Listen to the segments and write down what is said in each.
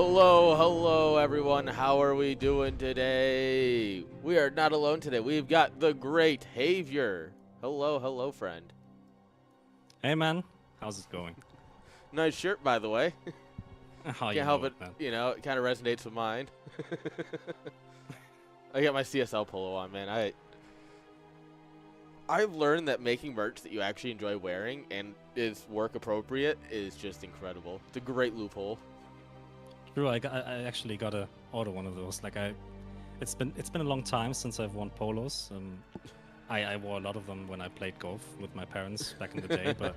Hello, hello everyone. How are we doing today? We are not alone today. We've got the great Havier. Hello, hello friend. Hey man, how's it going? Nice shirt, by the way. How Can't you help know it, it, man? you know, it kind of resonates with mine. I got my CSL polo on, man. I've learned that making merch that you actually enjoy wearing and is work appropriate is just incredible. It's a great loophole. True, I actually got to order one of those. It's been a long time since I've worn polos. I wore a lot of them when I played golf with my parents back in the day, but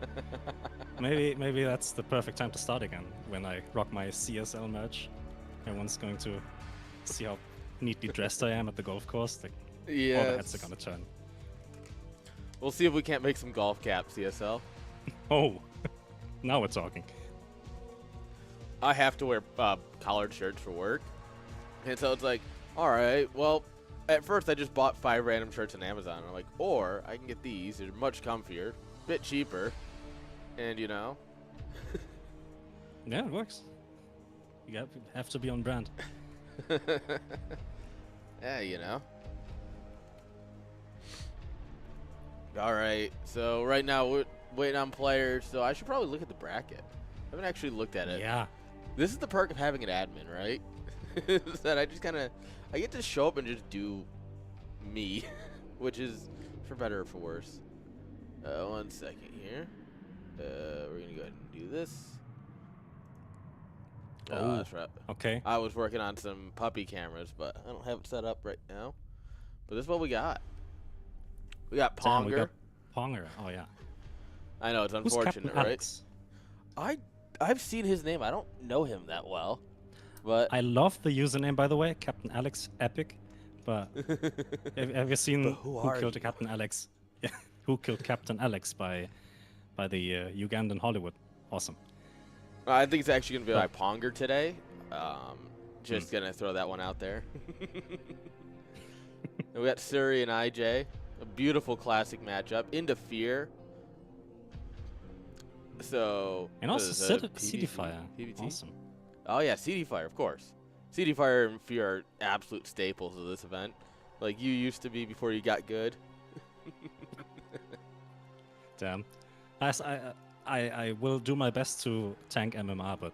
maybe that's the perfect time to start again when I rock my CSL merch. Everyone's going to see how neatly dressed I am at the golf course. Like, all the heads are gonna turn. We'll see if we can't make some golf caps, CSL. Oh, now we're talking. I have to wear collared shirts for work. And so it's like, all right, well, at first I just bought 5 random shirts on Amazon. And I'm like, or I can get these. They're much comfier, a bit cheaper, and, you know. Yeah, it works. You have to be on brand. Yeah, you know. All right, so right now we're waiting on players. So I should probably look at the bracket. I haven't actually looked at it. Yeah. This is the perk of having an admin, right? Is that I just I get to show up and just do me, which is for better or for worse. 1 second here. We're gonna go ahead and do this. Oh, that's right. Okay. I was working on some puppy cameras, but I don't have it set up right now. But this is what we got. We got Ponger. Damn, we got Ponger. Oh yeah. I know it's Who's unfortunate, Captain right? Alex? I've seen his name. I don't know him that well, but I love the username, by the way, Captain Alex Epic. But have you seen who who are killed you? Captain Alex? Yeah, who killed Captain Alex by the Ugandan Hollywood? Awesome. I think it's actually gonna be Oh. like Ponger today. Just gonna throw that one out there. And we got Suri and IJ. A beautiful classic matchup. Into Fear. So And also CD Fire. PBT? Awesome. Oh yeah, CD Fire, of course. CD Fire and Fear are absolute staples of this event. Like you used to be before you got good. Damn. I will do my best to tank MMR, but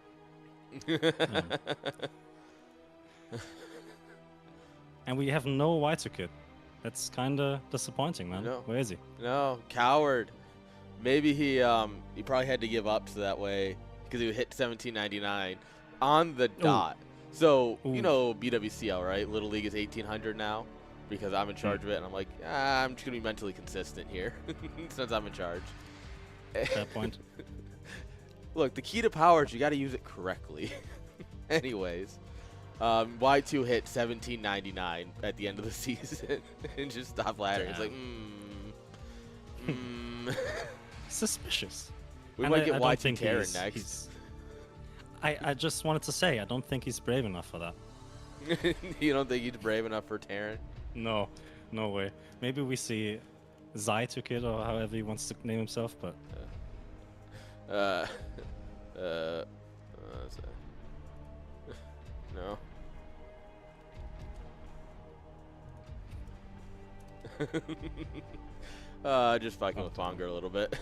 and we have no Y2 kid. That's kind of disappointing, man. No. Where is he? No, coward. Maybe he probably had to give up so that way because he would hit 1799 on the dot. So you know BWCL, right? Little League is 1800 now because I'm in charge of it, and I'm like, I'm just gonna be mentally consistent here since I'm in charge. Fair point. Look, the key to power is you got to use it correctly. Anyways, Y2 hit 1799 at the end of the season and just stopped laddering. It's like, Suspicious. We might get Y2 Terran next. I just wanted to say, I don't think he's brave enough for that. You don't think he's brave enough for Terran? No, no way. Maybe we see Zy2 Kid or however he wants to name himself, but no. Just fucking with Ponger a little bit.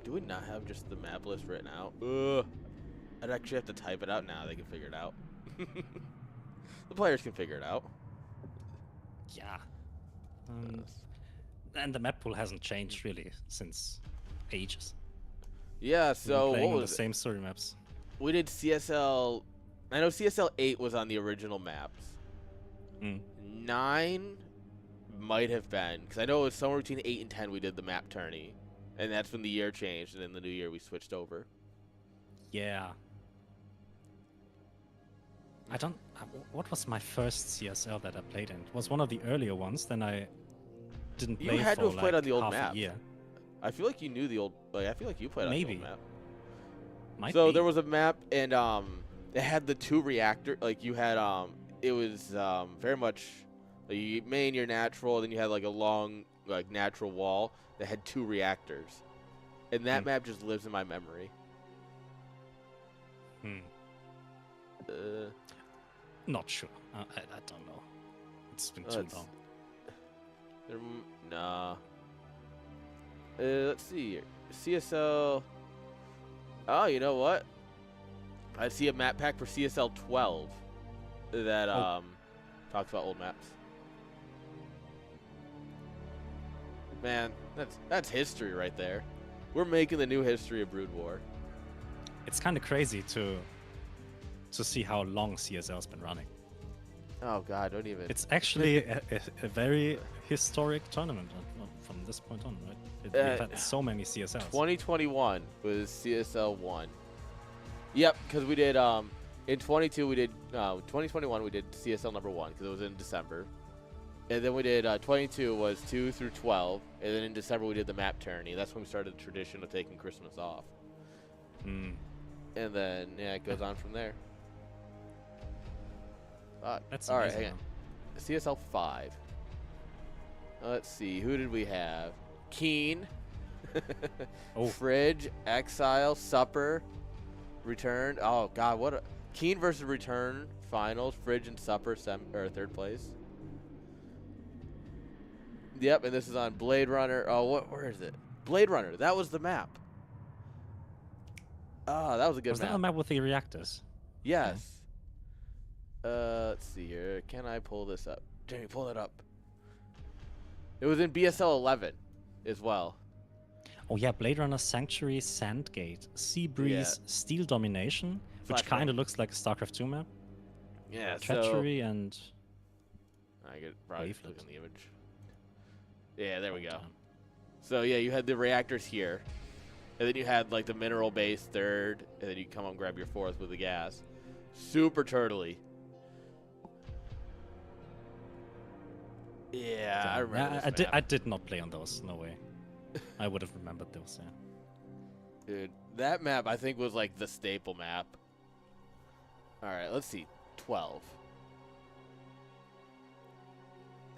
Do we not have just the map list written out? I'd actually have to type it out now. They can figure it out. The players can figure it out. yeah. And the map pool hasn't changed really since ages. Yeah, so We've been playing what on was the it? same story maps. We did CSL. I know CSL 8 was on the original maps. 9 might have been, because I know it was somewhere between 8 and 10 we did the map tourney. And that's when the year changed, and then the new year we switched over. Yeah. What was my first CSL that I played in? It was one of the earlier ones, then I didn't play You had for to have played like on the old half map. a year. I feel like you knew the old. Like I feel like you played on the old map. Might So be. there was a map, and it had the 2 reactor. Like you had it was very much. Like you main your natural, then you had like a long like natural wall that had 2 reactors, and that map just lives in my memory. Not sure. I don't know. It's been too long. Nah. Let's see here. CSL. Oh, you know what? I see a map pack for CSL 12 that talks about old maps. Man, that's history right there. We're making the new history of Brood War. It's kind of crazy to see how long CSL's been running. Oh God, don't even. It's actually a very historic tournament from this point on, right? We've had so many CSLs. 2021 was CSL 1. Yep, because we did in 22 we did 2021 we did CSL number 1 because it was in December, and then we did 22 was 2 through 12, and then in December we did the map tourney. That's when we started the tradition of taking Christmas off. And then it goes on from there. That's all right. amazing, Hang on. CSL 5. Let's see, who did we have? Keen, Fridge, Exile, Supper, Return. Oh God, what a Keen versus Return finals. Fridge and Supper third place. Yep, and this is on Blade Runner. Oh, where is it? Blade Runner. That was the map. Ah, that was a good map. Was that a map with the reactors? Yes. Let's see here. Can I pull this up? Jamie, pull it up. It was in BSL 11 as well. Oh yeah, Blade Runner, Sanctuary, Sandgate, Seabreeze, Steel Domination, which kind of looks like a StarCraft 2 map. Yeah, Treachery and... I could probably look in the image. Yeah, there we go. So yeah, you had the reactors here, and then you had like the mineral base third, and then you come up and grab your fourth with the gas. Super turtly. Yeah, I remember this map. I did not play on those. No way. I would have remembered those. Yeah. Dude, that map I think was like the staple map. All right, let's see. 12.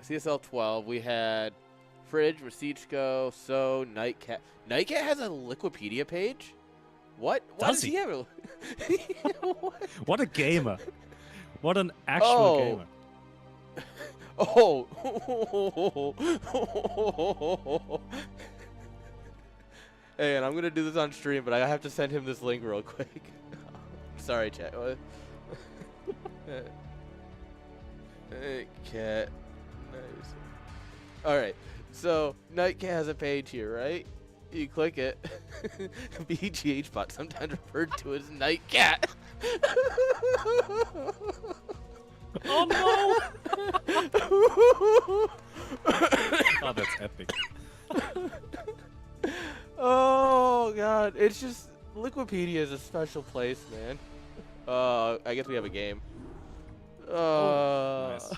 CSL 12. We had Fridge, Rasichko, So, Nightcat. Nightcat has a Wikipedia page? What? Why does he have a... What a gamer. What an actual gamer. Oh. Hey, and I'm going to do this on stream, but I have to send him this link real quick. Sorry, chat. Nightcat. Nice. All right. So, Nightcat has a page here, right? You click it. BGH bot, sometimes referred to as Nightcat. Oh no! Oh, that's epic. Oh God, it's just Wikipedia is a special place, man. I guess we have a game. Nice.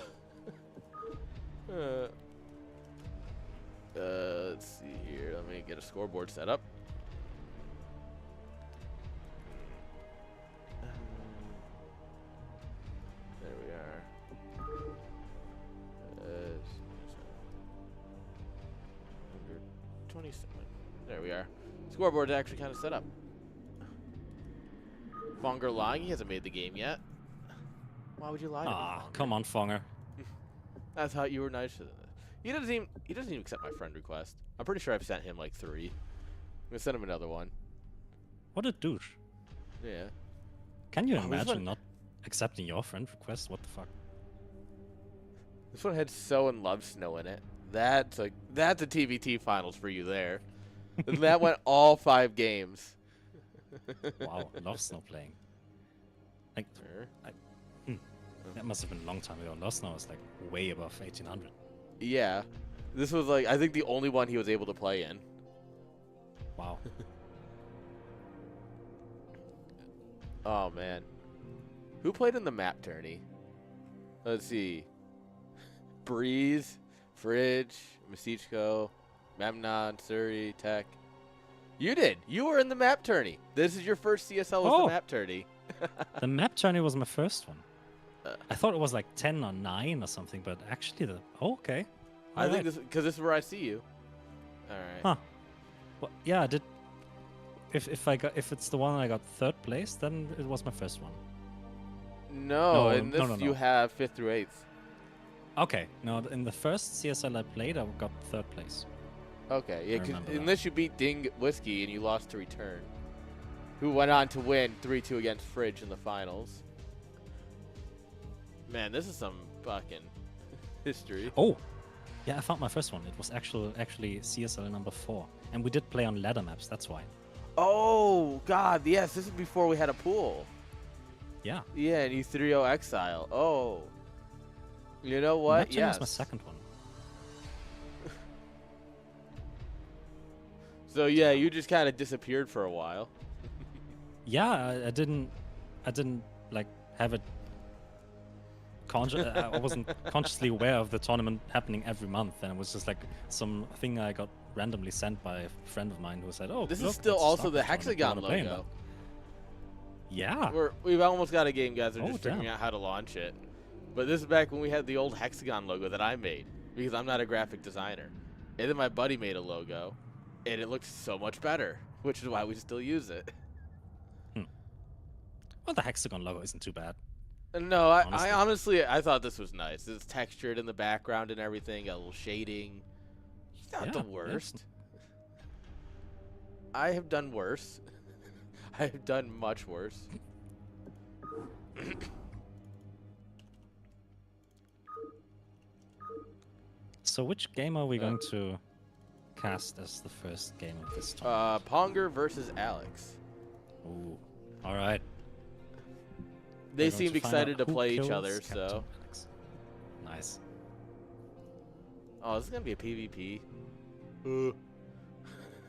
Let's see here. Let me get a scoreboard set up. There we are. 27. There we are. Scoreboard's actually kind of set up. Fonger lying. He hasn't made the game yet. Why would you lie to me, Fonger? Come on, Fonger. I thought you were nicer than this. He doesn't even accept my friend request. I'm pretty sure I've sent him like 3. I'm gonna send him another one. What a douche. Yeah. Can you imagine not accepting your friend request? What the fuck? This one had So and Love Snow in it. That's a TBT finals for you there. And that went all 5 games. Wow, Love Snow playing. Like, that must have been a long time ago. Love Snow was like way above 1800. Yeah. This was like, I think the only one he was able to play in. Wow. Oh, man. Who played in the map tourney? Let's see. Breeze, Fridge, Masichko, Memnon, Suri, Tech. You did. You were in the map tourney. This is your first CSL with the map tourney. The map tourney was my first one. I thought it was like 10 or 9 or something, but actually okay. I think this because this is where I see you. All right. Huh. Well, yeah, I did. if it's the one I got third place, then it was my first one. No, in this no. you have 5th through 8th. Okay, no, in the first CSL I played, I got third place. Okay, yeah, I 'cause remember that. unless you beat Ding Whiskey and you lost to Return, who went on to win 3-2 against Fridge in the finals. Man, this is some fucking history. Oh, yeah, I found my first one. It was actually CSL number 4, and we did play on ladder maps. That's why. Oh, God, yes, this is before we had a pool. Yeah. Yeah, and you 3-0 Exile. Oh. You know what? Neptune Yes. was my second one. So, yeah, you just kind of disappeared for a while. Yeah, I didn't like have it. I wasn't consciously aware of the tournament happening every month, and it was just like something I got randomly sent by a friend of mine who said, "Oh, This look, is still it's a also the StarCraft tournament. You hexagon wanna play in logo. that?" Yeah. We've almost got a game, guys. We're Oh, just figuring damn. out how to launch it. But this is back when we had the old hexagon logo that I made, because I'm not a graphic designer. And then my buddy made a logo, and it looked so much better, which is why we still use it. Well, the hexagon logo isn't too bad. No, I Honestly. honestly, I thought this was nice. It's textured in the background and everything, got a little shading. It's not the Yeah, worst. I have done worse. I have done much worse. So which game are we going to cast as the first game of this tournament? Ponger versus Alex. Ooh. All right. They We're going seemed find out excited to who play each kills other, Captain so. Alex. Nice. Oh, this is gonna be a PvP.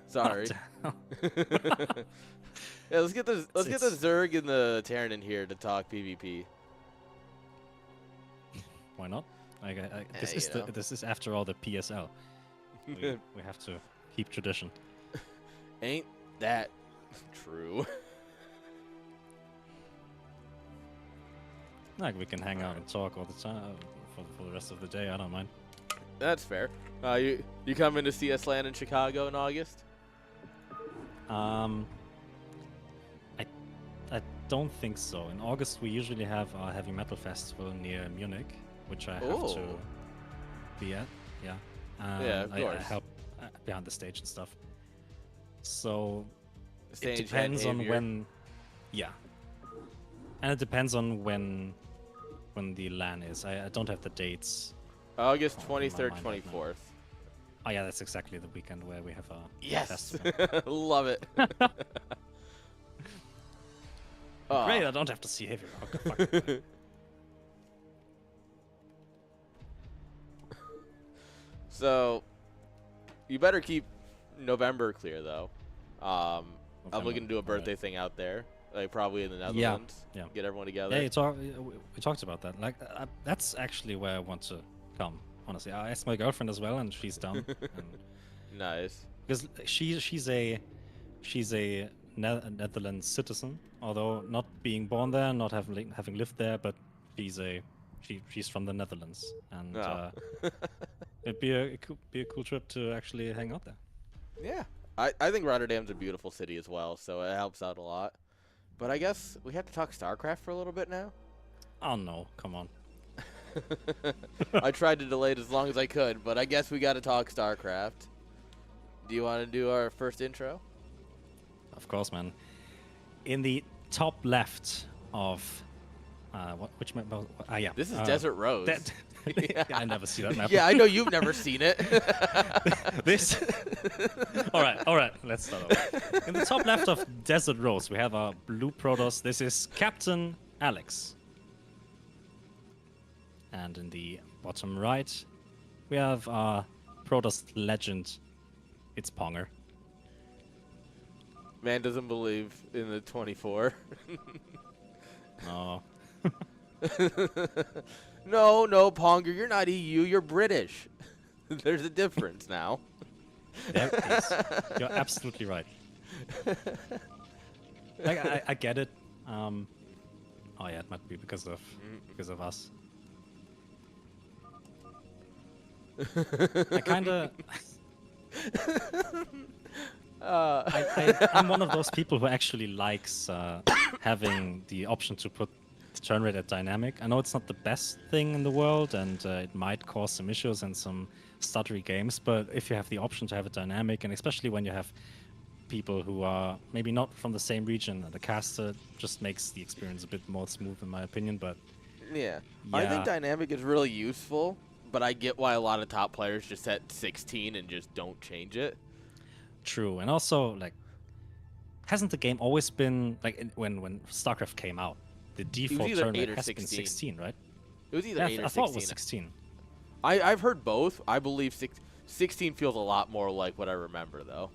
Sorry. Oh, Yeah, let's get the It's- Zerg and the Terran in here to talk PvP. Why not? This you is know. this is after all the PSL. We have to keep tradition. Ain't that true? Like we can hang out and talk all the time for the rest of the day. I don't mind. That's fair. You coming to CS Land in Chicago in August? I don't think so. In August we usually have a heavy metal festival near Munich, which I have to Ooh. be at. Yeah. Yeah, of I course. help behind the stage and stuff. So it Stagehand depends on Avier. when. Yeah. And it depends on when the LAN is. I don't have the dates. August Oh, in my 23rd, mind right now. 24th. Oh yeah, that's exactly the weekend where we have a Yes, festival. love it. Oh. Great, I don't have to see heavy rock. Fuck. So, you better keep November clear though. I'm looking to do a November, birthday thing out there, like probably in the Yeah, Netherlands. yeah. Get everyone together. Yeah, we talked about that. Like, that's actually where I want to come. Honestly, I asked my girlfriend as well, and she's down. Nice. Because she's a Netherlands citizen, although not being born there, not having lived there, but she's from the Netherlands, and Oh. it could be a cool trip to actually hang out there. Yeah. I think Rotterdam's a beautiful city as well, so it helps out a lot. But I guess we have to talk StarCraft for a little bit now. Oh no, come on. I tried to delay it as long as I could, but I guess we got to talk StarCraft. Do you want to do our first intro? Of course, man. In the top left of which map? Yeah. This is Desert Rose. Yeah, I never see that map. Yeah, I know you've never seen it. This. all right. Let's start over. In the top left of Desert Rose, we have our blue Protoss. This is Captain Alex. And in the bottom right, we have our Protoss legend. It's Ponger. Man doesn't believe in the 24. Oh. No, Ponger, you're not EU, you're British. There's a difference now. There is. You're absolutely right. Like, I get it. Oh yeah, it might be because of us. I kinda I'm one of those people who actually likes having the option to put the turn rate at dynamic. I know it's not the best thing in the world, and it might cause some issues and some stuttery games, but if you have the option to have it dynamic, and especially when you have people who are maybe not from the same region, the caster just makes the experience a bit more smooth, in my opinion, but Yeah. I think dynamic is really useful, but I get why a lot of top players just set 16 and just don't change it. True, and also, like, hasn't the game always been, like, when StarCraft came out, the default turn rate has been 16, right? It was either 8 or 16. I thought it was 16. I've heard both. I believe 16 feels a lot more like what I remember, though.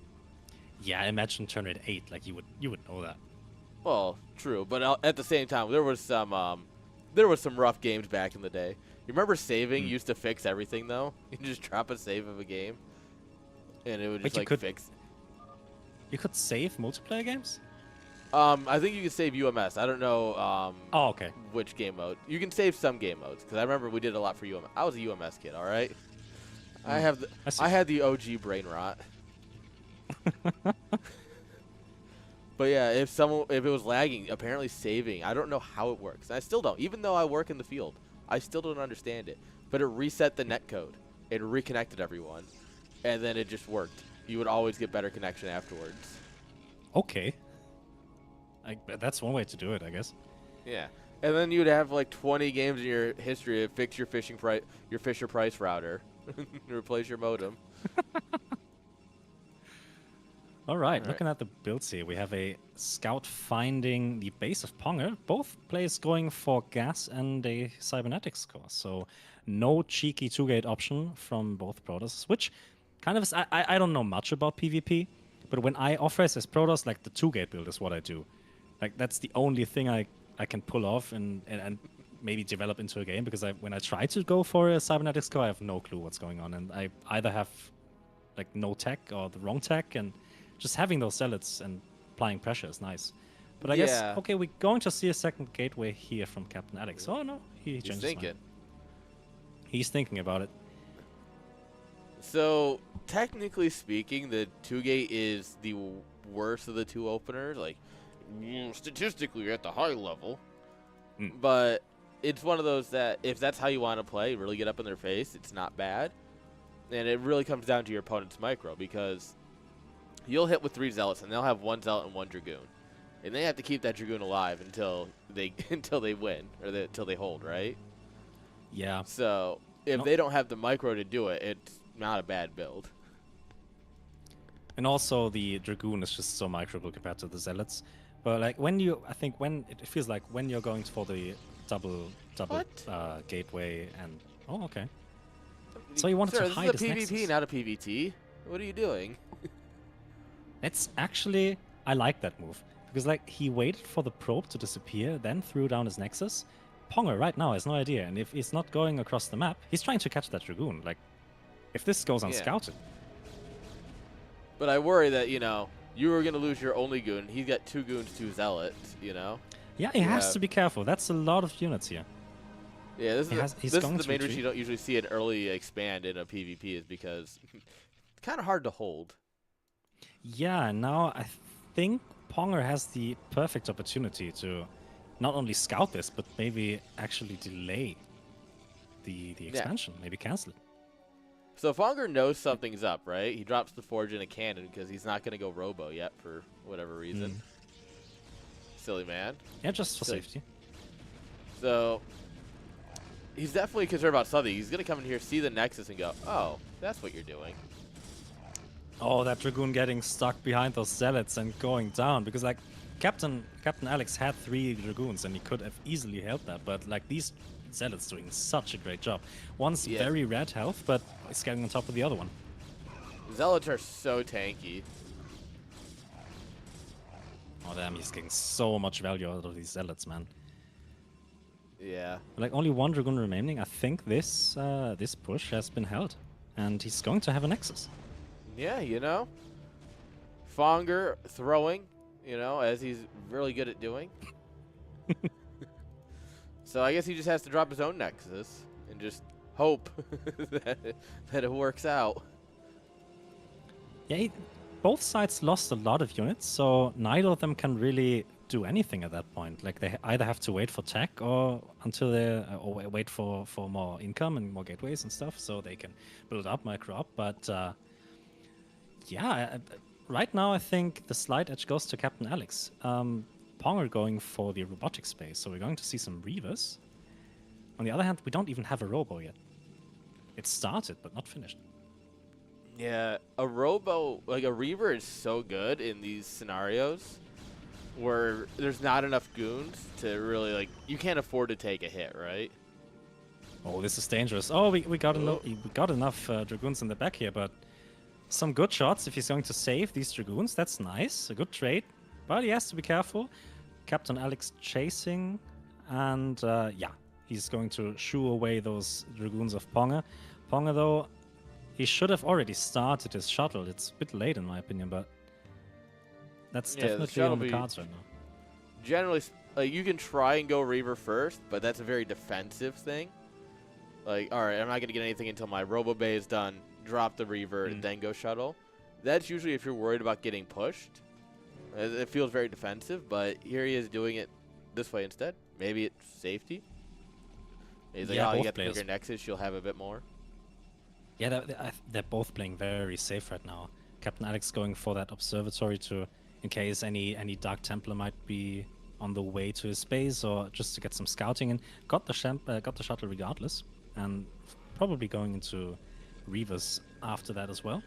Yeah, I imagine turn rate 8, like, you would know that. Well, true, but at the same time, there was some rough games back in the day. You remember saving used to fix everything, though? You just drop a save of a game, and it would just, like, fix. You could save multiplayer games? I think you can save UMS. I don't know oh, okay. which game mode. You can save some game modes, because I remember we did a lot for UMS. I was a UMS kid, all right? I had the OG brain rot. But yeah, if it was lagging, apparently saving, I don't know how it works. I still don't. Even though I work in the field, I still don't understand it. But it reset the netcode. It reconnected everyone, and then it just worked. You would always get better connection afterwards. Okay. That's one way to do it, I guess. Yeah. And then you'd have like 20 games in your history to fix your Fisher Price router, replace your modem. All right, looking at the builds here, we have a Scout finding the base of Ponger. Both players going for gas and a cybernetics core. So no cheeky 2-gate option from both Protoss, which kind of is, I don't know much about PvP, but when I offer as Protoss, like the 2-gate build is what I do. Like that's the only thing I can pull off and maybe develop into a game, because when I try to go for a cybernetics core, I have no clue what's going on, and I either have like no tech or the wrong tech, and just having those zealots and applying pressure is nice. But I guess, okay, we're going to see a second gateway here from Captain Alex. Oh, no, he changed his mind. He's thinking about it. So, technically speaking, the 2-gate is the worst of the two openers. Like, statistically, at the high level. But it's one of those that, if that's how you want to play, really get up in their face, it's not bad. And it really comes down to your opponent's micro, because you'll hit with 3 zealots, and they'll have 1 zealot and 1 dragoon, and they have to keep that dragoon alive until they win, or until they hold, right? Yeah. So if they don't have the micro to do it, it's not a bad build. And also the dragoon is just so microable compared to the zealots. But like it feels like when you're going for the double gateway and okay. So you wanted to hide his This is a PvP, not a PvT. What are you doing? It's actually, I like that move, because like he waited for the probe to disappear, then threw down his nexus. Ponger right now has no idea, and if he's not going across the map, he's trying to catch that dragoon. Like, if this goes unscouted. But I worry that, you were going to lose your only goon. He's got 2 goons, 2 zealots, Yeah, he has to be careful. That's a lot of units here. Yeah, this is the main reason you don't usually see an early expand in a PvP, is because it's kind of hard to hold. Yeah, now I think Ponger has the perfect opportunity to not only scout this, but maybe actually delay the expansion, maybe cancel it. So Ponger knows something's up, right? He drops the Forge in a cannon because he's not going to go Robo yet for whatever reason. Silly man. Yeah, just for safety. So he's definitely concerned about something. He's going to come in here, see the Nexus, and go, oh, that's what you're doing. Oh, that dragoon getting stuck behind those zealots and going down, because like Captain Alex had 3 dragoons and he could have easily held that, but like these zealots doing such a great job. One's very red health, but it's getting on top of the other one. Zealots are so tanky. Oh damn, he's getting so much value out of these zealots, man. Yeah. Like only 1 dragoon remaining. I think this this push has been held, and he's going to have a nexus. Yeah, Ponger throwing, as he's really good at doing. So I guess he just has to drop his own Nexus and just hope that it works out. Yeah, both sides lost a lot of units, so neither of them can really do anything at that point. Like they either have to wait for tech or until they or wait for more income and more gateways and stuff, so they can build up, micro up. But yeah, right now I think the slight edge goes to Captain Alex. Pong are going for the robotic space, so we're going to see some Reavers. On the other hand, we don't even have a Robo yet. It started, but not finished. Yeah, a Robo, like a Reaver is so good in these scenarios where there's not enough goons to really, like, you can't afford to take a hit, right? Oh, this is dangerous. Oh, we got enough Dragoons in the back here, but some good shots if he's going to save these Dragoons. That's nice, a good trade, but he has to be careful. Captain Alex chasing, and yeah, he's going to shoo away those Dragoons of Ponga. Ponga, though, he should have already started his shuttle. It's a bit late, in my opinion, but that's definitely on the cards right now. Generally, like, you can try and go Reaver first, but that's a very defensive thing. Like, all right, I'm not going to get anything until my Robo Bay is done. Drop the Reaver and then go shuttle. That's usually if you're worried about getting pushed. It feels very defensive, but here he is doing it this way instead. Maybe it's safety. He's like, oh, you get the bigger Nexus, you'll have a bit more. Yeah, they're both playing very safe right now. Captain Alex going for that observatory to, in case any Dark Templar might be on the way to his base, or just to get some scouting in. Got the shuttle regardless, and probably going into Reavers after that as well.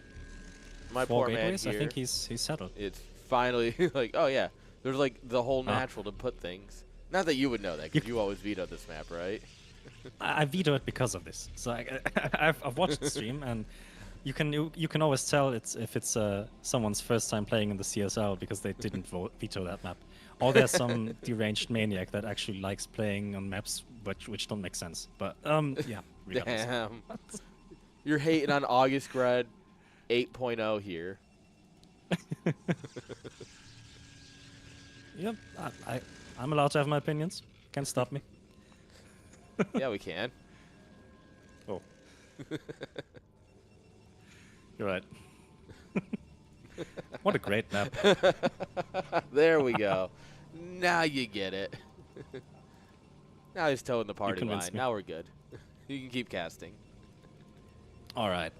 My poor man here, I think he's settled. It's finally like, oh yeah, there's like the whole natural to put things. Not that you would know that, because you always veto this map, right? I veto it because of this. So I've watched the stream, and you can always tell if it's someone's first time playing in the CSL because they didn't veto that map, or there's some deranged maniac that actually likes playing on maps which don't make sense. But yeah, regardless. Damn, you're hating on August Grad 8.0 here. Yep, I'm allowed to have my opinions. Can't stop me. Yeah, we can. Oh. You're right. What a great map. There we go. Now you get it. Now he's towing the party line. Me. Now we're good. You can keep casting. All right.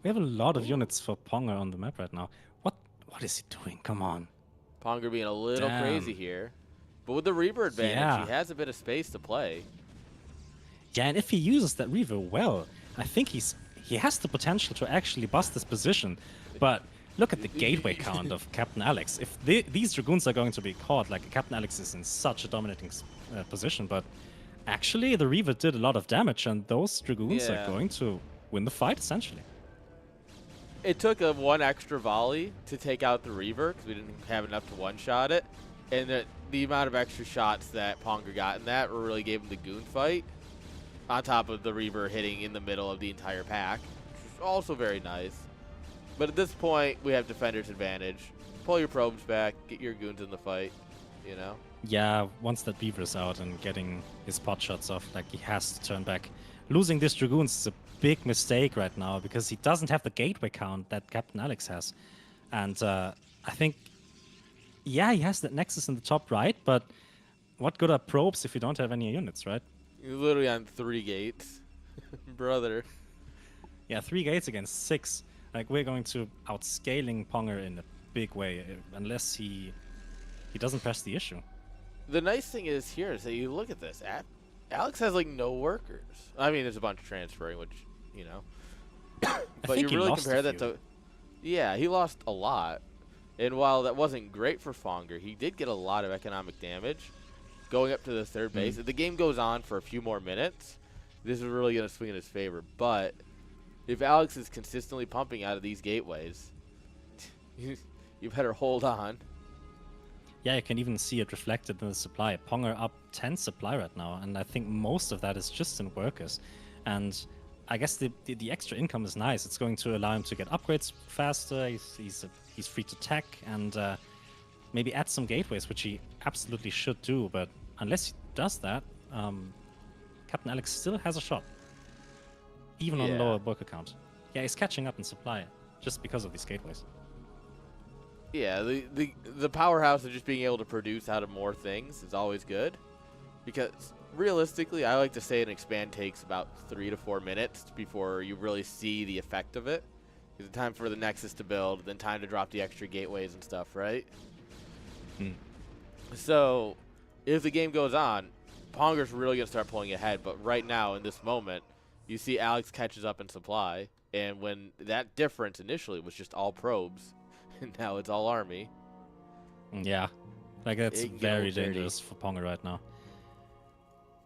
We have a lot of units for Ponga on the map right now. What is he doing? Come on. Ponga being a little crazy here. But with the Reaver advantage, he has a bit of space to play. Yeah, and if he uses that Reaver well, I think he has the potential to actually bust this position. But look at the gateway count of Captain Alex. If these Dragoons are going to be caught, like Captain Alex is in such a dominating position, but actually the Reaver did a lot of damage, and those Dragoons are going to win the fight, essentially. It took one extra volley to take out the Reaver because we didn't have enough to one-shot it. And the amount of extra shots that Ponga got in that really gave him the goon fight, on top of the Reaver hitting in the middle of the entire pack, which is also very nice. But at this point, we have defender's advantage. Pull your probes back, get your goons in the fight, you know? Yeah, once that Beaver's out and getting his pot shots off, like, he has to turn back. Losing these Dragoons is a big mistake right now because he doesn't have the gateway count that Captain Alex has. And I think, yeah, he has that Nexus in the top right, but what good are probes if you don't have any units, right? You're literally on 3 gates. Brother. Yeah, 3 gates against 6. Like, we're going to outscaling Ponga in a big way, unless he doesn't press the issue. The nice thing is here is that you look at this. Alex has, like, no workers. I mean, there's a bunch of transferring, which, you know. But you really compare that to... Yeah, he lost a lot. And while that wasn't great for Fonger, he did get a lot of economic damage going up to the third base. If the game goes on for a few more minutes, this is really going to swing in his favor. But if Alex is consistently pumping out of these gateways, you better hold on. Yeah, you can even see it reflected in the supply. Ponga up 10 supply right now, and I think most of that is just in workers. And I guess the extra income is nice. It's going to allow him to get upgrades faster. He's free to tech and maybe add some gateways, which he absolutely should do. But unless he does that, Captain Alex still has a shot, even on lower worker count. Yeah, he's catching up in supply. just because of these gateways. Yeah, the powerhouse of just being able to produce out of more things is always good, because realistically, I like to say an expand takes about 3 to 4 minutes before you really see the effect of it. Because the time for the Nexus to build, then time to drop the extra gateways and stuff, right? So, if the game goes on, Ponger's really going to start pulling ahead. But right now, in this moment, you see Alex catches up in supply. And when that difference initially was just all probes, and now it's all army. Yeah. Like, that's very dangerous for Ponger right now.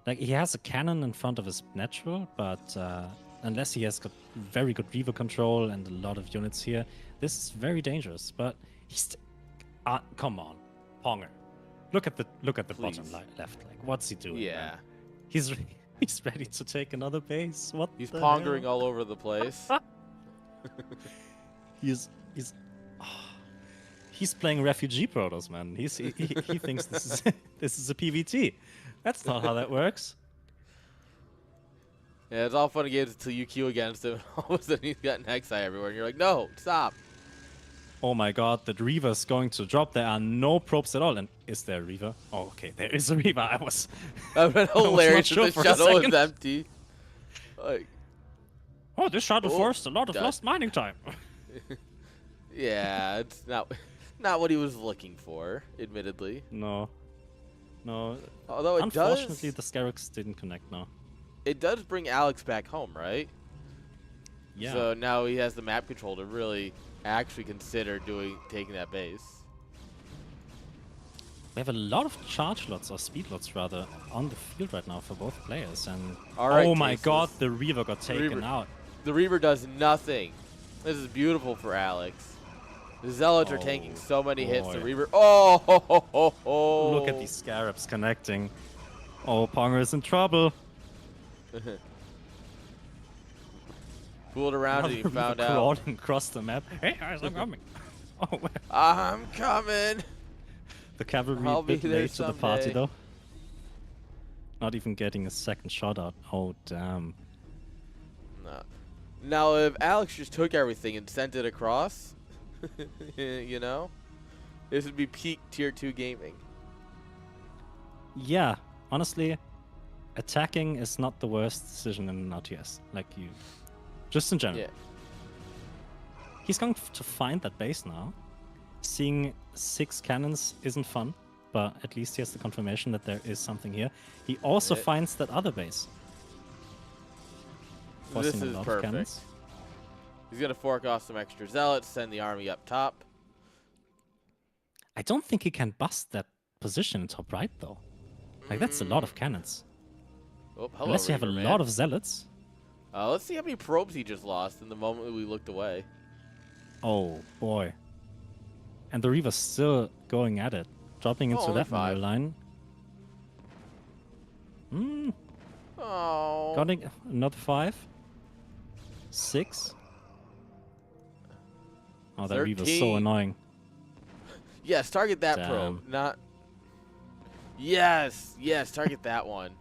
Like, he has a cannon in front of his natural, but unless he has got very good Reaver control and a lot of units here, this is very dangerous. But he's... come on, Ponger. Look at the bottom left. Like, what's he doing? Yeah. Man? He's ready to take another base. What? He's pongering all over the place. He's playing refugee Protoss, man. He thinks this is a PvT. That's not how that works. Yeah, it's all fun and games until you queue against him. All of a sudden he's got an X-eye everywhere, and you're like, no, stop. Oh my god, that Reaver's going to drop. There are no probes at all. And is there a Reaver? Oh, okay, there is a Reaver. That would have been hilarious if the shuttle was empty. Like, oh, this shuttle forced a lot of lost mining time. Yeah, it's not what he was looking for, admittedly. No. Although unfortunately, the Scarabs didn't connect now. It does bring Alex back home, right? Yeah. So now he has the map control to really actually consider taking that base. We have a lot of charge lots, or speed lots rather, on the field right now for both players. And right, oh my god, the Reaver got taken out. The Reaver does nothing. This is beautiful for Alex. The Zealots are tanking so many hits. The Reaver. Oh, ho, ho, ho, ho. Look at these Scarabs connecting. Oh, Ponger is in trouble. Fooled around and he found out. Crawling across the map. Hey guys, I'm coming. Oh, I'm coming. The cavalry a bit late to the party though. Not even getting a second shot out. Oh damn. No. Now if Alex just took everything and sent it across, you know, this would be peak tier 2 gaming. Yeah, honestly, attacking is not the worst decision in an RTS. Like just in general. Yeah. He's going to find that base now. Seeing 6 cannons isn't fun, but at least he has the confirmation that there is something here. He also finds that other base. This is perfect. He's going to fork off some extra Zealots, send the army up top. I don't think he can bust that position in top right, though. Like, that's a lot of cannons. Oh, hello, unless you have a lot of Zealots. Let's see how many probes he just lost in the moment we looked away. Oh, boy. And the Reaver's still going at it. Dropping into that middle line. Oh. Got another 5. 6. Oh, that 13. Reaver's so annoying. Yes, target that probe. Not. Yes, target that one.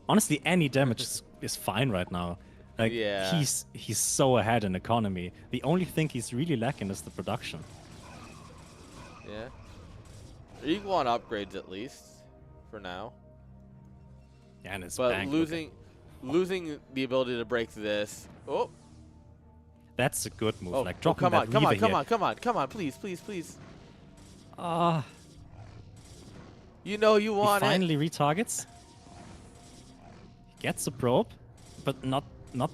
Honestly, any damage is fine right now. Like, yeah. He's so ahead in economy. The only thing he's really lacking is the production. Yeah. Equal on upgrades at least, for now. Yeah, and it's but losing the ability to break this. Oh. That's a good move. Oh, like dropping come on, that come on, Reaver come on, please. You know you want it. Finally retargets. Gets a probe, but not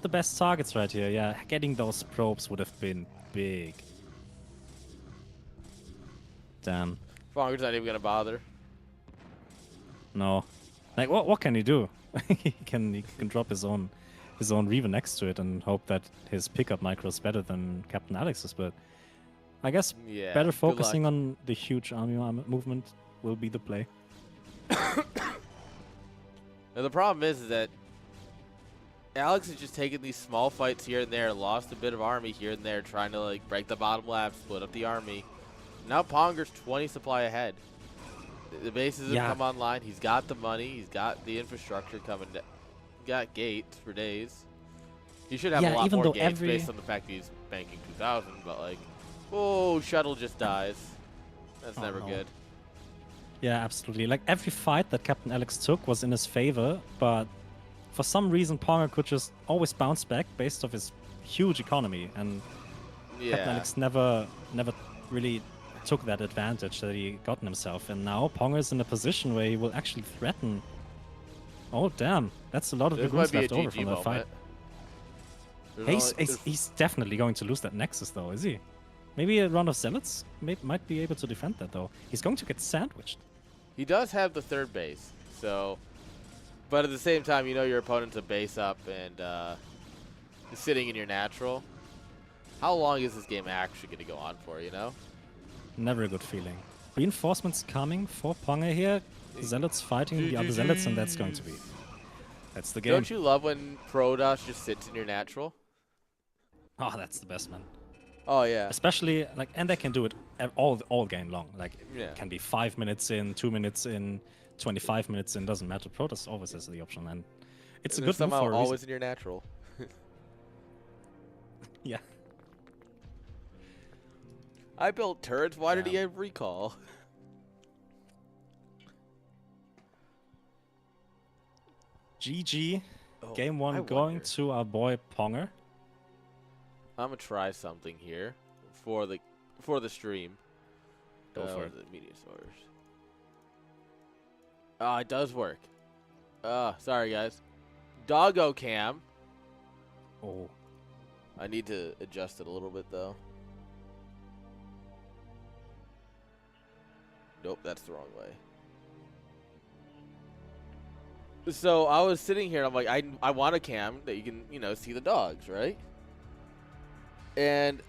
the best targets right here. Yeah, getting those probes would have been big. Damn. Fonger's not even gonna bother. No. Like what can he do? he can drop his own Reaver next to it and hope that his pickup micro is better than Captain Alex's, but I guess better focusing on the huge army movement will be the play. Now the problem is that Alex is just taking these small fights here and there, lost a bit of army here and there, trying to like break the bottom left, split up the army. Now Ponger's 20 supply ahead. The bases have come online. He's got the money. He's got the infrastructure coming. Got gates for days. He should have Yeah, a lot even more though games based on the fact that he's banking 2,000, but like, oh, shuttle just dies. That's never good. Yeah, absolutely. Like every fight that Captain Alex took was in his favor, but for some reason Ponga could just always bounce back based off his huge economy, and Captain Alex never really took that advantage that he gotten himself. And now Ponga is in a position where he will actually threaten. Oh damn, that's a lot of dragoons left over from that fight. He's definitely going to lose that Nexus though, is he? Maybe a round of Zealots might be able to defend that though. He's going to get sandwiched. He does have the third base, so. But at the same time, you know your opponent's a base up and is sitting in your natural. How long is this game actually going to go on for, you know? Never a good feeling. Reinforcements coming for Ponga here. Zealots fighting the other Zealots, and that's going to be... That's the game. Don't you love when Protoss just sits in your natural? Oh, that's the best, man. Oh, yeah. Especially, like, and they can do it all game long. Like, yeah. It can be 5 minutes in, 2 minutes in, 25 minutes in, doesn't matter. Protoss always has the option, and it's a good move for a always in your natural. Yeah. I built turrets. Why did he have recall? GG. Game 1 going to our boy Ponger. I'm gonna try something here for the stream. Go for it. The media source. It does work. Sorry guys. Doggo cam. Oh. I need to adjust it a little bit though. Nope, that's the wrong way. So I was sitting here and I'm like, I want a cam that you can, you know, see the dogs, right? And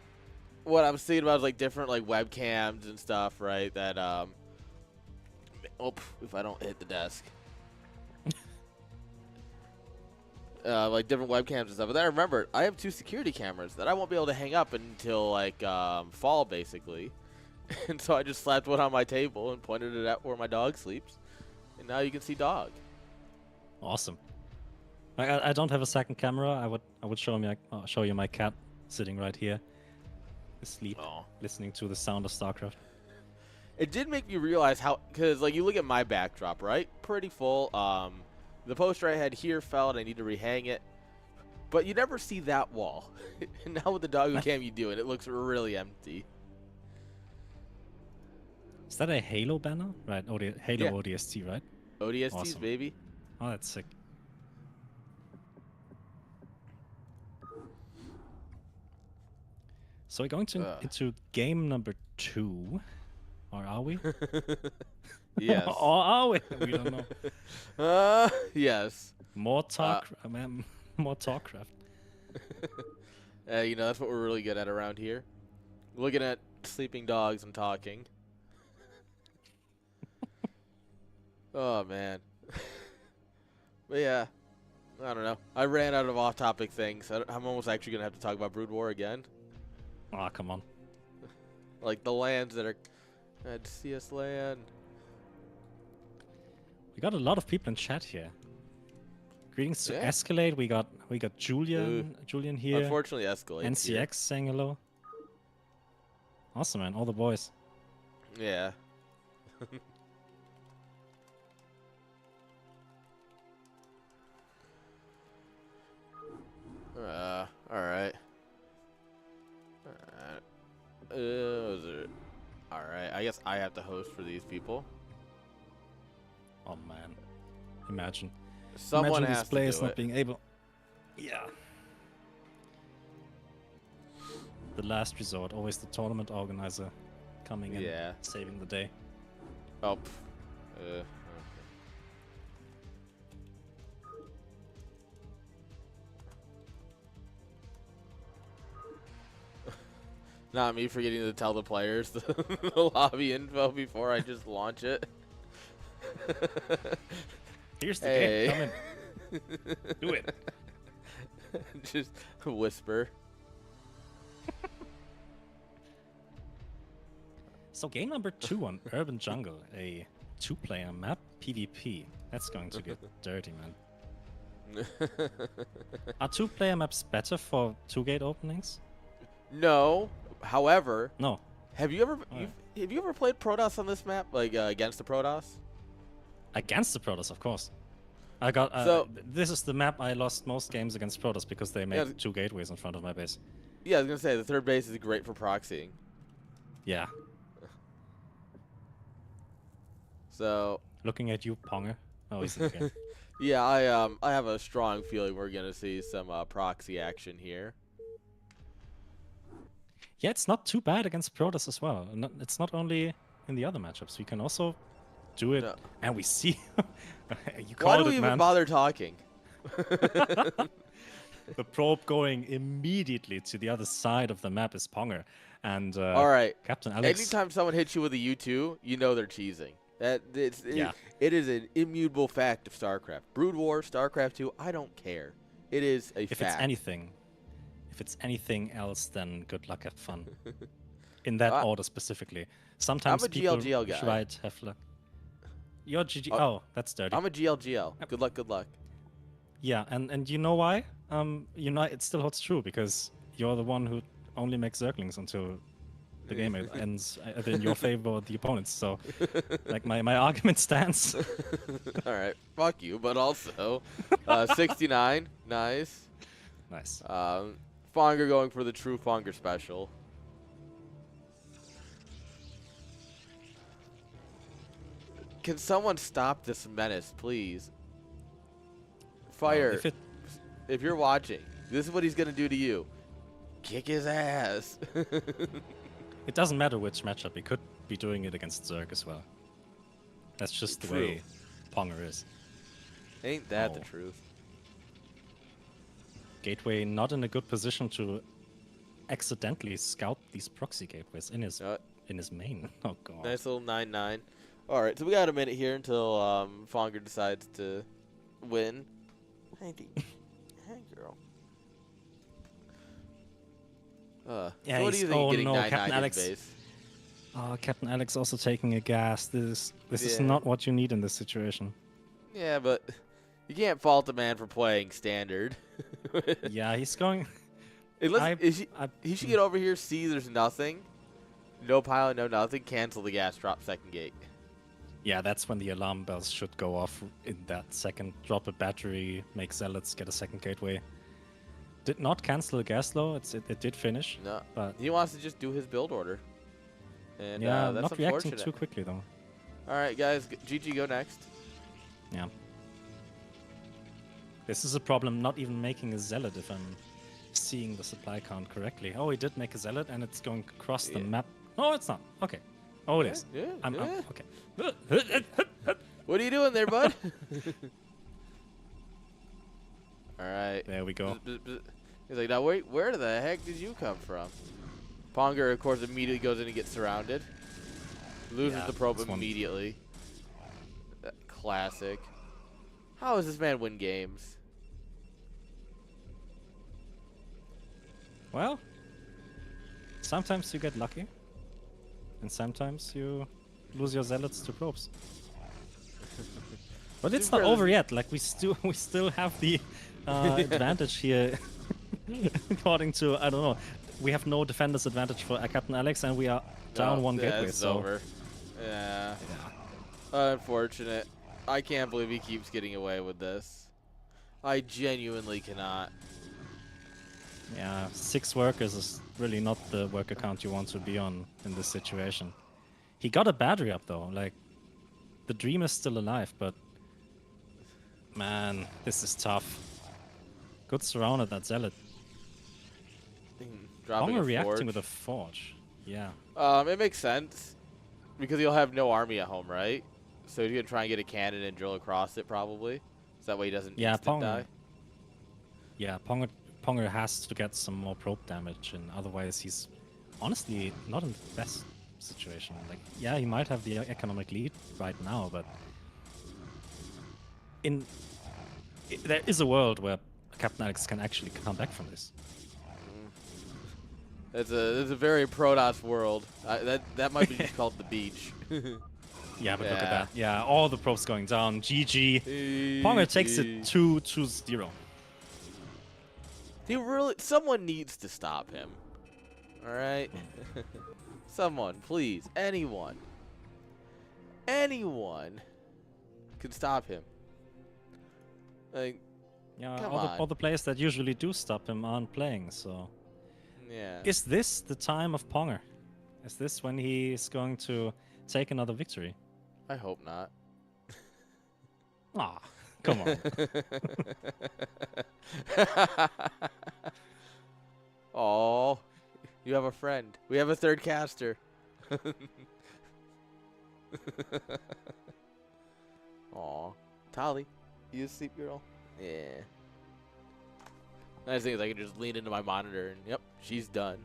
what I was thinking about is like different like webcams and stuff, right? That if I don't hit the desk. Like different webcams and stuff. But then I remembered I have 2 security cameras that I won't be able to hang up until like fall basically. And so I just slapped one on my table and pointed it at where my dog sleeps. And now you can see dog. Awesome. I don't have a second camera. I would show you my cat sitting right here, asleep, listening to the sound of StarCraft. It did make me realize how, because like you look at my backdrop, right? Pretty full. The poster I had here fell and I need to rehang it. But you never see that wall. And now with the doggo cam you do, and it looks really empty. Is that a Halo banner? Right, Halo ODST, right? ODSTs, awesome. Baby. Oh, that's sick. So we're going into game number 2. Or are we? Yes. Or are we? We don't know. Yes. More talk, more Talkcraft. You know, that's what we're really good at around here. Looking at sleeping dogs and talking. Oh, man. But yeah, I don't know. I ran out of off-topic things. I'm almost actually going to have to talk about Brood War again. Oh, come on. Like the lands that are at CS land. We got a lot of people in chat here. Greetings to Escalade. We got Julian here. Unfortunately, Escalade. NCX here. saying hello. Awesome, man. All the boys. Yeah. Alright. Alright, I guess I have to host for these people. Oh man. Imagine. Someone Imagine has these players to do not it. being able. Yeah. The last resort, always the tournament organizer coming in, saving the day. Oh. Not me forgetting to tell the players the lobby info before I just launch it. Here's the game. Come in. Do it. Just whisper. So game number 2 on Urban Jungle, a 2-player map, PvP. That's going to get dirty, man. Are two-player maps better for two-gate openings? No. However, No. have you ever have you ever played Protoss on this map, like against the Protoss? Against the Protoss, of course. I got. So this is the map I lost most games against Protoss because they make Yeah. two gateways in front of my base. yeah, I was gonna say the third base is great for proxying. Yeah. So Looking at you, Ponger. Oh, he's in the game. yeah, I have a strong feeling we're gonna see some proxy action here. Yeah, it's not too bad against Protoss as well. It's not only in the other matchups. We can also do it, No. and we see. You Why called do it, we even man. bother talking? The probe going immediately to the other side of the map is Ponger, and All right. Captain Alex. Anytime someone hits you with a U2, you know they're cheesing. Yeah. It is an immutable fact of StarCraft. Brood War, StarCraft 2, I don't care. It is a If fact. if it's anything else, then good luck, have fun. In that order specifically. Sometimes I'm a people GLGL guy. try to have luck. You're GG. Oh, that's dirty. I'm a GLGL. Good luck, good luck. Yeah, and you know why? You know it still holds true because you're the one who only makes Zerglings until the game ends either in your favor or the opponent's. So, like my argument stands. All right, fuck you, but also 69, nice. Nice. Fonger going for the true Fonger special. Can someone stop this menace, please? Fire. If you're watching, this is what he's gonna do to you. Kick his ass. It doesn't matter which matchup. He could be doing it against Zerg as well. That's just the way Ponger is. Ain't that the truth? Gateway not in a good position to accidentally scout these proxy gateways in his main. Oh god. Nice little 9-9. All right, so we got a minute here until Fonger decides to win. Hey, hey, girl. Yeah, so what do you think getting no, 9-9 Captain in Alex. base? Oh, Captain Alex also taking a gas. This is not what you need in this situation. Yeah, but you can't fault a man for playing standard. Yeah, he's going. He should get over here, see there's nothing. No pilot, no nothing. Cancel the gas drop second gate. Yeah, that's when the alarm bells should go off in that second. Drop a battery, make zealots, get a second gateway. Did not cancel the gas though. It did finish. No, but he wants to just do his build order. And yeah, that's not reacting unfortunate. too quickly though. All right, guys, GG, go next. Yeah. This is a problem. Not even making a zealot if I'm seeing the supply count correctly. Oh, he did make a zealot, and it's going across the map. Oh, it's not. Okay. Oh, it is. Yeah, I'm yeah. okay. What are you doing there, bud? All right. There we go. He's like, now wait, where the heck did you come from? Ponger, of course, immediately goes in and gets surrounded. Loses the probe immediately. Classic. How does this man win games? Well, sometimes you get lucky, and sometimes you lose your zealots to probes. But it's not over yet. Like we still have the advantage here. According to I don't know, we have no defenders advantage for Captain Alex, and we are down one gateway. It's so over. Yeah. Unfortunate. I can't believe he keeps getting away with this. I genuinely cannot. Yeah, 6 workers is really not the worker count you want to be on in this situation. He got a battery up though. Like, the dream is still alive, but man, this is tough. Good surround at that zealot. Dropping a reacting forge. with a forge. Yeah. It makes sense because he'll have no army at home, right? So he's gonna try and get a cannon and drill across it, probably. So that way he doesn't instant die. Yeah, Ponger has to get some more probe damage, and otherwise he's honestly not in the best situation. Like, yeah, he might have the economic lead right now, but there is a world where Captain Alex can actually come back from this. It's a very Protoss world. That might be just called the beach. Yeah, but look at Yeah. that. Yeah, all the probes going down. GG. Ponger takes it 2-0. He really. Someone needs to stop him. All right. Someone, please. Anyone. Anyone can stop him. Like, Yeah, come all on. the players that usually do stop him aren't playing, so... Yeah. Is this the time of Ponger? Is this when he's going to take another victory? I hope not. Ah, come on. Oh, you have a friend. We have a third caster. Aw. Tali, you asleep, girl? Yeah. Nice thing is I can just lean into my monitor and, yep, she's done.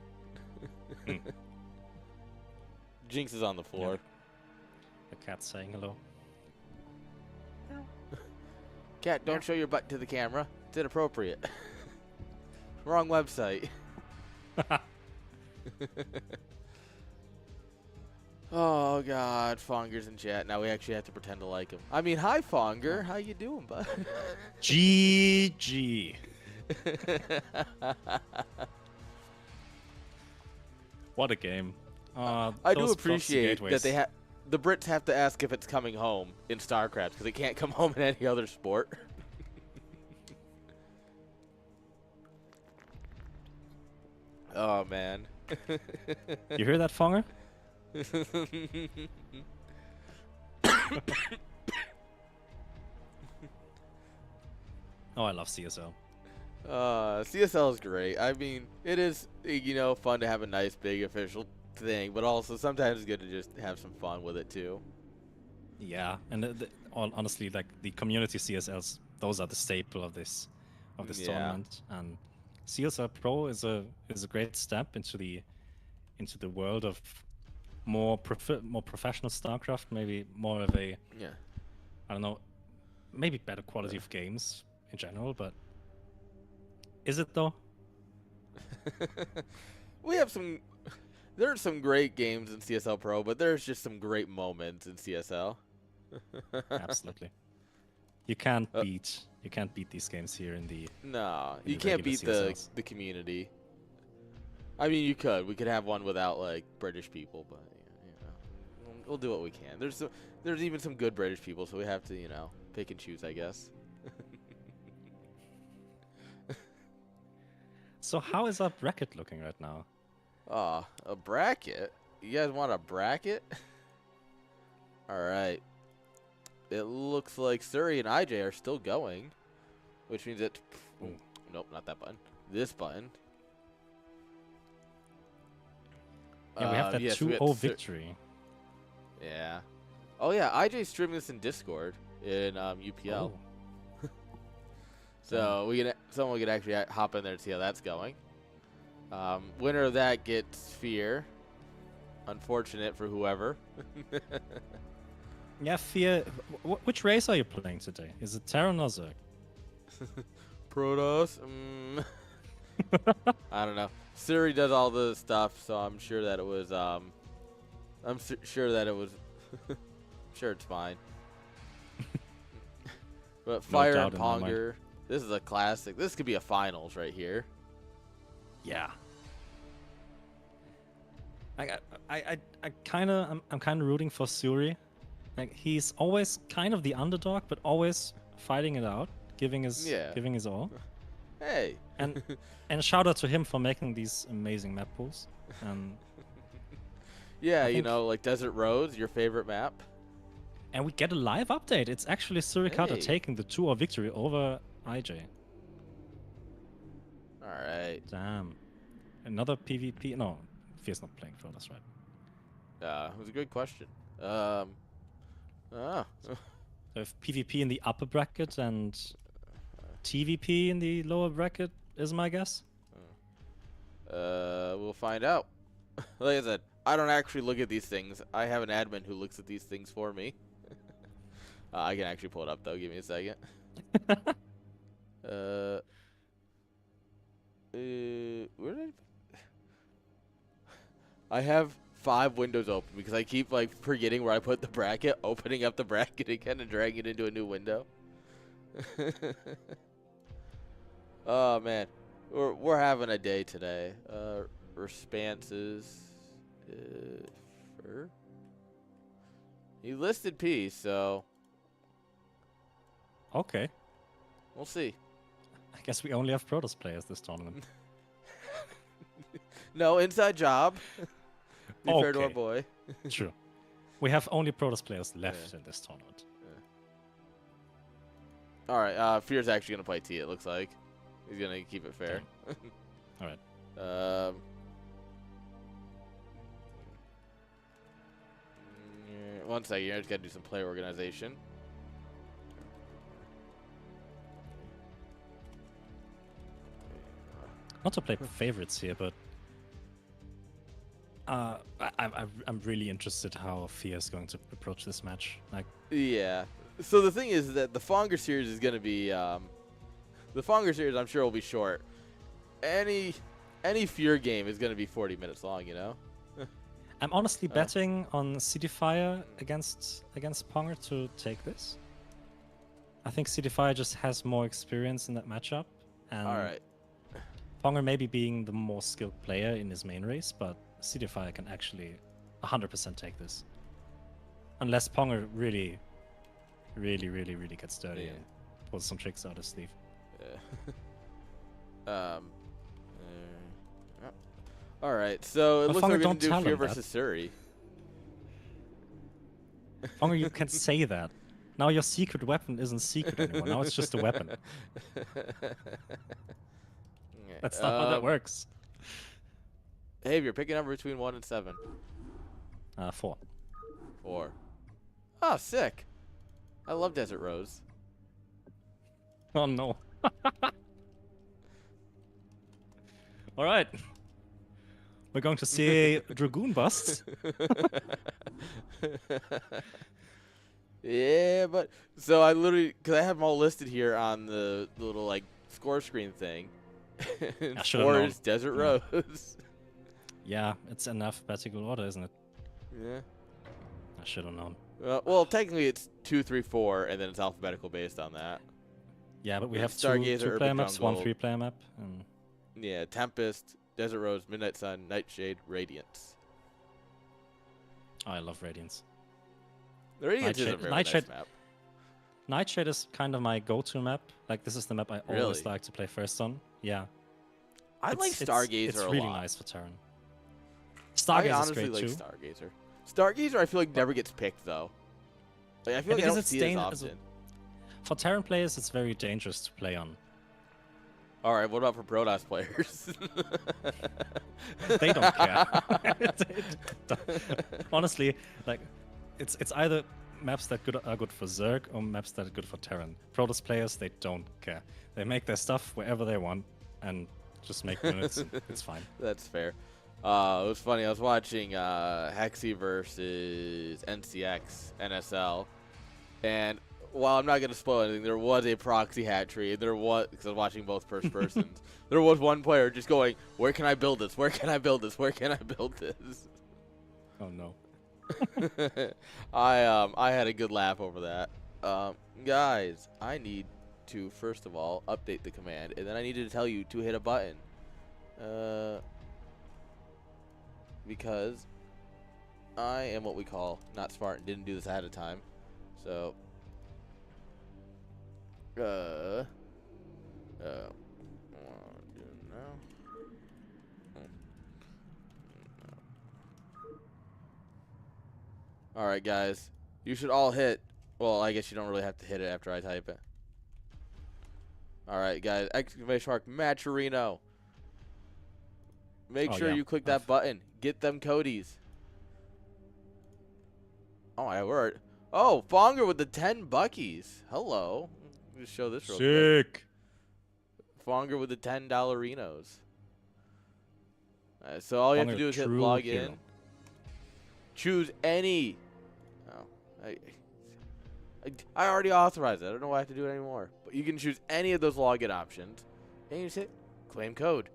Jinx is on the floor. Yeah. The cat's saying hello. Cat, don't show your butt to the camera. It's inappropriate. Wrong website. Oh God, Fonger's in chat. Now we actually have to pretend to like him. I mean, hi Fonger. How you doing, bud? GG. What a game. I do appreciate that they the Brits have to ask if it's coming home in StarCraft because it can't come home in any other sport. Oh man. You hear that, Fonger? Oh, I love CSL. CSL is great. I mean, it is, you know, fun to have a nice big official thing, but also sometimes it's good to just have some fun with it too. Yeah, and honestly, like the community CSLs, those are the staple of this tournament. And CSL Pro is a great step into the world of more professional StarCraft, maybe more of a I don't know, maybe better quality of games in general, but is it though? We have there are some great games in CSL Pro, but there's just some great moments in CSL. Absolutely. You can't beat these games here in the you can't beat the community. I mean, you could. We could have one without like British people, but you know, we'll do what we can. There's even some good British people, so we have to, you know, pick and choose, I guess. So how is our bracket looking right now? A bracket? You guys want a bracket? All right. It looks like Surrey and IJ are still going, which means that nope, not that button. This button. Yeah, we have that 2-0 victory. Yeah. Oh yeah, IJ's streaming this in Discord in UPL. Oh. So someone could actually hop in there and see how that's going. Winner of that gets Fear. Unfortunate for whoever. Yeah, Fear. Which race are you playing today? Is it Terran or Zerg? Protoss? I don't know. Siri does all the stuff, so I'm sure that it was. Sure that it was. Sure, it's fine. But Fire and Ponger. This is a classic. This could be a finals right here. Yeah. I'm kind of rooting for Suri. Like, he's always kind of the underdog, but always fighting it out, giving his all. Hey. And shout out to him for making these amazing map pools. Yeah, you know, like Desert Roads, your favorite map. And we get a live update. It's actually Surikata taking the 2-0 victory over IJ. All right. Damn. Another PvP? No, Fear's not playing for us, right? It was a good question. So if PvP in the upper bracket and TVP in the lower bracket is my guess. We'll find out. Like I said, I don't actually look at these things. I have an admin who looks at these things for me. I can actually pull it up though. Give me a second. Where did I have 5 windows open because I keep like forgetting where I put the bracket, opening up the bracket again and dragging it into a new window. Oh man, we're having a day today. Responses. He listed P, so Okay. we'll see. I guess we only have Protoss players this tournament. No, inside job. Be fair to our Okay. boy. True. We have only Protoss players left in this tournament. All right, Fear's actually gonna play T. It looks like he's gonna keep it fair. All right. One second, I just gotta do some player organization. Not to play favorites here, but I'm really interested how Fear is going to approach this match. Like, Yeah. So the thing is that the Fonger series is gonna be the Fonger series. I'm sure will be short. Any Fear game is gonna be 40 minutes long. You know. I'm honestly betting on CD Fire against Ponger to take this. I think CD Fire just has more experience in that matchup, and All right. Ponger maybe being the more skilled player in his main race, but CD Fire can actually 100% take this, unless Ponger really gets dirty and pulls some tricks out his sleeve. All right. So it looks like we're gonna don't do tell Fear him that. versus Surrey. Ponger, you can say that. Now your secret weapon isn't secret anymore. Now it's just a weapon. That's not how that works. Hey, if you're picking a number between 1 and 7. 4. 4. Oh, sick. I love Desert Rose. Oh no. All right. We're going to see Dragoon bust. Yeah, but so I literally, because I have them all listed here on the little like score screen thing. I should've 4 known. is Desert Yeah. Rose. Yeah, it's in alphabetical order, isn't it? Yeah. I should have known. Well, technically it's 2, 3, 4, and then it's alphabetical based on that. Yeah, but we Yeah, have Stargazer, two Urban player maps, one Jungle. 3-player map. And Yeah, Tempest, Desert Rose, Midnight Sun, Nightshade, Radiance. I love Radiance. The Radiance is a Nightshade- very Nightshade- nice map. Nightshade is kind of my go-to map. Like, this is the map I always Really? like to play first on. Yeah. I like Stargazer It's a really lot. nice for Terran. I Stargazer is honestly great like too. Stargazer. Stargazer, I feel like never gets picked though. Like, I feel like I because don't it's see it as as often. For Terran players, it's very dangerous to play on. All right, what about for Protoss players? They don't care. Honestly, like, it's either maps that are good for Zerg or maps that are good for Terran. Protoss players, they don't care. They make their stuff wherever they want and just make units. It's fine. That's fair. It was funny. I was watching Hexy versus NCX NSL, and while I'm not gonna spoil anything, there was a proxy hat tree. There was, because I was watching both first persons. There was one player just going, "Where can I build this? Where can I build this? Where can I build this?" Oh no. I had a good laugh over that. Guys, I need to first of all update the command, and then I needed to tell you to hit a button. Because I am what we call not smart and didn't do this ahead of time. So what I'll do now. All right, guys. You should all hit. Well, I guess you don't really have to hit it after I type it. All right, guys. Exclamation mark Matcherino. Make sure yeah. you click that button. Get them Codies. Oh, I word. Oh, Fonger with the 10 Buckies. Hello. Let me just show this real quick. Sick. Fonger with the $10 Renos. So all you have to Fonger, do is hit true log hero. in. Choose any. Oh, I already authorized it. I don't know why I have to do it anymore. But you can choose any of those login options. And you just hit claim code.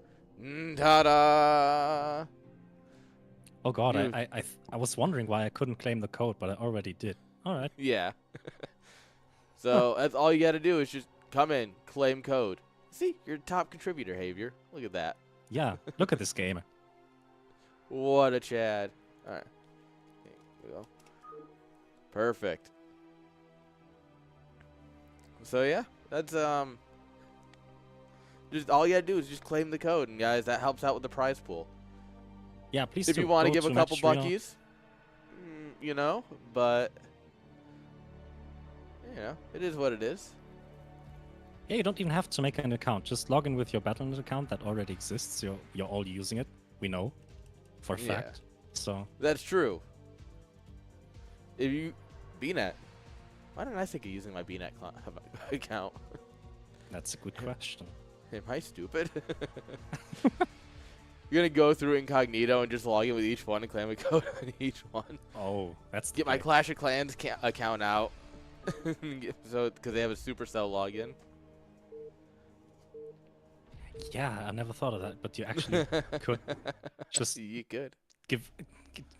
Ta-da! Oh god, You- I was wondering why I couldn't claim the code, but I already did. All right. Yeah. So that's all you got to do is just come in, claim code. See, you're a top contributor, Javier. Look at that. Yeah, look at this game. What a Chad. All right. Here we go. Perfect. So yeah, that's just all you gotta do is just claim the code, and guys, that helps out with the prize pool. Yeah, please. If you want to give a couple buckies, but it is what it is. Yeah, you don't even have to make an account. Just log in with your Battle.net account that already exists. You're all using it. We know, for a fact. So that's true. If you BNet, why didn't I think of using my BNet account? that's a good question. Am I stupid? You're gonna go through incognito and just log in with each one and claim a code on each one. Oh, that's Get my Clash of Clans account out, so because they have a Supercell login. Yeah, I never thought of that, but you actually could just You could.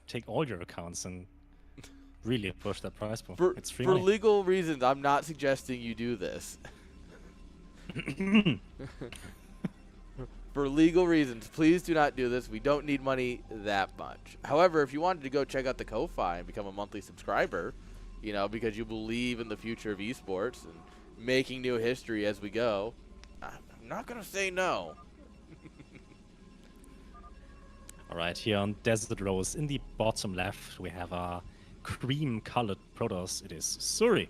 take all your accounts and really push that price pool. It's free For money. legal reasons, I'm not suggesting you do this. For legal reasons, please do not do this. We don't need money that much. However, if you wanted to go check out the Ko-Fi and become a monthly subscriber, because you believe in the future of esports and making new history as we go, I'm not going to say no. All right, here on Desert Rose, in the bottom left, we have a cream-colored Protoss. It is Suri.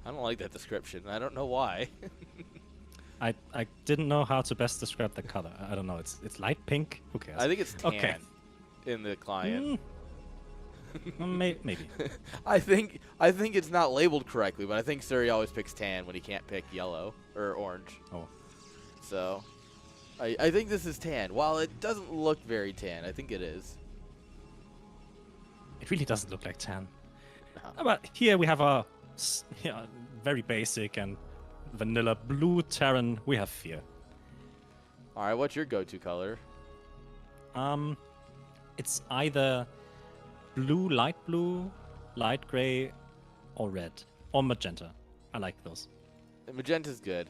I don't like that description. I don't know why. I didn't know how to best describe the color. I don't know. It's light pink. Who cares? I think it's tan Okay. in the client. Maybe. I think it's not labeled correctly, but I think Suri always picks tan when he can't pick yellow or orange. Oh. So, I think this is tan. While it doesn't look very tan, I think it is. It really doesn't look like tan. No. But here we have a very basic and vanilla blue Terran. We have Fear. All right, what's your go-to color? It's either blue, light gray, or red, or magenta. I like those. Magenta's good.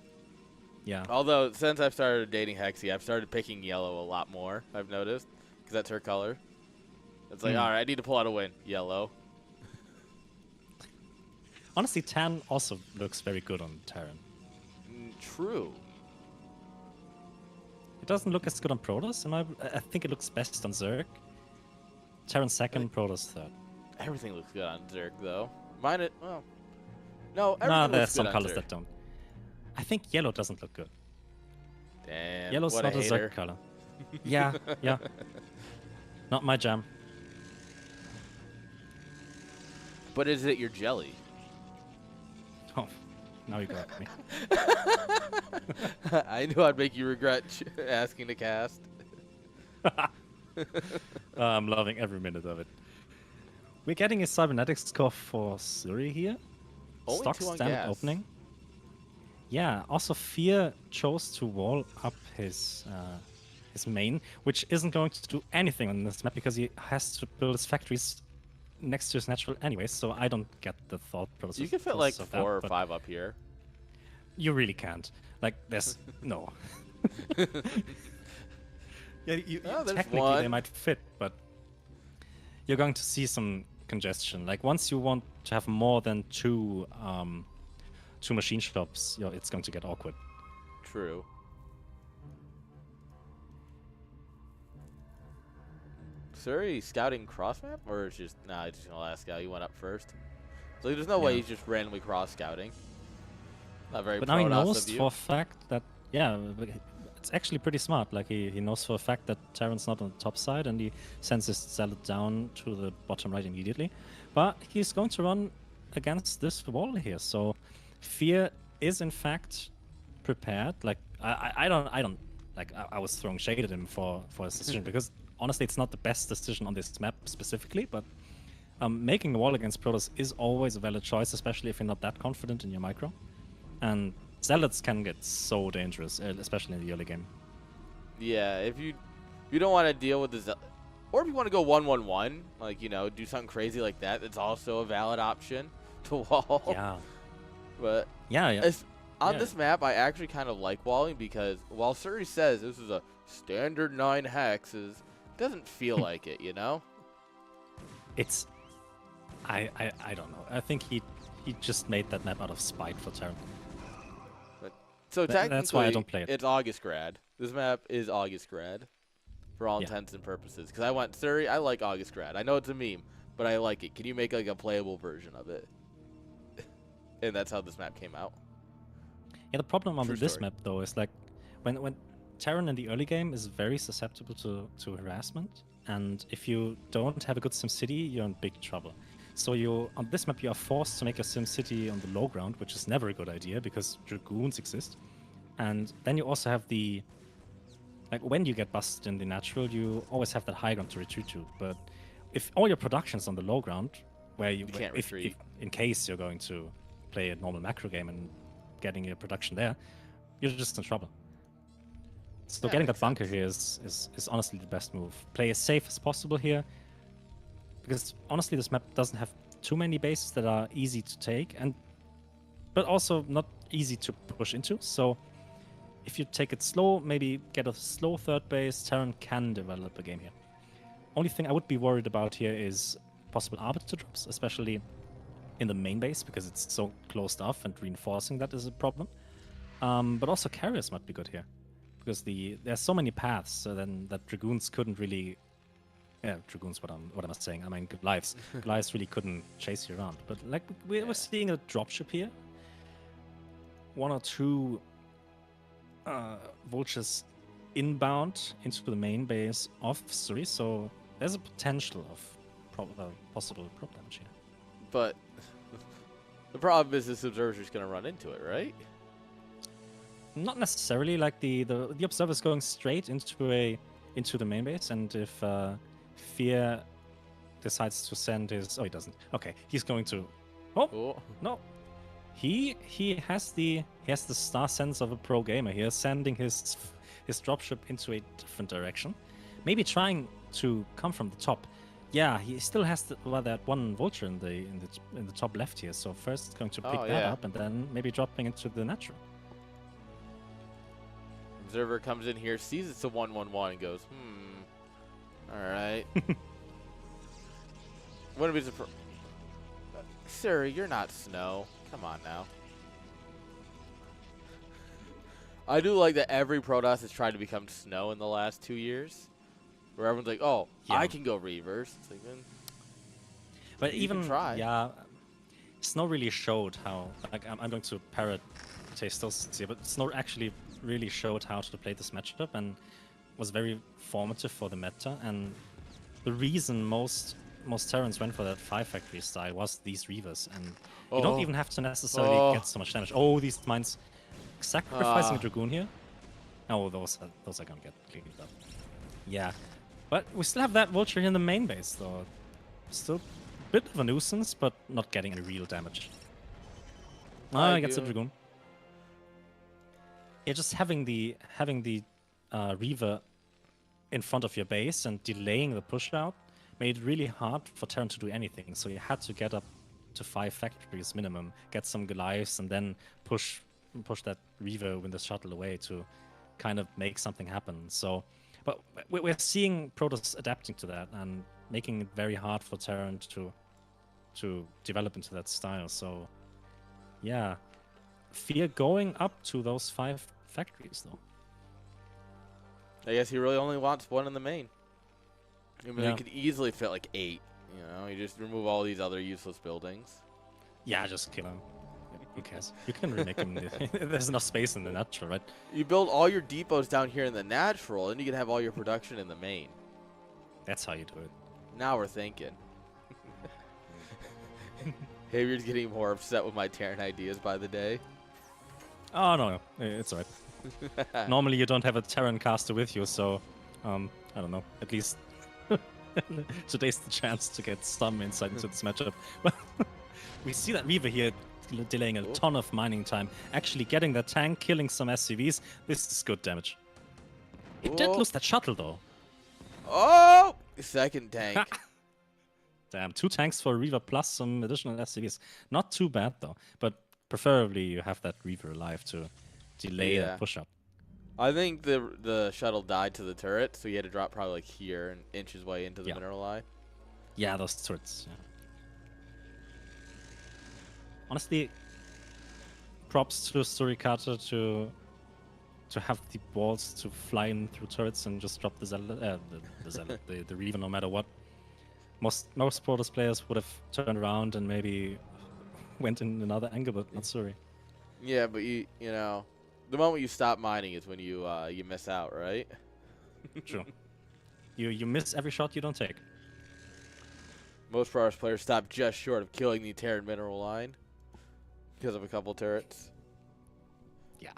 Yeah. Although, since I've started dating Hexy, I've started picking yellow a lot more, I've noticed, because that's her color. It's like, all right, I need to pull out a win. Yellow. Honestly, tan also looks very good on Terran. True. It doesn't look as good on Protoss. I think it looks best on Zerg. Terran second, Protoss third. Everything looks good on Zerg, though. No, everything Nah, looks there's good some on colors Zerg. that don't. I think yellow doesn't look good. Damn, Yellow's what not a a hater. Zerg color. Yeah. Not my jam. But is it your jelly? Oh, now you got me. I knew I'd make you regret asking to cast. I'm loving every minute of it. We're getting a cybernetics score for Suri here. Only Stock 2 on standard gas. opening. Yeah, also Fear chose to wall up his main, which isn't going to do anything on this map because he has to build his factories next to his natural anyways, so I don't get the thought process. You can fit like of 4 or that, 5 up here. You really can't. Like, there's no. Yeah, Oh, there's technically one. they might fit, but you're going to see some congestion. Like once you want to have more than two machine shops, it's going to get awkward. True. Suri scouting cross map, or it's just he's just gonna last scout. You went up first, so there's no way Yeah. he's just randomly cross scouting. Not very. But now he Protoss knows of you. for a fact that it's actually pretty smart. Like he knows for a fact that Terran's not on the top side, and he sends his Zealot down to the bottom right immediately. But he's going to run against this wall here, so Fear is in fact prepared. Like I don't like I was throwing shade at him for his decision because honestly it's not the best decision on this map specifically, but making a wall against Protoss is always a valid choice, especially if you're not that confident in your micro. And Zealots can get so dangerous, especially in the early game. Yeah, if you don't want to deal with the Or if you want to go 1-1-1, like, you know, do something crazy like that, that's also a valid option to wall. Yeah. But Yeah. on this map, I actually kind of like walling because while Surrey says this is a standard 9 hexes, it doesn't feel like it, you know? It's... I don't know. I think he just made that map out of spite for Terran. So technically, that's why I don't play it. It's August Grad. This map is August Grad for all intents and purposes. Because I went, Surrey, I like August Grad. I know it's a meme, but I like it. Can you make like a playable version of it? And that's how this map came out. Yeah, the problem on this map though is like when Terran in the early game is very susceptible to harassment, and if you don't have a good SimCity, you're in big trouble. So on this map you are forced to make a SimCity on the low ground, which is never a good idea because Dragoons exist. And then you also have like when you get busted in the natural, you always have that high ground to retreat to. But if all your production's on the low ground, where you can't retreat. If, in case you're going to play a normal macro game and getting your production there, you're just in trouble. So getting that bunker here is honestly the best move. Play as safe as possible here, because honestly this map doesn't have too many bases that are easy to take, but also not easy to push into. So if you take it slow, maybe get a slow third base, Terran can develop a game here. Only thing I would be worried about here is possible arbiter drops, especially in the main base, because it's so closed off and reinforcing that is a problem. But also carriers might be good here, because there's so many paths, so then that Dragoons couldn't really... Yeah, Dragoons, what am I saying? I mean, Goliaths. Goliaths really couldn't chase you around. But like, we're seeing a dropship here. 1 or 2 vultures inbound into the main base of Surrey, so there's a potential of possible prop damage here. But the problem is this observer's going to run into it, right? Not necessarily. Like the observer's going straight into the main base, and if Fear decides to send his... Oh, he doesn't. Okay, he's going to... Oh. No. He has the star sense of a pro gamer here, sending his dropship into a different direction. Maybe trying to come from the top. Yeah, he still has that one vulture in the top left here. So first going to pick that up, and then maybe dropping into the natural. Observer comes in here, sees it's a 1-1-1, and goes, all right. Wouldn't be surprised. Sir, you're not Snow. Come on now. I do like that every Protoss has tried to become Snow in the last 2 years. Where everyone's like, oh, yeah, I can go reverse. It's like, but even try. Yeah, Snow really showed how. Like, I'm going to parrot Tastos here, but Snow actually really showed how to play this matchup and was very formative for the meta. And the reason most Terrans went for that 5 factory style was these Reavers, and you don't even have to necessarily get so much damage. Oh, these mines sacrificing a Dragoon here. Oh, those are gonna get cleaned up. Yeah, but we still have that vulture here in the main base, though. Still a bit of a nuisance, but not getting any real damage. He gets a Dragoon. Yeah, just having the Reaver in front of your base and delaying the push out made it really hard for Terran to do anything. So you had to get up to 5 factories minimum, get some Goliaths, and then push that Reaver with the shuttle away to kind of make something happen. So, but we're seeing Protoss adapting to that and making it very hard for Terran to develop into that style. So, yeah, Fear going up to those 5 factories though. I guess he really only wants 1 in the main. I mean, he could easily fit like 8. You know, you just remove all these other useless buildings. Yeah, just kill him. Who cares? You can remake him. There's enough space in the natural, right? You build all your depots down here in the natural, and you can have all your production in the main. That's how you do it. Now we're thinking. Hayward's getting more upset with my Terran ideas by the day. Oh, no. It's alright. Normally you don't have a Terran caster with you, so I don't know. At least today's the chance to get some insight into this matchup. We see that Reaver here delaying a ton of mining time, actually getting that tank, killing some SCVs. This is good damage. It did lose that shuttle though. Oh! Second tank. Damn, 2 tanks for Reaver plus some additional SCVs. Not too bad though, but preferably you have that Reaver alive to delay that push-up. I think the shuttle died to the turret, so he had to drop probably like here and inch his way into the mineral line. Yeah, those turrets. Yeah. Honestly, props to Surikata to have the balls to fly in through turrets and just drop the Zealot, the Reaver no matter what. Most Protoss players would have turned around and maybe went in another angle, but not Suri. Yeah, but you know, the moment you stop mining is when you miss out, right? True. You miss every shot you don't take. Most Protoss players stop just short of killing the Terran mineral line because of a couple turrets. Yeah.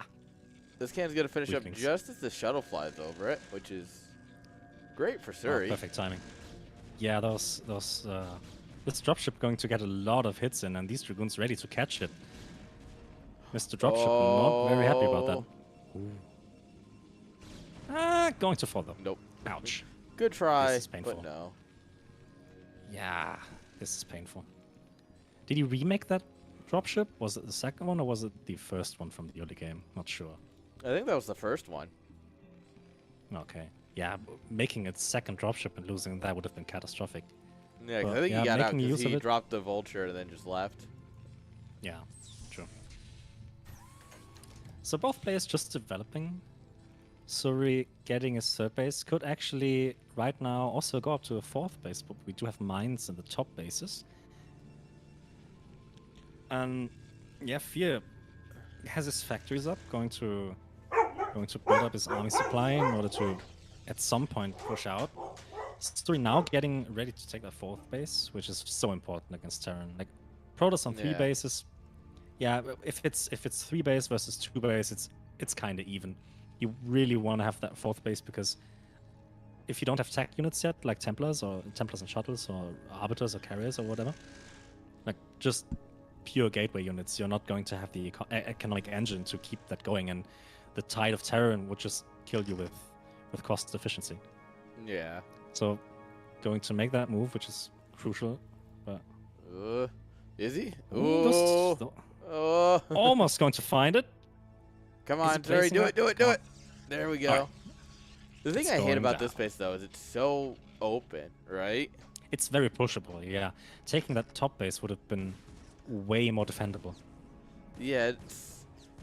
This can's gonna finish up just as the shuttle flies over it, which is great for Suri. Oh, perfect timing. Yeah, this dropship going to get a lot of hits in, and these Dragoons ready to catch it. Mr. Dropship not very happy about that. Going to fall though. Nope. Ouch. Good try, This is painful. but no. Yeah, this is painful. Did you remake that dropship? Was it the second one or was it the first one from the early game? Not sure. I think that was the first one. Okay. Yeah, making its second dropship and losing that would have been catastrophic. Yeah, But, I think he got out because he it. dropped the vulture and then just left. Yeah, true. So both players just developing. Suri getting his third base could actually right now also go up to a fourth base, but we do have mines in the top bases. And yeah, Fear has his factories up, going to build up his army supply in order to at some point push out. Suri now getting ready to take that fourth base, which is so important against Terran. Like Protoss on 3 bases. Yeah, if it's 3 base versus 2 base, it's kind of even. You really want to have that fourth base because if you don't have tech units yet, like Templars and Shuttles or Arbiters or Carriers or whatever, like just pure gateway units, you're not going to have the economic engine to keep that going, and the tide of Terran would just kill you with cost efficiency. Yeah. So going to make that move, which is crucial, but is he? Almost going to find it. Come on, Terry, do it. There we go. Right. The thing I hate about this base, though, is it's so open, right? It's very pushable, yeah. Taking that top base would have been way more defendable. Yeah,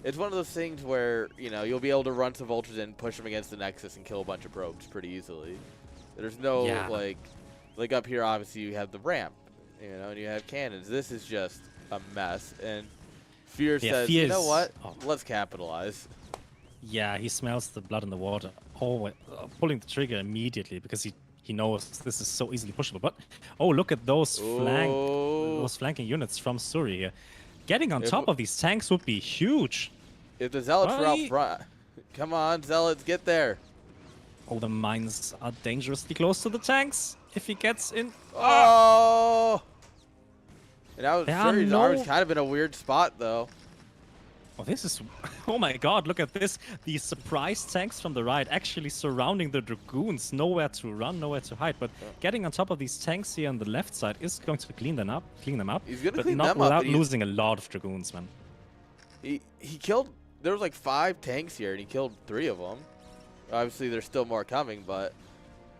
it's one of those things where, you know, you'll be able to run some vultures in, push them against the Nexus, and kill a bunch of probes pretty easily. There's no, like up here, obviously, you have the ramp, you know, and you have cannons. This is just a mess, and Fear says, you know what? Let's capitalize. Yeah, he smells the blood in the water. Pulling the trigger immediately because he knows this is so easily pushable. But look at those flanking units from Suri here. Getting on top of these tanks would be huge. If the Zealots were out front, come on, Zealots, get there. Oh, the mines are dangerously close to the tanks. If he gets in, And that was Suri's army's kind of in a weird spot, though. Oh, this is... Oh my god, look at this. The surprise tanks from the right actually surrounding the Dragoons. Nowhere to run, nowhere to hide. But getting on top of these tanks here on the left side is going to clean them up. He's going to clean them up. But not without losing a lot of Dragoons, man. He killed... There was like 5 tanks here, and he killed 3 of them. Obviously, there's still more coming, but...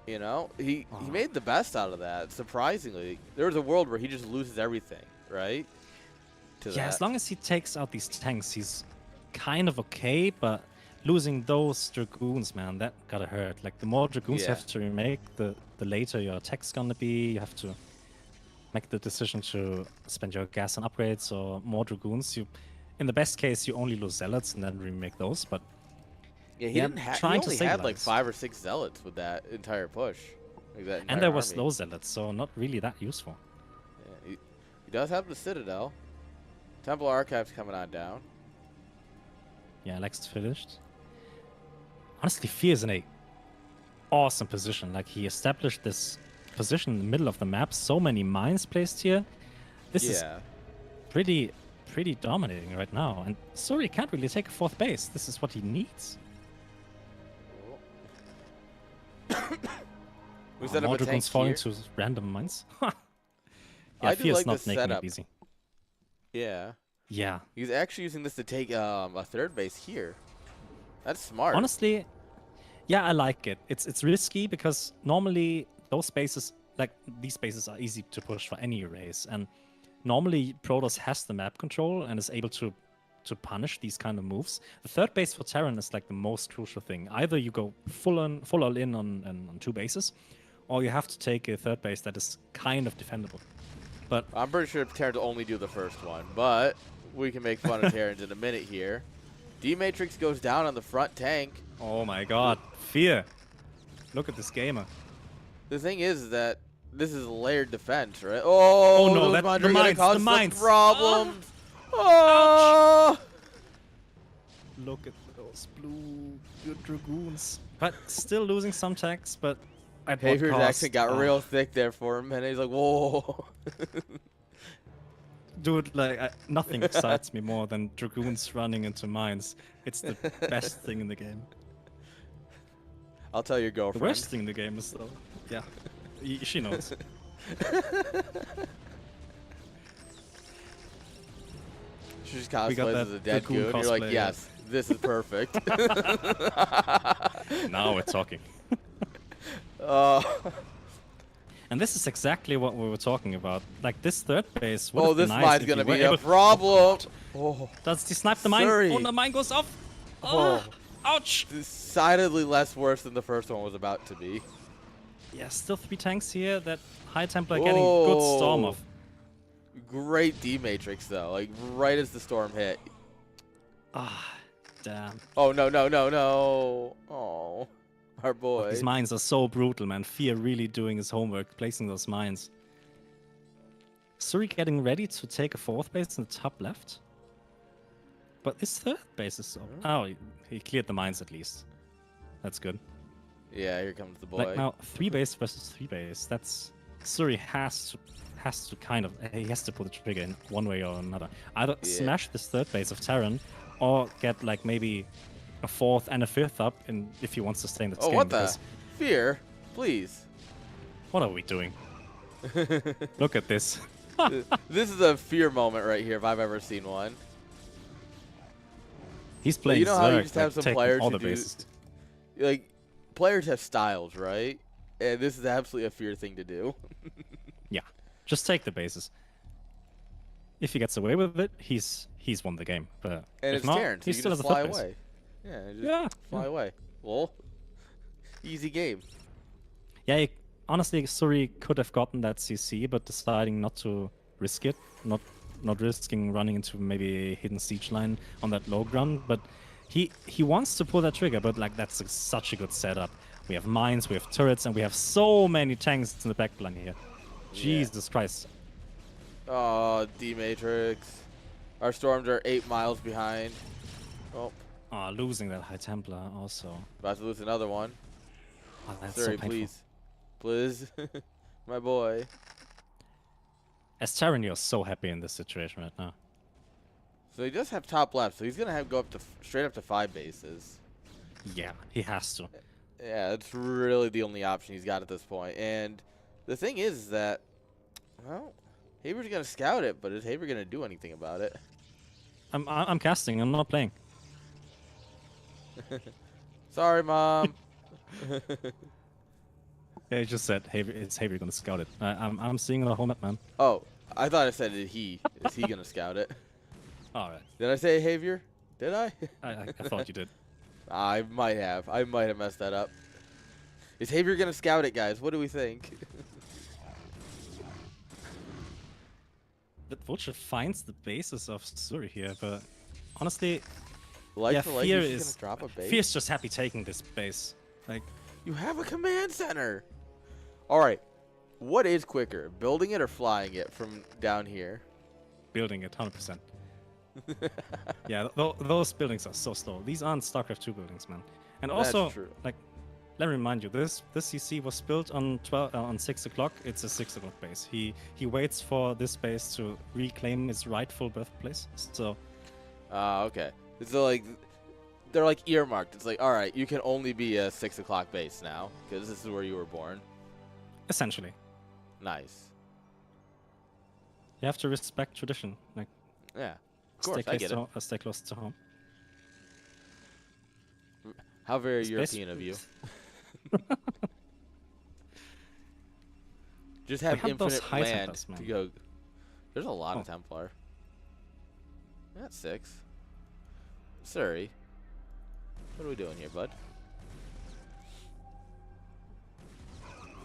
You know, he made the best out of that, surprisingly. There was a world where he just loses everything, right? As long as he takes out these tanks, he's kind of okay, but losing those Dragoons, man, that gotta hurt. Like, the more Dragoons you have to remake, the later your attack's gonna be. You have to make the decision to spend your gas on upgrades or more Dragoons. In the best case, you only lose Zealots and then remake those, but... Yeah, he only had like 5 or 6 Zealots with that entire push. Like and there was no Zealots, so not really that useful. Yeah, he does have the Citadel. Temple Archives coming on down. Yeah, Lex finished. Honestly, Fear is in a awesome position. Like, he established this position in the middle of the map. So many mines placed here. This is pretty dominating right now. And Suri can't really take a 4th base. This is what he needs. We set up more a tank dragoons falling here. to random mines. Yeah, I do Fear's like not the making setup. it easy. Yeah. Yeah. He's actually using this to take a third base here. That's smart. Honestly, yeah, I like it. It's risky because normally those bases, like these bases, are easy to push for any race, and normally Protoss has the map control and is able to punish these kind of moves. The third base for Terran is like the most crucial thing. Either you go full all in on two bases, or you have to take a third base that is kind of defendable. But I'm pretty sure Terrans only do the first one, but we can make fun of Terrans in a minute here. D-Matrix goes down on the front tank. oh my god, Fear! Look at this gamer. The thing is that this is layered defense, right? Oh, no, those that- mines the are gonna mines, cause the some mines. problems. Oh! Look at those blue good dragoons. But still losing some tanks, but at what Haver's cost? accent got real thick there for him, and he's like, whoa. Dude, like, nothing excites me more than dragoons running into mines. It's the best thing in the game. I'll tell your The girlfriend. worst thing in the game is, though, yeah, she knows. She just We got cosplays that as a dead Dragoon goon. You're like, cosplay, yes, this is perfect. Now we're talking. uh, And this is exactly what we were talking about. Like, this third base would oh, have been this nice mine's if gonna you were be a able- problem. Oh, Does he snipe the mine? Sorry. Oh, the mine goes off! Oh. Ouch! decidedly less worse than the first one was about to be. Yeah, still 3 tanks here. That High Templar getting good storm off. Great D-Matrix, though. Like, right as the storm hit. Ah, damn. Oh, no, no, no, no. Oh, our boy. These mines are so brutal, man. Fear really doing his homework, placing those mines. Suri getting ready to take a 4th base in the top left. But his 3rd base is... Oh, he cleared the mines at least. That's good. Yeah, here comes the boy. Like now, 3 base versus 3 base. That's... Suri has to kind of... He has to pull the trigger in one way or another. Either smash this 3rd base of Terran, or get like maybe a 4th and a 5th up in, if he wants to stay in this game. Oh, what because the? Fear, please. What are we doing? Look at this. This is a fear moment right here if I've ever seen one. He's playing you know how you Zerg, just have like, some taking players all who the do, bases. like, players have styles, right? And this is absolutely a fear thing to do. Yeah, just take the bases. If he gets away with it, he's won the game. But And if it's not, Terran, so he you still can has just a fly 3rd base. away. Yeah, just Yeah, fly yeah. away. Well, easy game. Yeah, honestly, Suri could have gotten that CC, but deciding not to risk it, not risking running into maybe a hidden siege line on that low ground. But he wants to pull that trigger, but like that's such a good setup. We have mines, we have turrets, and we have so many tanks in the backline here. Jesus Christ. Oh, D-Matrix. Our storms are 8 miles behind. Oh, Oh, losing that High Templar also. about to lose another one. Oh, that's Sorry, so painful. please. Please. My boy. As Terran, you're so happy in this situation right now. So he does have top left, so he's going to have go up to straight up to 5 bases. Yeah, he has to. Yeah, that's really the only option he's got at this point. And the thing is that, well, Haber's going to scout it, but is Haber going to do anything about it? I'm casting. I'm not playing. Sorry, Mom. Yeah, he just said, "Is Haver gonna scout it?" I'm seeing the whole map, man. Oh, I thought I said it he. Is he going to scout it? All right. Did I say Havier? Did I? I thought you did. I might have. I might have messed that up. Is Havier going to scout it, guys? What do we think? That Vulture finds the bases of Suri here, but honestly, Like yeah, for like, Fear he's just is gonna drop a base. Fear's just happy taking this base. Like, You have a command center. All right. What is quicker, building it or flying it from down here? building it 100%. Yeah, those buildings are so slow. These aren't StarCraft 2 buildings, man. And also, true. like, let me remind you, this CC was built on 6 o'clock. It's a 6 o'clock base. He waits for this base to reclaim its rightful birthplace. So, Okay. So like, they're like earmarked. It's like, all right, you can only be a 6 o'clock base now because this is where you were born. Essentially. Nice. You have to respect tradition. Like, Yeah, of course, I get it. Stay close to home. How very European of you. Just have infinite land to go. There's a lot of Templar. That's 6. Sorry. What are we doing here, bud?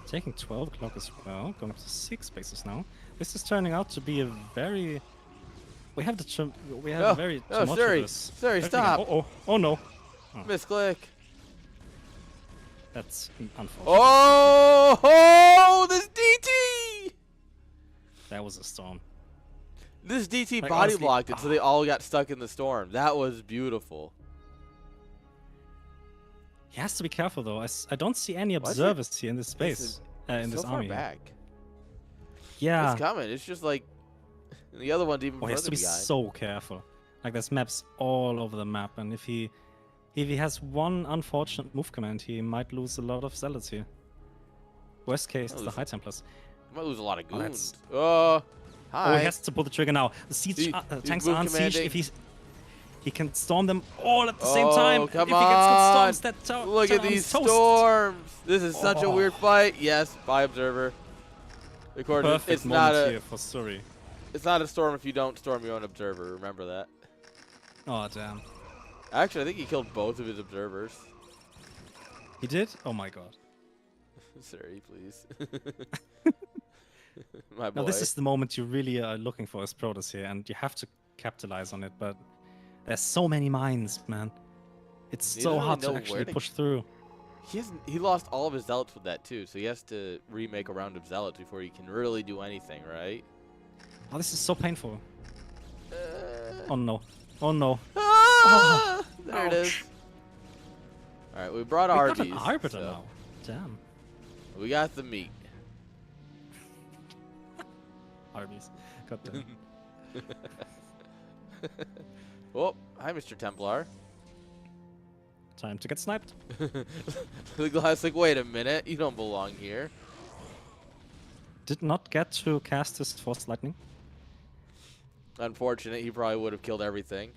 Taking 12 o'clock as well, going up to 6 bases now. This is turning out to be a very... We have a very tumultuous... Sorry, stop! Oh no! Oh. Misclick! That's unfortunate. Oh, this DT! That was a storm. This DT like, body blocked it, so they all got stuck in the storm. That was beautiful. He has to be careful, though. I don't see any observers here in this space, in this army. Back. Yeah. It's coming. It's just like the other one's even further behind. He has to be so careful. Like, there's maps all over the map, and if he has one unfortunate move command, he might lose a lot of zealots here. Worst case, it's the High Templars. He might lose a lot of goons. Hi. Oh, he has to pull the trigger now. The siege tanks are on siege. If he can storm them all at the same time. Come if on. He gets good storms, look at these storms. This is such a weird fight. Yes, by observer. Perfect it's not a here for Suri. It's not a storm if you don't storm your own observer. Remember that. Oh damn. Actually, I think he killed both of his observers. He did? Oh my god. Sorry, please. My boy. Now this is the moment you really are looking for as Protoss here, and you have to capitalize on it, but there's so many mines, man. It's so hard to actually push through. He lost all of his zealots with that too, so he has to remake a round of zealots before he can really do anything, right? Oh, this is so painful. Oh no. Oh no. Ah, there it is. Alright, we brought Arby's. We got an Arbiter now. Damn. We got the meat. Arby's. Got them. Oh, hi, Mr. Templar. Time to get sniped. The guy's like, wait a minute, you don't belong here. Did not get to cast his Force Lightning. Unfortunate, he probably would have killed everything,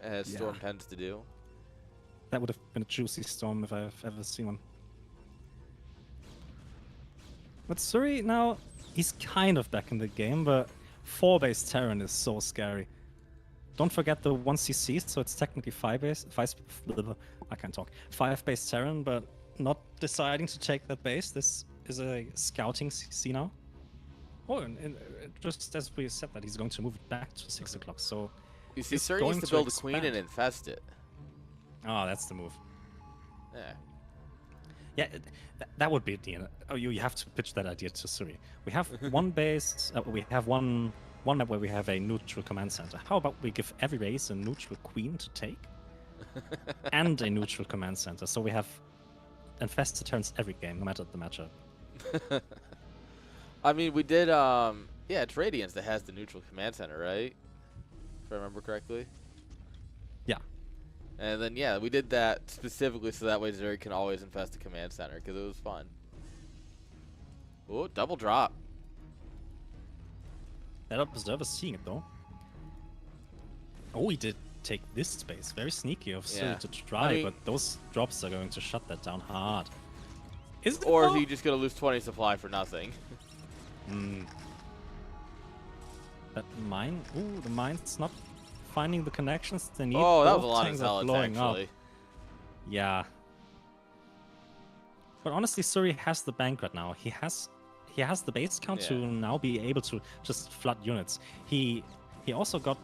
as Storm tends to do. That would have been a juicy Storm if I've ever seen one. But Suri now, he's kind of back in the game, but 4-base Terran is so scary. Don't forget the 1cc, so it's technically 5-base. I can't talk. 5-base Terran, but not deciding to take that base. This is a scouting CC now. Oh, and just as we said that, he's going to move it back to 6 o'clock. So you see, Sir needs to build a queen and infest it. Oh, that's the move. Yeah. Yeah, that would be the. Oh, you have to pitch that idea to Suri. We have one base. We have one map where we have a neutral command center. How about we give every base a neutral queen to take, and a neutral command center? So we have infested turns every game, no matter the matchup. I mean, we did. Yeah, it's Radiance that has the neutral command center, right? If I remember correctly. Yeah. And then, yeah, we did that specifically so that way Zeri can always infest the command center, because it was fun. Oh, double drop. That observer's seeing it, though. Oh, he did take this space. Very sneaky of Suri to try, but those drops are going to shut that down hard. Or is he just going to lose 20 supply for nothing? That mine? Ooh, the mine's not finding the connections they need. Oh, that was a lot of zealots, actually. Yeah. But honestly, Suri has the bank right now. He has the base count to now be able to just flood units. He also got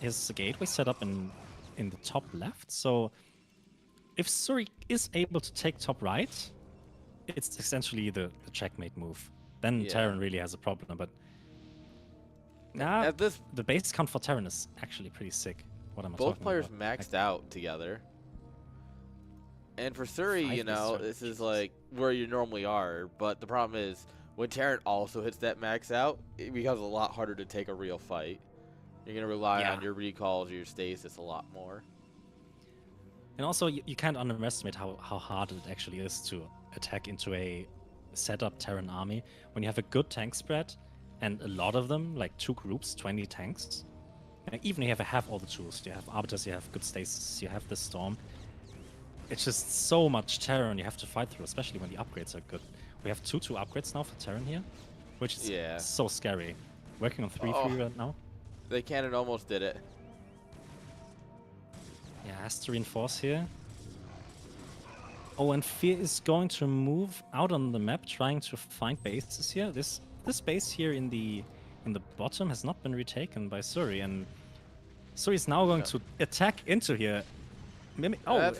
his gateway set up in the top left. So if Suri is able to take top right, it's essentially the checkmate move. Then Terran really has a problem, but the base count for Terran is actually pretty sick. What am I talking about? Both players maxed out together. And for Suri, you know, this is like where you normally are, but the problem is when Terran also hits that max out, it becomes a lot harder to take a real fight. You're going to rely on your recalls or your stasis a lot more. And also, you can't underestimate how hard it actually is to attack into a set up Terran army, when you have a good tank spread and a lot of them, like 2 groups, 20 tanks, even if you have all the tools, you have arbiters, you have good stasis, you have the storm. It's just so much Terran you have to fight through, especially when the upgrades are good. We have 2 upgrades now for Terran here, which is so scary. Working on 3-3 right now. The cannon almost did it. Yeah, has to reinforce here. Oh, and Fear is going to move out on the map, trying to find bases here. This base here in the bottom has not been retaken by Suri, and Suri is now going to attack into here.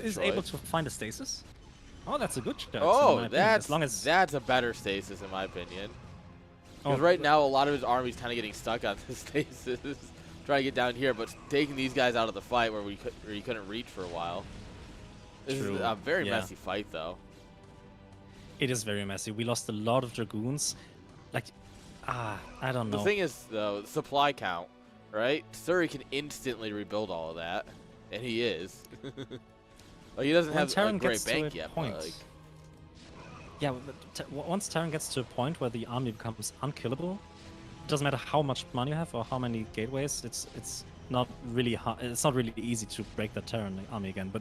Is able to find a stasis. Oh, that's a good shot. Oh, that's a better stasis in my opinion. Because right now a lot of his army's kind of getting stuck on this stasis, trying to get down here, but taking these guys out of the fight where he couldn't reach for a while. This is a very messy fight, though. It is very messy. We lost a lot of dragoons. Like, I don't know. The thing is, though, supply count, right? Suri can instantly rebuild all of that, and he is. Like, he doesn't have a great bank yet, but like... Yeah, once Terran gets to a point where the army becomes unkillable, it doesn't matter how much money you have or how many gateways. It's not really hard. It's not really easy to break the Terran army again. But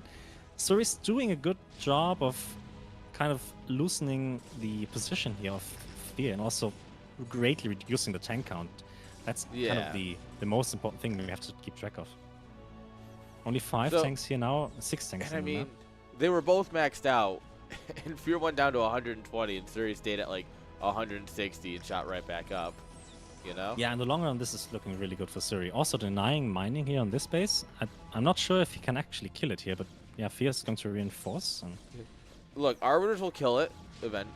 Suri's doing a good job of kind of loosening the position here of Fear and also greatly reducing the tank count. That's kind of the most important thing we have to keep track of. Only 5 tanks here now, 6 tanks. And I mean, they were both maxed out. And Fear went down to 120, and Suri stayed at like 160 and shot right back up. You know? Yeah, in the long run, this is looking really good for Suri. Also denying mining here on this base. I'm not sure if he can actually kill it here, but yeah, Fear is going to reinforce. And... Look, Arbiters will kill it. Event.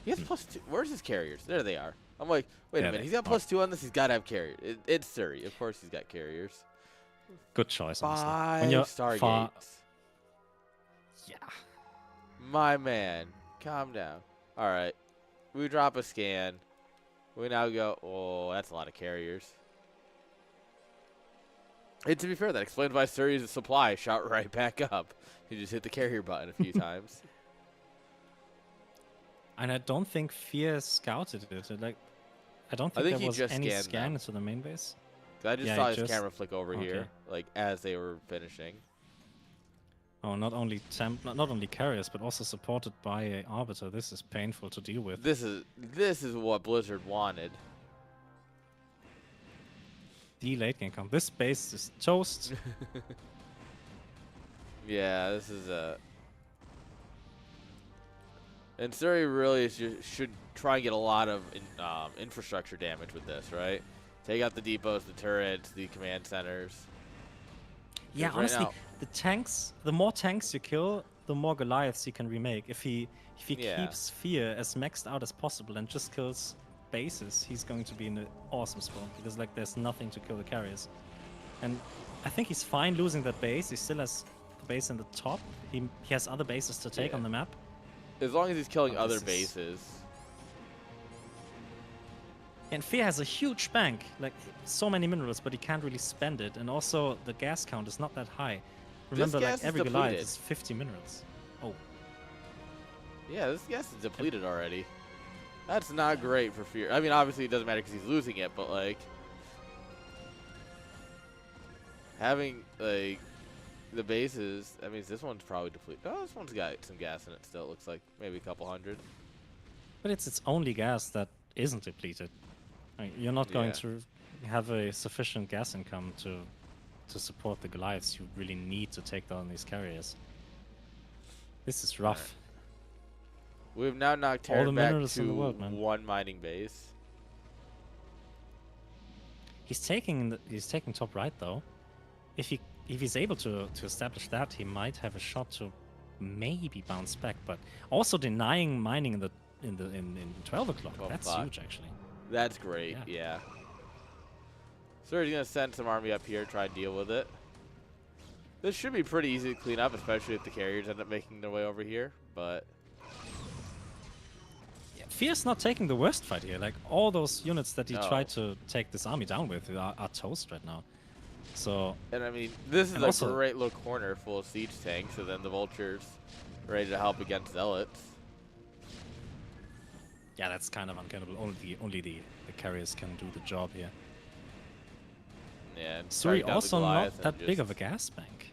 He has +2. Where's his carriers? There they are. I'm like, wait a minute. He's got +2 on this. He's got to have carriers. It's Suri. Of course he's got carriers. Good choice, honestly. 5 Stargates. Yeah. My man, calm down. All right, we drop a scan. We now go. Oh, that's a lot of carriers. And to be fair, that explains why Suri's supply shot right back up. He just hit the carrier button a few times. And I don't think Fear scouted it. Like, I don't think there was any scan into the main base. I just saw his camera flick over here, like as they were finishing. Oh, not only carriers, but also supported by an arbiter. This is painful to deal with. This is what Blizzard wanted. The late game comp. This base is toast. Yeah, this is a. And Suri really should try and get a lot of infrastructure damage with this, right? Take out the depots, the turrets, the command centers. Yeah, honestly, the more tanks you kill, the more Goliaths you can remake. If he keeps Fear as maxed out as possible and just kills bases, he's going to be in an awesome spot because like there's nothing to kill the carriers. And I think he's fine losing that base. He still has the base in the top. He has other bases to take on the map. As long as he's killing other bases. And Fear has a huge bank, like so many minerals, but he can't really spend it. And also the gas count is not that high. Remember, like every Goliath is 50 minerals. Oh. Yeah, this gas is depleted already. That's not great for Fear. I mean, obviously it doesn't matter because he's losing it, but like having like the bases. I mean, this one's probably depleted. Oh, this one's got some gas in it still. It looks like maybe a couple hundred. But it's its only gas that isn't depleted. I mean, you're not going to have a sufficient gas income to support the Goliaths. You really need to take down these carriers. This is rough. Right. We've now knocked Terran back to one mining base. He's taking top right though. If he's able to establish that, he might have a shot to maybe bounce back. But also denying mining in 12 o'clock. That's huge, actually. That's great. Yeah. So he's gonna send some army up here, try and deal with it. This should be pretty easy to clean up, especially if the carriers end up making their way over here. But Fear's not taking the worst fight here. Like all those units that he tried to take this army down with are toast right now. So. And I mean, this is a great little corner full of siege tanks, and then the vultures ready to help against zealots. Yeah, that's kind of uncannibal. Only the carriers can do the job here. Yeah, and Suri target down the also Goliath not and that big just- of a gas bank.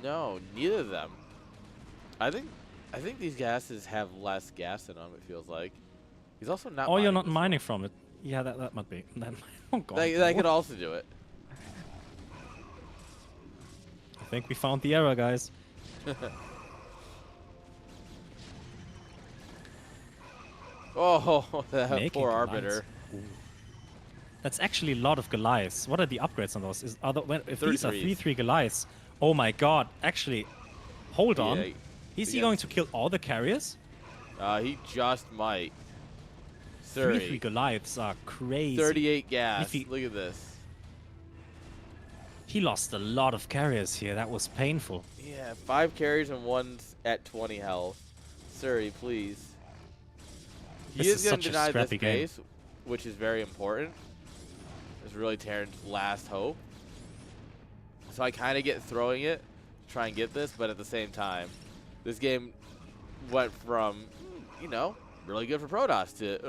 No, neither of them. I think these gases have less gas in them. It feels like. He's also not. Or you're mining not this mining one. from it. Yeah, that might be. That might, oh God, They no. could also do it. I think we found the error, guys. Oh, that Making poor Goliaths. Arbiter. Ooh. That's actually a lot of Goliaths. What are the upgrades on those? If these are 33s. 3/3 Goliaths, oh my God! Actually, hold on. Yeah, Is he again. going to kill all the carriers? He just might. 3/3 Suri. Goliaths are crazy. 38 gas. If he- Look at this. He lost a lot of carriers here. That was painful. Yeah, 5 carries and 1's at 20 health. Suri, please. He This is is going such to a deny this scrappy game. base, which is very important. It's really Terran's last hope. So I kind of get throwing it, try and get this, but at the same time, this game went from, you know, really good for Protoss to,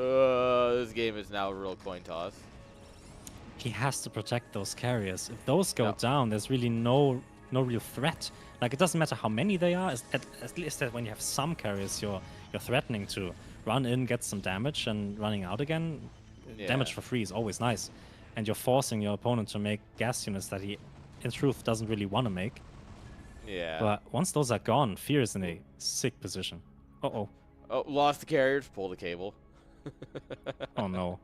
this game is now a real coin toss. He has to protect those carriers. If those go No. down, there's really no real threat. Like, it doesn't matter how many they are. At least that when you have some carriers, you're threatening to run in, get some damage, and running out again. Yeah. Damage for free is always nice. And you're forcing your opponent to make gas units that he, in truth, doesn't really want to make. Yeah. But once those are gone, Fear is in a sick position. Uh-oh. Oh, lost the carriers, pull the cable. Oh, no.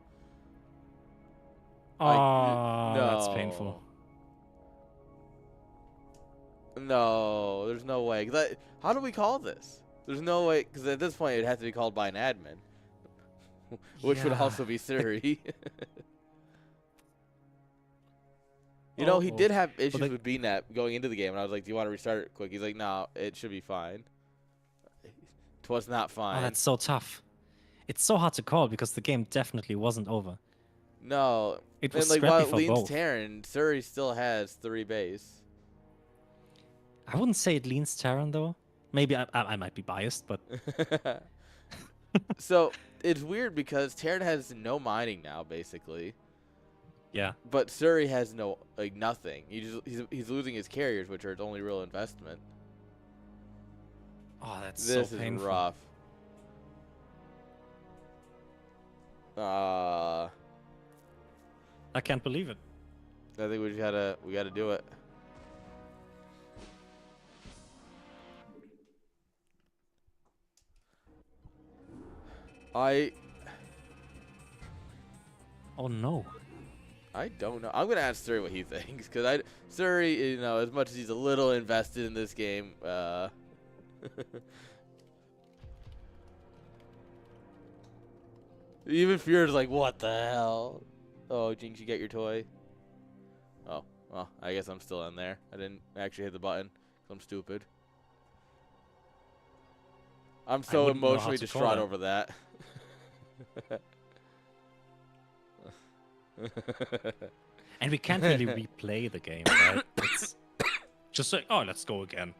I- Oh, that's painful. No, there's no way. 'Cause how do we call this? There's no way, because at this point it'd have to be called by an admin, which would Yeah. also be Suri. You know, he did have issues with BNet going into the game, and I was like, "Do you want to restart it quick?" He's like, "No, it should be fine." Twas not fine. Oh, that's so tough. It's so hard to call because the game definitely wasn't over. No, It was and like scrappy while it for leans both. Terran, Suri still has 3 base. I wouldn't say it leans Terran though. Maybe I might be biased, but So it's weird because Terran has no mining now, basically. yeah. But Suri has nothing. He's losing his carriers, which are his only real investment. Oh, that's This so is painful. rough. I can't believe it. I think we gotta do it. Oh no. I don't know. I'm gonna ask Suri what he thinks, because Suri, you know, as much as he's a little invested in this game, even Fear's like, what the hell? Oh, Jinx, you get your toy. Oh, well, I guess I'm still in there. I didn't actually hit the button, 'cause I'm stupid. I'm so wouldn't know how emotionally to call distraught that. over that. And we can't really replay the game, right? It's just like, oh, let's go again.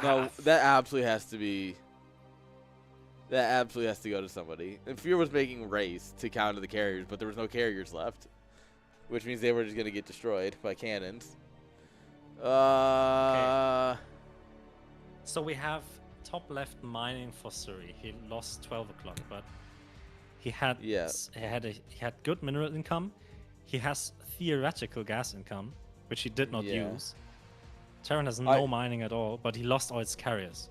No, that absolutely has to be. That absolutely has to go to somebody. And Fear was making race to counter the carriers, but there was no carriers left, which means they were just gonna get destroyed by cannons. So we have top left mining for Suri. He lost 12 o'clock, but he had he had good mineral income. He has theoretical gas income, which he did not use. Terran has no mining at all, but he lost all its carriers.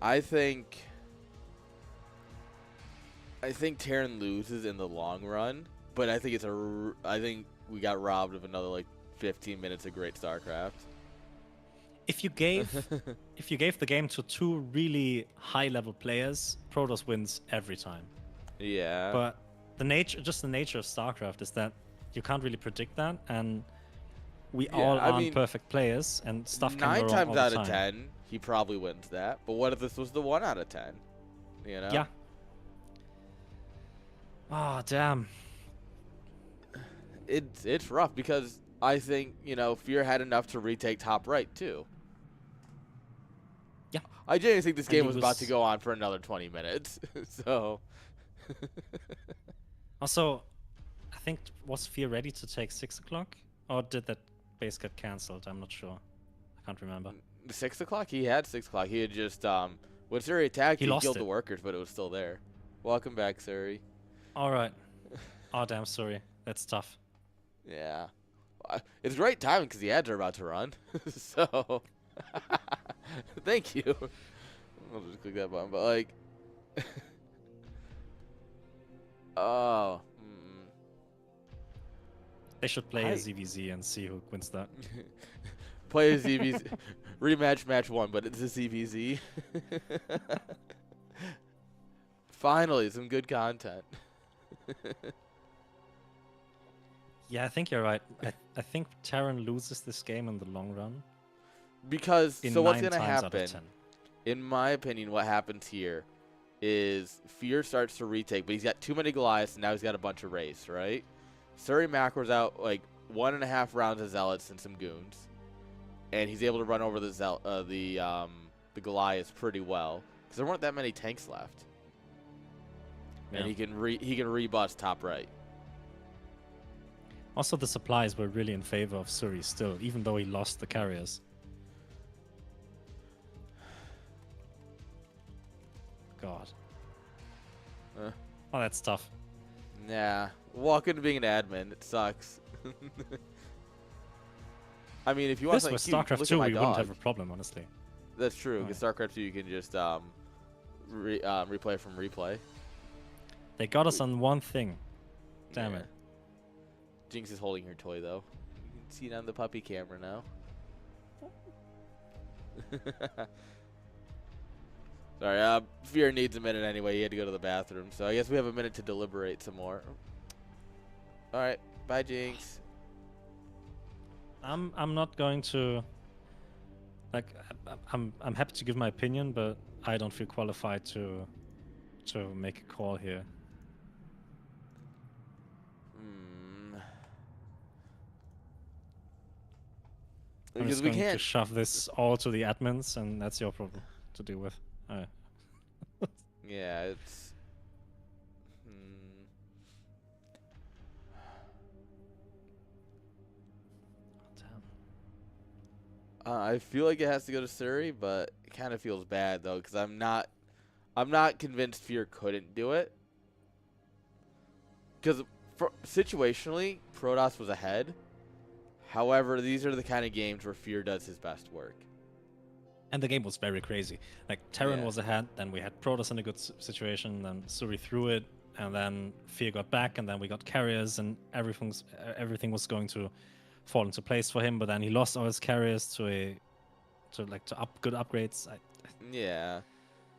I think Terran loses in the long run, but I think I think we got robbed of another like 15 minutes of great StarCraft. If you gave the game to 2 really high level players, Protoss wins every time. Yeah. But the nature of StarCraft is that you can't really predict that, and we all aren't perfect players, and stuff can go 9 wrong times all the out time. of 10, he probably wins that. But what if this was the 1 out of 10? You know? Yeah. Oh, damn. It's rough because I think, you know, Fear had enough to retake top right too. Yeah. I genuinely think this And game he was about to was go on for another 20 minutes. So. also, I think, was Fear ready to take 6 o'clock? Or did that base get cancelled? I'm not sure. I can't remember. 6 o'clock? He had 6 o'clock. He had just, when Suri attacked, He he lost killed it. the workers, but it was still there. Welcome back, Suri. Alright. Oh, damn, sorry. That's tough. Yeah. It's great timing because the ads are about to run. So, thank you. I'll just click that button. But, like, oh. They should play a ZVZ and see who wins that. Play a ZVZ. Rematch match 1, but it's a ZVZ. Finally, some good content. Yeah, I think you're right. I think Terran loses this game in the long run. Because, In so what's 9 going to times out of happen? 10. In my opinion, what happens here is Fear starts to retake, but he's got too many Goliaths, and now he's got a bunch of Wraiths, right? Suri macros out like 1.5 rounds of Zealots and some Goons, and he's able to run over the Goliaths pretty well because there weren't that many tanks left, Yeah. and he can rebust top right. Also, the supplies were really in favor of Suri still, even though he lost the carriers. God. Oh, that's tough. Nah, walk into being an admin, it sucks. I mean, if you want This was something cute, StarCraft look 2, at my we wouldn't dog. have a problem, honestly. That's true. Because StarCraft 2, you can just replay from replay. They got us on one thing. Damn it. Jinx is holding her toy, though. You can see it on the puppy camera now. Sorry, Fear needs a minute anyway. He had to go to the bathroom. So I guess we have a minute to deliberate some more. Alright, bye, Jinx. I'm not going to... Like, I'm happy to give my opinion, but I don't feel qualified to make a call here. I'm Because just we going to can't. shove this all to the admins, and that's your problem to deal with. Yeah, it's. I feel like it has to go to Suri, but it kind of feels bad though, because I'm not convinced Fear couldn't do it. Because situationally, Protoss was ahead. However, these are the kind of games where Fear does his best work. And the game was very crazy. Like, Terran was ahead, then we had Protoss in a good situation, then Suri threw it, and then Fear got back, and then we got carriers, and everything was going to fall into place for him. But then he lost all his carriers to good upgrades. Yeah,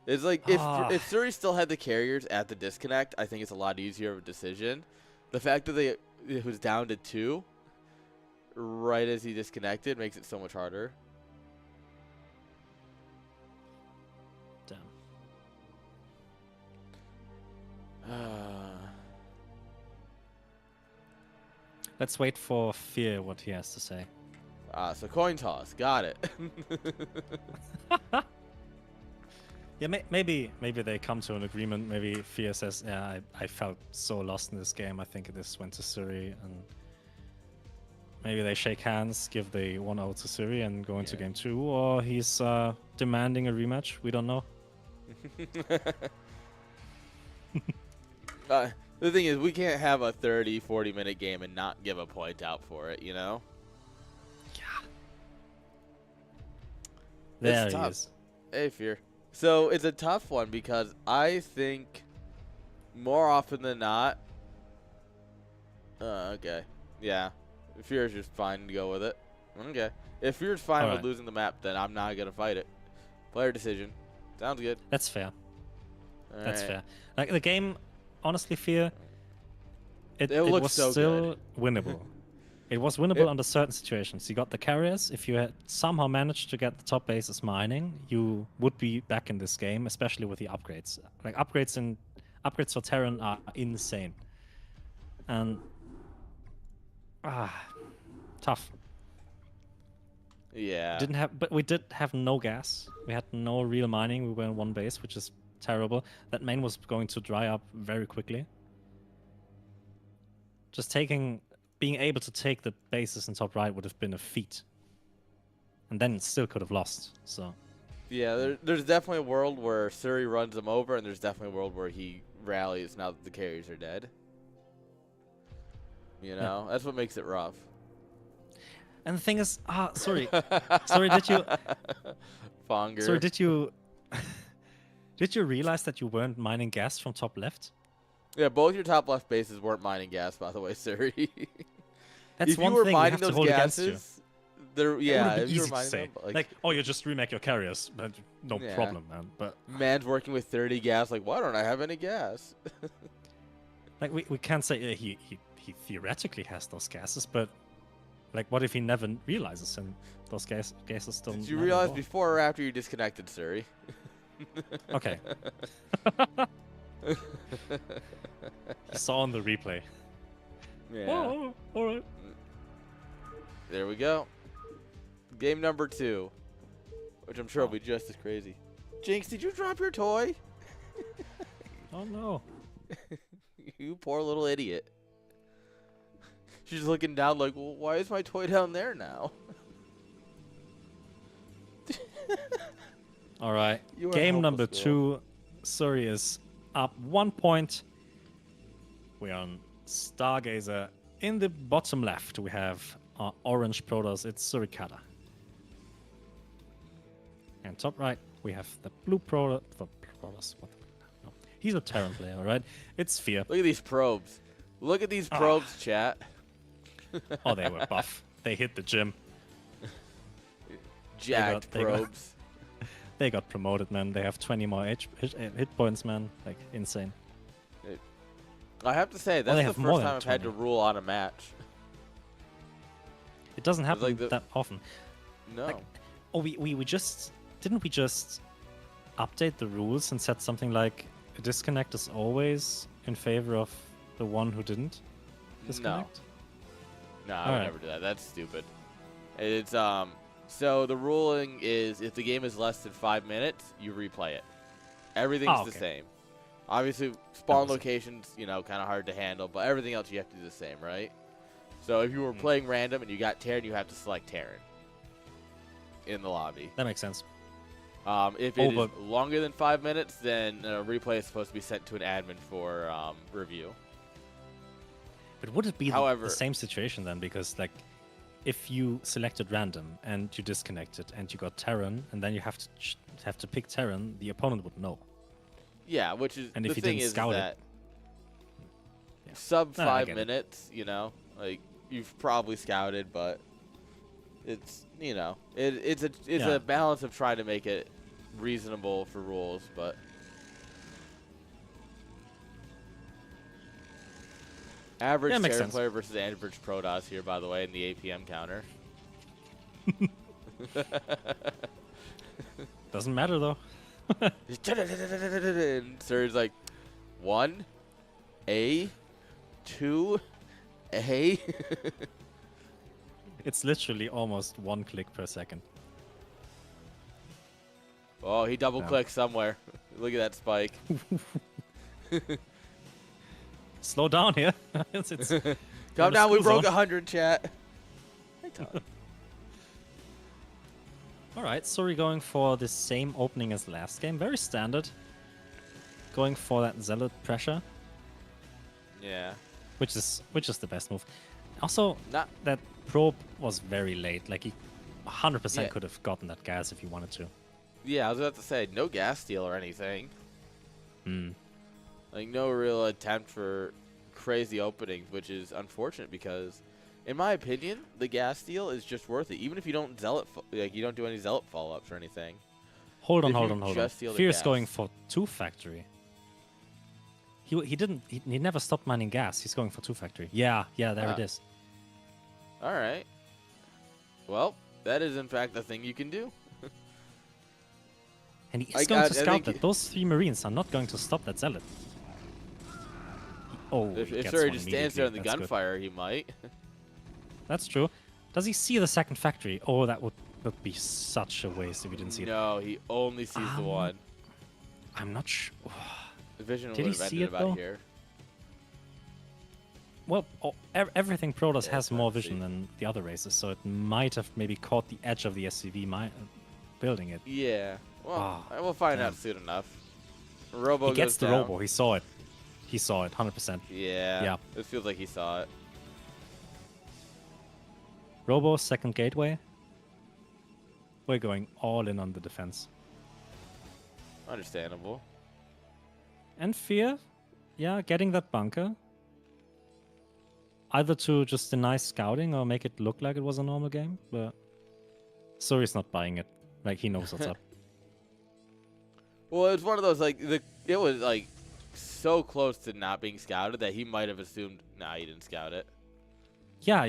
it's like if Suri still had the carriers at the disconnect, I think it's a lot easier of a decision. The fact that it was down to 2 right as he disconnected makes it so much harder. Damn. Let's wait for Fear what he has to say. So coin toss, got it. Yeah, maybe they come to an agreement. Maybe Fear says, "Yeah, I felt so lost in this game. I think this went to Suri," and maybe they shake hands, give the 1-0 to Suri, and go into game 2. Or he's demanding a rematch. We don't know. The thing is, we can't have a 30, 40-minute game and not give a point out for it, you know? Yeah. There It's he tough. is. Hey, Fear. So it's a tough one because I think more often than not... okay. Yeah. Fear's just fine to go with it. Okay. If Fear's fine with losing the map, then I'm not going to fight it. Player decision. Sounds good. That's fair. All That's right. fair. Like, the game, honestly, Fear, it was so still winnable. It was winnable under certain situations. You got the carriers. If you had somehow managed to get the top bases mining, you would be back in this game, especially with the upgrades. Like, upgrades for Terran are insane. And tough. Yeah. Didn't have, but we did have no gas. We had no real mining. We were in one base, which is terrible. That main was going to dry up very quickly. Just being able to take the bases in top right would have been a feat. And then still could have lost, so. Yeah, there's definitely a world where Surrey runs him over, and there's definitely a world where he rallies now that the carriers are dead. You know, that's what makes it rough. And the thing is, sorry, did you? Fonger. Sorry, did you? Did you realize that you weren't mining gas from top left? Yeah, both your top left bases weren't mining gas, by the way, Surrey. That's if one you were thing mining you have those to hold against you. gases, yeah, if you easy were to mining say. them, Like, oh, you just remake your carriers, but no Yeah. problem, man. But man's working with 30 gas, like, why don't I have any gas? like, we can't say he theoretically has those gases, but like, what if he never realizes and those gases don't? Did you matter at realize all? before or after you disconnected, Surrey? Okay. He saw on the replay. Yeah. Oh, all right. There we go. Game number 2, which I'm sure will be just as crazy. Jinx, did you drop your toy? Oh no. You poor little idiot. She's looking down like, well, why is my toy down there now? All right. You are Game number helpless, girl. 2. Surrey is up 1 point. We're on Stargazer. In the bottom left, we have our orange Protoss. It's Surikata. And top right, we have the blue Protoss. What? No. He's a Terran player, all right? It's Fear. Look at these probes. Look at these probes, chat. Oh, they were buff. They hit the gym. Jacked they got- probes. They got promoted, man. They have 20 more hit points, man. Like, insane. I have to say, Well, that's they the have more first than time I've had to 20. rule on a match. It doesn't happen like that often. No. Like, oh, we just... Didn't we just update the rules and set something like a disconnect is always in favor of the one who didn't disconnect? No, I would Alright. never do that. That's stupid. It's so the ruling is if the game is less than 5 minutes, you replay it. Everything's the okay. same. Obviously, spawn was it. locations, kind of hard to handle, but everything else you have to do the same, right? So if you were playing random and you got Terran, you have to select Terran in the lobby. That makes sense. If it is longer than 5 minutes, then a replay is supposed to be sent to an admin for review. But would it be However- the same situation then? Because, like, if you selected random and you disconnected and you got Terran, and then you have to pick Terran, the opponent would know. Yeah, which is And the if you thing didn't is scout it- that Yeah. sub No, I 5 get it. minutes, like you've probably scouted, but it's it's Yeah. a balance of trying to make it reasonable for rules, but average Yeah, makes Terran sense. player versus average Protoss here, by the way, in the APM counter. Doesn't matter though. And Surrey's like 1 A 2 A. It's literally almost 1 click per second. Oh, he double clicked somewhere. Look at that spike. Slow down here. it's Calm down, we school broke zone. 100, chat. All right, so we're going for the same opening as last game. Very standard. Going for that zealot pressure, Yeah. which is the best move. Also, Not that probe was very late. Like, he 100% Yeah. could have gotten that gas if he wanted to. Yeah, I was about to say, no gas steal or anything. Hmm. Like, no real attempt for crazy openings, which is unfortunate because, in my opinion, the gas steal is just worth it. Even if you don't you don't do any zealot follow-ups or anything. Hold on, If hold you on, hold on. just steal the Fear's gas. going for 2 factory. He never stopped mining gas. He's going for 2 factory. Yeah, there it is. All right. Well, that is in fact the thing you can do. And he's I going to think scout that. Those 3 Marines are not going to stop that zealot. Oh, If he gets Surrey one just stands there in the immediately. That's good. gunfire, he might. That's true. Does he see the second factory? Oh, that would would be such a waste if you didn't see it. No, he only sees the one. I'm not sure. The vision Did would he have see ended it, about though? here. Well, everything Protoss Yeah, has it's hard more to vision see. than the other races, so it might have maybe caught the edge of the SCV building it. Yeah. Well, Oh, we'll find out damn. soon enough. Robo He gets goes the down. Robo. He saw it. He saw it, 100%. Yeah. Yeah. It feels like he saw it. Robo, second gateway. We're going all in on the defense. Understandable. And Fear, yeah, getting that bunker. Either to just deny scouting or make it look like it was a normal game, but Suri's not buying it. Like, he knows what's up. Well, it's one of those, like, it was, like, so close to not being scouted that he might have assumed, nah, he didn't scout it. Yeah,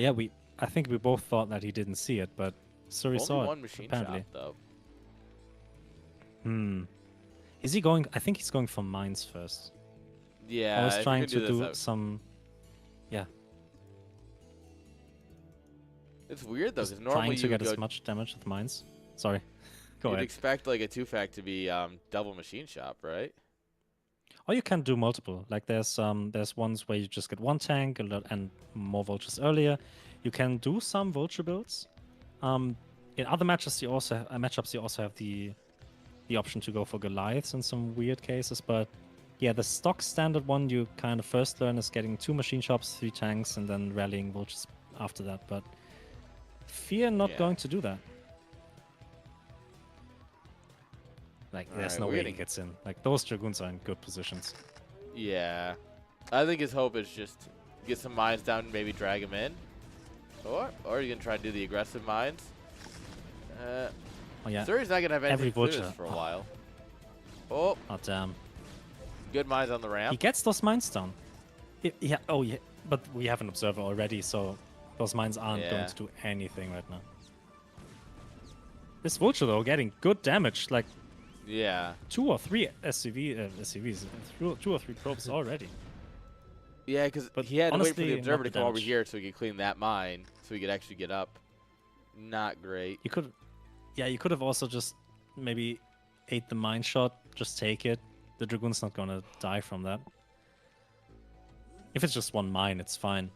I think we both thought that he didn't see it, but Suri Only saw one it, machine apparently. shot, though. Is he going? I think he's going for mines first. Yeah. I was if trying you to can do this, some. Yeah. It's weird, though, Just because normally trying to you get would as much damage with mines. Sorry. Go you'd ahead. expect, like, a 2-fac to be double machine shop, right? Or you can do multiple. Like there's ones where you just get one tank and more vultures earlier. You can do some vulture builds. In other matches, you also have the option to go for Goliaths in some weird cases. But yeah, the stock standard one you kind of first learn is getting 2 machine shops, 3 tanks, and then rallying vultures after that. But Fear not Yeah. going to do that. Like, there's Alright, no we're way he getting- gets in. Like, those Dragoons are in good positions. Yeah. I think his hope is just get some mines down and maybe drag him in. Or you can try to do the aggressive mines. Oh, yeah. Suri's not going to have Every anything to do vulture. this for a while. Oh, Oh, damn. good mines on the He ramp. gets those mines down. Yeah. Oh, yeah. But we have an observer already, so those mines aren't going Yeah. to do anything right now. This vulture, though, getting good damage. Like, Yeah. 2 or 3 SCVs. 2 or 3 probes already. Yeah, because But he had to wait for the honestly, observer not to the come over damage. here so he could clean that mine so he could actually get up. Not great. You could... Yeah, you could have also just maybe ate the mine shot. Just take it. The Dragoon's not going to die from that. If it's just one mine, it's fine.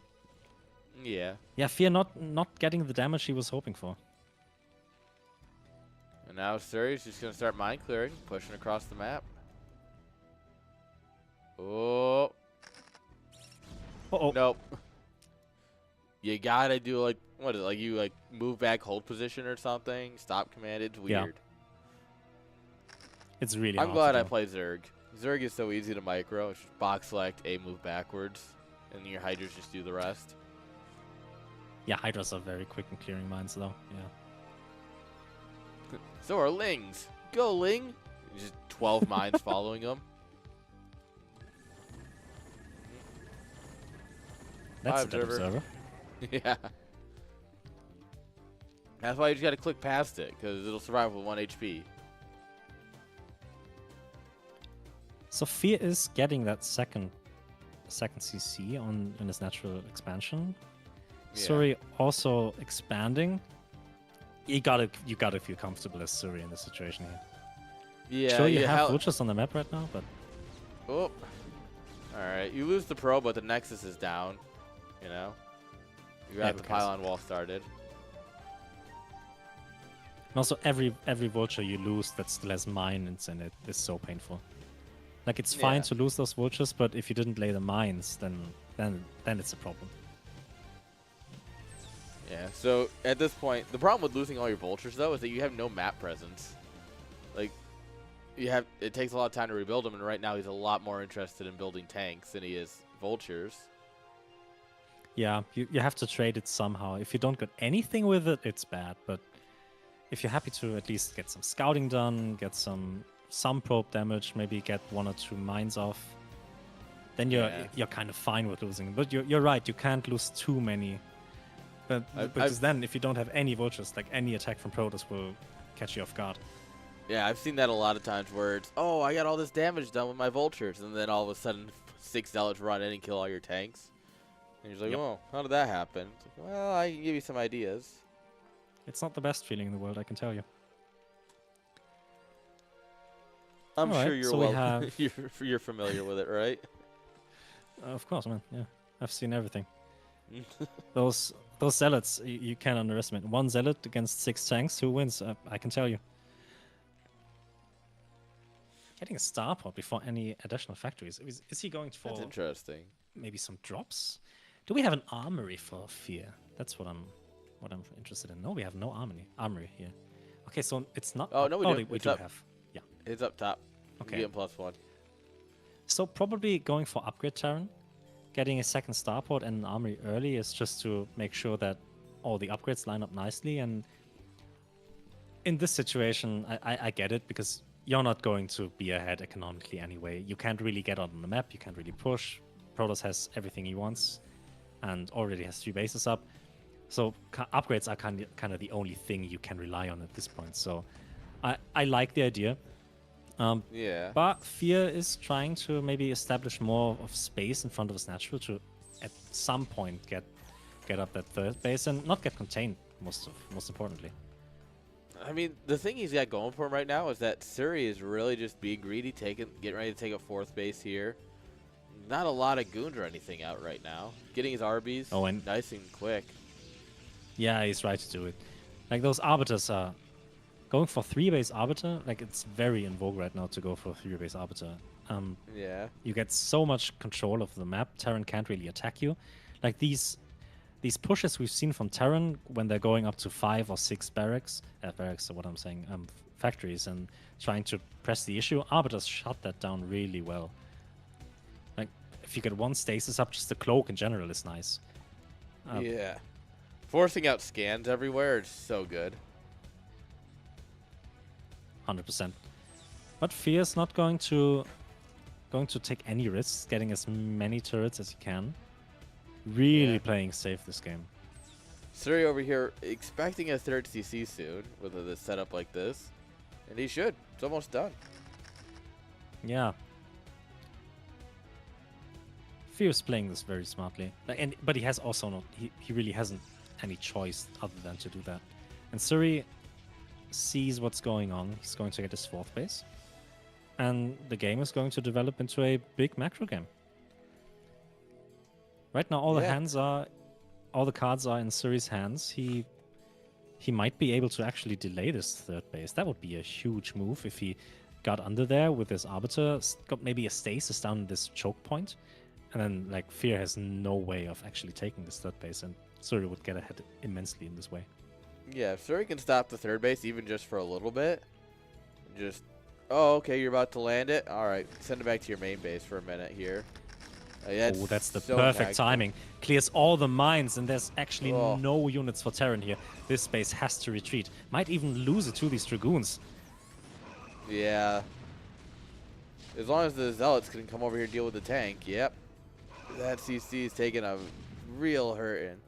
Yeah. Yeah, Fear not getting the damage he was hoping for. And now Suri's just going to start mine clearing, pushing across the map. Oh. Uh-oh. Nope. You gotta do like, what is it, like you like move back hold position or something? Stop command, it's Yeah. weird. It's really I'm hard glad to I do. play Zerg. Zerg is so easy to micro. It's just box select, A move backwards, and your Hydras just do the rest. Yeah, Hydras are very quick in clearing mines, though. Yeah. So are Lings. Go, Ling! Just 12 mines following them. That's a Bye, dead observer. Yeah. That's why you just gotta click past it, because it'll survive with 1 HP. So Fear is getting that second CC in his natural expansion. Yeah. Suri also expanding. You gotta feel comfortable as Suri in this situation here. Yeah, Sure, you have hell- vultures on the map right now, but Oh. Alright, you lose the pro, but the Nexus is down. You know? You got Yeah, the because- pylon wall started. and also every vulture you lose that still has mines in it is so painful. Like, it's fine Yeah. to lose those vultures, but if you didn't lay the mines, then it's a problem. Yeah, so at this point, the problem with losing all your vultures, though, is that you have no map presence. Like, it takes a lot of time to rebuild them, and right now he's a lot more interested in building tanks than he is vultures. Yeah, you have to trade it somehow. If you don't get anything with it, it's bad. But if you're happy to at least get some scouting done, get some probe damage, maybe get 1 or 2 mines off, then Yeah. you're kind of fine with losing. But you're right, you can't lose too many. Because then if you don't have any vultures, like any attack from Protoss will catch you off guard. Yeah, I've seen that a lot of times where it's, oh, I got all this damage done with my vultures, and then all of a sudden 6 zealots run in and kill all your tanks. And you're like, Yep. oh, how did that happen? It's like, well, I can give you some ideas. It's not the best feeling in the world, I can tell you. I'm All right, sure you're so we have... you're familiar with it, right? Of course, man. Yeah, I've seen everything. Those zealots, you can't underestimate. One zealot against 6 tanks, who wins? I can tell you. Getting a starport before any additional factories. Is he going for That's interesting. maybe some drops? Do we have an armory for Fear? That's what I'm interested in. No, we have no armory here. Okay, so it's not. Oh no, we do. We It's do up. have. Yeah. It's up top. Okay. You get +1. So probably going for upgrade Terran, getting a second starport and an armory early is just to make sure that all the upgrades line up nicely. And in this situation, I get it, because you're not going to be ahead economically anyway. You can't really get out on the map. You can't really push. Protoss has everything he wants and already has 3 bases up. So upgrades are kind of the only thing you can rely on at this point. So I like the idea. Yeah. But Fear is trying to maybe establish more of space in front of his natural to at some point get up that third base and not get contained, most importantly. I mean, the thing he's got going for him right now is that Suri is really just being greedy, getting ready to take a 4th base here. Not a lot of goons or anything out right now. Getting his RBs nice and quick. Yeah, he's right to do it. Like, those arbiters are going for 3-base arbiter. Like, it's very in vogue right now to go for a 3-base arbiter. Yeah. You get so much control of the map. Terran can't really attack you. Like, these pushes we've seen from Terran when they're going up to 5 or 6 barracks or what I'm saying, factories, and trying to press the issue, arbiters shut that down really well. Like, if you get 1 stasis up, just the cloak in general is nice. Yeah. Forcing out scans everywhere is so good. 100%. But Fear's not going to take any risks, getting as many turrets as he can. Really playing safe this game. Suri over here expecting a 3rd CC soon with a setup like this. And he should. It's almost done. Yeah. Fear's playing this very smartly. But he has also not... He really hasn't any choice other than to do that. And Suri sees what's going on. He's going to get his 4th base. And the game is going to develop into a big macro game. Right now, all the cards are in Suri's hands. He might be able to actually delay this 3rd base. That would be a huge move if he got under there with his arbiter, got maybe a stasis down in this choke point, and then like Fear has no way of actually taking this 3rd base, and Suri would get ahead immensely in this way. Yeah, if Suri can stop the 3rd base even just for a little bit, just, oh, okay, you're about to land it. All right, send it back to your main base for a minute here. That's the so perfect impactful. timing. Clears all the mines, and there's actually no units for Terran here. This base has to retreat. Might even lose it to these Dragoons. Yeah. As long as the Zealots can come over here and deal with the tank, yep. That CC is taking a real hurting.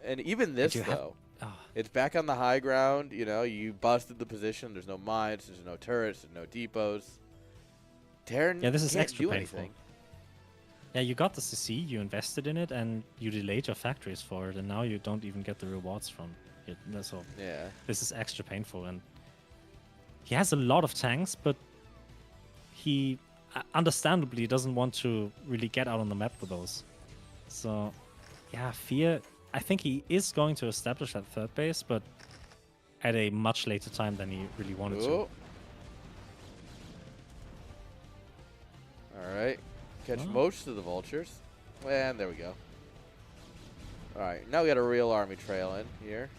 And even this, though, it's back on the high ground. You know, you busted the position. There's no mines. There's no turrets. There's no depots. Terran this is can't extra do painful. anything. Yeah, you got the CC, you invested in it, and you delayed your factories for it, and now you don't even get the rewards from it. So this is extra painful. And he has a lot of tanks, but he understandably doesn't want to really get out on the map with those. So, yeah, Fear, I think he is going to establish that 3rd base, but at a much later time than he really wanted to. All right. Catch most of the vultures. And there we go. All right, now we got a real army trailing here.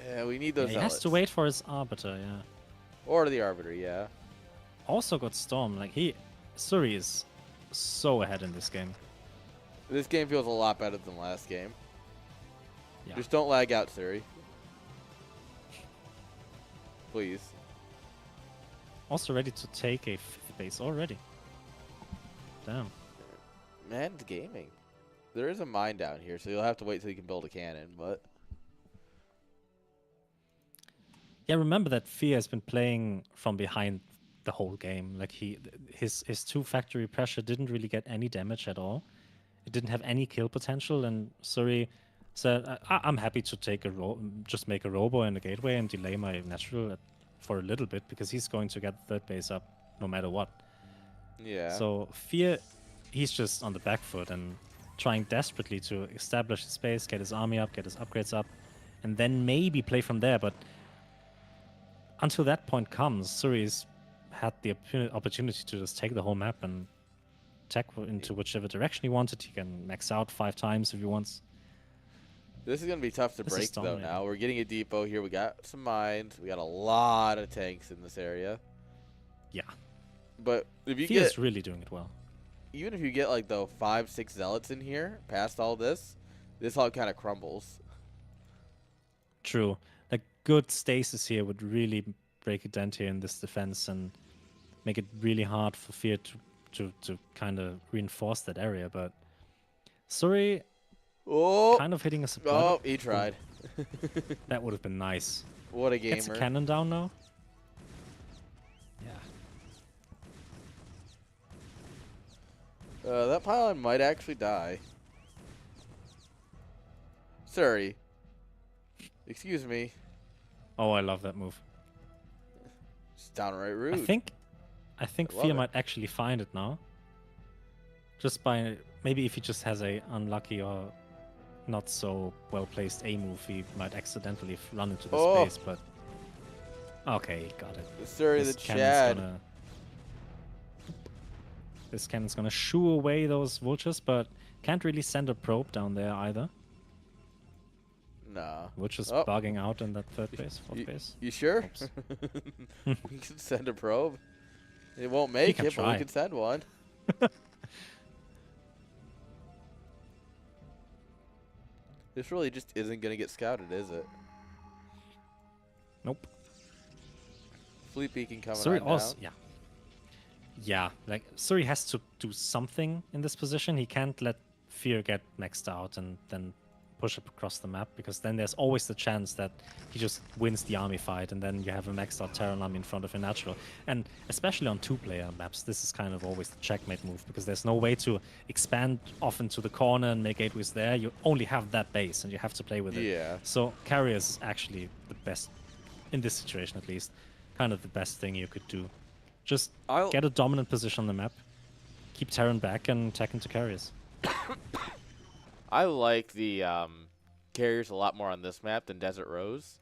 Yeah, we need those He has to wait for his arbiter, yeah. Or the arbiter, yeah. Also got Storm. Like, Suri is so ahead in this game. This game feels a lot better than last game. Yeah. Just don't lag out, Suri. Please. Also ready to take a 5th base already. Damn. Man's gaming. There is a mine down here, so you'll have to wait till you can build a cannon, but... Yeah, remember that Fear has been playing from behind the whole game. Like, his 2 factory pressure didn't really get any damage at all. It didn't have any kill potential, and Suri So I'm happy to take just make a robo in the gateway and delay my natural for a little bit because he's going to get third base up no matter what. Yeah. So Fear, he's just on the back foot and trying desperately to establish his base, get his army up, get his upgrades up, and then maybe play from there. But until that point comes, Suri's had the opportunity to just take the whole map and attack into whichever direction he wanted. He can max out 5 times if he wants. This is going to be tough to break, though, now. We're getting a depot here. We got some mines. We got a lot of tanks in this area. Yeah. But if you Fear's really doing it well. Even if you get, like, the 5, 6 zealots in here, past all this all kind of crumbles. True. Like, good stasis here would really break a dent here in this defense and make it really hard for Fear to kind of reinforce that area. But Suri kind of hitting a supply. Oh, he tried. That would have been nice. What a gamer. Gets a cannon down now. Yeah. That pylon might actually die. Sorry. Excuse me. Oh, I love that move. It's downright rude. I think Fear might actually find it now. Just by maybe if he just has a unlucky or not so well placed A move, he might accidentally run into the space. But okay, got it. Sorry, the Chad. This cannon's gonna shoo away those vultures, but can't really send a probe down there either. Nah. Vultures bugging out in that third base, fourth base. You sure? We can send a probe. It won't make it, but we can send one. This really just isn't going to get scouted, is it? Nope. Fleet beacon coming Suri on also, down. Yeah, like Suri has to do something in this position. He can't let Fear get maxed out and then push up across the map, because then there's always the chance that he just wins the army fight and then you have a maxed out Terran army in front of a natural. And especially on 2-player maps, this is kind of always the checkmate move, because there's no way to expand off into the corner and make gateways there. You only have that base and you have to play with it. Yeah. So Carriers is actually the best, in this situation at least, kind of the best thing you could do. Just get a dominant position on the map, keep Terran back, and attack into Carriers. I like the carriers a lot more on this map than Desert Rose.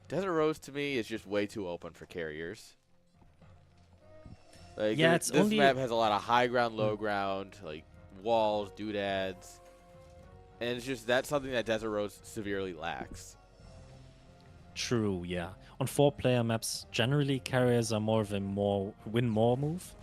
Desert Rose, to me, is just way too open for carriers. Like, yeah, this map has a lot of high ground, low ground, like walls, doodads. And it's just, that's something that Desert Rose severely lacks. True, yeah. On 4-player maps, generally carriers are more of a win more move.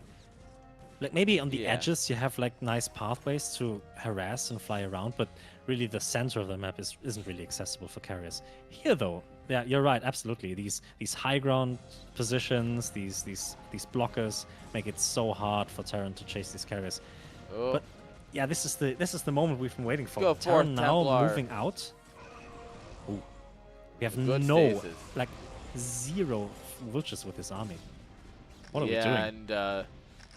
Like maybe on the edges you have like nice pathways to harass and fly around, but really the center of the map isn't really accessible for carriers. Here though, yeah, you're right, absolutely. These high ground positions, these blockers make it so hard for Terran to chase these carriers. Oh. But yeah, this is the moment we've been waiting for. Go Terran now Templar. moving out. Ooh. We have Stasis. like 0 vultures with this army. What are we doing? Yeah, and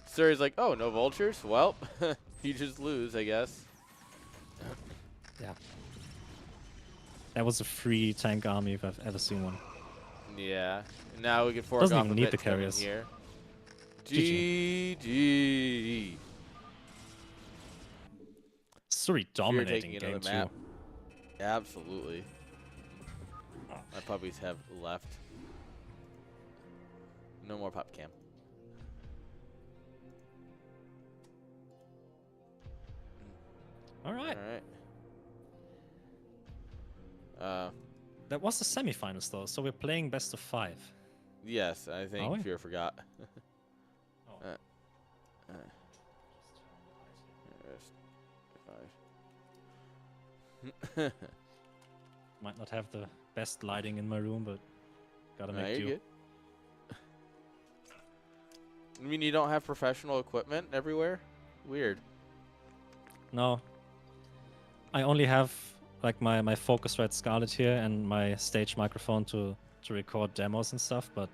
Suri's like, oh, no vultures? Well, you just lose, I guess. Yeah. That was a free tank army if I've ever seen one. Yeah. Now we can fork Doesn't off even a need bit the carriers. Here. GG. GG. Suri dominating game 2. Map. Absolutely. My puppies have left. No more pup cam. All right. That was the semifinals though, so we're playing best of 5. Yes, I think Fear forgot. Might not have the best lighting in my room, but gotta make do. Good. I mean, you don't have professional equipment everywhere? Weird. No. I only have like my Focusrite Scarlet here and my stage microphone to record demos and stuff, but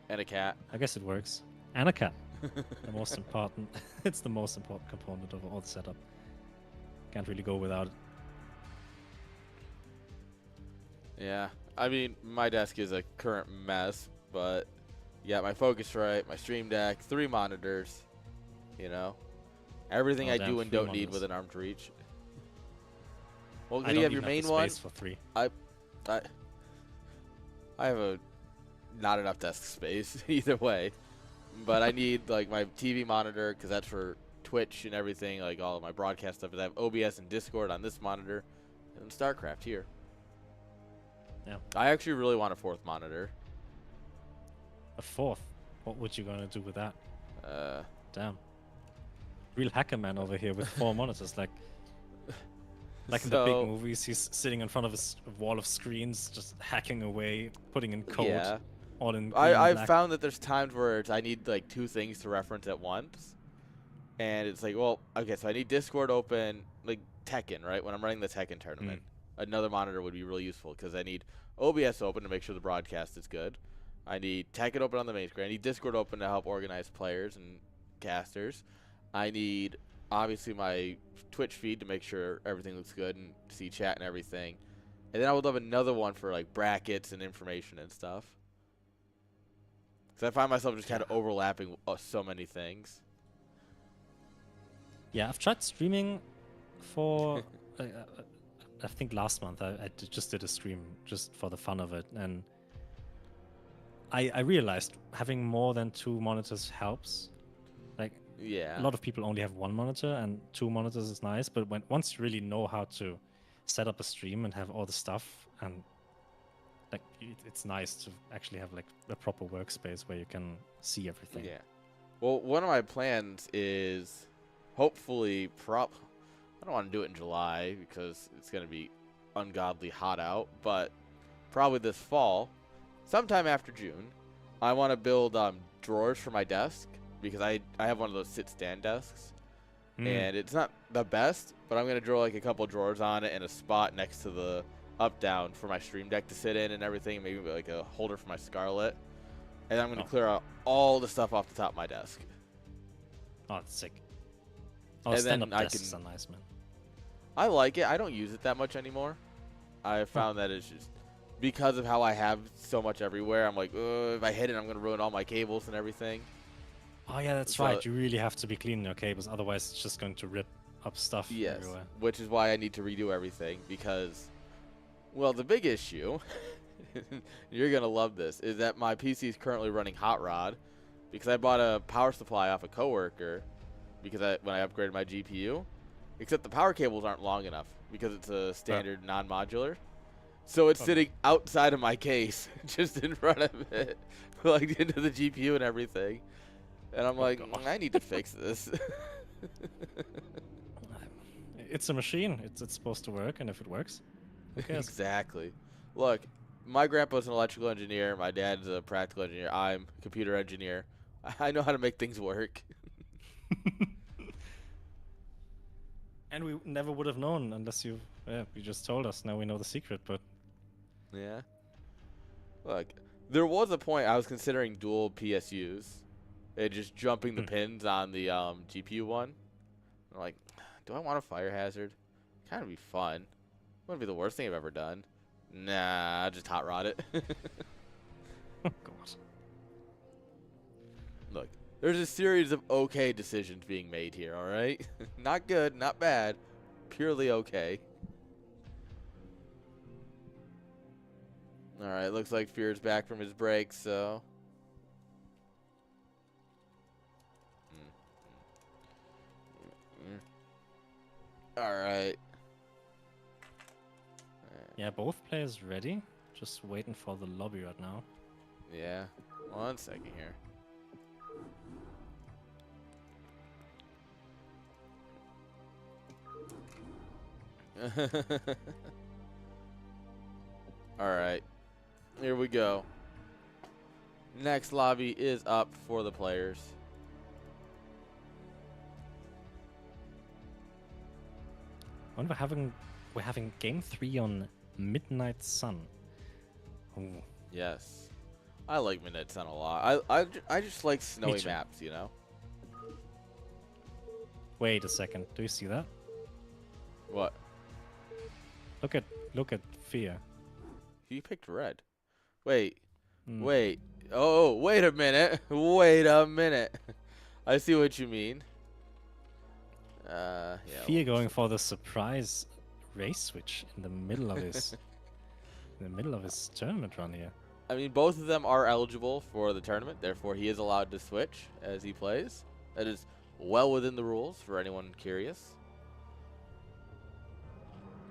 and a cat. I guess it works. And a cat. The most important. It's the most important component of all the setup. Can't really go without it. Yeah. I mean, my desk is a current mess, but yeah, my Focusrite, my Stream Deck, 3 monitors, you know. Everything Oh I damn, do and 3 don't need monitors. within arm's reach. Well, I do you don't have your even have the main one? space for 3. I, I, I have a not enough desk space either way, but I need like my TV monitor because that's for Twitch and everything, like all of my broadcast stuff. I have OBS and Discord on this monitor, and StarCraft here. Yeah. I actually really want a 4th monitor. A 4th. What would you gonna do with that? Uh, Damn. Real hacker man over here with 4 monitors, like in the big so movies, he's sitting in front of a wall of screens, just hacking away, putting in code, yeah, all in green, I've black. found that there's times where I need like 2 things to reference at once, and it's like, well, okay, so I need Discord open, like Tekken, right? When I'm running the Tekken tournament, another monitor would be really useful because I need OBS open to make sure the broadcast is good. I need Tekken open on the main screen. I need Discord open to help organize players and casters. I need obviously my Twitch feed to make sure everything looks good and see chat and everything. And then I would love another one for like brackets and information and stuff. Because I find myself just kind of overlapping so many things. Yeah, I've tried streaming for, I think last month I just did a stream just for the fun of it. And I realized having more than 2 monitors helps. Like, Yeah. a lot of people only have 1 monitor, and 2 monitors is nice. But once you really know how to set up a stream and have all the stuff, and like it's nice to actually have like a proper workspace where you can see everything. Yeah. Well, one of my plans is hopefully I don't want to do it in July because it's going to be ungodly hot out, but probably this fall, sometime after June, I want to build drawers for my desk because I have one of those sit-stand desks, and it's not the best, but I'm going to draw like a couple drawers on it and a spot next to the up-down for my Stream Deck to sit in and everything, maybe like a holder for my Scarlet, and I'm going to clear out all the stuff off the top of my desk. Oh, that's sick. Oh, And stand-up then I desks can- are nice, man. I like it. I don't use it that much anymore. I found that it's just because of how I have so much everywhere. I'm like, if I hit it, I'm going to ruin all my cables and everything. Oh yeah, that's So- right. You really have to be cleaning your cables, otherwise it's just going to rip up stuff Yes, everywhere. which is why I need to redo everything because, well, the big issue, you're going to love this, is that my PC is currently running Hot Rod because I bought a power supply off a coworker because when I upgraded my GPU, except the power cables aren't long enough because it's a standard non-modular. So it's sitting outside of my case, just in front of it, plugged into the GPU and everything. And I'm like, God. I need to fix this. It's a machine. It's supposed to work, and if it works, who cares? Exactly. Look, my grandpa's an electrical engineer. My dad's a practical engineer. I'm a computer engineer. I know how to make things work. And we never would have known unless you just told us. Now we know the secret, but Yeah. Look, there was a point I was considering dual PSUs and just jumping the pins on the GPU one. I'm like, do I want a fire hazard? Kind of be fun. Wouldn't be the worst thing I've ever done. Nah, I'll just hot rod it. oh god. Look, there's a series of okay decisions being made here, all right? Not good, not bad, purely okay. All right, looks like Fear's back from his break, so. All right. Yeah, both players ready. Just waiting for the lobby right now. Yeah. 1 second here. All right. Here we go. Next lobby is up for the players. When we're having game 3 on Midnight Sun. Ooh. Yes. I like Midnight Sun a lot. I just like snowy too. maps, you know? Wait a second. Do you see that? What? Look at Fear. He picked red. Wait. Mm. Wait. Oh, wait a minute. Wait a minute. I see what you mean. Yeah. Fear going for the surprise race switch in the middle of his tournament run here. I mean, both of them are eligible for the tournament. Therefore, he is allowed to switch as he plays. That is well within the rules for anyone curious.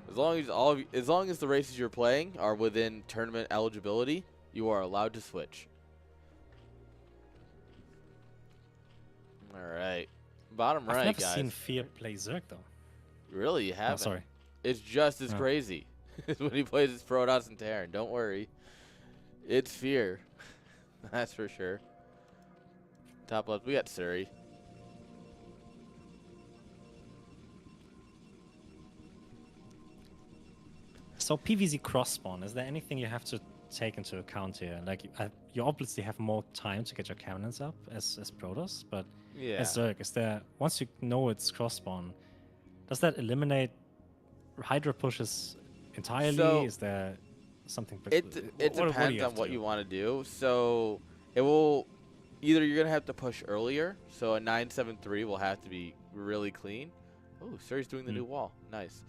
As long as the races you're playing are within tournament eligibility, you are allowed to switch. All right. Bottom right, I've never guys. seen Fear play Zerg though. Really, you haven't? Oh, sorry. It's just as crazy when he plays his Protoss and Terran. Don't worry. It's Fear. That's for sure. Top left, we got Surrey. So PVZ cross spawn, is there anything you have to take into account here? Like, you obviously have more time to get your cannons up as Protoss, but Yeah. as Zerg, is there, once you know it's cross spawn, does that eliminate Hydra pushes entirely? So is there something? It depends on what you want to do. So it will either you're gonna have to push earlier. So a 973 will have to be really clean. Oh, Surrey's doing the new wall. Nice.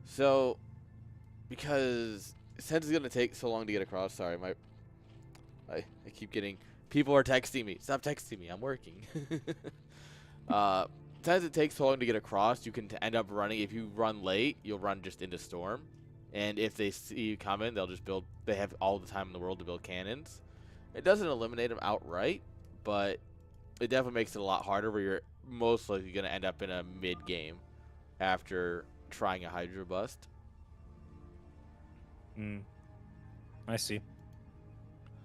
So because since it's gonna take so long to get across, sorry, I keep getting people are texting me. Stop texting me. I'm working. Since it takes so long to get across, you can end up running. If you run late, you'll run just into Storm. And if they see you coming, they'll just build. They have all the time in the world to build cannons. It doesn't eliminate them outright, but it definitely makes it a lot harder where you're most likely going to end up in a mid-game after trying a Hydra bust. I see.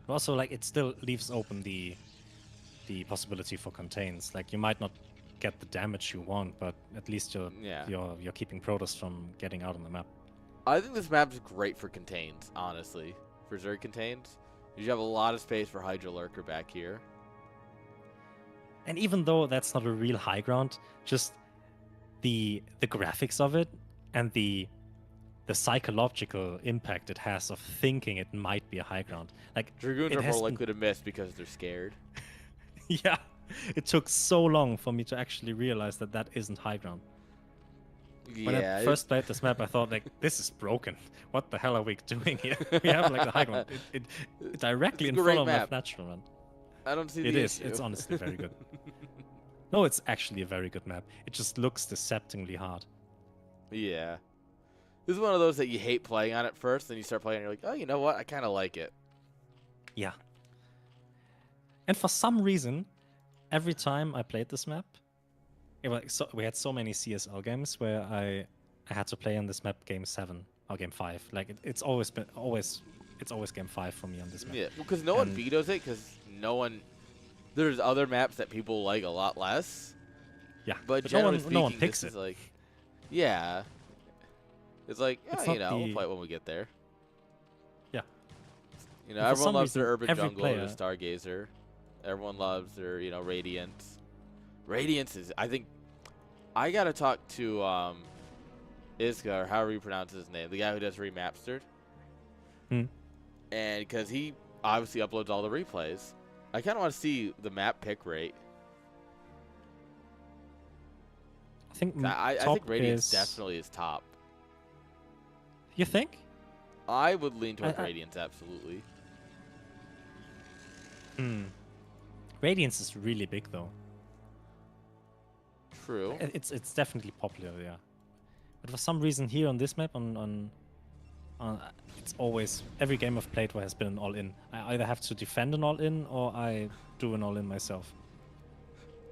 But also, like, it still leaves open the possibility for contains. Like, you might not get the damage you want, but at least you're keeping Protoss from getting out on the map. I think this map's great for contains, honestly. For Zerg contains. You have a lot of space for Hydra Lurker back here. And even though that's not a real high ground, just the graphics of it and the psychological impact it has of thinking it might be a high ground. Like, Dragoons are more likely to miss because they're scared. Yeah. It took so long for me to actually realize that that isn't high ground. When I first played this map, I thought, like, this is broken. What the hell are we doing here? We have, like, the high ground. It directly in front of my natural run. I don't see the issue. It's honestly very good. No, it's actually a very good map. It just looks deceptively hard. Yeah. This is one of those that you hate playing on at first, then you start playing and you're like, oh, you know what? I kind of like it. Yeah. And for some reason, every time I played this map, we had so many CSL games where I had to play on this map game 7 or game 5. Like, it's always game 5 for me on this map. Yeah, because no one vetoes it, because there's other maps that people like a lot less. Yeah, but generally no one speaking, picks this it. is like, yeah. It's like, It's we'll play it when we get there. Yeah. Everyone loves their Urban Jungle or Stargazer. Everyone loves their, Radiance. Radiance is, I think, I gotta talk to Iska, or however you pronounce his name, the guy who does Remastered. And because he obviously uploads all the replays, I kind of want to see the map pick rate. I think Radiance definitely is top. You think? I would lean towards Radiance, absolutely. Radiance is really big, though. True. It's definitely popular, yeah. But for some reason here on this map, it's always every game I've played where has been an all-in. I either have to defend an all-in or I do an all-in myself.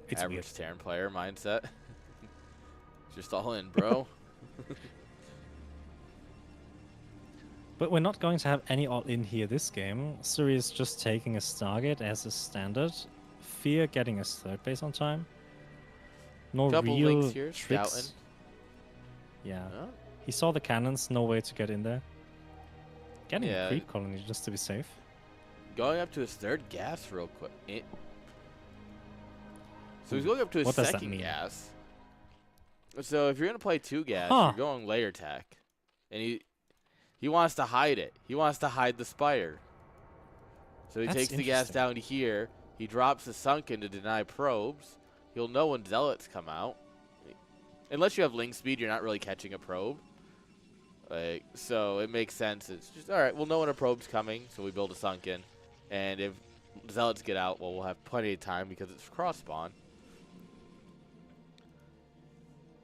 It's average weird. Terran player mindset. Just all in, bro. But we're not going to have any all-in here this game. Suri is just taking a Stargate as a standard. Fear getting his third base on time. No Couple real links here, tricks. scouting. Yeah. Oh. He saw the cannons, no way to get in there. Getting Yeah. a creep colony just to be safe. Going up to his third gas real quick. So he's going up to his What does that second mean? gas. So if you're going to play 2 gas, Huh. you're going layer tech. And he He wants to hide it. He wants to hide the Spire. So he That's takes the gas down to here. He drops the Sunken to deny probes. He'll know when Zealots come out. Unless you have Ling Speed, you're not really catching a probe. So it makes sense. It's just, all right, we'll know when a probe's coming, so we build a Sunken. And if Zealots get out, well, we'll have plenty of time because it's cross spawn.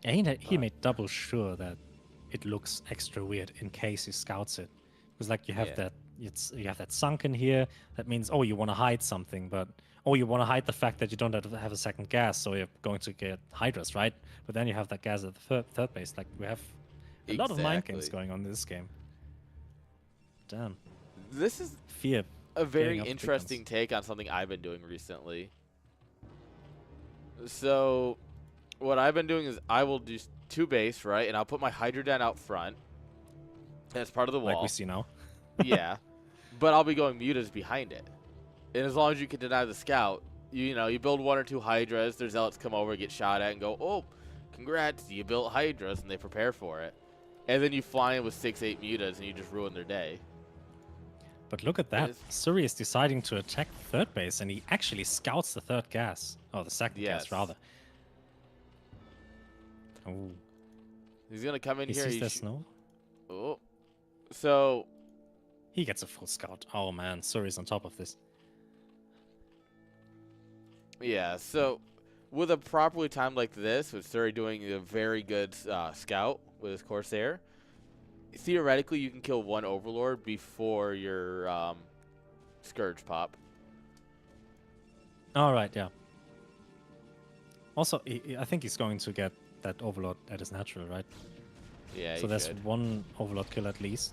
And he made double sure that it looks extra weird in case he scouts it. Because like you have you have that Sunken here. That means, oh, you want to hide something, but you want to hide the fact that you don't have a second gas, so you're going to get Hydras, right? But then you have that gas at the third base. Like we have a lot of mind games going on in this game. Damn. This is Fear. A very interesting take on something I've been doing recently. So what I've been doing is I will do 2 base, right? And I'll put my Hydra Den out front. As part of the wall. Like we see now. Yeah. But I'll be going mutas behind it. And as long as you can deny the scout, you build 1 or 2 Hydras, their Zealots come over, get shot at, and go, oh, congrats, you built Hydras, and they prepare for it. And then you fly in with 6-8 mutas, and you just ruin their day. But look at that. Suri is deciding to attack third base, and he actually scouts the third gas. Oh, the second gas, rather. Oh. He's going to come in here. He sees the snow. Oh. So. He gets a full scout. Oh, man. Suri's on top of this. Yeah, so with a properly timed like this, with Suri doing a very good scout with his Corsair, theoretically you can kill 1 Overlord before your Scourge pop. All right, yeah. Also, I think he's going to get that Overlord at his natural, right? Yeah, so there's 1 Overlord kill at least.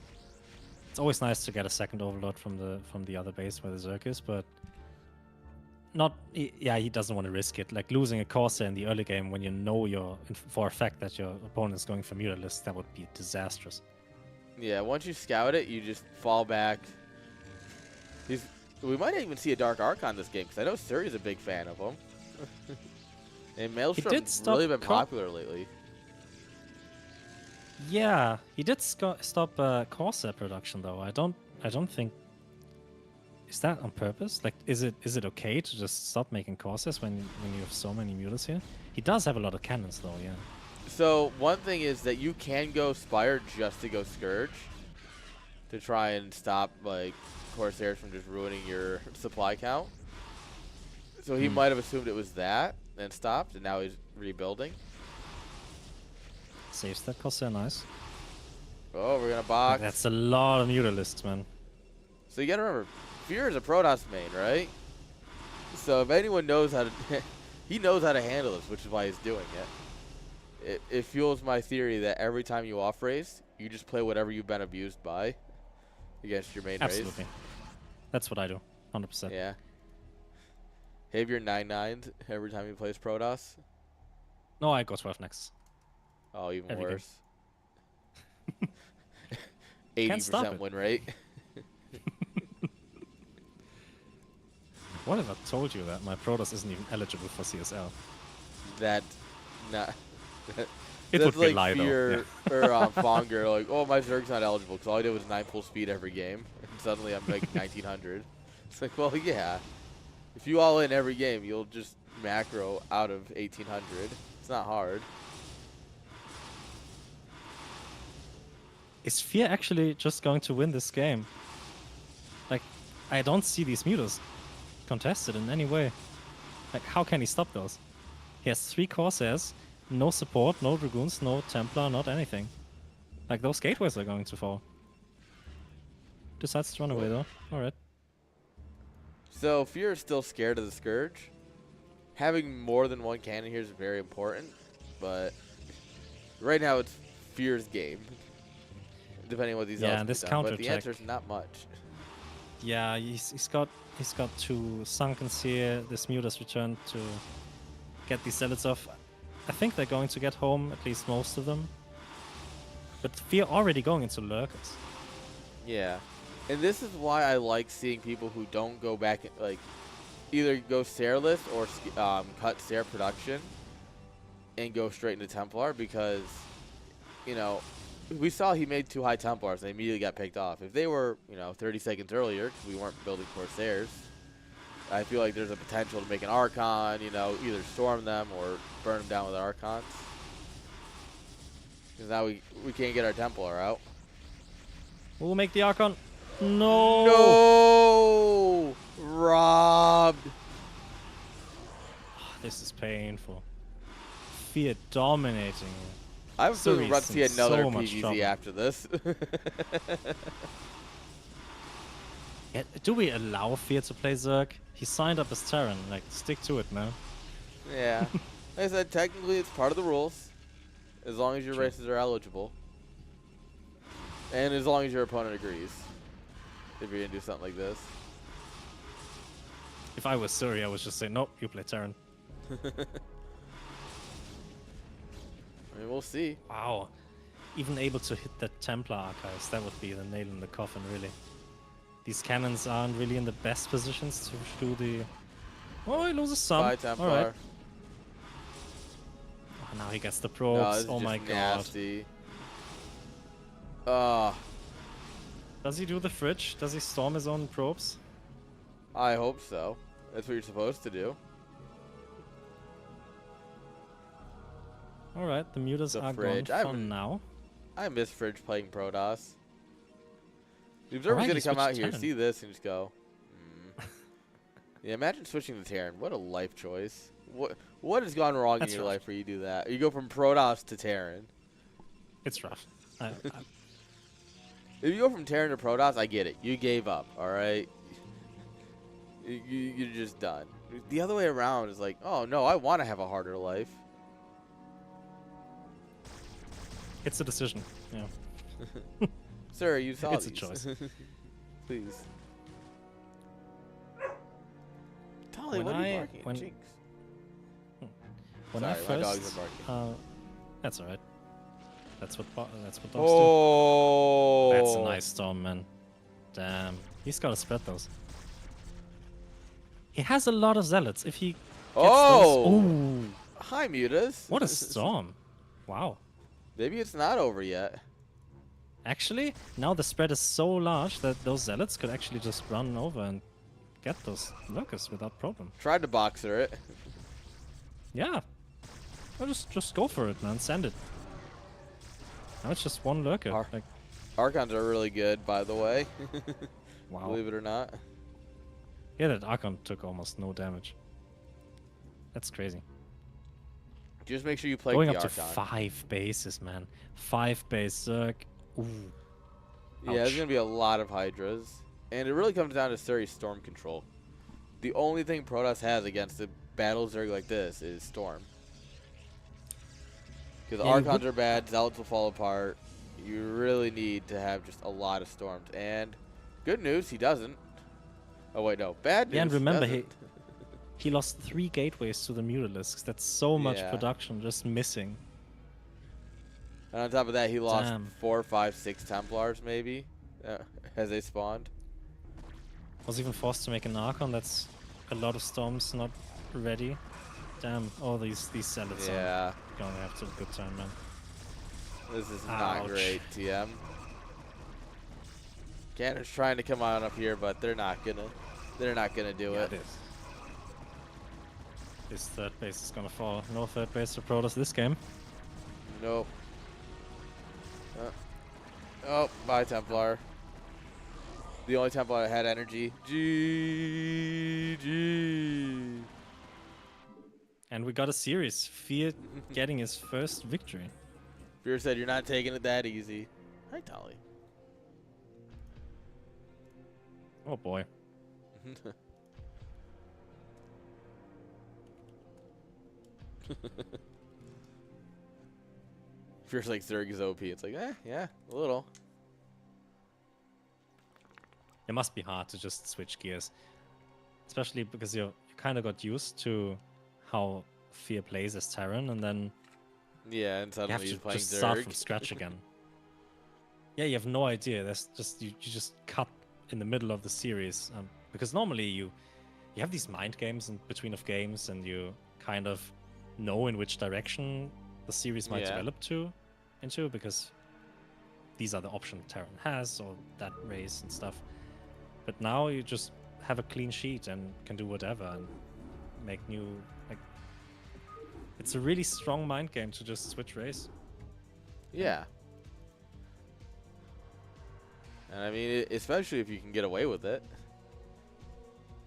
It's always nice to get a second Overlord from the other base where the Zerg is, but he doesn't want to risk it. Like losing a Corsair in the early game when you know for a fact that your opponent is going for Mutalisk, that would be disastrous. Yeah, once you scout it, you just fall back. We might even see a Dark Archon this game, because I know Suri's a big fan of him. And Maelstrom's really been popular lately. Yeah, he did stop Corsair production, though. I don't think... Is that on purpose? Like, is it okay to just stop making Corsairs when you have so many mutas here? He does have a lot of cannons, though, yeah. So, one thing is that you can go Spire just to go Scourge. To try and stop, like, Corsairs from just ruining your supply count. So he might have assumed it was that, and stopped, and now he's rebuilding. Saves that Corsair, nice. Oh, we're gonna box. That's a lot of Mutalisks, man. So you gotta remember, Fear is a Protoss main, right? So if anyone knows how to... he knows how to handle this, which is why he's doing it. It fuels my theory that every time you off-race, you just play whatever you've been abused by against your main race. Absolutely. That's what I do, 100%. Yeah. Have your 9/9s every time he plays Protoss? No, I go 12 next. Oh, even worse. 80% win rate. What if I told you that my Protoss isn't even eligible for CSL? That, not. It would be like Fear or Fonger, like, oh, my Zerg's not eligible because all I did was 9 full speed every game, and suddenly I'm like 1900. It's like, well, yeah. If you all in every game, you'll just macro out of 1800. It's not hard. Is Fear actually just going to win this game? Like, I don't see these mutas contested in any way. Like, how can he stop those? He has 3 Corsairs, no support, no Dragoons, no Templar, not anything. Like, those gateways are going to fall. Decides to run away, though. Alright. So, Fear is still scared of the Scourge. Having more than 1 cannon here is very important, but right now it's Fear's game. Depending on what these and this counter but the answer is not much. Yeah, he's got 2 Sunkens here. This Mutas returned to get these Zealots off. I think they're going to get home, at least most of them. But Fear already going into Lurkers. Yeah. And this is why I like seeing people who don't go back, like, either go Sairless or cut Sair production and go straight into Templar because, you know, we saw he made 2 high Templars and they immediately got picked off. If they were, 30 seconds earlier, 'cause we weren't building Corsairs, I feel like there's a potential to make an Archon, either storm them or burn them down with Archons. Because now we can't get our Templar out. We'll make the Archon. No! No! Robbed. This is painful. Fear dominating. I have a feeling we're about to see another so much PvZ trouble. after this. Yeah, do we allow Fear to play Zerg? He signed up as Terran. Like, stick to it, man. Yeah. Like I said, technically it's part of the rules. As long as your True. races are eligible. And as long as your opponent agrees. If you're going to do something like this. If I was Suri, I would just say, nope, you play Terran. I mean, we'll see. Wow. Even able to hit the Templar Archives, that would be the nail in the coffin, really. These cannons aren't really in the best positions to do the... Oh, he loses some. Bye, Templar. Alright. Oh, now he gets the No, probes. this is Oh my just god. nasty. Does he do the fridge? Does he storm his own probes? I hope so. That's what you're supposed to do. Alright, the mutas The are fridge. gone for now. I miss Fridge playing Protoss. The Observer's Alright, going he to come out switched here, Terran. see this, and just go, Yeah, imagine switching to Terran. What a life choice. What has gone wrong That's in your rough. life where you do that? You go from Protoss to Terran. It's rough. If you go from Terran to Protoss, I get it. You gave up, all right? You're just done. The other way around is like, oh, no, I want to have a harder life. It's a decision. Yeah. Sir, you saw It's a these. choice. Please. Tolly, When what are you I- barking at? when- Jinx. When Sorry, I my dogs first, are barking. that's alright. That's what dogs do. Oh. That's a nice storm, man. Damn, he's gotta spread those. He has a lot of zealots. If he gets Oh. those, ooh, Hi, Mutas. what a storm! Wow. Maybe it's not over yet. Actually, now the spread is so large that those zealots could actually just run over and get those lurkers without problem. Tried to boxer it. Yeah. Well, just go for it, man. Send it. Now it's just one lurker. Ar- Like, Archons are really good, by the way. wow. Believe it or not. Yeah, that Archon took almost no damage. That's crazy. Just make sure you play Going the up to Archon. 5 bases, man. 5 base Zerg. Ooh. Yeah, there's Ouch. going to be a lot of Hydras. And it really comes down to Suri's Storm Control. The only thing Protoss has against a battle Zerg like this is Storm. Because Yeah, you Archons would- are bad, Zealots will fall apart. You really need to have just a lot of Storms. And good news, he doesn't. Oh, wait, no. Bad news, Yeah, and remember, doesn't. he lost 3 gateways to the Mutalisks. That's so much Yeah. production just missing. And on top of that, he lost Damn. 4, 5, 6 Templars, maybe, as they spawned. Was even forced to make an Archon. That's a lot of storms not ready. Damn, all these zealots Yeah, are gonna have to a good time, man. this is not Ouch. great, TM. Cannon's trying to come on up here, but they're not gonna do Yeah, it. it is. This third base is gonna fall. No third base for Protoss this game. Nope. Oh, bye Templar. The only Templar that had energy. GG. And we got a series. Fear getting his first victory. Fear said you're not taking it that easy. Hi, Tolly. Oh boy. Fear's like Zerg is OP. It's like, yeah, a little. It must be hard to just switch gears. Especially because you kind of got used to how Fear plays as Terran, and then Yeah, and you have suddenly to he's playing just start Zerg. from scratch again. Yeah, you have no idea. That's just you just cut in the middle of the series because normally you have these mind games in between of games, and you kind of know in which direction the series might Yeah. develop into because these are the options Terran has, or that race and stuff. But now you just have a clean sheet and can do whatever and make new. Like, it's a really strong mind game to just switch race. Yeah. And I mean, especially if you can get away with it.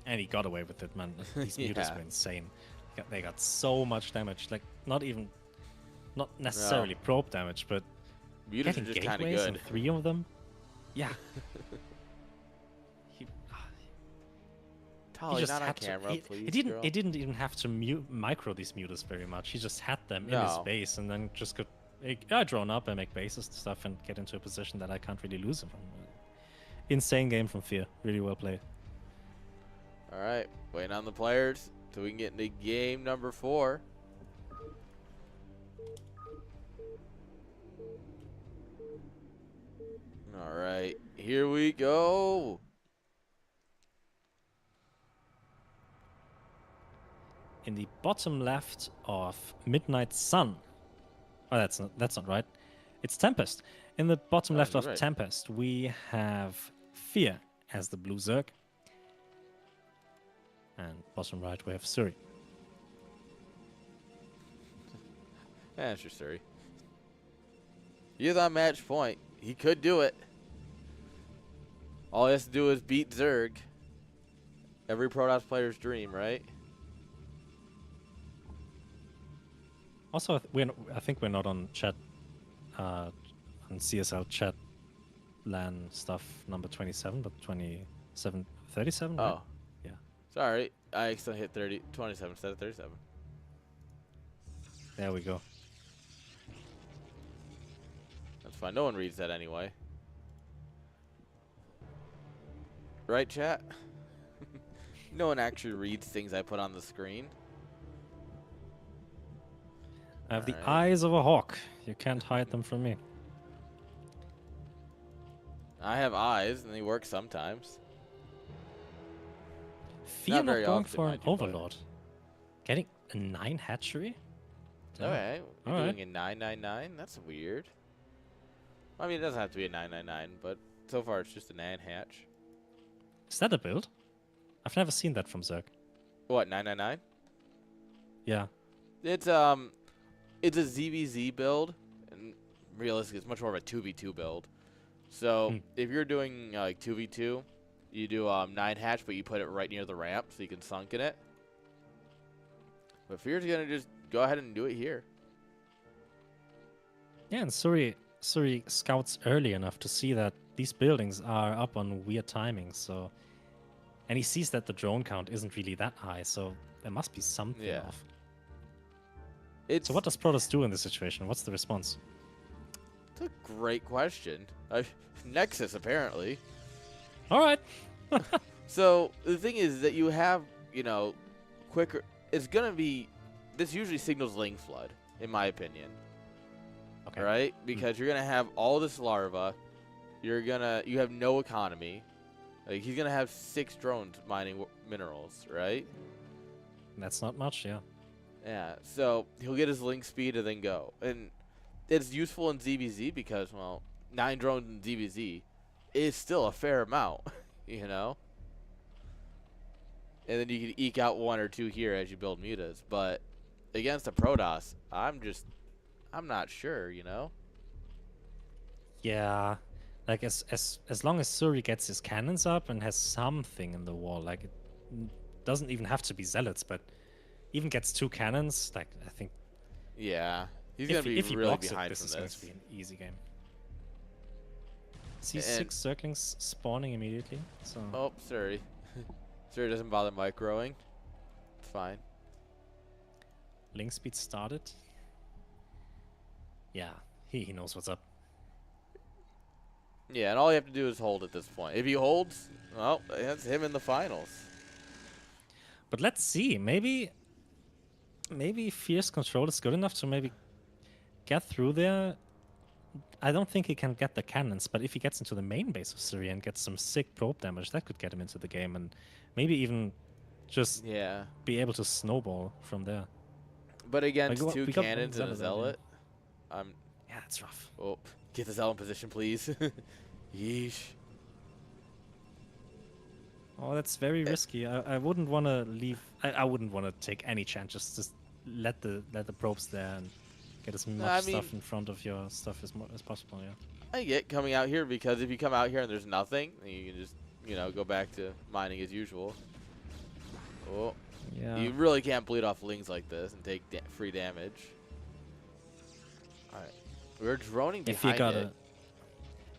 And he got away with it, man. These mutas Yeah. were insane. They got so much damage. Like, not necessarily probe damage, but Mutas getting are just kind of gateways good. and 3 of them. Yeah. Tali, not on camera, please. He didn't even have to micro these mutas very much. He just had them in his base and then just could drone up and make bases and stuff and get into a position that I can't really lose him from. Insane game from Fear. Really well played. All right, waiting on the players so we can get into game number 4. All right, here we go. In the bottom left of Midnight Sun. Oh, that's not right. It's Tempest. In the bottom left of Tempest, we have Fear as the blue Zerg. And bottom right, we have Suri. That's your Suri. He is on match point. He could do it. All he has to do is beat Zerg. Every Protoss player's dream, right? Also, I think we're not on chat, on CSL chat LAN stuff number 27, but 37. Oh. Right? Yeah. Sorry, I accidentally hit 27 instead of 37. There we go. That's fine. No one reads that anyway. Right, chat? No one actually reads things I put on the screen. I have the eyes of a hawk. You can't hide them from me. I have eyes, and they work sometimes. Fear not going for an Overlord. Getting a 9 hatchery? Okay, we're doing a 999? That's weird. I mean, it doesn't have to be a 999, but so far it's just a 9 hatch. Is that a build? I've never seen that from Zerg. What, 999? Yeah. It's a ZVZ build, and realistically, it's much more of a 2v2 build. So if you're doing like 2v2, you do 9 hatch, but you put it right near the ramp so you can sunk in it. But Fear's gonna just go ahead and do it here. Yeah, and Suri scouts early enough to see that these buildings are up on weird timings. So, and he sees that the drone count isn't really that high, so there must be something off. So what does Protoss do in this situation? What's the response? It's a great question. Nexus, apparently. All right. So the thing is that you have, quicker. It's gonna be. This usually signals Ling Flood, in my opinion. Okay. Right? Because you're gonna have all this larva. You have no economy. Like, he's gonna have 6 drones mining minerals, right? That's not much, yeah. Yeah. So he'll get his link speed and then go, and it's useful in ZVZ because 9 drones in ZVZ is still a fair amount, And then you can eke out 1 or 2 here as you build mutas. But against a Protoss, I'm not sure, Yeah. Like, as long as Suri gets his cannons up and has something in the wall, like, it doesn't even have to be zealots, but even gets 2 cannons, like, I think. Yeah. He's going to be really behind from this. This is going to be an easy game. See 6 circlings spawning immediately. So. Oh, sorry. Suri doesn't bother microing. It's fine. Link speed started. Yeah, he knows what's up. Yeah, and all you have to do is hold at this point. If he holds, well, that's him in the finals. But let's see. Maybe Fierce Control is good enough to maybe get through there. I don't think he can get the cannons, but if he gets into the main base of Suri and gets some sick probe damage, that could get him into the game and maybe even just be able to snowball from there. But against 2 cannons and a zealot, yeah, that's rough. Oh, Get the Zell in position, please. Yeesh. Oh, that's very risky. I wouldn't want to leave. I wouldn't want to take any chances. Just let the probes there and get as much stuff in front of your stuff as possible. Yeah. I get coming out here because if you come out here and there's nothing, then you can just go back to mining as usual. Oh. Yeah. You really can't bleed off lings like this and take free damage. All right. We're droning behind if you got it.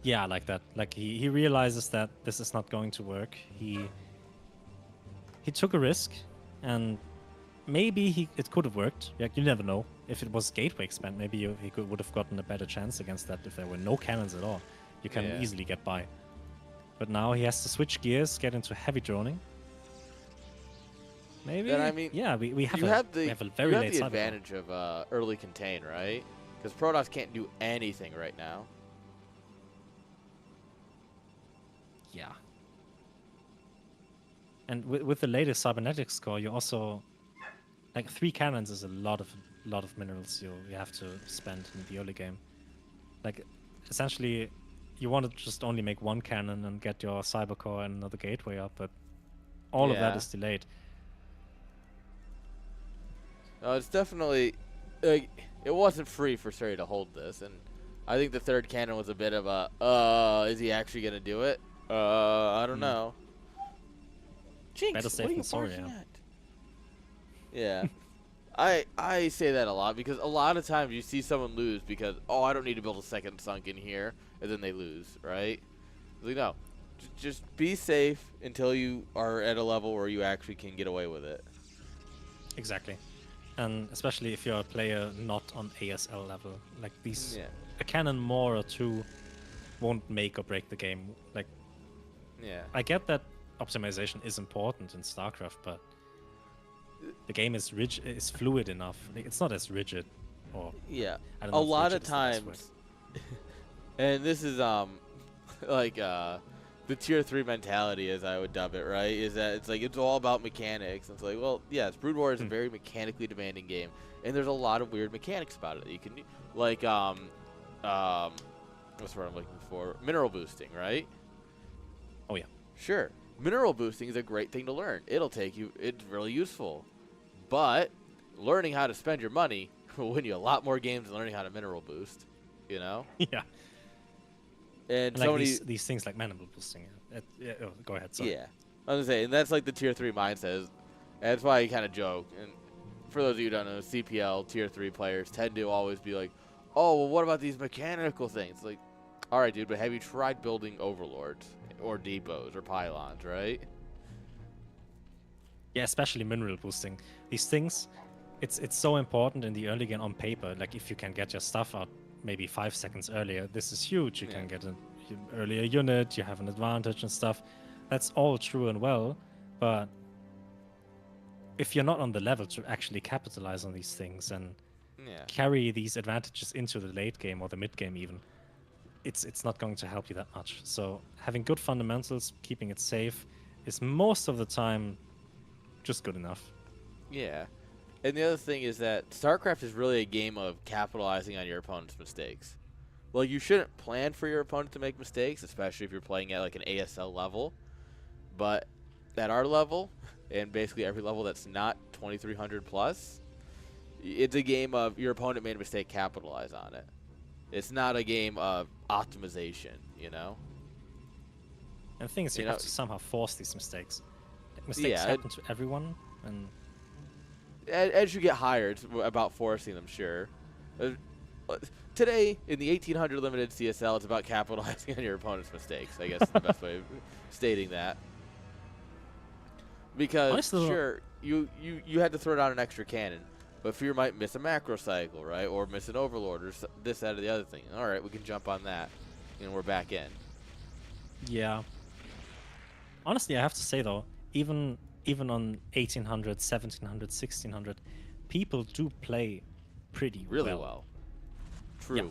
Yeah, like that. Like he realizes that this is not going to work. He took a risk, and maybe it could have worked. Like, you never know. If it was gateway expand, maybe he would have gotten a better chance against that if there were no cannons at all. You can easily get by. But now he has to switch gears, get into heavy droning. Maybe. Then, I mean, yeah, we have a very you have late the advantage of early contain, right? Because Protoss can't do anything right now. Yeah. And with the latest cybernetics score, you also, like, 3 cannons is a lot of minerals you have to spend in the early game. Like, essentially, you want to just only make 1 cannon and get your cyber core and another gateway up, but all of that is delayed. It's definitely, like, it wasn't free for Surrey to hold this, and I think the 3rd cannon was a bit of a, is he actually gonna do it? I don't know. Jinx, better safe than sorry. Yeah. I say that a lot because a lot of times you see someone lose because, oh, I don't need to build a second sunk in here, and then they lose, right? Like, no. Just be safe until you are at a level where you actually can get away with it. Exactly. And especially if you're a player not on ASL level. Like, these, a cannon more or 2 won't make or break the game. Like, I get that optimization is important in StarCraft, but the game is fluid enough. Like, it's not as rigid, or I don't know, a lot of times, and this is like the tier 3 mentality, as I would dub it, right? Is that it's like it's all about mechanics. It's like, well, yes, Brood War is a very mechanically demanding game, and there's a lot of weird mechanics about it. You can like what's the word I'm looking for? Mineral boosting, right? Oh yeah. Sure. Mineral boosting is a great thing to learn. It's really useful. But learning how to spend your money will win you a lot more games than learning how to mineral boost, you know? Yeah. And like these things like mineral boosting. Go ahead, sorry. Yeah. I was going to say, and that's like the tier 3 mindset. That's why I kind of joke. And for those of you who don't know, CPL tier 3 players tend to always be like, oh, well, what about these mechanical things? Like, all right, dude, but have you tried building overlords or depots or pylons, right? Yeah, especially mineral boosting. These things, it's so important in the early game on paper. Like, if you can get your stuff out maybe 5 seconds earlier, this is huge. You can get an earlier unit, you have an advantage and stuff. That's all true and well, but if you're not on the level to actually capitalize on these things and carry these advantages into the late game or the mid game even, it's not going to help you that much. So having good fundamentals, keeping it safe, is most of the time just good enough. Yeah. And the other thing is that StarCraft is really a game of capitalizing on your opponent's mistakes. Well, you shouldn't plan for your opponent to make mistakes, especially if you're playing at like an ASL level. But at our level, and basically every level that's not 2300 plus, it's a game of your opponent made a mistake, capitalize on it. It's not a game of optimization, you know? And the thing is, you have to somehow force these mistakes. Like, mistakes happen to everyone, and as you get higher, it's about forcing them, sure. Today, in the 1800 limited CSL, it's about capitalizing on your opponent's mistakes, I guess is the best way of stating that. Because, honestly, sure, you had to throw down an extra cannon, but Fear might miss a macro cycle, right? Or miss an overlord, or this, that, or the other thing. All right, we can jump on that, and we're back in. Yeah. Honestly, I have to say, though, even on 1800, 1700, 1600, people do play pretty really well. True.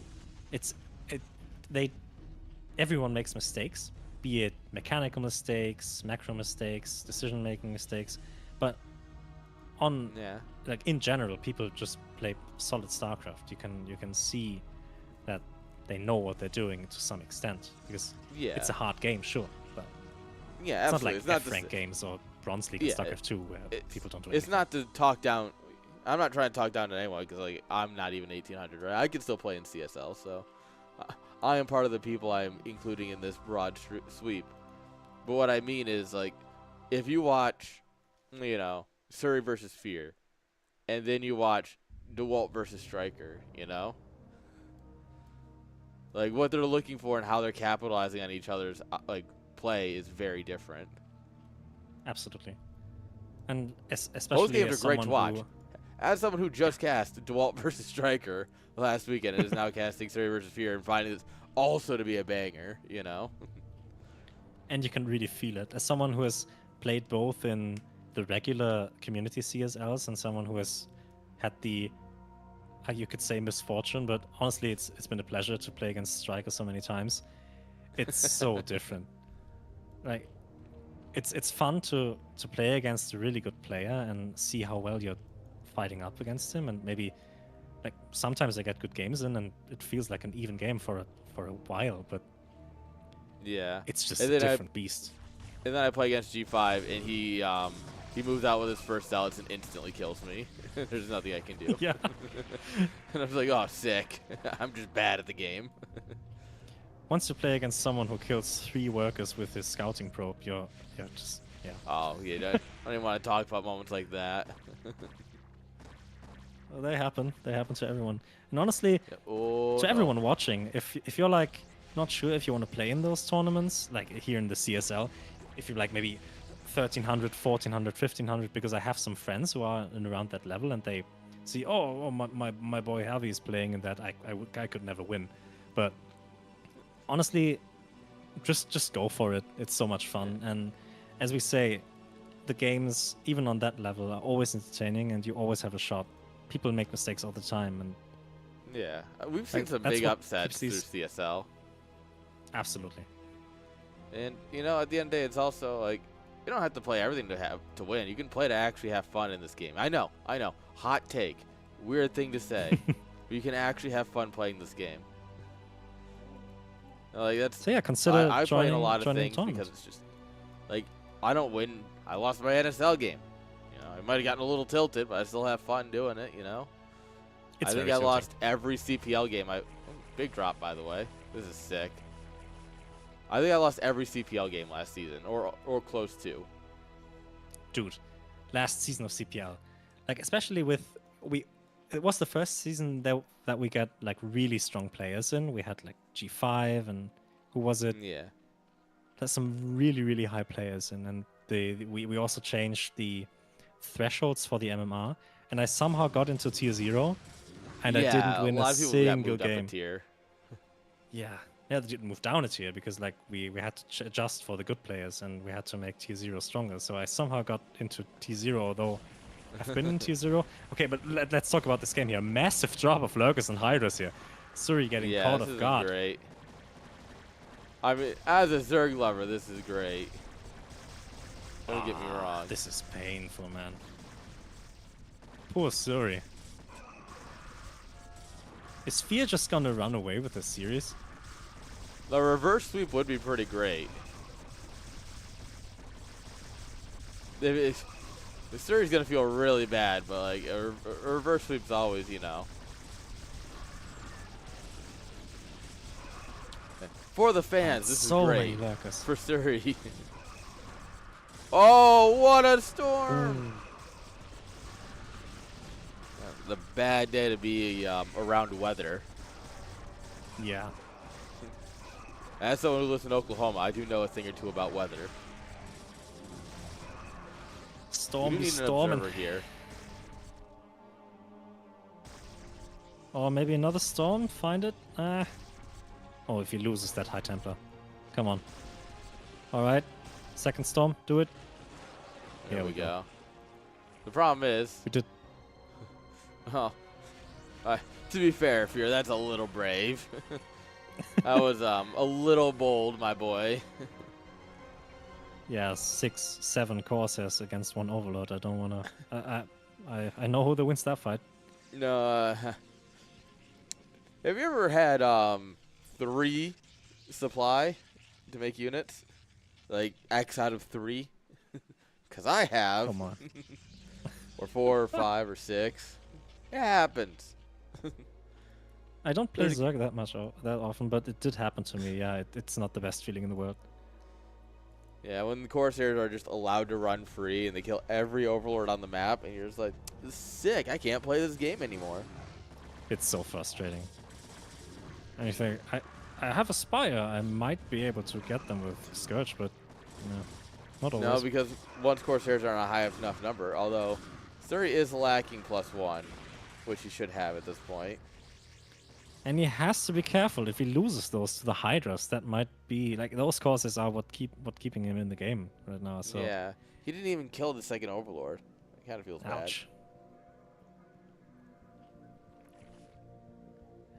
Yeah. Everyone makes mistakes, be it mechanical mistakes, macro mistakes, decision-making mistakes, but like in general, people just play solid StarCraft. You can see that they know what they're doing to some extent, because Yeah. it's a hard game, sure, but Yeah, it's absolutely. not like F-rank games or Bronze League and StarCraft 2 where people don't do anything. It's not to talk down. I'm not trying to talk down to anyone because like I'm not even 1800, right? I can still play in CSL, so I am part of the people I am including in this broad sweep. But what I mean is like, if you watch, you know, Surrey versus Fear, and then you watch DeWalt versus Striker, you know, like what they're looking for and how they're capitalizing on each other's like play is very different. Absolutely, and especially both games as are great to watch. who, As someone who just cast DeWalt versus Striker last weekend and is now casting Surrey versus Fear and finding this also to be a banger, you know? and you can really feel it. As someone who has played both in the regular community CSLs and someone who has had the, you could say, misfortune, but honestly, it's been a pleasure to play against Striker so many times. It's so different. Like, it's fun to play against a really good player and see how well you're fighting up against him, and maybe like sometimes I get good games in and it feels like an even game for a while, but yeah, it's just a different beast. And then I play against G5 and he moves out with his first zealots and instantly kills me. There's nothing I can do. Yeah. And I was like, oh, sick. I'm just bad at the game. Once you play against someone who kills 3 workers with his scouting probe, you're just, yeah. Oh, yeah, I don't even want to talk about moments like that. Well, they happen to everyone. And honestly, yeah. Everyone watching, if you're like not sure if you want to play in those tournaments, like here in the CSL, if you're like maybe 1300, 1400, 1500, because I have some friends who are in around that level and they see, my boy Javi is playing in that, I could never win. But honestly, just go for it. It's so much fun. And as we say, the games, even on that level, are always entertaining and you always have a shot. People make mistakes all the time, and yeah, we've seen some big upsets through CSL. Absolutely. And you know, at the end of the day, it's also like you don't have to play everything to win. You can play to actually have fun in this game. I know. Hot take, weird thing to say, but you can actually have fun playing this game. Like that's so yeah. Consider I play in a lot of things tournament. because it's just like I don't win. I lost my NSL game. I might have gotten a little tilted, but I still have fun doing it, you know? I think I lost every CPL game. Big drop, by the way. This is sick. I think I lost every CPL game last season, or close to. Dude, last season of CPL. Like, especially with... It was the first season that we got, like, really strong players in. We had, like, G5 and... Who was it? Yeah. There's some really, really high players in. And we also changed the thresholds for the MMR, and I somehow got into tier 0, and I didn't win a single game. Yeah, they didn't move down a tier because like we had to adjust for the good players, and we had to make tier 0 stronger. So I somehow got into tier 0, although I've been in tier 0. Okay, but let's talk about this game here. Massive drop of Lurkers and Hydras here. Surrey getting caught off guard. Great. I mean, as a Zerg lover, this is great. Don't get me wrong. This is painful, man. Poor Surrey. Is Fear just gonna run away with this series? The reverse sweep would be pretty great. The Surrey's gonna feel really bad, but like a reverse sweep's always, you know. For the fans, this is great. For Surrey. Oh, what a storm! The bad day to be around weather. Yeah. As someone who lives in Oklahoma, I do know a thing or two about weather. Storm here. Or maybe another storm. Find it. Oh, if he loses that high Templar. Come on. All right. Second storm. Do it. There we go. The problem is... We did... Oh. To be fair, Fear, that's a little brave. That was a little bold, my boy. Yeah, 6, 7 Corsairs against 1 Overlord. I don't want to... I know who wins that fight. No, have you ever had 3 supply to make units. Like X out of 3. Because I have. Come on. Or 4 or 5 or 6. It happens. I don't play Zerg that often, but it did happen to me. Yeah, it's not the best feeling in the world. Yeah, when the Corsairs are just allowed to run free and they kill every Overlord on the map, and you're just like, this is sick. I can't play this game anymore. It's so frustrating. And you think, I have a Spire. I might be able to get them with Scourge, but no, not always. No, because once Corsairs aren't a high enough number, although Surrey is lacking +1, which he should have at this point. And he has to be careful. If he loses those to the Hydras, that might be like those causes are what keeping him in the game right now. So yeah, he didn't even kill the second Overlord. It kind of feels ouch.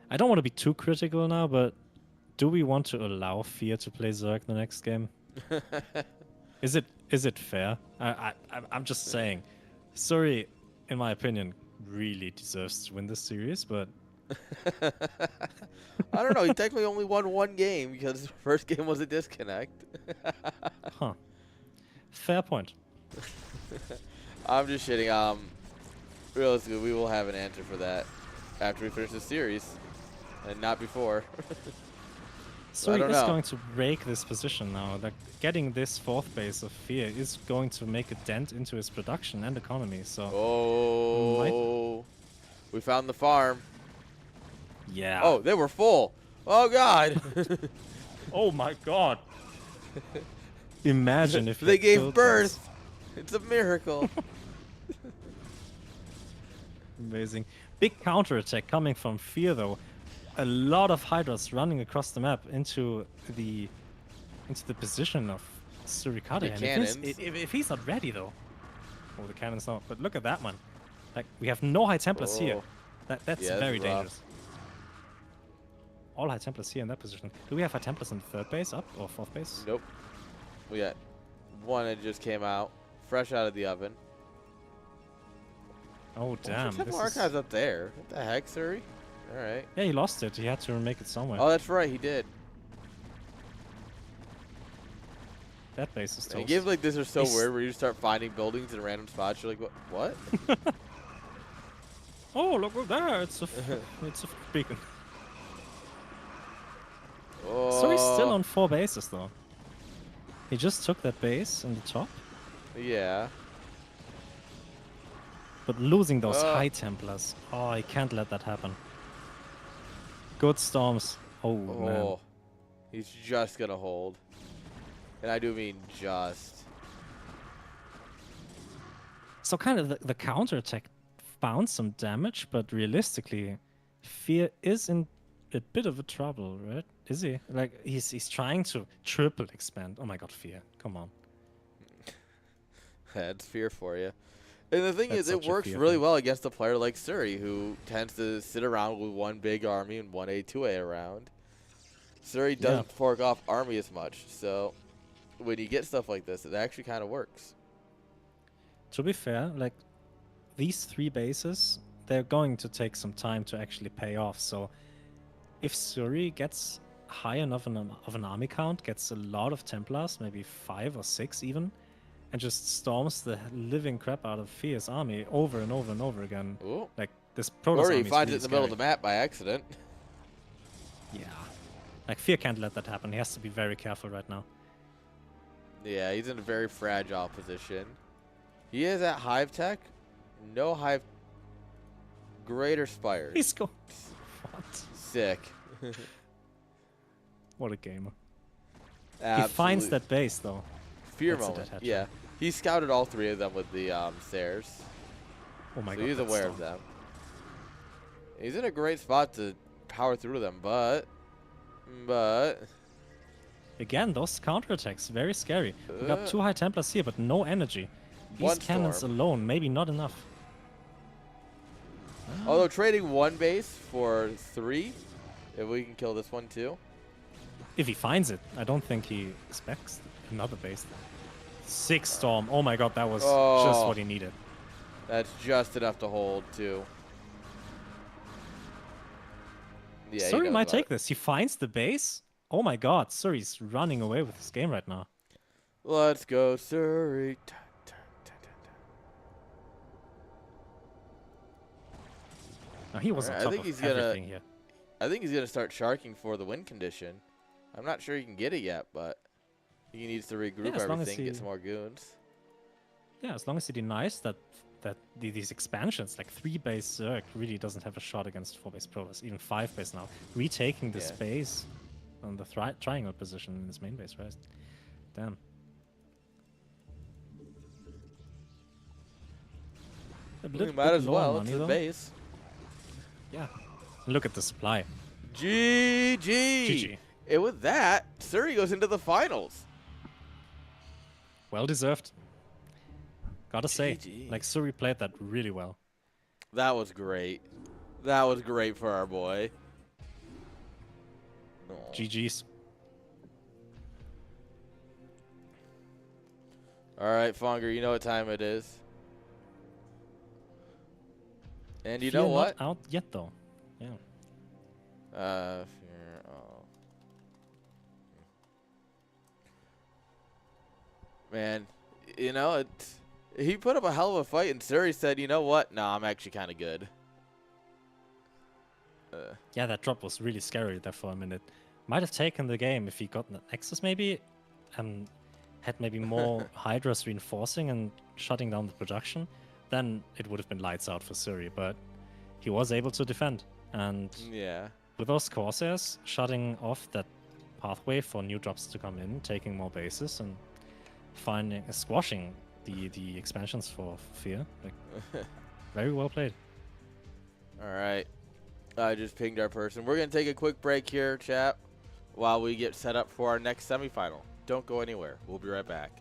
I don't want to be too critical now, but do we want to allow Fear to play Zerg the next game? Is it fair? I'm just saying. Surrey, in my opinion, really deserves to win this series, but. I don't know. He technically only won 1 game because the first game was a disconnect. Huh. Fair point. I'm just shitting. Realistically, we will have an answer for that after we finish this series, and not before. Surrey is going to break this position now. Like getting this 4th base of Fear is going to make a dent into his production and economy. So. Oh. We found the farm. Yeah. Oh, they were full. Oh, God. Oh, my God. Imagine if they gave birth. It's a miracle. Amazing. Big counterattack coming from Fear, though. A lot of Hydras running across the map into the position of Surikade. If he's not ready, though. Oh, the cannon's not. But look at that one. Like, we have no High Templars here. That's very dangerous. All High Templars here in that position. Do we have High Templars in the 3rd base up or 4th base? Nope. We got 1 that just came out, fresh out of the oven. Oh, damn. Temple Archive's up there. What the heck, Surrey? All right. Yeah, he lost it. He had to make it somewhere. Oh, that's right. He did. That base is toast. Games like this are so weird where you start finding buildings in random spots. You're like, what? Oh, look over there. It's a beacon. Oh. So he's still on 4 bases, though. He just took that base on the top. Yeah. But losing those High Templars. Oh, he can't let that happen. Good storms. Oh, man. He's just going to hold. And I do mean just. So kind of the counterattack found some damage, but realistically, Fear is in a bit of a trouble, right? Is he? Like, he's trying to triple expand. Oh my god, Fear. Come on. That's Fear for you. And the thing is, it works really well against a player like Surrey, who tends to sit around with 1 big army and 1A, 2A around. Surrey doesn't fork off army as much, so when you get stuff like this, it actually kind of works. To be fair, like, these 3 bases, they're going to take some time to actually pay off, so if Surrey gets high enough of an army count, gets a lot of Templars, maybe 5 or 6 even, and just storms the living crap out of Fear's army over and over and over again. Ooh. Like, this Protoss army Or he finds really it in the middle of the map by accident. Yeah. Like, Fear can't let that happen. He has to be very careful right now. Yeah, he's in a very fragile position. He is at Hive Tech. No Hive. Greater Spires. He's going. What? Sick. What a gamer. Absolutely. He finds that base, though. Fear moment. Yeah. He scouted all 3 of them with the Stairs. Oh my god. So he's aware of them. He's in a great spot to power through them, but. Again, those counterattacks, very scary. We got 2 High Templars here, but no energy. These cannons alone, maybe not enough. Although trading 1 base for 3, if we can kill this one too. If he finds it, I don't think he expects another base. 6 storm. Oh my god, that was just what he needed. That's just enough to hold too. Yeah, he Suri knows might about take it. this. He finds the base. Oh my god, Suri's running away with this game right now. Let's go, Surrey. Now he was on Alright, top of everything here. I think he's gonna start sharking for the win condition. I'm not sure he can get it yet, but he needs to regroup as long as everything, get he- some more goons. Yeah, as long as he denies that these expansions, like 3 base Zerg, really doesn't have a shot against 4 base Protoss, even 5 base now. Retaking this Yeah. base on the triangle position in his main base, right? Damn. We might as low on well. money, It's the though. base. Yeah. Look at the supply. GG. GG. And with that, Surrey goes into the finals. Well deserved. Gotta say, GG. like Suri played that really well. That was great. That was great for our boy. Aw. GG's. All right, Fonger, you know what time it is. And you know Fear what? Not out yet, though. Yeah. Man, you know, he put up a hell of a fight, and Suri said, you know what? No, I'm actually kind of good. Yeah, that drop was really scary there for a minute. Might have taken the game if he got an Nexus maybe, and had maybe more Hydras reinforcing and shutting down the production. Then it would have been lights out for Suri, but he was able to defend. And Yeah. with those Corsairs shutting off that pathway for new drops to come in, taking more bases, and squashing the expansions for Fear. Like, very well played. All right. I just pinged our person. We're going to take a quick break here, chat, while we get set up for our next semifinal. Don't go anywhere. We'll be right back.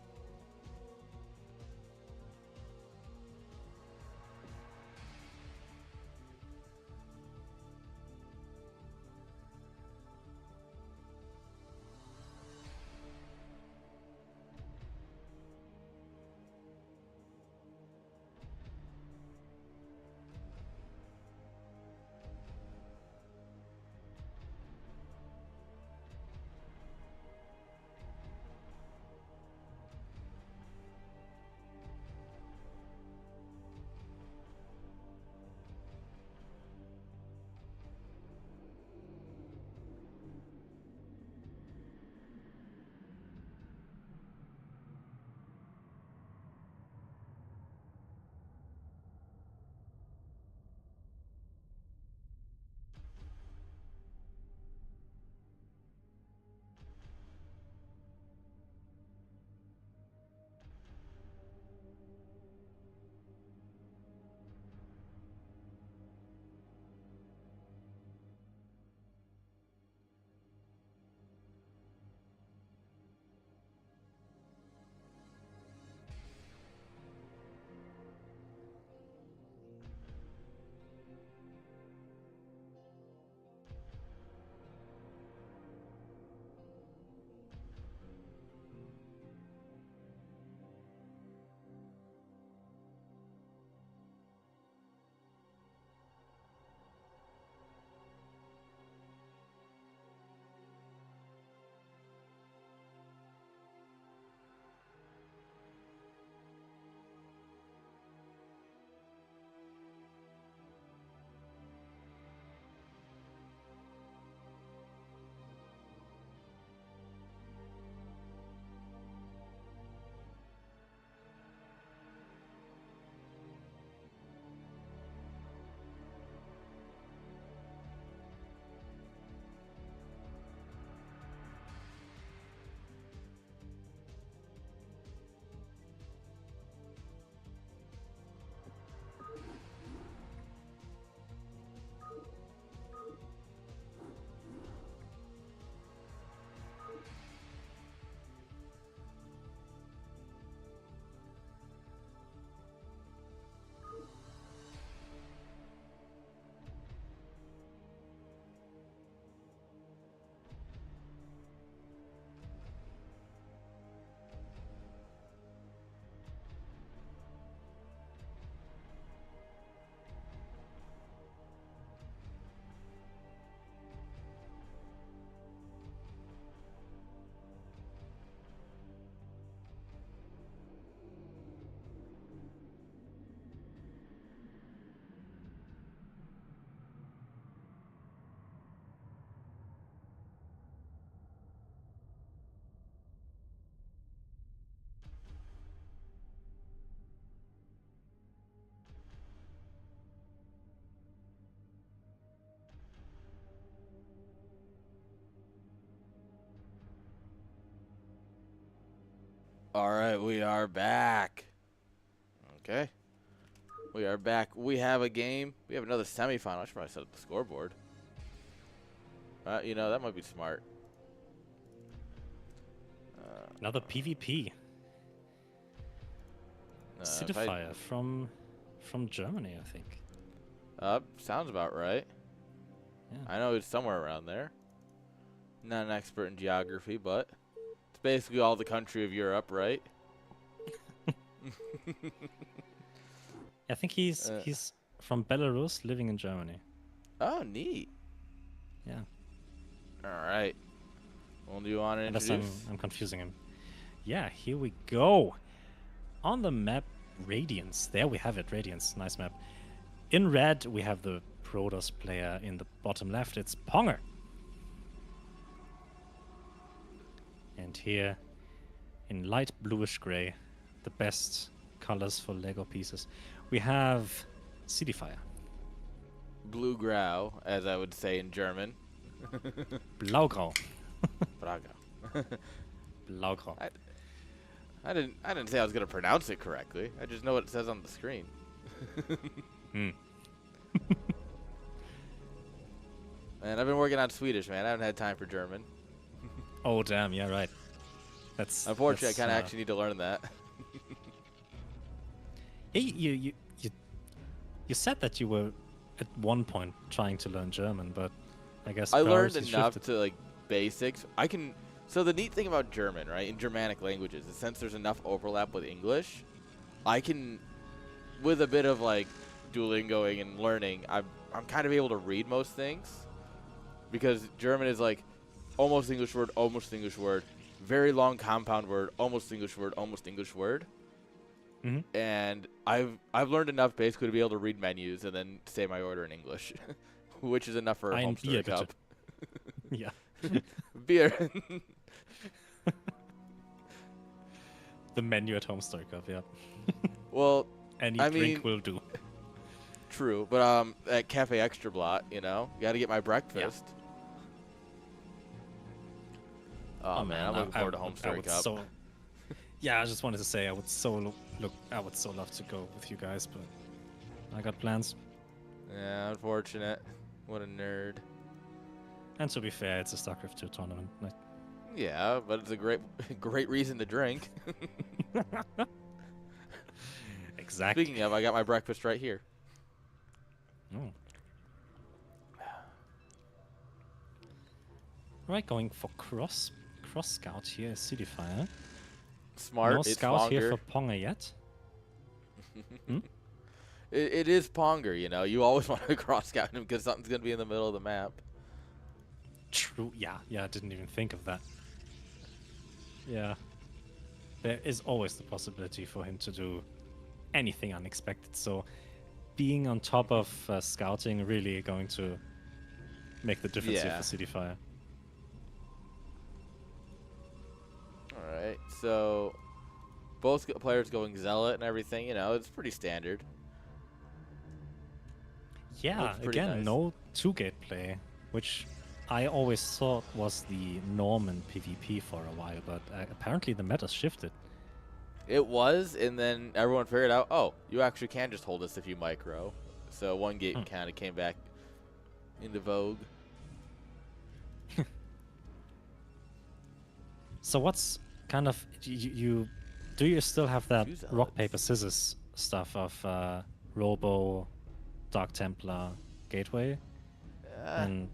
All right, we are back. Okay. We are back. We have a game. We have another semifinal. I should probably set up the scoreboard. You know, that might be smart. Another PvP. Cityfire from Germany, I think. Sounds about right. Yeah. I know it's somewhere around there. Not an expert in geography, but it's basically all the country of Europe, right? I think he's from Belarus, living in Germany. Oh, neat. Yeah. All right. Well, do you want to Unless introduce? I'm confusing him. Yeah, here we go. On the map, Radiance. There we have it, Radiance. Nice map. In red, we have the Protoss player. In the bottom left, it's Ponger. And here, in light bluish gray, the best colors for Lego pieces, we have Cityfire. Blue-grau, as I would say in German. Blaugrau. Braga. Blaugrau. I didn't say I was gonna pronounce it correctly. I just know what it says on the screen. Man, I've been working on Swedish, man. I haven't had time for German. Oh damn! Yeah, right. That's unfortunately. that's, I kind of actually need to learn that. Hey, you said that you were at one point trying to learn German, but I guess I learned priorities enough shifted. to like basics. I can. So the neat thing about German, right, in Germanic languages, is since there's enough overlap with English, I can, with a bit of like Duolingoing and learning, I'm kind of able to read most things, because German is like almost English word, very long compound word, almost English word, almost English word. Mm-hmm. And I've learned enough basically to be able to read menus and then say my order in English, which is enough for a home story cup. Yeah. Beer. The menu at Home Story Cup, yeah. Well, Any I drink mean, will do. True, but at Cafe Extra Blot, you know, you got to get my breakfast. Yeah. Oh man, I'm looking forward to Home Story Cup. Yeah, I just wanted to say I would so love to go with you guys, but I got plans. Yeah, unfortunate. What a nerd. And to be fair, it's a StarCraft 2 tournament. Like, yeah, but it's a great reason to drink. Exactly. Speaking of, I got my breakfast right here. Oh. Right, going for cross scout here is Cityfire. Smart. No it's scout Ponger. here for Ponger yet. It is Ponger, you know. You always want to cross scout him because something's going to be in the middle of the map. True. Yeah, I didn't even think of that. Yeah. There is always the possibility for him to do anything unexpected, so being on top of scouting really going to make the difference here for Cityfire. Alright, so both players going Zealot and everything, you know, it's pretty standard. Yeah, again, nice. no 2-gate play, which I always thought was the norm in PvP for a while, but apparently the meta's shifted. It was, and then everyone figured out, oh, you actually can just hold this if you micro. So 1-gate kind of came back into vogue. So what's kind of do you still have that rock paper scissors stuff of Robo, Dark Templar, Gateway, and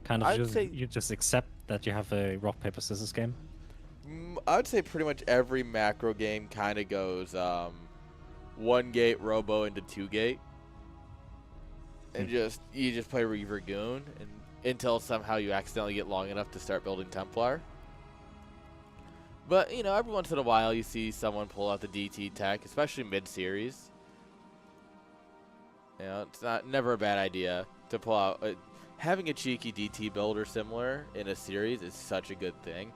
kind of you just accept that you have a rock paper scissors game? I would say pretty much every macro game kind of goes 1-gate Robo into 2-gate, and you just play Reaver Goon and until somehow you accidentally get long enough to start building Templar. But, you know, every once in a while you see someone pull out the DT tech, especially mid-series. You know, it's never a bad idea to pull out. Having a cheeky DT build or similar in a series is such a good thing.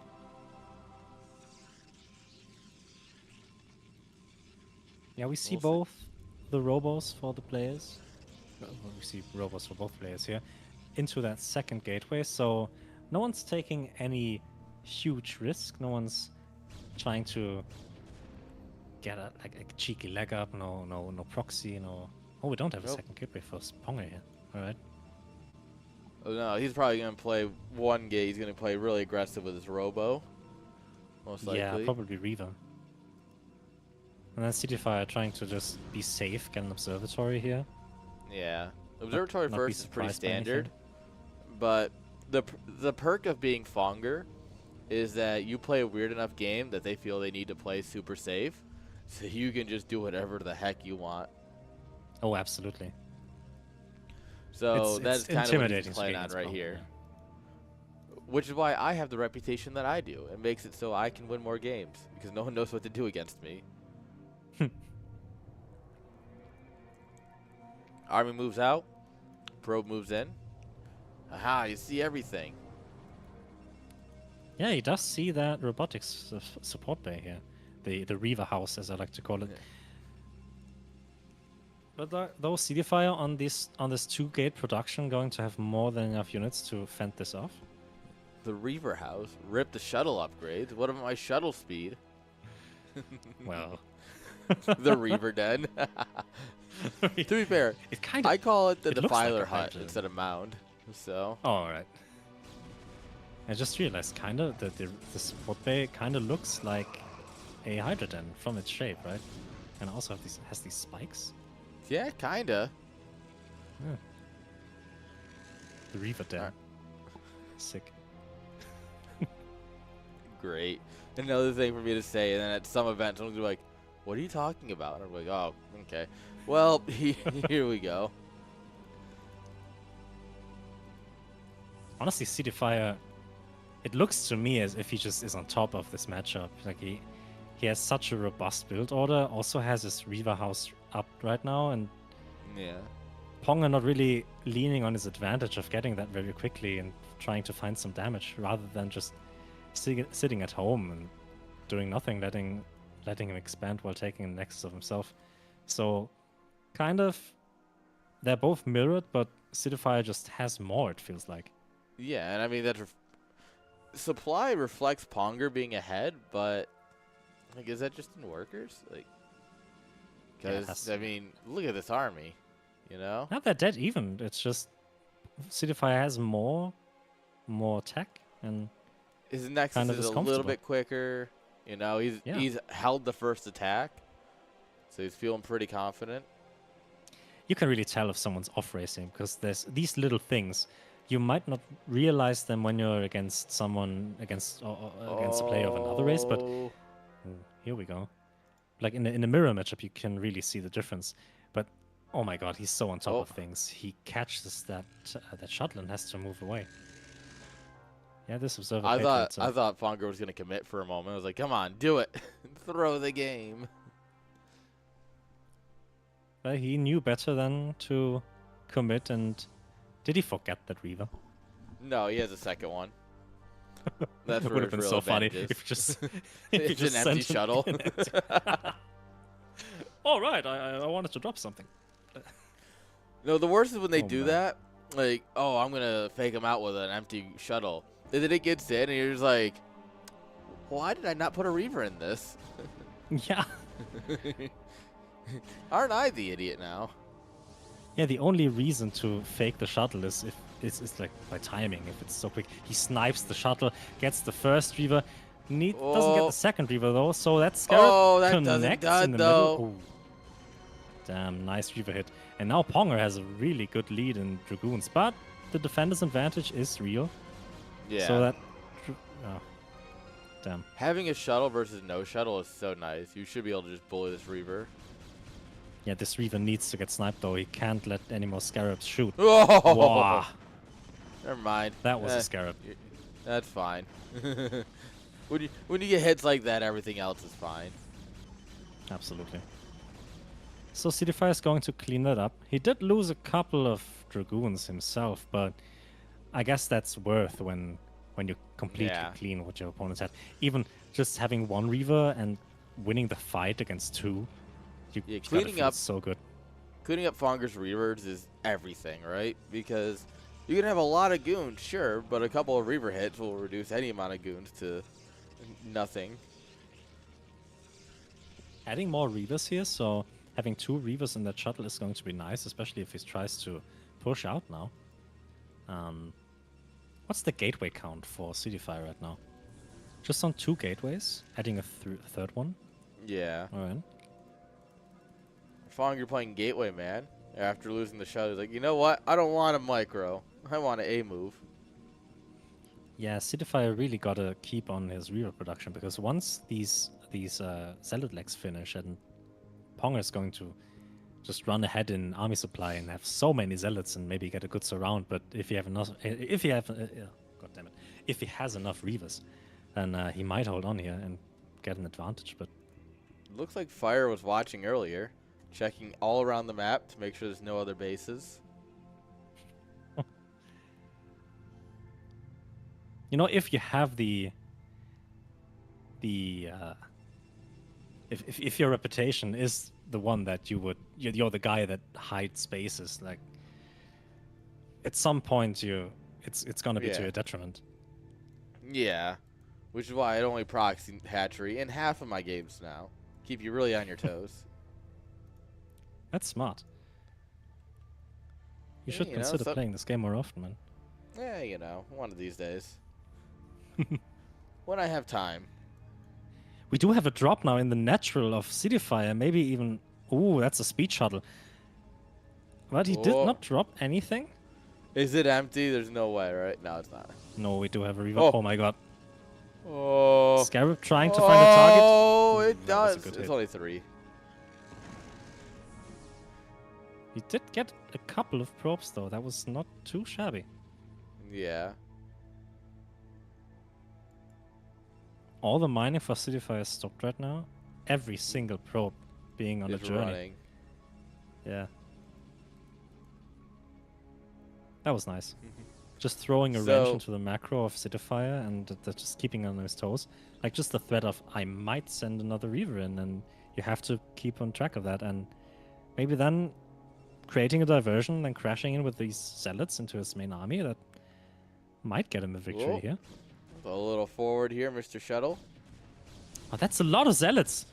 Yeah, we see both the Robos for the players. Well, we see Robos for both players here into that second gateway, so no one's taking any huge risk. No one's trying to get like a cheeky leg up. No proxy. No. Oh, we don't have a Nope. second gateway for Ponger here. All right. Oh, no, he's probably going to play one game. He's going to play really aggressive with his Robo, most Yeah, likely. probably Reaver. And then CTFire trying to just be safe, get an observatory here. Yeah. Observatory not be first is pretty surprised by anything. standard, but the perk of being Fonger is that you play a weird enough game that they feel they need to play super safe, so you can just do whatever the heck you want. Oh, absolutely. So that's kind of what intimidating he's playing to on against right Ponger, here. Which is why I have the reputation that I do. It makes it so I can win more games, because no one knows what to do against me. Army moves out. Probe moves in. Aha, you see everything. Yeah, he does see that robotics support bay here. The Reaver house, as I like to call it. Yeah. But those CDFire on this 2-gate production going to have more than enough units to fend this off? The Reaver house. Rip the shuttle upgrades. What about my shuttle speed? Well, The Reaver Den. To be fair, it kind of. I call it the it looks like Defiler a hut hydra. instead of mound. So Oh, all right. I just realized kind of that the support bay kind of looks like a Hydra Den from its shape, right? And also has these spikes. yeah, kinda. Yeah. The Reaver Den. Alright. Sick. Great. Another thing for me to say, and then at some event, someone's gonna be like, "What are you talking about?" And I'm like, "Oh, okay. Well, here we go." Honestly, CDFire, it looks to me as if he just is on top of this matchup. Like he has such a robust build order. Also has his Reaver house up right now, and Yeah. Ponga not really leaning on his advantage of getting that very quickly and trying to find some damage rather than just sitting at home and doing nothing, letting him expand while taking a nexus of himself. So, kind of, they're both mirrored, but CDFire just has more, it feels like. Yeah, and I mean that supply reflects Ponger being ahead, but like, is that just in workers? Like, because I mean, look at this army, you know. Not that dead even. It's just CDFire has more tech, and His nexus kind of is is a little comfortable. bit quicker. You know, he's held the first attack, so he's feeling pretty confident. you can really tell if someone's off racing because there's these little things. You might not realize them when you're against someone against a player of another race, but Oh. here we go. Like in a mirror matchup, you can really see the difference. But oh my god, he's so on top of things. He catches that shuttle and has to move away. Yeah, this observer. I thought Ponger was gonna commit for a moment. I was like, come on, do it, throw the game. But he knew better than to commit. And did he forget that Reaver? No, he has a second one. That's It where would have his been real so funny advantage is. if just It's an empty shuttle. All right, I wanted to drop something. No, the worst is when they Oh, do man. that. Like, oh, I'm gonna fake him out with an empty shuttle, and then it gets in, and you're just like, why did I not put a Reaver in this? Yeah. Aren't I the idiot now? Yeah, the only reason to fake the shuttle is if it's like by timing. If it's so quick, he snipes the shuttle, gets the first Reaver, doesn't get the second Reaver though. So that Scarab Oh, that doesn't connects done, in the though. middle. Ooh. Damn, nice Reaver hit. And now Ponger has a really good lead in Dragoons, but the defender's advantage is real. Yeah. So that. Oh, damn. Having a shuttle versus no shuttle is so nice. You should be able to just bully this Reaver. Yeah, this Reaver needs to get sniped though. He can't let any more Scarabs shoot. Oh, Wow. never mind. That was a Scarab. That's fine. when you get hits like that, everything else is fine. Absolutely. So CDFire is going to clean that up. He did lose a couple of Dragoons himself, but I guess that's worth when you completely clean what your opponents had. Even just having one Reaver and winning the fight against two, you cleaning up so good. Cleaning up Fonger's Reavers is everything, right? Because you can have a lot of goons, sure, but a couple of Reaver hits will reduce any amount of goons to nothing. adding more Reavers here, so having 2 Reavers in that shuttle is going to be nice, especially if he tries to push out now. What's the gateway count for CDFI right now? Just on 2 gateways, adding a third one. Yeah. All right. Fong, you're playing gateway, man. After losing the shuttle, he's like, you know what? I don't want a micro. I want an A move. Yeah, CDFI really got to keep on his Reaver production, because once these Zealot legs finish, and Pong is going to just run ahead in army supply and have so many Zealots and maybe get a good surround. But if you have enough, if he has enough Reavers, then he might hold on here and get an advantage. But Looks like Fire was watching earlier, checking all around the map to make sure there's no other bases. you know, if you have if your reputation is the one that you're the guy that hides bases, like at some point it's gonna be to your detriment. Yeah, which is why I only proxy hatchery in half of my games now. Keep you really on your toes. That's smart. You should consider playing this game more often, man. Yeah, you know, one of these days. When I have time. We do have a drop now in the natural of CDFire, maybe even... Ooh, that's a speed shuttle. But he did not drop anything? Is it empty? There's no way, right? No, it's not. No, we do have a revive. Oh my god. Oh. Scarab trying to find a target. Oh, it does. It's only 3. He did get a couple of probes, though. That was not too shabby. Yeah. All the mining for CDFire is stopped right now. Every single probe being on a journey. Running. Yeah. That was nice. Just throwing a wrench into the macro of CDFire and just keeping on his toes. Like just the threat of, I might send another Reaver in, and you have to keep on track of that. And maybe then creating a diversion and crashing in with these Zealots into his main army, that might get him a victory here. A little forward here, Mr. Shuttle. Oh, that's a lot of Zealots.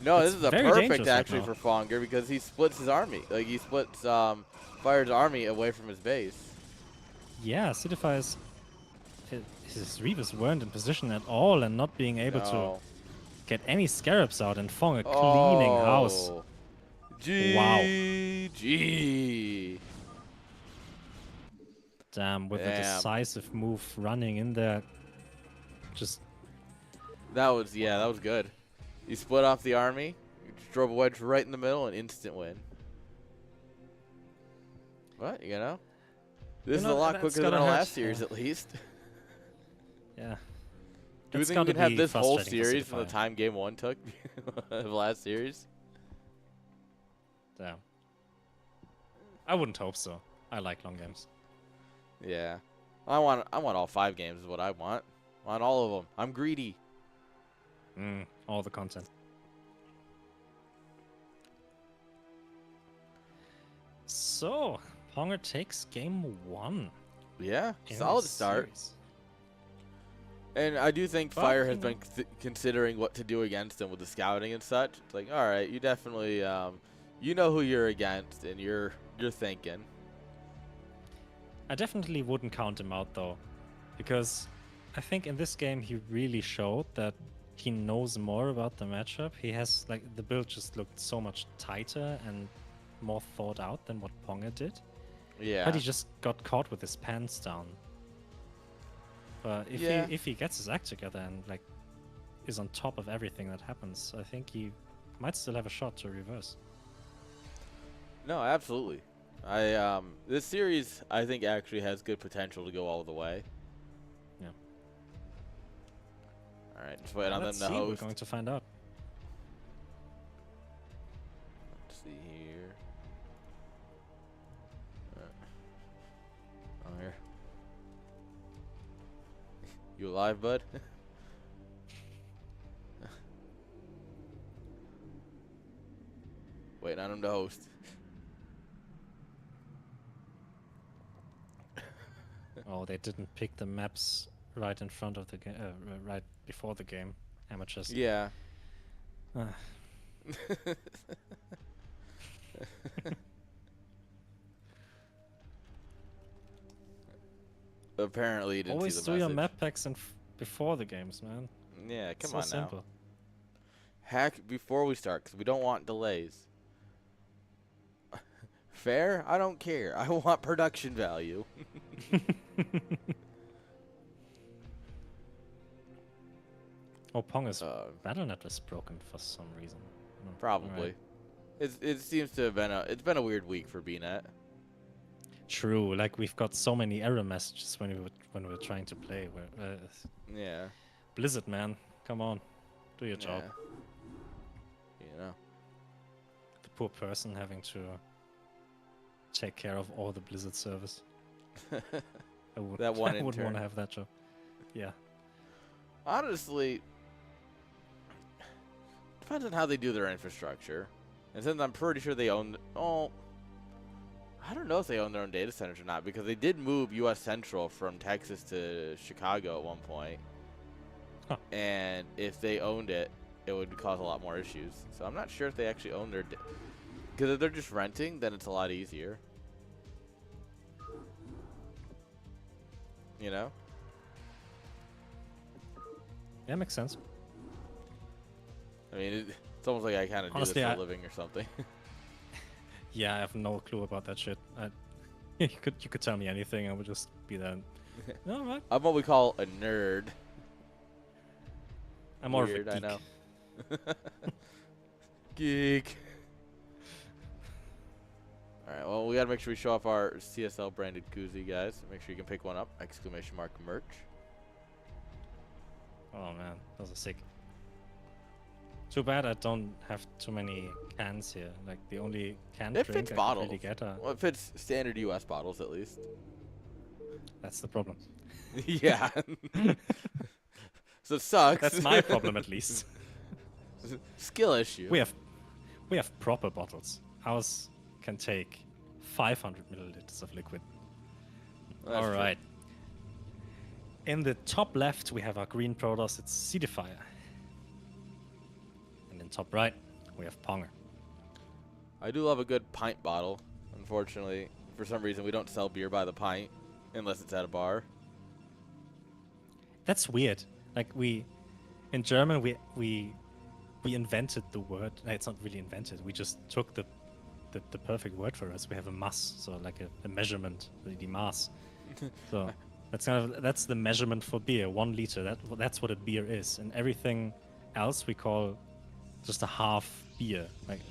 No, this is a perfect actually right for Fonger, because he splits his army. Like he splits Fire's army away from his base. Yeah, CDFire's his Reavers weren't in position at all, and not being able to get any Scarabs out, and Fonger cleaning house. GG. Damn, with a decisive move running in there. Just that was good. He split off the army, drove a wedge right in the middle, and instant win. What, you know? This is a lot quicker than our last series, at least. Yeah. Do we think we can have this whole series from the time game 1 took of last series? Damn. I wouldn't hope so. I like long games. Yeah. I want all 5 games is what I want. I want all of them. I'm greedy. All the content. So, Ponger takes game 1. Yeah, solid start. And I do think Fire has been considering what to do against him with the scouting and such. It's like, all right, you definitely, you know who you're against, and you're thinking. I definitely wouldn't count him out though, because I think in this game he really showed that he knows more about the matchup. He has, like, the build just looked so much tighter and more thought out than what Ponger did. Yeah. But he just got caught with his pants down. But if he gets his act together and, like, is on top of everything that happens, I think he might still have a shot to reverse. No, absolutely. This series I think actually has good potential to go all the way. Yeah. All right, just wait on them to host. We're going to find out. Let's see here. Oh, here. You alive, bud? Waiting on him to host. Oh, they didn't pick the maps right in front of the game, right before the game. Amateurs. Yeah. Apparently, you didn't Always see the do message. your map packs and before the games, man. Yeah, come So on simple. now. Hack before we start, because we don't want delays. Fair? I don't care. I want production value. Oh, Ponga's BattleNet is broken for some reason. No, Probably. right. It seems to have been a weird week for BNet. True, like we've got so many error messages when we were trying to play. Yeah. Blizzard, man, come on, do your job. You know. The poor person having to take care of all the Blizzard service. That one I wouldn't intern. want to have that job. Yeah. Honestly, depends on how they do their infrastructure. And since I'm pretty sure they own... Oh, I don't know if they own their own data centers or not, because they did move U.S. Central from Texas to Chicago at one point. Huh. And if they owned it, it would cause a lot more issues. So I'm not sure if they actually own their... Because if they're just renting, then it's a lot easier. You know? Yeah, makes sense. I mean, it's almost like I kind of do this Honestly, for a living or something. Yeah, I have no clue about that shit. You could tell me anything, I would just be there. All right. I'm what we call a nerd. I'm more Weird, of a geek. I know. Geek. Alright, well, we gotta make sure we show off our CSL branded koozie, guys. Make sure you can pick one up. ! Merch. Oh man, those are sick. Too bad I don't have too many cans here. Like the only can It drink fits I bottles. can really get are... Well, it fits standard US bottles, at least. That's the problem. Yeah. So it sucks. That's my problem, at least. Skill issue. We have proper bottles. Ours can take 500 milliliters of liquid. That's All true. right. In the top left, we have our green Protoss. It's Seedifier. And in top right, we have Ponger. I do love a good pint bottle. Unfortunately, for some reason, we don't sell beer by the pint unless it's at a bar. That's weird. Like in German, we invented the word. It's not really invented. We just took the perfect word for us. We have a Mass, so like a measurement, the Mass. So that's the measurement for beer. 1 liter. That's what a beer is, and everything else we call just a half beer. Like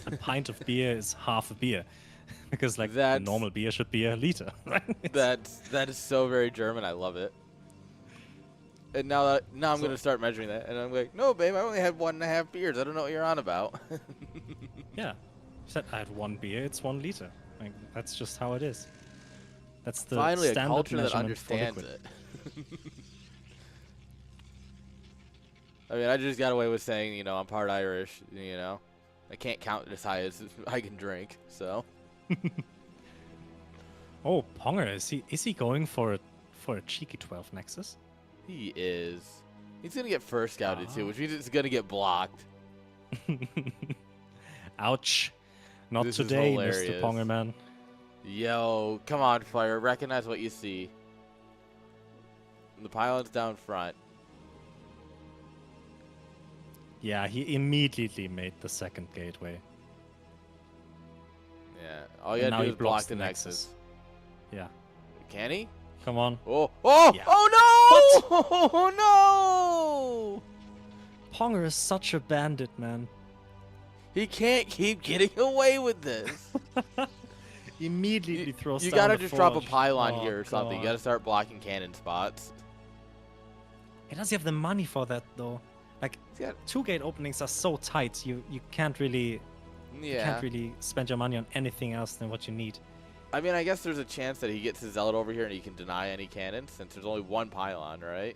a pint of beer is half a beer, because like a normal beer should be a liter. Right? That is so very German. I love it. And now I'm gonna start measuring that, and I'm like, no, babe, I only had 1.5 beers. I don't know what you're on about. Yeah, said I had 1 beer. It's 1 liter. Like that's just how it is. That's the Finally a standard culture that measurement for understands liquid. it. I mean, I just got away with saying, you know, I'm part Irish. You know, I can't count as high as I can drink. So. Oh, Ponger, is he going for a cheeky 12 Nexus? He is. He's gonna get first scouted too, which means it's gonna get blocked. Ouch! Not This is today, Mr. hilarious. Ponger man. Yo, come on, Fire. Recognize what you see. The pylon's down front. Yeah, he immediately made the second gateway. Yeah, all you And gotta now do he is block blocks the the nexus. Yeah, Can he? come on. Oh, oh, Yeah. oh no! Oh no! Ponger is such a bandit, man. He can't keep getting away with this. Immediately throws You down gotta the just drop a forge. pylon Oh, here or something. You God. gotta start blocking cannon spots. He doesn't have the money for that, though. Like, He's got- 2-gate openings are so tight, you can't really you Yeah. can't really spend your money on anything else than what you need. I mean, I guess there's a chance that he gets his zealot over here and he can deny any cannons since there's only 1 pylon, right?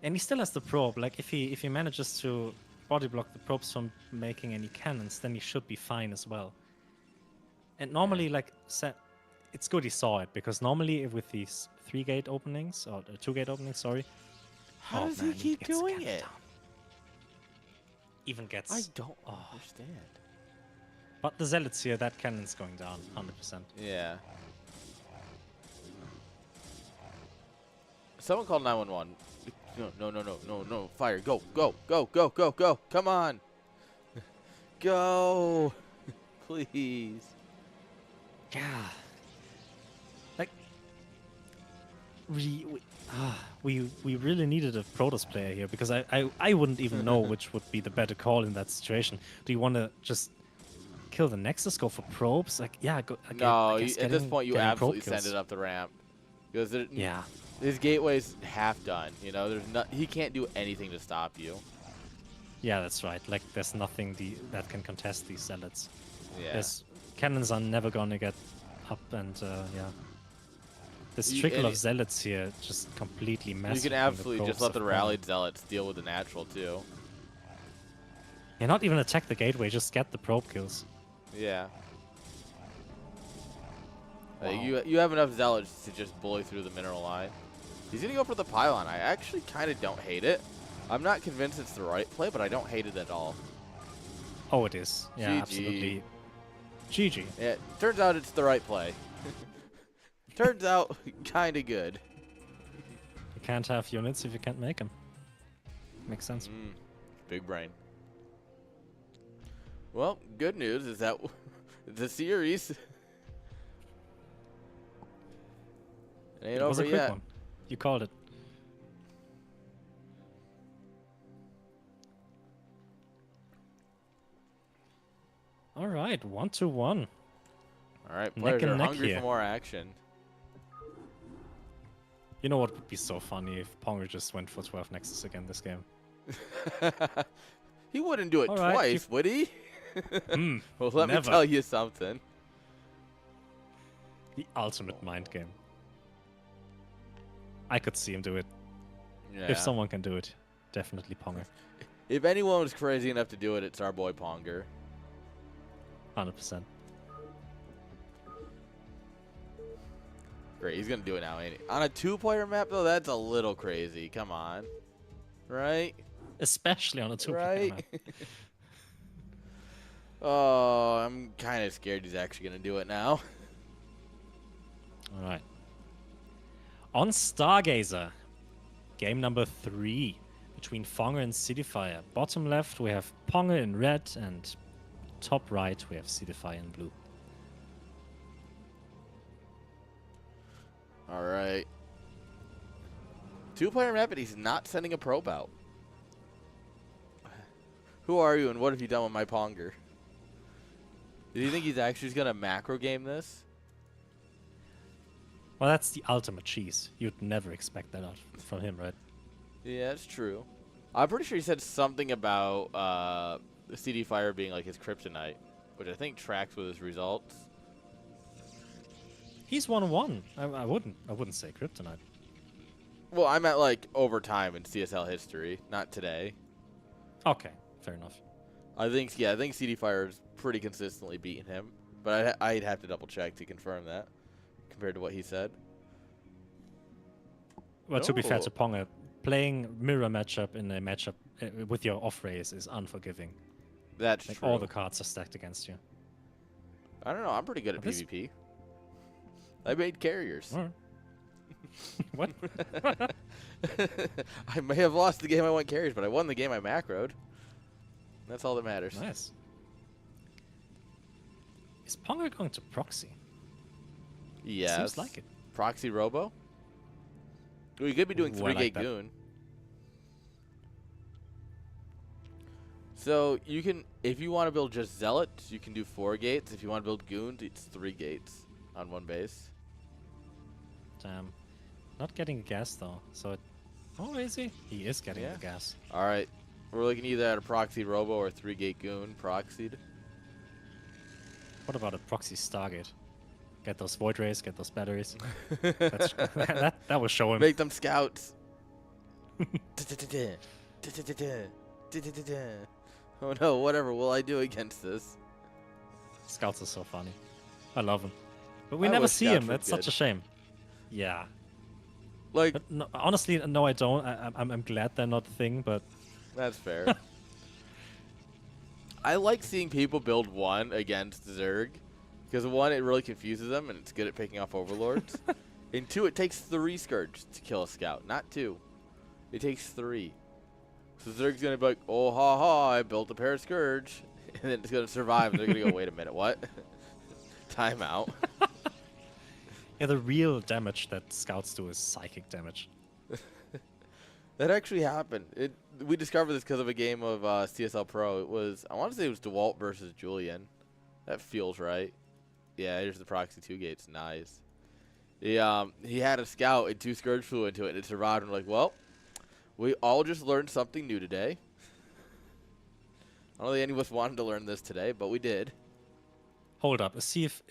And he still has the probe. Like, if he manages to body block the probes from making any cannons, then he should be fine as well. And normally, like, it's good he saw it, because normally with these 3-gate openings, or 2-gate openings, sorry. How oh, does man, he keep gets the doing cannon it? down. even gets... I don't understand. But the Zealots here, that cannon's going down, 100%. Yeah. Someone called 911. No. Fire. Go. Come on. Go. Please. Yeah. Like, we really needed a Protoss player here, because I wouldn't even know which would be the better call in that situation. Do you want to just kill the Nexus, go for probes? Like, yeah, go, No, at this point you absolutely send it up the ramp. Because his gateway's half done. You know, he can't do anything to stop you. Yeah, that's right. Like, there's nothing that can contest these Zealots. Yeah. Cannons are never gonna get up, and yeah. This trickle of Zealots here just completely messes. You can absolutely just let the rallied Zealots deal with the natural too. Yeah, not even attack the gateway, just get the probe kills. Yeah. Wow. You have enough Zealots to just bully through the mineral line. He's gonna go for the pylon. I actually kind of don't hate it. I'm not convinced it's the right play, but I don't hate it at all. Oh, it is. Yeah, GG. Absolutely. GG. Yeah, turns out it's the right play. Turns out kind of good. You can't have units if you can't make them. Makes sense. Big brain. Well, good news is that the series ain't over yet. Quick one. You called it. All right, 1-1. All right, players are hungry for more action. You know what would be so funny if Ponger just went for 12 Nexus again this game? He wouldn't do it twice, would he? Well, let me tell you something. The ultimate mind game. I could see him do it. Yeah. If someone can do it, definitely Ponger. If anyone was crazy enough to do it, it's our boy Ponger. 100%. Great, he's going to do it now, ain't he? On a 2-player map, though, that's a little crazy. Come on. Right? Especially on a 2-player map. Oh, I'm kind of scared he's actually going to do it now. All right. On Stargazer, game number 3 between Ponger and Cityfire. Bottom left, we have Ponger in red, and top right, we have Cityfire in blue. All right. 2-player map, but he's not sending a probe out. Who are you, and what have you done with my Ponger? Do you think he's actually just going to macro game this? Well, that's the ultimate cheese. You'd never expect that out from him, right? Yeah, that's true. I'm pretty sure he said something about the CD Fire being like his kryptonite, which I think tracks with his results. He's 1-1. I wouldn't say kryptonite. Well, I meant like over time in CSL history, not today. Okay, fair enough. I think CD Fire's pretty consistently beaten him, but I'd have to double check to confirm that compared to what he said. Well, to be fair to Ponger, playing mirror matchup in a matchup with your off race is unforgiving. That's true. All the cards are stacked against you. I don't know. I'm pretty good at PvP. I made carriers. What? I may have lost the game I went carriers, but I won the game I macroed. That's all that matters. Nice. Is Ponger going to proxy? Yes. Seems like it. Proxy Robo? Well, you could be doing 3-gate Goon. So you can, if you want to build just Zealots, you can do 4 gates. If you want to build Goons, it's 3 gates on one base. Damn. Not getting a gas though. So oh, is he? He is getting the gas. All right. We're looking either at a Proxy Robo or a 3-gate Goon proxied. What about a proxy Stargate? Get those void rays, get those batteries. that will show him. Make them scouts. Oh no, whatever will I do against this? Scouts are so funny. I love them. But we never see him. That's such a shame. Yeah. Like, but no, honestly, no, I don't. I'm glad they're not a thing, but... That's fair. I like seeing people build 1 against Zerg. Because 1, it really confuses them, and it's good at picking off overlords. And 2, it takes 3 Scourge to kill a scout, not 2. It takes 3. So Zerg's going to be like, oh, ha, ha, I built a pair of Scourge. And then it's going to survive. And they're going to go, wait a minute, what? Timeout. Yeah, the real damage that scouts do is psychic damage. That actually happened. We discovered this because of a game of CSL Pro. It was, I want to say it was DeWalt versus Julian. That feels right. Yeah, here's the proxy 2 gates. Nice. He had a scout and 2 Scourge flew into it and it survived. And we're like, well, we all just learned something new today. I don't think any of us wanted to learn this today, but we did. Hold up, is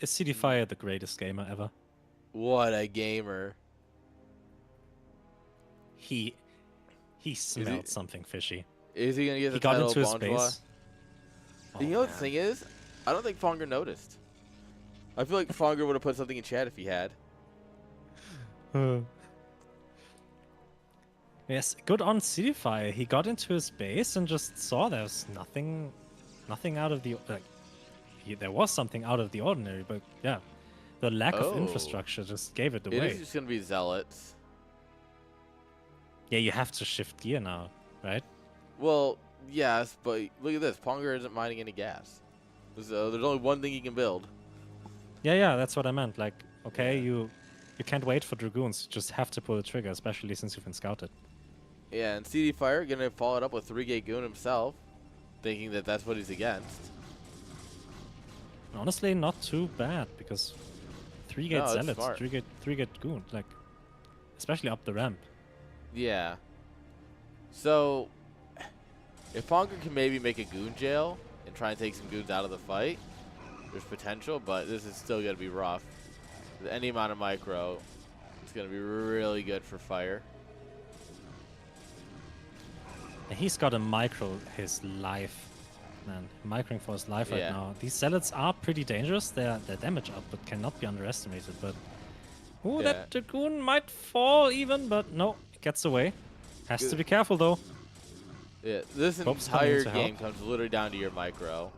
CD Fire the greatest gamer ever? What a gamer. He smelled something fishy. Is he going to get the He got title into his of Bonjour? base. You know what the thing is? I don't think Fonger noticed. I feel like Fonger would have put something in chat if he had. Yes, good on Fire. He got into his base and just saw there was nothing out of the there was something out of the ordinary, but yeah, the lack of infrastructure just gave it away. It is just gonna be zealots. Yeah, you have to shift gear now, right? Well, yes, but look at this. Ponger isn't mining any gas. So there's only one thing he can build. Yeah, that's what I meant. Like, okay, you can't wait for Dragoons. You just have to pull the trigger, especially since you've been scouted. Yeah, and CD Fire gonna follow it up with 3-gate Goon himself, thinking that that's what he's against. Honestly, not too bad, because 3-gate Zealots, 3-gate Goon, like, especially up the ramp. Yeah. So, if Ponger can maybe make a Goon jail and try and take some Goons out of the fight, there's potential, but this is still going to be rough. With any amount of micro, it's going to be really good for Fire. He's got a micro his life, man. Microing for his life right now. These Zealots are pretty dangerous. Their damage output cannot be underestimated, but... Ooh, that Dragoon might fall even, but no, it gets away. Has to be careful, though. Yeah, this entire game comes literally down to your micro.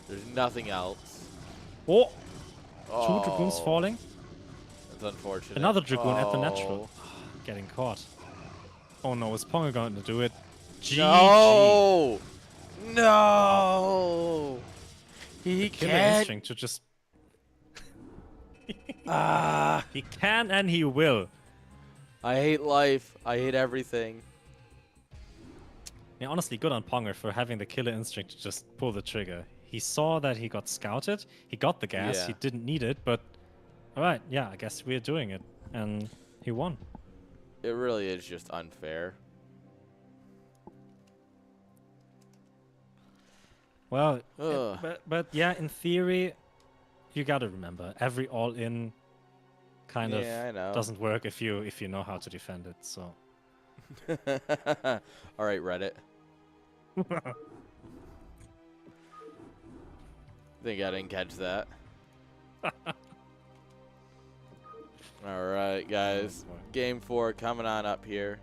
There's nothing else. Oh! 2 Dragoons falling. That's unfortunate. Another Dragoon at the natural. Getting caught. Oh no, is Ponger going to do it? GG. No! No! He can't. Instinct to just... He can and he will. I hate life. I hate everything. Yeah, honestly, good on Ponger for having the killer instinct to just pull the trigger. He saw that he got scouted. He got the gas. He didn't need it, but... Alright, yeah, I guess we're doing it. And he won. It really is just unfair. Well, but yeah, in theory, you gotta remember, every all-in kind of doesn't work if you know how to defend it, so... Alright, Reddit. Think I didn't catch that. Alright, guys. Game 4 coming on up here.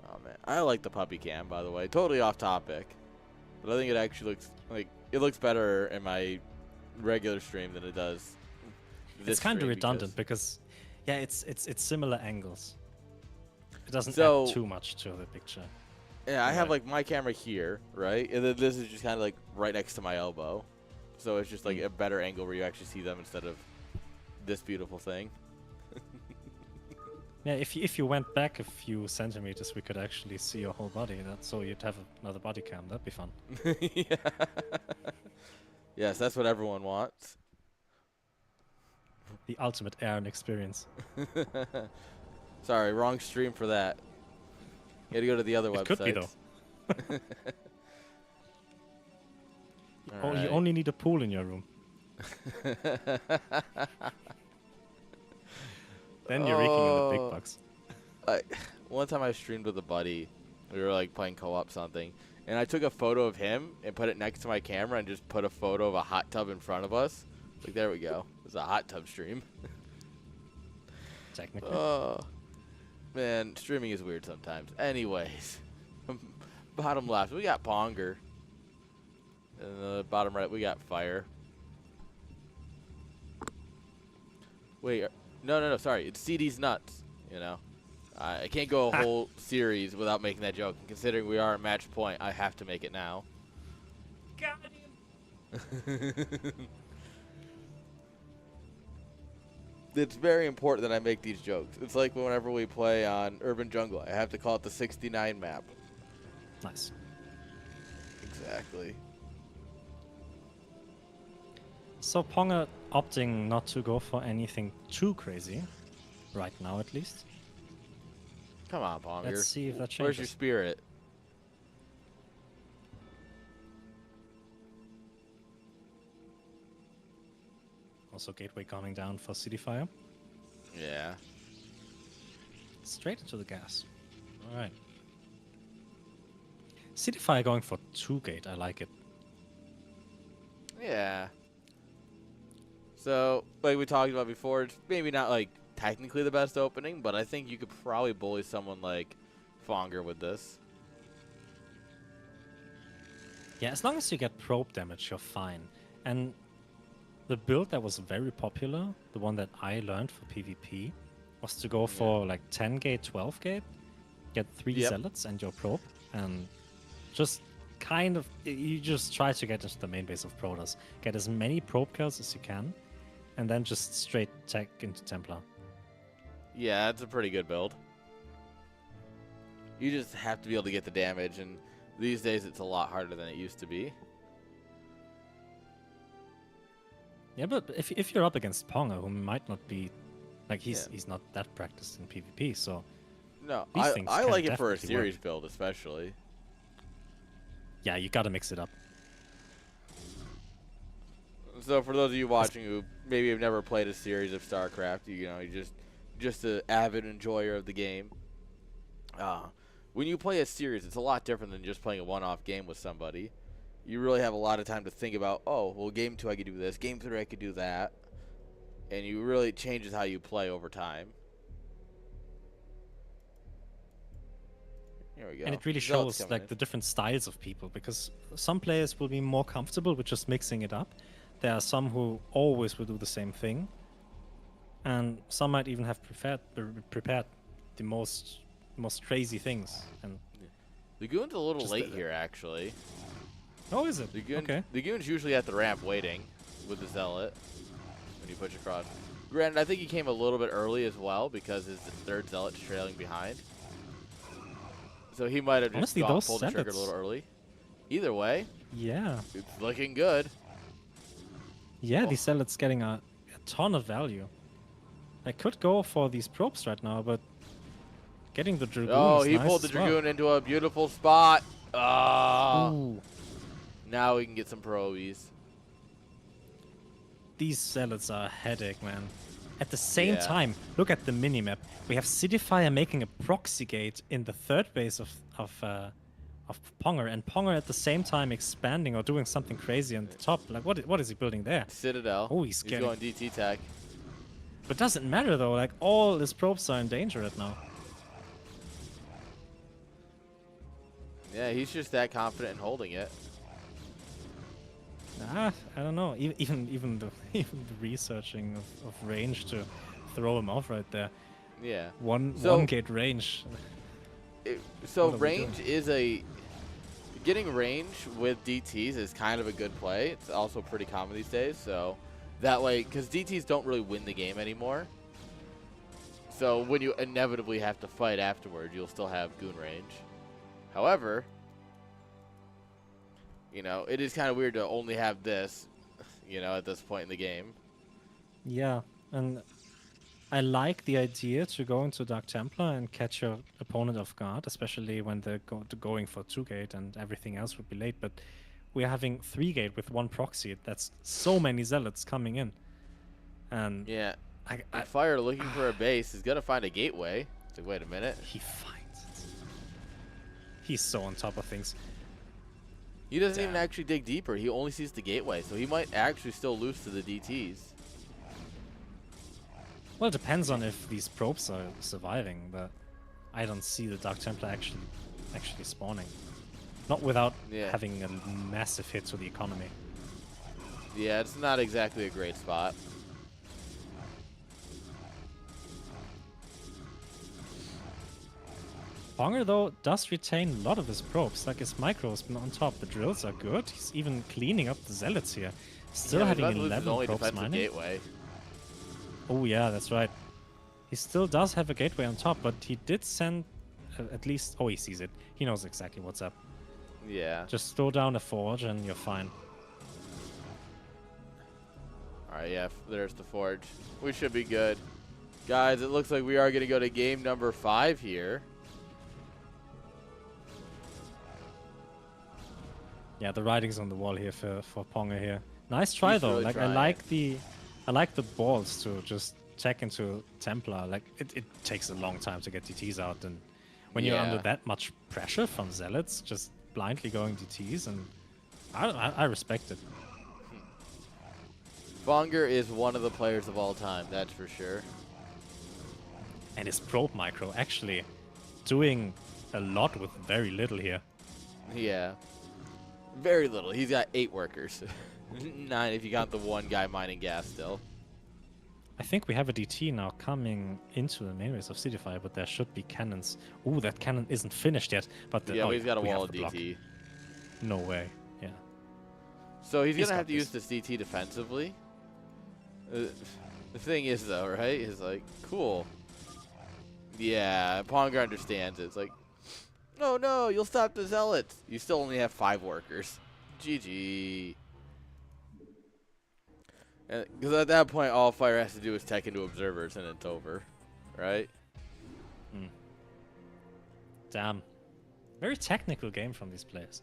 Oh, man. I like the puppy cam, by the way. Totally off topic. But I think it actually looks like it looks better in my regular stream than it does this It's kind of redundant because yeah, it's similar angles. It doesn't add too much to the picture. Yeah, I have like my camera here, right? And then this is just kind of like right next to my elbow. So it's just like a better angle where you actually see them instead of this beautiful thing. Yeah, if you went back a few centimeters, we could actually see your whole body. So you'd have another body cam. That'd be fun. Yeah. Yes, that's what everyone wants. The ultimate Aaron experience. Sorry, wrong stream for that. You had to go to the other website. Could be though. You only need a pool in your room. Then you're raking in the big bucks. One time I streamed with a buddy. We were like playing co-op something. And I took a photo of him and put it next to my camera and just put a photo of a hot tub in front of us. Like, there we go. It was a hot tub stream. Technically. Oh, man. Streaming is weird sometimes. Anyways. Bottom left, we got Ponger. And the bottom right, we got Fire. Wait, no, sorry. It's CD's nuts, you know. I can't go a whole series without making that joke. And considering we are at match point, I have to make it now. Got him. It's very important that I make these jokes. It's like whenever we play on Urban Jungle, I have to call it the 69 map. Nice. Exactly. So Ponga opting not to go for anything too crazy, right now at least. Come on, Ponger. Let's see if that changes. Where's your spirit? Also Gateway coming down for City Fire. Yeah. Straight into the gas. Alright. City Fire going for 2-gate, I like it. Yeah. So, like we talked about before, it's maybe not like technically the best opening, but I think you could probably bully someone like Fonger with this. Yeah, as long as you get probe damage, you're fine. And the build that was very popular, the one that I learned for PvP, was to go for like 10-gate, 12-gate, get 3 zealots and your probe, and just kind of, you just try to get into the main base of Protoss. Get as many probe kills as you can, and then just straight tech into Templar. Yeah, that's a pretty good build. You just have to be able to get the damage, and these days it's a lot harder than it used to be. Yeah, but if you're up against Ponga, who might not be, like he's not that practiced in PvP, so no, these things I can like it for a definitely series work. build especially. Yeah, you gotta mix it up. So for those of you watching who maybe have never played a series of StarCraft, you know, you're just an avid enjoyer of the game. When you play a series, it's a lot different than just playing a one-off game with somebody. You really have a lot of time to think about, oh, well, game 2 I could do this, game 3 I could do that, and you really it changes how you play over time. Here we go. And it really Zealot's shows coming like in. the different styles of people, because some players will be more comfortable with just mixing it up. There are some who always will do the same thing, and some might even have prepared the most crazy things. And The Goon's a little Just late the- here, actually. oh, is it? The Goon, Okay. the Goon's usually at the ramp waiting with the Zealot when you push across. Granted, I think he came a little bit early as well because his third Zealot's trailing behind. So he might have just Honestly, those pulled the trigger a Zealots- little early. Either way, Yeah. it's looking good. Yeah, Oh. these zealots getting a ton of value. I could go for these probes right now, but getting the Dragoon Oh, is he nice pulled the as well. Dragoon into a beautiful spot. Ooh. Now we can get some probies. These zealots are a headache, man. At the same Yeah. time, look at the minimap. We have Cityfire making a proxy gate in the third base of Ponger, and Ponger at the same time expanding or doing something crazy on the top. Like, what is he building there? Citadel. Oh, he's getting- going DT tech. But doesn't matter though. Like, all his probes are in danger right now. Yeah, he's just that confident in holding it. I don't know. Even the researching of range to throw him off right there. Yeah. One gate range. So What are we range is getting range with DTs is kind of a good play. It's also pretty common these days. So that way, because DTs don't really win the game anymore. So when you inevitably have to fight afterward, you'll still have goon range. However, you know, it is kind of weird to only have this, you know, at this point in the game. Yeah, and I like the idea to go into Dark Templar and catch your opponent off guard, especially when they're going for 2-gate and everything else would be late. But we're having 3-gate with one proxy. That's so many zealots coming in. And Yeah. I Fire looking for a base is going to find a gateway. It's like, wait a minute. he finds it. He's so on top of things. He doesn't even Damn. actually dig deeper. He only sees the gateway, so he might actually still lose to the DTs. Well, it depends on if these probes are surviving, but I don't see the Dark Templar actually spawning. Not without Yeah. having a massive hit to the economy. Yeah, it's not exactly a great spot. Ponger, though, does retain a lot of his probes. Like, his micro's been on top. The drills are good. He's even cleaning up the zealots here. Still Yeah, he's having about to lose his 11 only probes defensive mining. gateway. Oh, yeah, that's right. He still does have a gateway on top, but he did send at least... Oh, he sees it. He knows exactly what's up. Yeah. Just throw down a forge and you're fine. Alright, yeah, there's the forge. We should be good. Guys, it looks like we are going to go to game number 5 here. Yeah, the writing's on the wall here for Ponger here. Nice try, He's though. really Like, trying. I like the balls to just check into Templar. Like, it takes a long time to get DTs out, and when you're under Yeah. that much pressure from zealots, just blindly going DTs, and I respect it. Bonger is one of the players of all time, that's for sure. And his probe micro actually doing a lot with very little here. Yeah. Very little. He's got 8 workers. 9 if you count the one guy mining gas still. I think we have a DT now coming into the main base of Cityfire, but there should be cannons. Ooh, that cannon isn't finished yet. But Yeah, but he's got a wall of the block. DT. No way. Yeah. So he's going to got have to use this. this DT defensively. The thing is, though, right, is like, cool. Yeah, Ponger understands it. It's like, oh no, you'll stop the zealots. You still only have 5 workers. GG. Because at that point, all Fire has to do is tech into observers, and it's over, right? Damn. Very technical game from these players.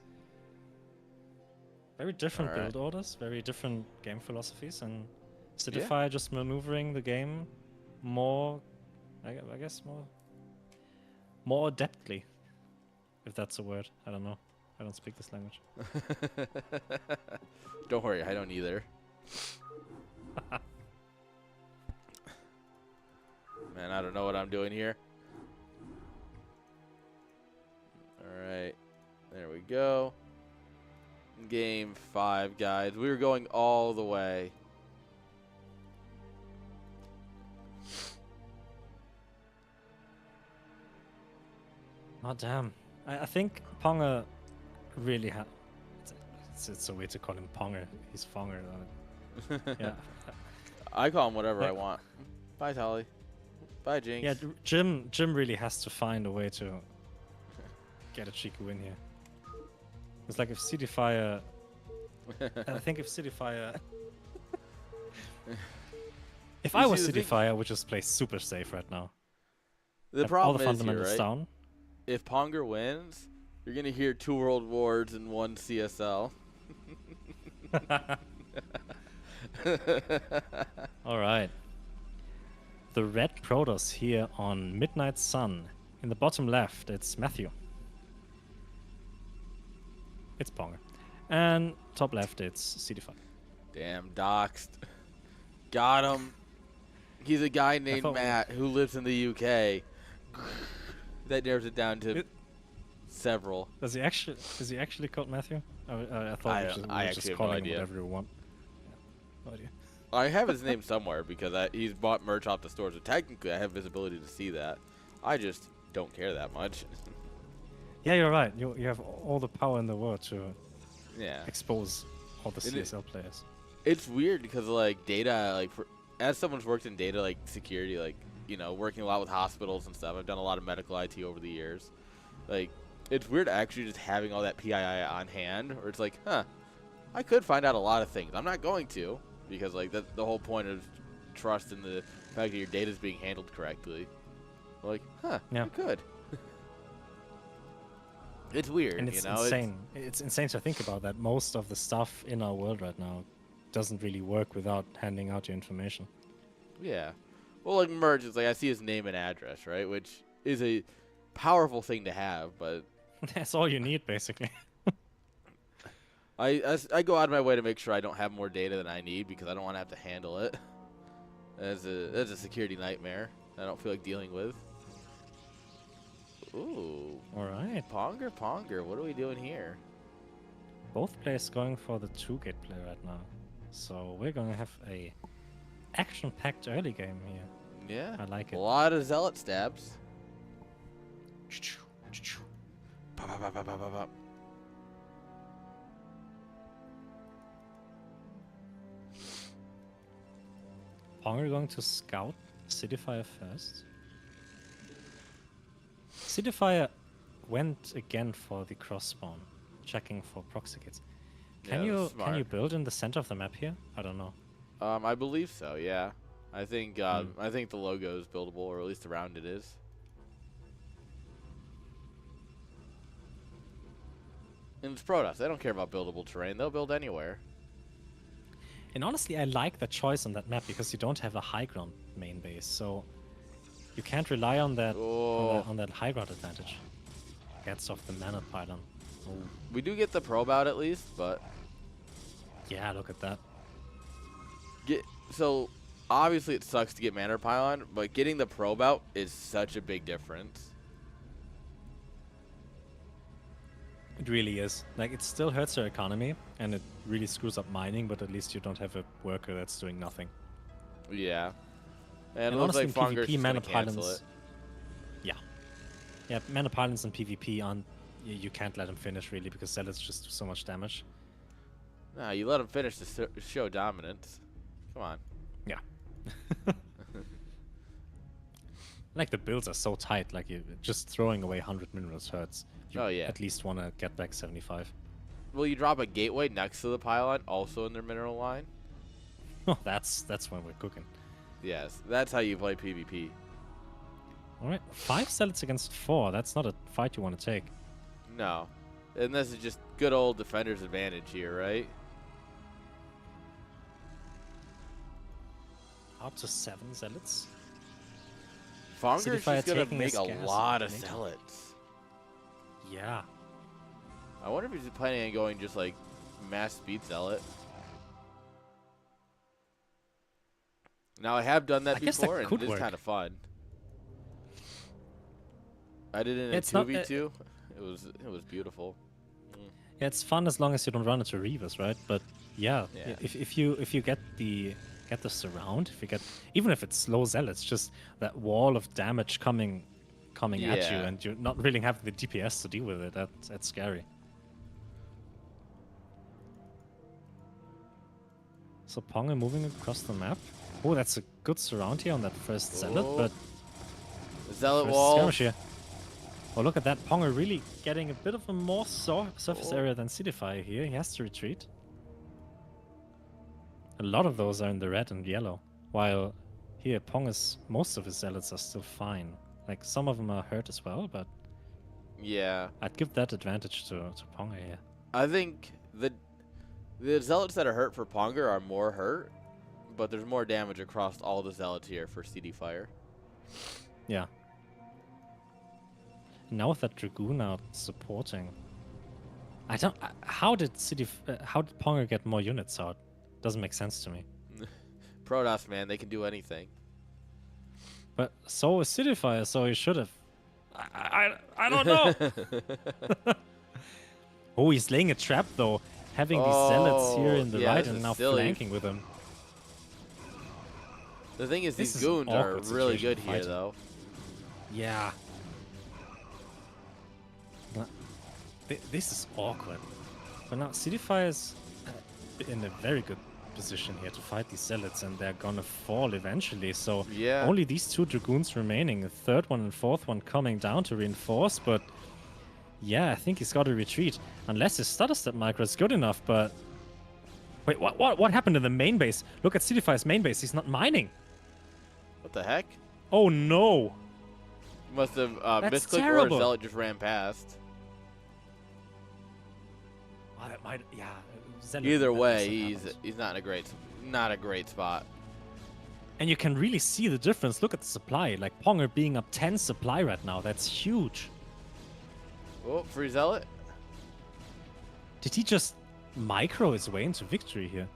Very different Alright. build orders, very different game philosophies, and Cityfire just maneuvering the game more, I guess, more adeptly. If that's a word. I don't know. I don't speak this language. Don't worry, I don't either. Man, I don't know what I'm doing here. Alright. There we go. Game 5, guys. We were going all the way. Oh, damn. I think Ponger really it's so weird to call him Ponger. He's Fonger. Yeah. I call him whatever I Like- want. Bye, Tolly. Bye, Jinx. Yeah, Jim really has to find a way to get a cheeky win here. It's like if Cityfire... I think if Cityfire... If I You was see, the thing- Cityfire, I would just play super safe right now. The Have all the problem is here, fundamentals right? down. If Ponger wins, you're going to hear 2 World Wars and 1 CSL. All right. The red Protoss here on Midnight Sun. In the bottom left, it's Matthew. It's Ponger. And top left, it's CD5. Damn, doxed. Got him. He's a guy named thought- Matt who lives in the UK. That narrows it down to several. Is he actually called Matthew? I thought I we just actually have call no him idea. whatever we want. Yeah, no idea. I have his name somewhere because he's bought merch off the store, so technically I have visibility to see that. I just don't care that much. Yeah, you're right. You have all the power in the world to Yeah. expose all the And it- CSL players. It's weird because like data, like as someone's worked in data like security, like working a lot with hospitals and stuff. I've done a lot of medical IT over the years. Like it's weird actually just having all that PII on hand, or it's like, huh, I could find out a lot of things. I'm not going to because like that's the whole point of trust in the fact that your data is being handled correctly. Like, huh, Yeah. you could. It's weird, And it's It's- insane. It's insane to think about that most of the stuff in our world right now doesn't really work without handing out your information. Yeah. Well, like merge is like I see his name and address, right? Which is a powerful thing to have, but That's all you need, basically. I go out of my way to make sure I don't have more data than I need because I don't want to have to handle it. That's a security nightmare I don't feel like dealing with. Ooh. All right. Ponger. What are we doing here? Both players going for the 2-gate play right now. So we're going to have a action-packed early game here. Yeah. I like it. A lot of Zealot stabs. Pop, pop, pop, pop, pop, pop. Ponger going to scout Cityfire first. Cityfire went again for the cross spawn, checking for proxy kits. Can you build in the center of the map here? I don't know. I believe so. Yeah. I think the logo is buildable, or at least around it is. And it's Protoss. They don't care about buildable terrain. They'll build anywhere. And honestly, I like the choice on that map because you don't have a high ground main base, so you can't rely on that on that high ground advantage. Gets off the mana pylon. Oh. We do get the probe out at least, but yeah, look at that. So obviously it sucks to get mana pylon, but getting the probe out is such a big difference. It really is. Like, it still hurts your economy, and it really screws up mining, but at least you don't have a worker that's doing nothing. Yeah. And it looks honestly, like Funger's PvP, just mana gonna cancel pylons. it. Yeah. Yeah, mana pylons in PvP aren't. You can't let them finish, really, because Zealots just do so much damage. Nah, you let them finish to show dominance. Come on. Yeah. Like, the builds are so tight, like, you just throwing away 100 minerals hurts. You at least want to get back 75. Will you drop a gateway next to the pylon, also in their mineral line? Oh, that's when we're cooking. Yes, that's how you play PvP. All right, 5 Zealots against 4. That's not a fight you want to take. No. And this is just good old defender's advantage here, right? Up to 7 Zealots. Funger's just going to make a lot of Zealots. Zealots. Yeah. I wonder if he's planning on going just like mass speed Zealot. Now I have done that before, and it's kind of fun. I did it in a 2v2. It was beautiful. Yeah, it's fun as long as you don't run into Reavers, right? But yeah. If you get the surround, even if it's slow Zealots, just that wall of damage coming at you, and you're not really having the DPS to deal with it. That's scary. So Ponga moving across the map. Oh, that's a good surround here on that first Zealot, but Zealot wall. Here. Oh, look at that. Ponga really getting a bit of a more surface area than Cityfire here. He has to retreat. A lot of those are in the red and yellow, while here most of his Zealots are still fine. Like, some of them are hurt as well, but yeah, I'd give that advantage to Ponga here. I think the Zealots that are hurt for Ponga are more hurt, but there's more damage across all the Zealots here for CD Fire. Yeah. Now with that Dragoon out supporting, how did Ponga get more units out? Doesn't make sense to me. Protoss, man, they can do anything. But so is Cityfire, so he should have. I don't know. Oh, he's laying a trap though, having these Zealots here in the right and now flanking with him. The thing is, these goons are really good here, though. Yeah. This is awkward. But now Cityfire's in a very good position here to fight these Zealots, and they're gonna fall eventually. So only these 2 Dragoons remaining, a third one and fourth one coming down to reinforce. But yeah, I think he's got to retreat unless his stutter step micro is good enough. But wait, what happened in the main base? Look at Cityfire's main base. He's not mining. What the heck? Oh no! Must have misclicked, or a Zealot just ran past. Yeah. Either way, he's not in a great spot. And you can really see the difference. Look at the supply. Like, Ponga being up 10 supply right now. That's huge. Oh, free Zealot. Did he just micro his way into victory here?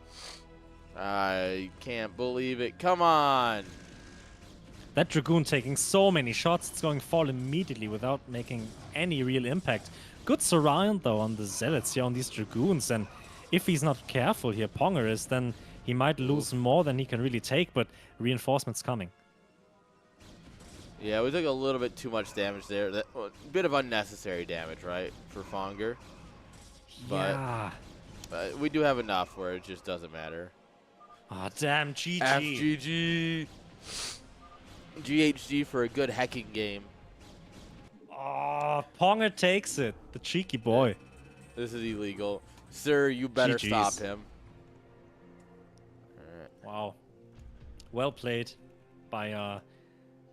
I can't believe it. Come on. That Dragoon taking so many shots, it's going fall immediately without making any real impact. Good surround, though, on the Zealots here, on these Dragoons, and if he's not careful here, Ponger is, then he might lose more than he can really take, but reinforcements coming. Yeah, we took a little bit too much damage there. That bit of unnecessary damage, right, for Fonger. Yeah. But we do have enough where it just doesn't matter. Ah, damn, GG. FGG. GHG for a good hacking game. Oh, Ponger takes it. The cheeky boy. This is illegal. Sir, you better GG's. stop him. Wow. Well played by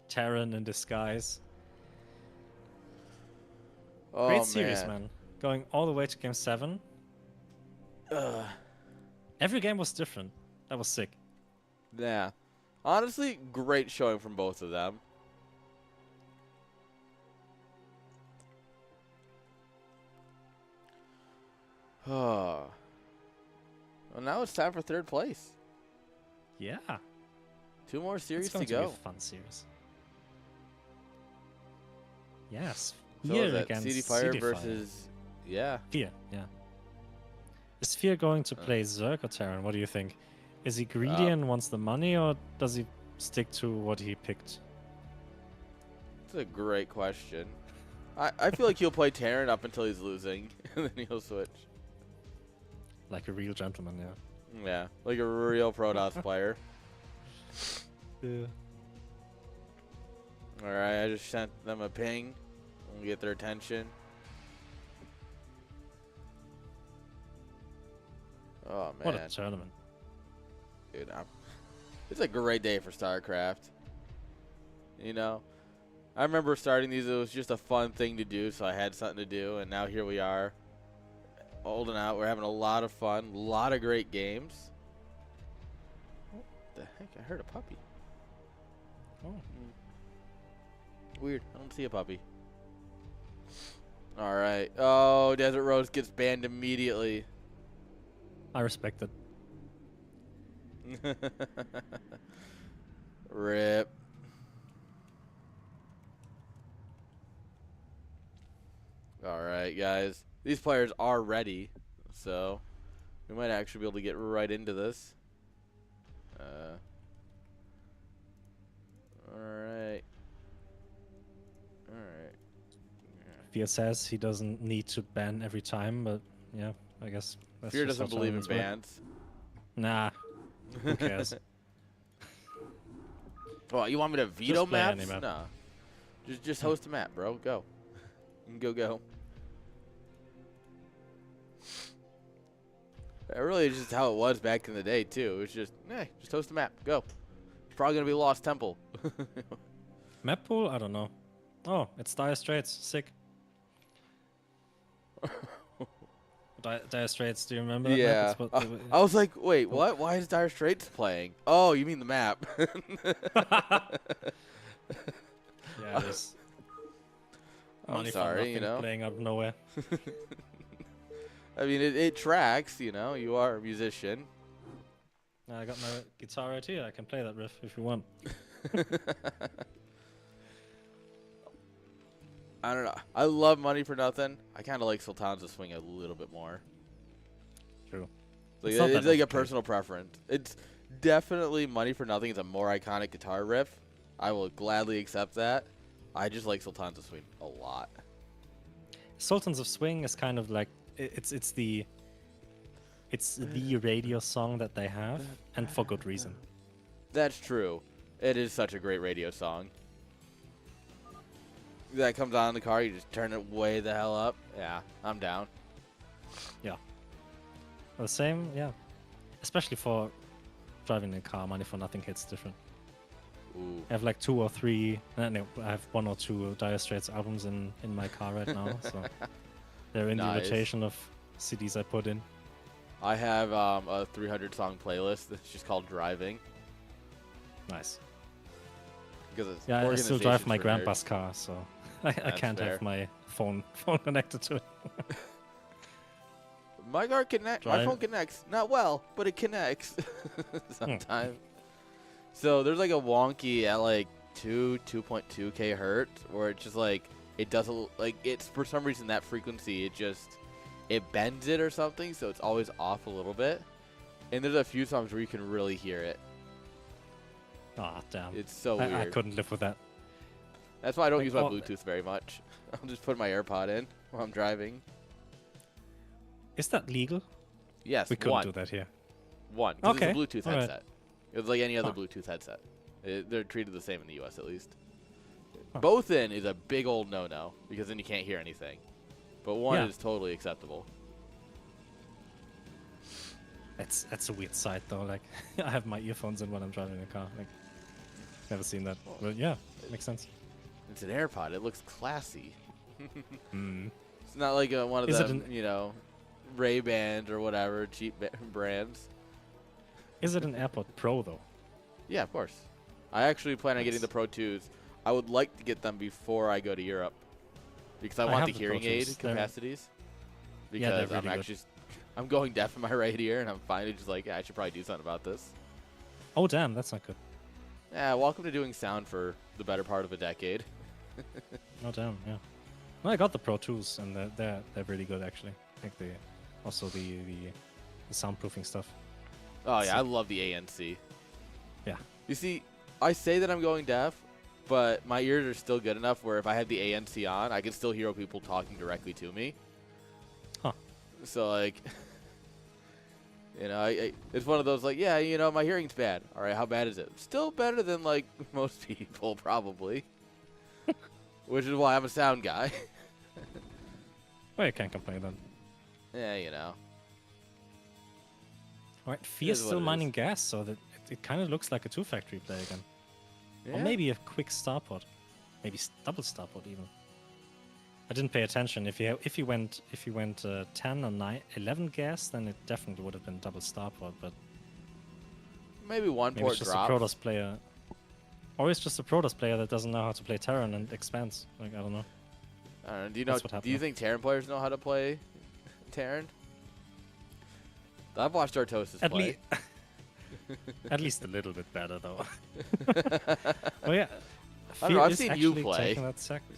Terran in disguise. Oh, Great series, man. Going all the way to game 7. Every game was different. That was sick. Yeah. Honestly, great showing from both of them. Well, now it's time for 3rd place. Yeah. 2 more series It's going to to go. be a fun series. Yes. So Fear is that against CD Fire CD versus... Yeah. Fear, yeah. Is Fear going to play Zerg or Terran? What do you think? Is he greedy and wants the money, or does he stick to what he picked? That's a great question. I feel like he'll play Terran up until he's losing, and then he'll switch. Like a real gentleman, yeah. Yeah, like a real Protoss player. Yeah. Alright, I just sent them a ping. We'll get their attention. Oh, man. What a tournament. Dude, it's a great day for StarCraft. You know? I remember starting these, it was just a fun thing to do, so I had something to do, and now here we are. Holding out, we're having a lot of fun, a lot of great games. What the heck? I heard a puppy. Oh. Weird. I don't see a puppy. Alright. Oh, Desert Rose gets banned immediately. I respect it. Rip. Alright, guys. These players are ready, so we might actually be able to get right into this. Alright. Alright. Fear says he doesn't need to ban every time, but yeah, I guess that's Fear just doesn't how believe in tournaments work. bans. Nah. Who cares? Well, you want me to veto Just play maps? any map. No. Just host a map, bro. Go. Go. It really is just how it was back in the day, too. It was just host a map. Go. It's probably going to be Lost Temple. Map pool? I don't know. Oh, it's Dire Straits. Sick. Dire Straits, do you remember that map? Yeah. It's what I was like, wait, what? Why is Dire Straits playing? Oh, you mean the map. Yeah, it is. I'm sorry, you know. Playing out of nowhere. I mean, it tracks, you know. You are a musician. I got my guitar right here. I can play that riff if you want. I don't know. I love Money for Nothing. I kind of like Sultans of Swing a little bit more. True. It's like a personal preference. It's definitely Money for Nothing. It's a more iconic guitar riff. I will gladly accept that. I just like Sultans of Swing a lot. Sultans of Swing is kind of like it's the radio song that they have, and for good reason. That's true. It is such a great radio song. That comes on in the car, you just turn it way the hell up. Yeah, I'm down. Yeah. The same, yeah. Especially for driving in a car, Money for Nothing hits different. Ooh. I have like 2 or 3, no, I have 1 or 2 Dire Straits albums in my car right now, so they're in the rotation of CDs I put in. I have a 300 song playlist that's just called Driving. Nice. Because it's I still drive my for grandpa's nerds. car, so I can't fair. have my phone connected to it. My car connects. My phone connects. Not well, but it connects sometimes. So there's like a wonky at like 2.2k hertz, where it's just like it doesn't like it's for some reason that frequency it bends it or something, so it's always off a little bit. And there's a few times where you can really hear it. Ah, damn. It's so weird. I couldn't live with that. That's why I don't Like, use my Bluetooth very much. I'll just put my AirPod in while I'm driving. Is that legal? Yes, We couldn't do that here. One. 'Cause Okay. It's a Bluetooth All headset. right. It's like any other Huh. Bluetooth headset. They're treated the same in the U.S. at least. Huh. Both in is a big old no-no because then you can't hear anything. But one Yeah. is totally acceptable. That's a weird sight though. Like I have my earphones in when I'm driving a car. Like never seen that. But yeah, makes sense. It's an AirPod. It looks classy. Mm. It's not like one of Is it them, Ray-Bans or whatever cheap brands. Is it an AirPod Pro though? Yeah, of course. I actually plan on getting Nice. the Pro 2s. I would like to get them before I go to Europe because I want have the the hearing Pro aid 2s. They're- capacities. Yeah, they're Because I'm really good. actually, I'm going deaf in my right ear, and I'm finally just like, I should probably do something about this. Oh damn, that's not good. Yeah, welcome to doing sound for the better part of a decade. Oh damn, yeah. No, I got the Pro 2s and they're really good actually. I think they also the soundproofing stuff. Oh yeah, Sick. I love the ANC. Yeah. You see, I say that I'm going deaf, but my ears are still good enough where if I have the ANC on, I can still hear people talking directly to me. Huh. So like, it's one of those like, yeah, my hearing's bad. All right, how bad is it? Still better than like most people probably. Which is why I'm a sound guy. Well, you can't complain then. Yeah. Alright, Fear's is what still it mining gas, so that it kind of looks like a 2-factory play again. Or Yeah. maybe a quick starport. Maybe double starport even. I didn't pay attention. If you went 10 or 9, 11 gas, then it definitely would have been double starport, but Maybe one maybe port it's just drop. a Protoss player. Or it's just a Protoss player that doesn't know how to play Terran and expands. Like, I don't know. I don't know. That's what Do you happened. think Terran players know how to play Terran? I've watched Artosis At play. least at least a little bit better though. Oh yeah. I don't know, I've is seen you actually play. taking that second.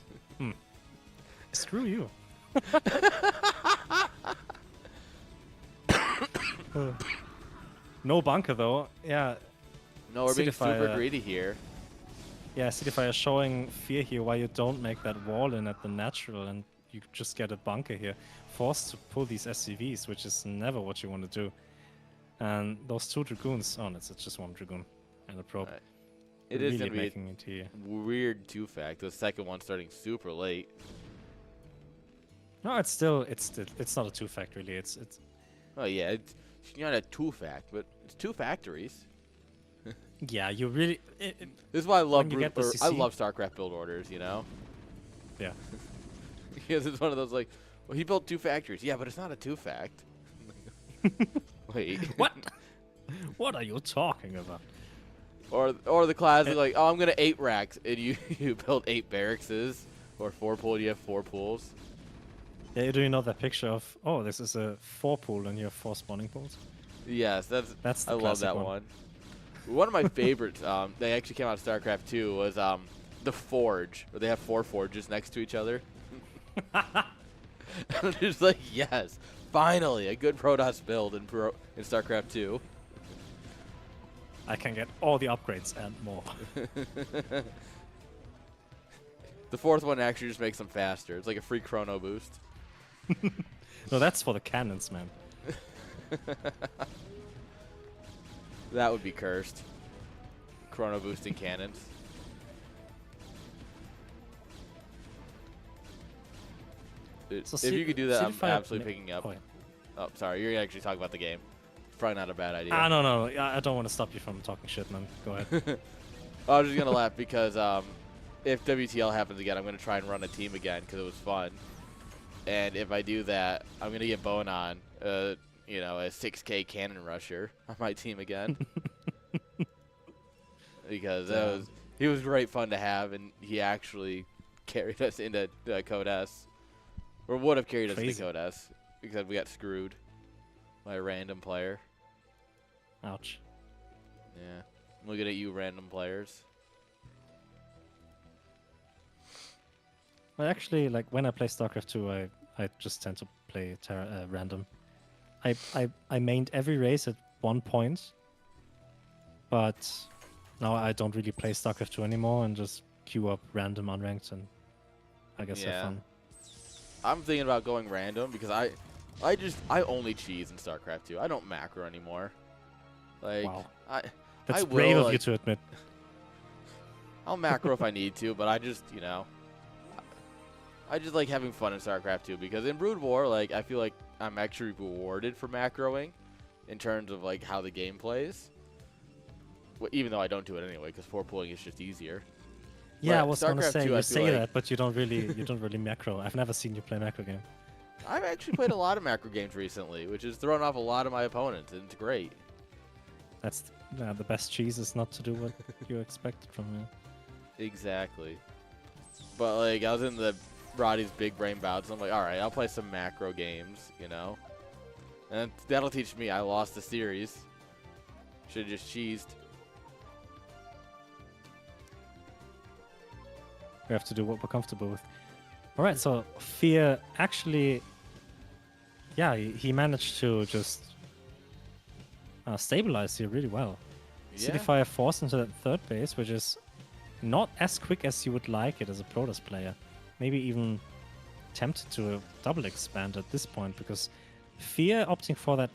Screw you. No bunker though. Yeah. No, we're being Citify, super greedy here. Yeah, Citify is showing Fear here why you don't make that wall in at the natural and you just get a bunker here. Forced to pull these SCVs, which is never what you want to do. And those 2 Dragoons, it's just 1 Dragoon and a probe. Right. It is really going to be making it here. a weird 2-fact. The second one starting super late. No, it's not a 2-fact really. It's Oh, yeah. It's not a 2-fact, but it's 2 factories. yeah, you really This is why I love When you get the I CC. love StarCraft build orders, yeah. Because it's one of those like, well, he built 2 factories. Yeah, but it's not a 2-fact. Wait. What? What are you talking about? Or the classic like, oh, I'm gonna 8 racks, and you build 8 barrackses, or 4 pool, you have 4 pools. Yeah, do you know that picture of this is a 4 pool and you have 4 spawning pools? Yes, That's the I love classic that one. one. One of my favorites, they actually came out of StarCraft 2, was the Forge, where they have 4 forges next to each other. I'm just like, yes, finally a good Protoss build in StarCraft 2. I can get all the upgrades and more. The 4th one actually just makes them faster. It's like a free chrono boost. No, that's for the cannons, man. That would be cursed. Chrono boosting cannons. So If you could do that, I'm Citify- absolutely picking up. Oh, yeah. Oh, sorry. You're actually talking about the game. It's probably not a bad idea. No. I don't want to stop you from talking shit, man. Go ahead. I was just going to laugh because if WTL happens again, I'm going to try and run a team again because it was fun. And if I do that, I'm going to get Bone on, a 6K cannon rusher on my team again. Because he was great fun to have, and he actually carried us into Code S. Or would have carried us into Crazy. Code S, because we got screwed by a random player. Ouch. Yeah. Looking at you, random players. But actually, like when I play StarCraft 2, I just tend to play random. I mained every race at one point, but now I don't really play StarCraft 2 anymore and just queue up random unranked and I guess have fun. I'm thinking about going random because I only cheese in StarCraft 2. I don't macro anymore. Like Wow. That's brave of you to admit. I'll macro if I need to, but I just, I just like having fun in StarCraft 2 because in Brood War, like I feel like I'm actually rewarded for macroing in terms of like how the game plays. Well, even though I don't do it anyway because 4-pooling is just easier. Yeah, but I was gonna say 2, you say that, but you don't really macro. I've never seen you play macro game. I've actually played a lot of macro games recently, which has thrown off a lot of my opponents, and it's great. That's the best cheese is not to do what you expected from me. Exactly. But like I was in the Roddy's big brain bouts, and I'm like, all right, I'll play some macro games, and that'll teach me. I lost the series. Should have just cheesed. We have to do what we're comfortable with. All right, so Fear actually, yeah, he managed to just stabilize here really well. Yeah. City Fire forced into that third base, which is not as quick as you would like it as a Protoss player. Maybe even tempted to double expand at this point because Fear opting for that.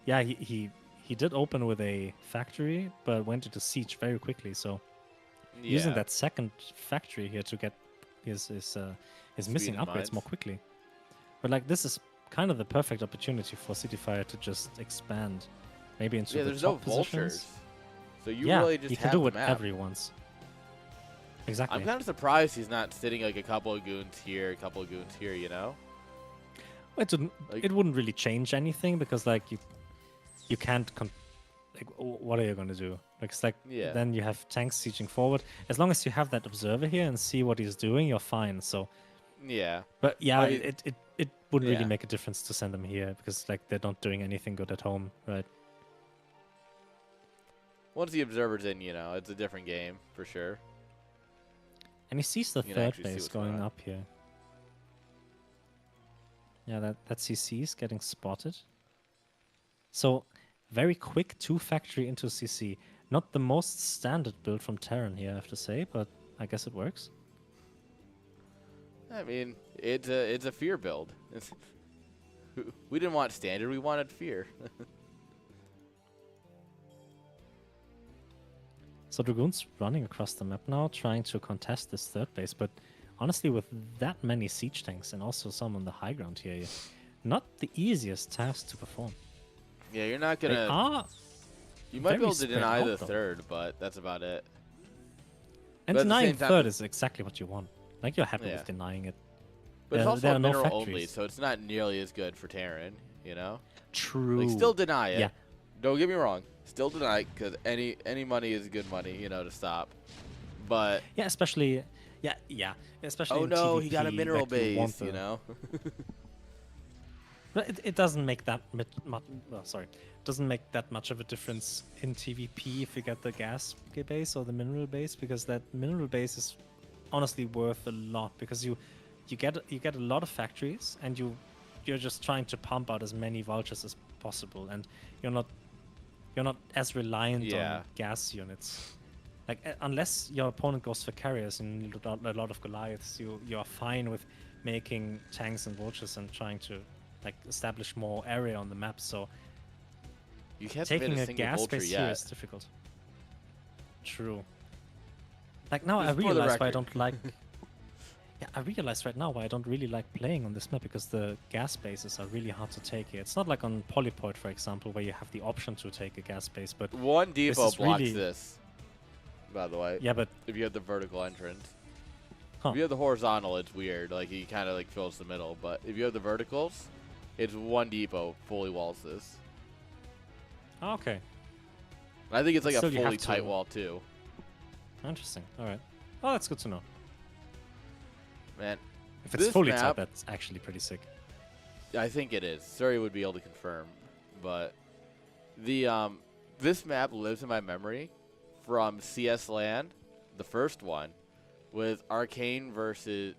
Yeah, he did open with a factory, but went into siege very quickly. So using that second factory here to get his missing upgrades more quickly. But like this is kind of the perfect opportunity for City Fire to just expand, maybe into the top positions. So you really just you can do whatever he wants. Exactly. I'm kind of surprised he's not sitting like a couple of goons here, a couple of goons here. It wouldn't really change anything because like you can't. What are you going to do? Like, it's like then you have tanks sieging forward. As long as you have that observer here and see what he's doing, you're fine. So yeah. But yeah, it wouldn't really make a difference to send them here because like they're not doing anything good at home, right? Once the observer's in, it's a different game for sure. And he sees the third base going up here. Yeah, that CC is getting spotted. So very quick 2-factory into CC. Not the most standard build from Terran here, I have to say, but I guess it works. I mean, it's a Fear build. We didn't want standard, we wanted Fear. So Dragoon's running across the map now, trying to contest this third base, but honestly, with that many siege tanks and also some on the high ground here, not the easiest task to perform. Yeah, you're not gonna. You might be able to deny the third, but that's about it. And denying third is exactly what you want. Like you're happy with denying it. But it's also a mineral only, so it's not nearly as good for Terran. True. Like, still deny it. Yeah. Don't get me wrong. Still deny it because any money is good money, to stop. But yeah, especially especially. Oh no, he got a mineral base. But it doesn't make that doesn't make that much of a difference in TVP if you get the gas base or the mineral base, because that mineral base is honestly worth a lot because you get a lot of factories and you're just trying to pump out as many vultures as possible, and you're not as reliant on gas units. Like unless your opponent goes for carriers and a lot of Goliaths, you're fine with making tanks and vultures and trying to like establish more area on the map. So you can't taking a gas base here is difficult. True. Like now I realize why I don't like. Yeah, I realize right now why I don't really like playing on this map, because the gas bases are really hard to take here. It's not like on Polypoid, for example, where you have the option to take a gas base, but one depot blocks this, by the way. Yeah, but if you have the vertical entrance. If you have the horizontal, it's weird. Like, he kind of like fills the middle, but if you have the verticals, it's one depot fully walls this. Oh, okay. And I think it's like a fully tight wall, too. Interesting. All right. Oh, that's good to know. Man, if it's fully tight, that's actually pretty sick. I think it is. Surrey would be able to confirm, but the this map lives in my memory from CS Land, the first one, with Arcane versus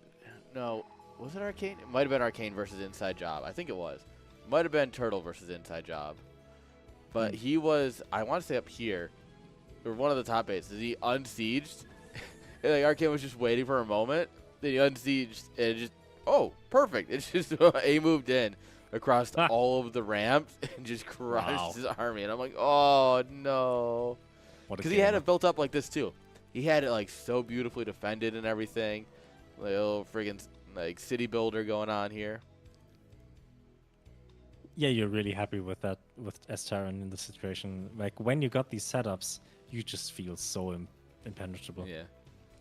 No, was it Arcane? It might have been Arcane versus Inside Job. I think it was. Might have been Turtle versus Inside Job. But he was, I want to say up here, or one of the top bases. He unsieged. And like Arcane was just waiting for a moment. Then he unsieged and just, oh, perfect. It's just A moved in across all of the ramps and just crushed his army. And I'm like, oh, no. Because he had it built up like this, too. He had it like so beautifully defended and everything. Like a little friggin' like city builder going on here. Yeah, you're really happy with that, with S-Terran in the situation. Like, when you got these setups, you just feel so impenetrable. Yeah.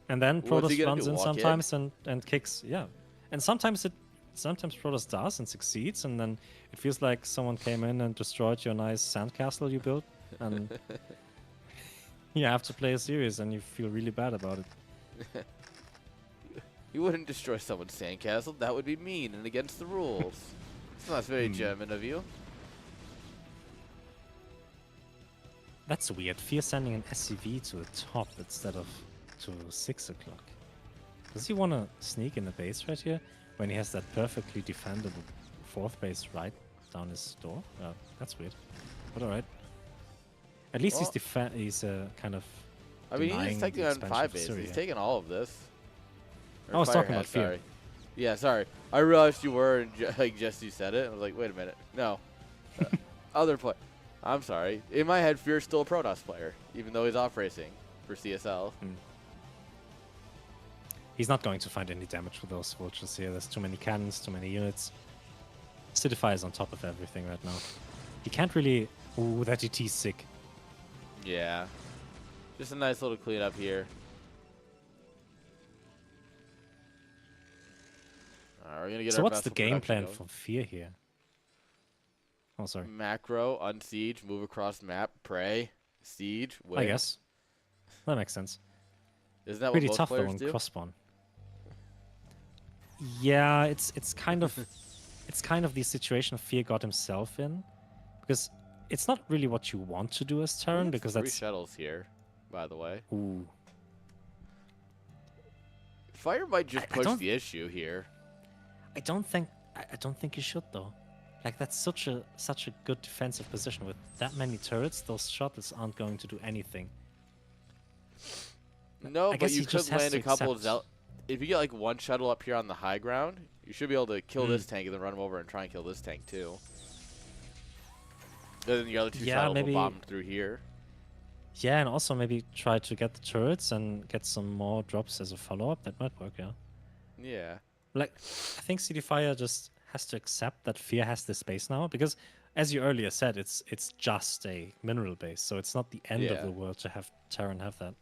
And then Protoss runs in Walk sometimes and kicks, yeah. And sometimes Protoss does and succeeds, and then it feels like someone came in and destroyed your nice sandcastle you built, and you have to play a series, and you feel really bad about it. You wouldn't destroy someone's sandcastle. That would be mean and against the rules. It's not very German of you. That's weird. Fear sending an SCV to the top instead of to 6 o'clock. Does he want to sneak in the base right here when he has that perfectly defendable 4th base right down his door? That's weird. But alright. At least he's kind of. I mean, he's taking on 5 bases. He's taking all of this. I was talking about Fear. Sorry. Yeah, sorry. I realized you were, and like just you said it. I was like, wait a minute. No. Other play. I'm sorry. In my head, Fear's still a Protoss player, even though he's off racing for CSL. He's not going to find any damage with those vultures here. There's too many cannons, too many units. Citify is on top of everything right now. He can't really. Ooh, that GT's sick. Yeah. Just a nice little cleanup here. We're gonna get so our what's the vessel game production plan going. for Fear here? Oh, sorry. Macro, unsiege, move across map, pray, siege, win. I guess. That makes sense. Isn't that Pretty what most tough though players on do? cross spawn. Yeah, it's kind of it's kind of the situation Fear got himself in, because it's not really what you want to do as Terran, because 3 that's shuttles here, by the way. Ooh. Fire might just push the issue here. I don't think you should though. Like, that's such a good defensive position with that many turrets. Those shuttles aren't going to do anything. No, but you could land a couple of if you get like one shuttle up here on the high ground, you should be able to kill this tank and then run them over and try and kill this tank too. And then the other 2 shuttles will bomb through here. Yeah, and also maybe try to get the turrets and get some more drops as a follow-up. That might work, yeah. Yeah. Like, I think CD Fire just has to accept that Fear has this base now, because, as you earlier said, it's just a mineral base, so it's not the end of the world to have Terran have that.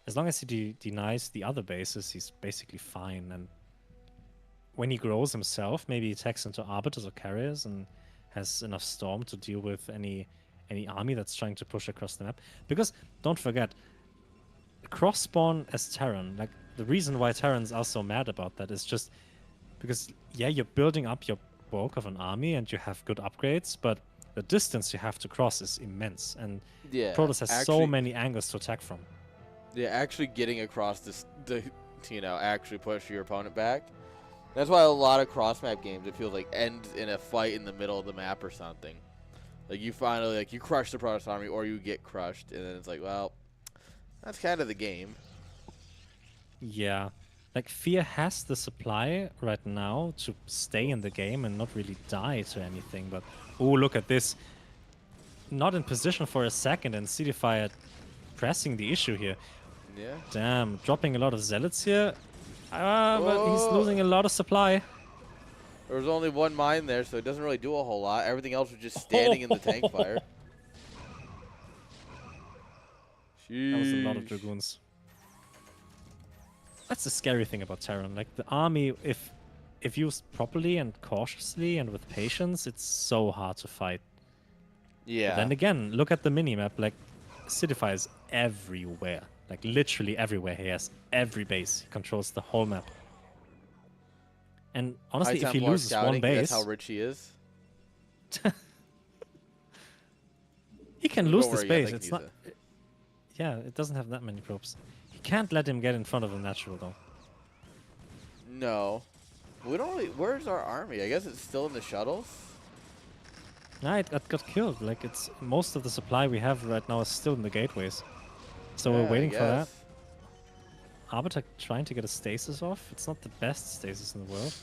As long as he denies the other bases, he's basically fine. And when he grows himself, maybe he attacks into arbiters or carriers and has enough storm to deal with any army that's trying to push across the map. Because, don't forget, cross spawn as Terran, like, the reason why Terrans are so mad about that is just because, yeah, you're building up your bulk of an army and you have good upgrades, but the distance you have to cross is immense, and Protoss has so many angles to attack from. Yeah, actually getting across this, actually push your opponent back. That's why a lot of cross-map games, it feels like, ends in a fight in the middle of the map or something. Like, you finally, like, you crush the Protoss army or you get crushed, and then it's like, well, that's kind of the game. Yeah. Like, Fear has the supply right now to stay in the game and not really die to anything, but... Oh, look at this. Not in position for a second, and Citify pressing the issue here. Yeah. Damn, dropping a lot of zealots here. But he's losing a lot of supply. There was only 1 mine there, so it doesn't really do a whole lot. Everything else was just standing in the tank fire. Sheesh. That was a lot of Dragoons. That's the scary thing about Terran. Like, the army, if used properly and cautiously and with patience, it's so hard to fight. Yeah. But then again, look at the minimap. Like, Citify is everywhere. Like, literally everywhere. He has every base. He controls the whole map. And honestly, if he loses one base... That's how rich he is. He can lose this base. It's not... Yeah, it doesn't have that many probes. He can't let him get in front of him natural, though. No. We don't really... Where's our army? I guess it's still in the shuttles? Nah, it got killed. Like, it's most of the supply we have right now is still in the gateways. So we're Yeah, I waiting for that. guess. Arbiter trying to get a stasis off. It's not the best stasis in the world.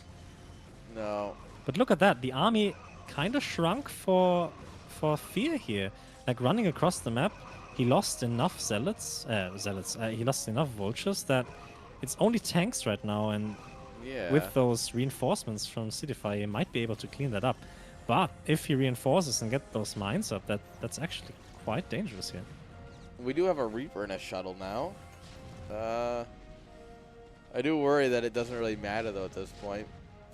No. But look at that. The army kind of shrunk for Fear here. Like, running across the map, he lost enough zealots. He lost enough vultures that it's only tanks right now. And Yeah. with those reinforcements from Cityfire, he might be able to clean that up. But if he reinforces and get those mines up, that's actually quite dangerous here. We do have a Reaper in a shuttle now. I do worry that it doesn't really matter, though, at this point.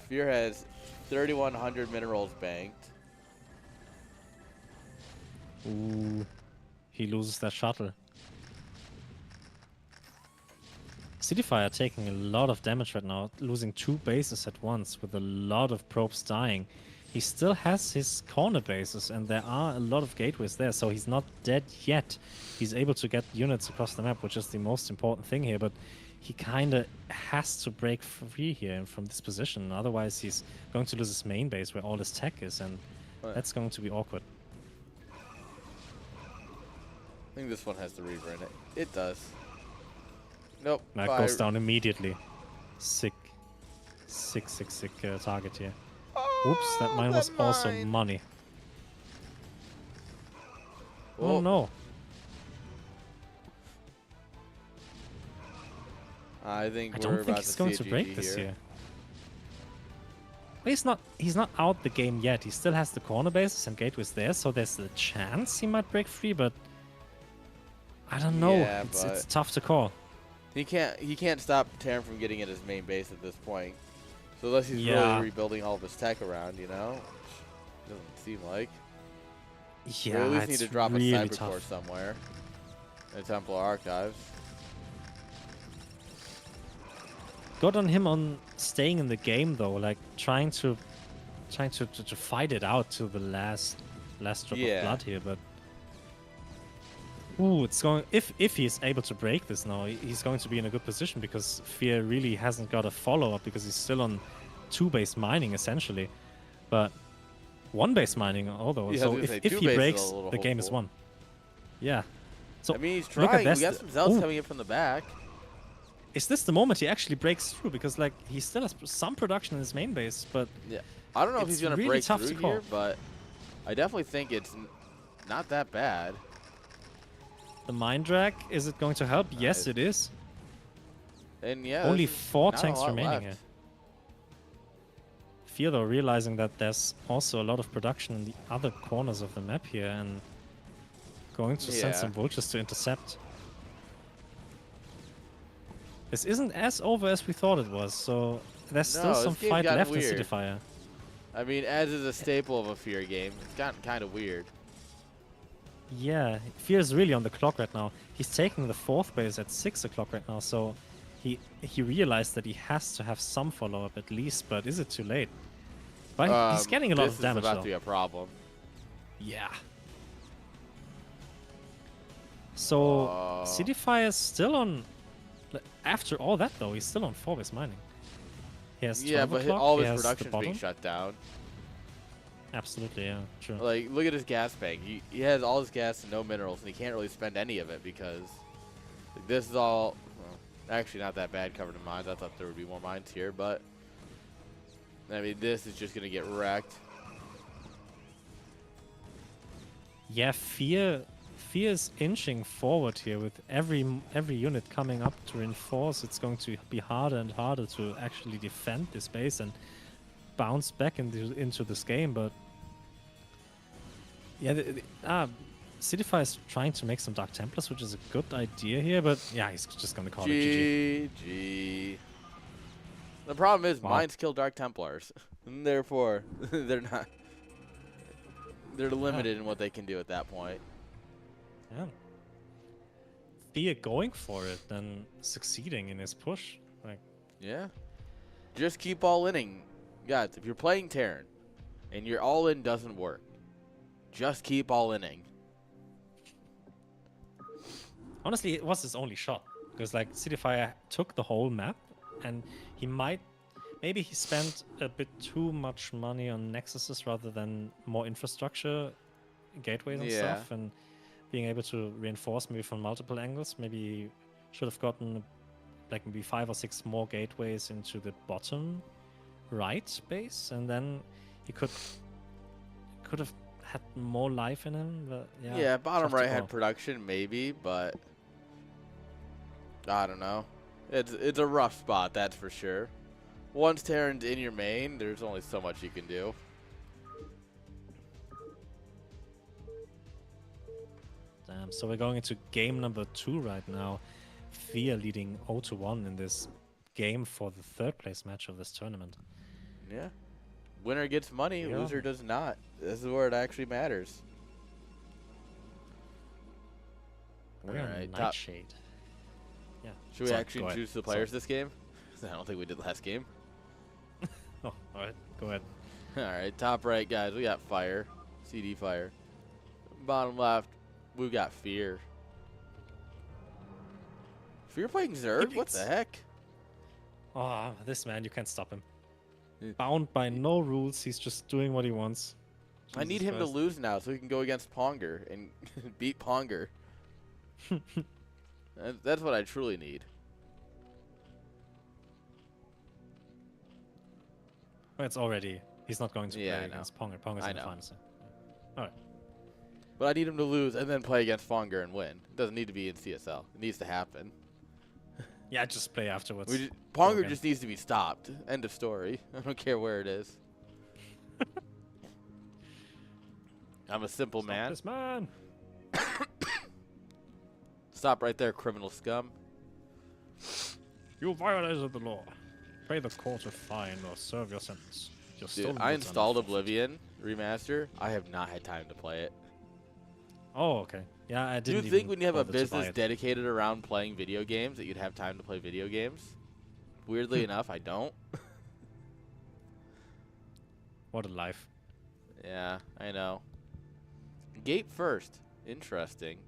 Fear has 3,100 minerals banked. Ooh, he loses that shuttle. Cityfire taking a lot of damage right now, losing 2 bases at once with a lot of probes dying. He still has his corner bases, and there are a lot of gateways there, so he's not dead yet. He's able to get units across the map, which is the most important thing here, but he kind of has to break free here from this position. Otherwise, he's going to lose his main base where all his tech is, and that's going to be awkward. I think this one has the Reaper in it. It does. Nope. That goes down immediately. Sick target here. Oops, that mine was also money. Whoa. Oh no. I think I we're don't think about he's to going see to a break GG this here. here. Well, he's not out the game yet. He still has the corner bases and gateways there, so there's a chance he might break free, but I don't know. Yeah, It's tough to call. He can't stop Terran from getting at his main base at this point. So unless he's Yeah. really rebuilding all of his tech around, you know? Which doesn't seem like. Yeah, We at least it's need to drop really a Cybercore tough. somewhere. In Templar Archives. Good on him on staying in the game though, like trying to fight it out to the last drop of blood here, but ooh, it's going if he is able to break this now, he's going to be in a good position because Fear really hasn't got a follow-up because he's still on 2-base mining essentially. But 1-base mining although, Yeah, so if he breaks, the game is won. Yeah. So I mean, he's look trying. at We this. got some Zealots coming in from the back. Is this the moment he actually breaks through? Because like he still has some production in his main base, but Yeah. I don't know if it's he's going to really break tough through to call. here, but I definitely think it's not that bad. the mine drag, is it going to help? Yes, it is. And yeah, Only this is 4 not a tanks lot remaining left. here. Fear though realizing that there's also a lot of production in the other corners of the map here and going to send Yeah. some vultures to intercept. This isn't as over as we thought it was, so there's still No, some this game's fight gotten left weird. in Cityfire. I mean, as is a staple of a Fear game, it's gotten kind of weird. Yeah, Fear is really on the clock right now. He's taking the 4th base at 6 o'clock right now, so he realized that he has to have some follow-up at least, but is it too late? But he's getting a lot of damage This is about though. to be a problem. Yeah. So Cityfire is still on. After all that though, he's still on 4-base mining. He has 12 but o'clock, all he his has the production's being bottom. shut down. Absolutely, yeah, true. Like, look at his gas bank. He has all his gas and no minerals, and he can't really spend any of it because like, this is all, well, actually not that bad covered in mines. I thought there would be more mines here, but I mean, this is just going to get wrecked. Yeah, Fear is inching forward here with every unit coming up to reinforce. It's going to be harder and harder to actually defend this base and bounce back into this game, but yeah, Cityfire is trying to make some Dark Templars, which is a good idea here, but yeah, he's just going to call it GG. GG. The problem is Wow. mines kill Dark Templars, and therefore they're not. They're limited in what they can do at that point. Yeah. Fear going for it, then succeeding in his push. Like, Yeah. Just keep all inning. Guys, if you're playing Terran and your all in doesn't work, just keep all inning. honestly, it was his only shot because like Cityfire took the whole map, and he might maybe he spent a bit too much money on Nexuses rather than more infrastructure, gateways and Yeah. stuff, and being able to reinforce maybe from multiple angles. Maybe he should have gotten like maybe 5 or 6 more gateways into the bottom right base, and then he could have had more life in him. But yeah, Yeah, bottom tough to right had call. production maybe, but I don't know. It's a rough spot, that's for sure. Once Terran's in your main, there's only so much you can do. Damn. So we're going into game number 2 right now. Fear leading 0-1 in this game for the 3rd place match of this tournament. Yeah. Winner gets money, Yeah. loser does not. This is where it actually matters. We're on Alright, Nightshade. Yeah. Should we Sorry, actually go ahead. choose the players this game? I don't think we did last game. Oh, alright. Go ahead. Alright, top right, guys, we got Fire. CD Fire. Bottom left, we got Fear. Fear playing Zerg? What the heck? Oh, this man, you can't stop him. Yeah. Bound by no rules, he's just doing what he wants. I need him to lose now so he can go against Ponger and beat Ponger. That's what I truly need. Oh, it's already. He's not going to Yeah, I play know. against Ponger. Ponger's I in the know. finals. Alright. But I need him to lose and then play against Ponger and win. It doesn't need to be in CSL. It needs to happen. Yeah, just play afterwards. Ponger again. just needs to be stopped. End of story. I don't care where it is. I'm a simple man. This man. Stop right there, criminal scum. You violated the law. Pay the court a fine or serve your sentence. Your Dude, stolen I goods are installed not forfeit. Oblivion Remaster. I have not had time to play it. Oh, okay. Yeah, I Do didn't you think even when you have a bother to buy business it. dedicated around playing video games that you'd have time to play video games? Weirdly enough, I don't. What a life. Yeah, I know. Gate first. Interesting.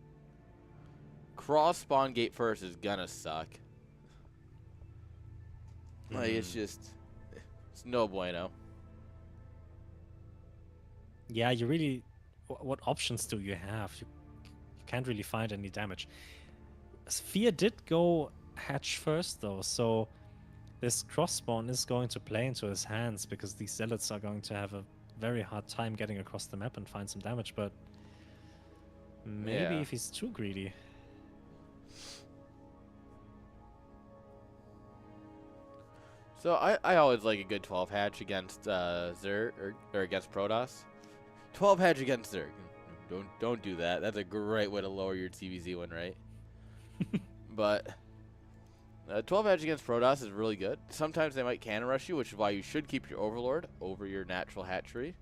Cross spawn gate first is gonna suck. Like, it's just... It's no bueno. Yeah, you really... What options do you have? You can't really find any damage. Sphere did go hatch first, though, so this cross spawn is going to play into his hands because these zealots are going to have a very hard time getting across the map and find some damage, but maybe Yeah. if he's too greedy. So I always like a good 12 hatch against Zerg or against Protoss. 12 hatch against Zerg. Don't do that. That's a great way to lower your TVZ win rate. But 12 hatch against Protoss is really good. Sometimes they might cannon rush you, which is why you should keep your Overlord over your natural hatchery.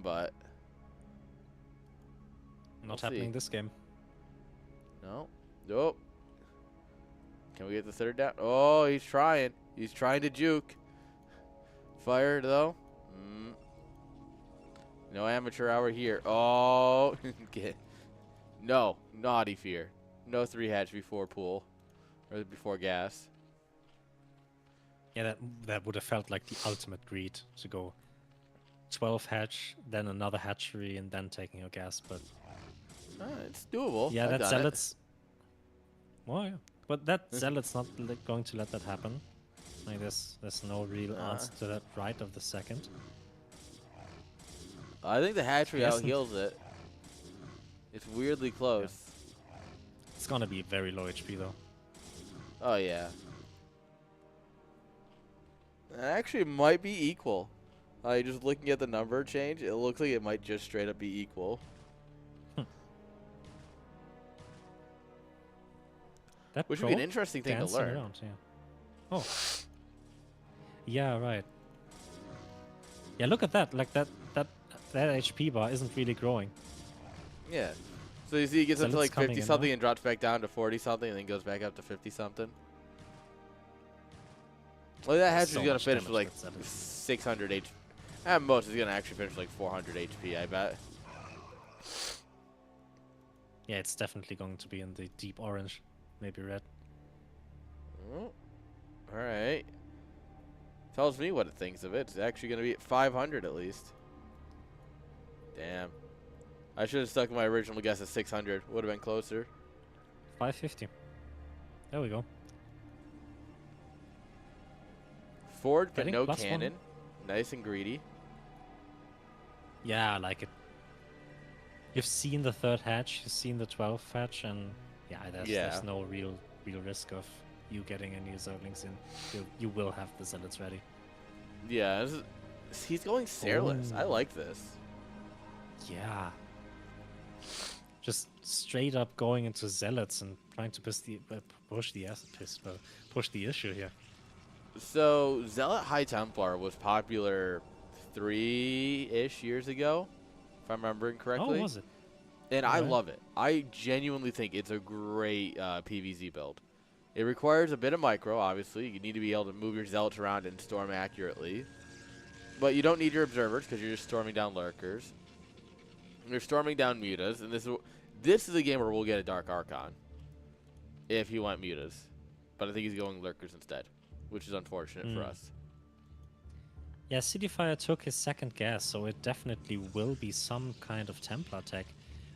But Not We'll happening see. this game. no, nope. Can we get the third down? Oh, he's trying. He's trying to juke. Fire though. No amateur hour here. Oh, no, naughty Fear. No 3 hatch before pool, or before gas. Yeah, that would have felt like the ultimate greed to go 12 hatch, then another hatchery, and then taking your gas. But It's doable. yeah, I've that done it. zealot's. Well, yeah. But that zealot's not going to let that happen. Like there's no real answer to that right of the second. I think the hatchery Yes, out heals it. It's weirdly close. It's gonna be very low HP though. Oh yeah. It actually might be equal. Just looking at the number change, it looks like it might just straight up be equal. That Which would be an proc interesting thing to dancing learn. around, yeah. Oh. Yeah, right. Yeah, look at that. Like that HP bar isn't really growing. Yeah. So you see, he gets up to Zealot's like coming 50 in something now. and drops back down to 40 something, and then goes back up to 50 something. Well, that hatchery's So gonna much finish with damage like with Zealot. 600 HP. At most, it's gonna actually finish with like 400 HP, I bet. Yeah, it's definitely going to be in the deep orange, maybe red. Oh. All right. tells me what it thinks of it. It's actually going to be at 500 at least. Damn. I should have stuck with my original guess at 600. Would have been closer. 550. There we go. Ford, but Getting no +1. cannon. Nice and greedy. Yeah, I like it. You've seen the 3rd hatch, you've seen the 12th hatch, and yeah, there's no real risk of you getting any Zerglings in. You will have the Zealots ready. Yeah, he's going Sairless. I like this. Yeah. Just straight up going into Zealots and trying to push the issue here. So, Zealot High Templar was popular 3-ish years ago, if I'm remembering correctly. Oh, was it? And I love it. I genuinely think it's a great PvZ build. It requires a bit of micro, obviously. You need to be able to move your Zealots around and storm accurately. But you don't need your Observers because you're just storming down Lurkers. You're storming down Mutas, and this is a game where we'll get a Dark Archon if he went Mutas. But I think he's going Lurkers instead, which is unfortunate for us. Yeah, Cityfire took his 2nd guess, so it definitely will be some kind of Templar tech.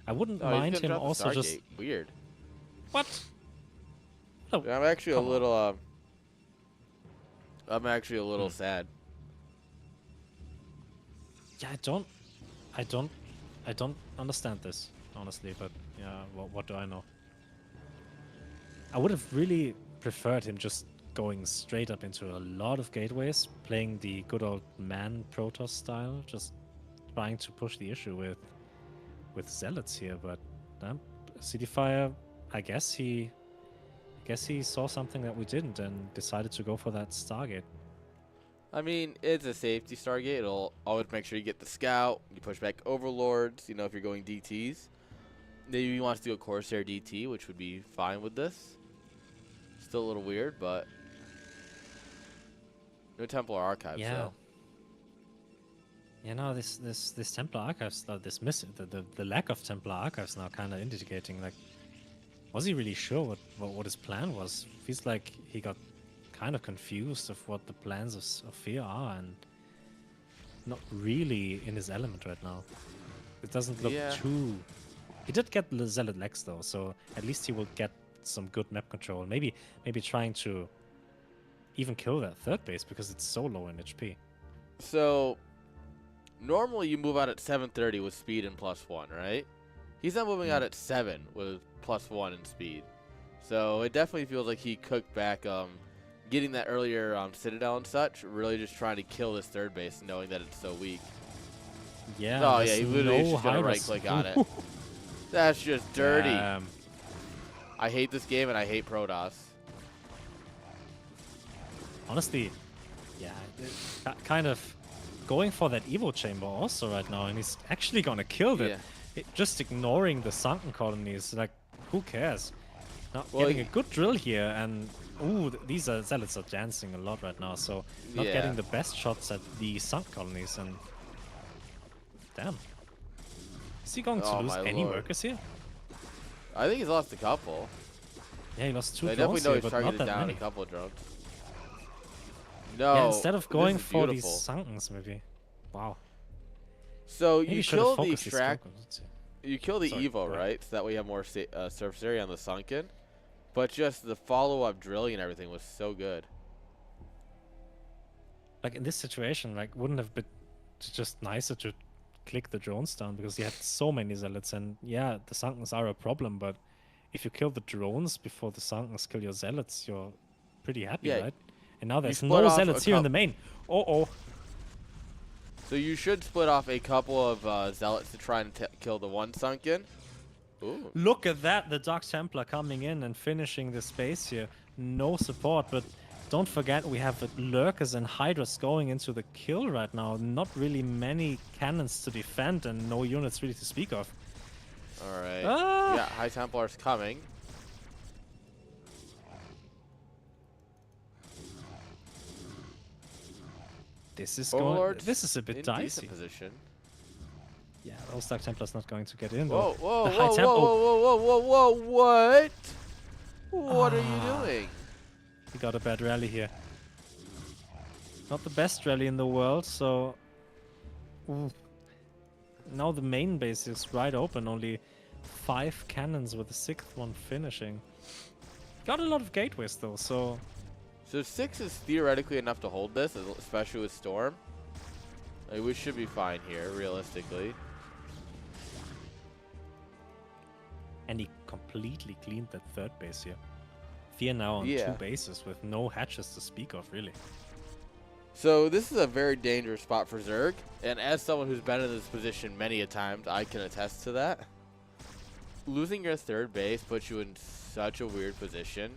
I wouldn't mind him also just... Weird. What? Oh, I'm actually a little... I'm actually a little sad. Yeah, I don't understand this, honestly, but yeah, what do I know? I would have really preferred him just going straight up into a lot of gateways, playing the good old man Protoss style, just trying to push the issue with Zealots here, but Cityfire, I guess he saw something that we didn't and decided to go for that Stargate. I mean, it's a safety Stargate. It'll always make sure you get the Scout. You push back Overlords, you know, if you're going DTs. Maybe he wants to do a Corsair DT, which would be fine with this. Still a little weird, but... No Templar Archives, though. You know, this Templar Archives, the lack of Templar Archives now kind of indicating, like, was he really sure what his plan was? Feels like he got kind of confused of what the plans of Fear are and not really in his element right now. It doesn't look too... He did get the Zealot Lex though, so at least he will get some good map control. Maybe trying to even kill that 3rd base because it's so low in HP. So, normally you move out at 730 with speed and +1, right? He's not moving out at 7 with +1 in speed. So it definitely feels like he cooked back getting that earlier Citadel and such, really just trying to kill this 3rd base knowing that it's so weak. Yeah. Oh yeah, he literally just gonna right click on it. That's just dirty. I hate this game and I hate Protoss. Honestly, yeah, kind of going for that Evo chamber also right now, and he's actually gonna kill it. Just ignoring the sunken colonies, like, who cares? Now getting a good drill here, and these Zealots are dancing a lot right now, so not getting the best shots at the sunk colonies, and damn. Is he going to lose any workers here? I think he's lost a couple. Yeah, he lost 2 I drones definitely know here, he's but not targeted that down many. a couple of drones. No, yeah, instead of going for beautiful. these sunkens, maybe. Wow. So Maybe you kill the focused his extract, focus. you kill the Evo, right? So that way you have more surface area on the sunken. But just the follow-up drilling and everything was so good. Like in this situation, like wouldn't have been just nicer to click the drones down because you had so many zealots, and yeah, the sunkens are a problem, but if you kill the drones before the sunkens kill your zealots, you're pretty happy, right? And now there's no zealots here in the main. So you should split off a couple of zealots to try and kill the one sunken. Ooh. Look at that, the Dark Templar coming in and finishing the space here. No support, but don't forget we have Lurkers and Hydras going into the kill right now. Not really many cannons to defend and no units really to speak of. Alright. Yeah, High Templar's coming. This is going. This is a bit dicey. Position. Yeah, those Dark Templar's not going to get in. Whoa, whoa, the whoa, whoa, whoa, whoa, whoa, whoa, what? What are you doing? He got a bad rally here. Not the best rally in the world, so... Ooh. Now the main base is right open, only 5 cannons with the 6th one finishing. Got a lot of gateways though, so... So 6 is theoretically enough to hold this, especially with Storm. Like, we should be fine here, realistically. And he completely cleaned that 3rd base here. Fear now on 2 bases with no hatches to speak of, really. So this is a very dangerous spot for Zerg, and as someone who's been in this position many a times, I can attest to that. Losing your 3rd base puts you in such a weird position.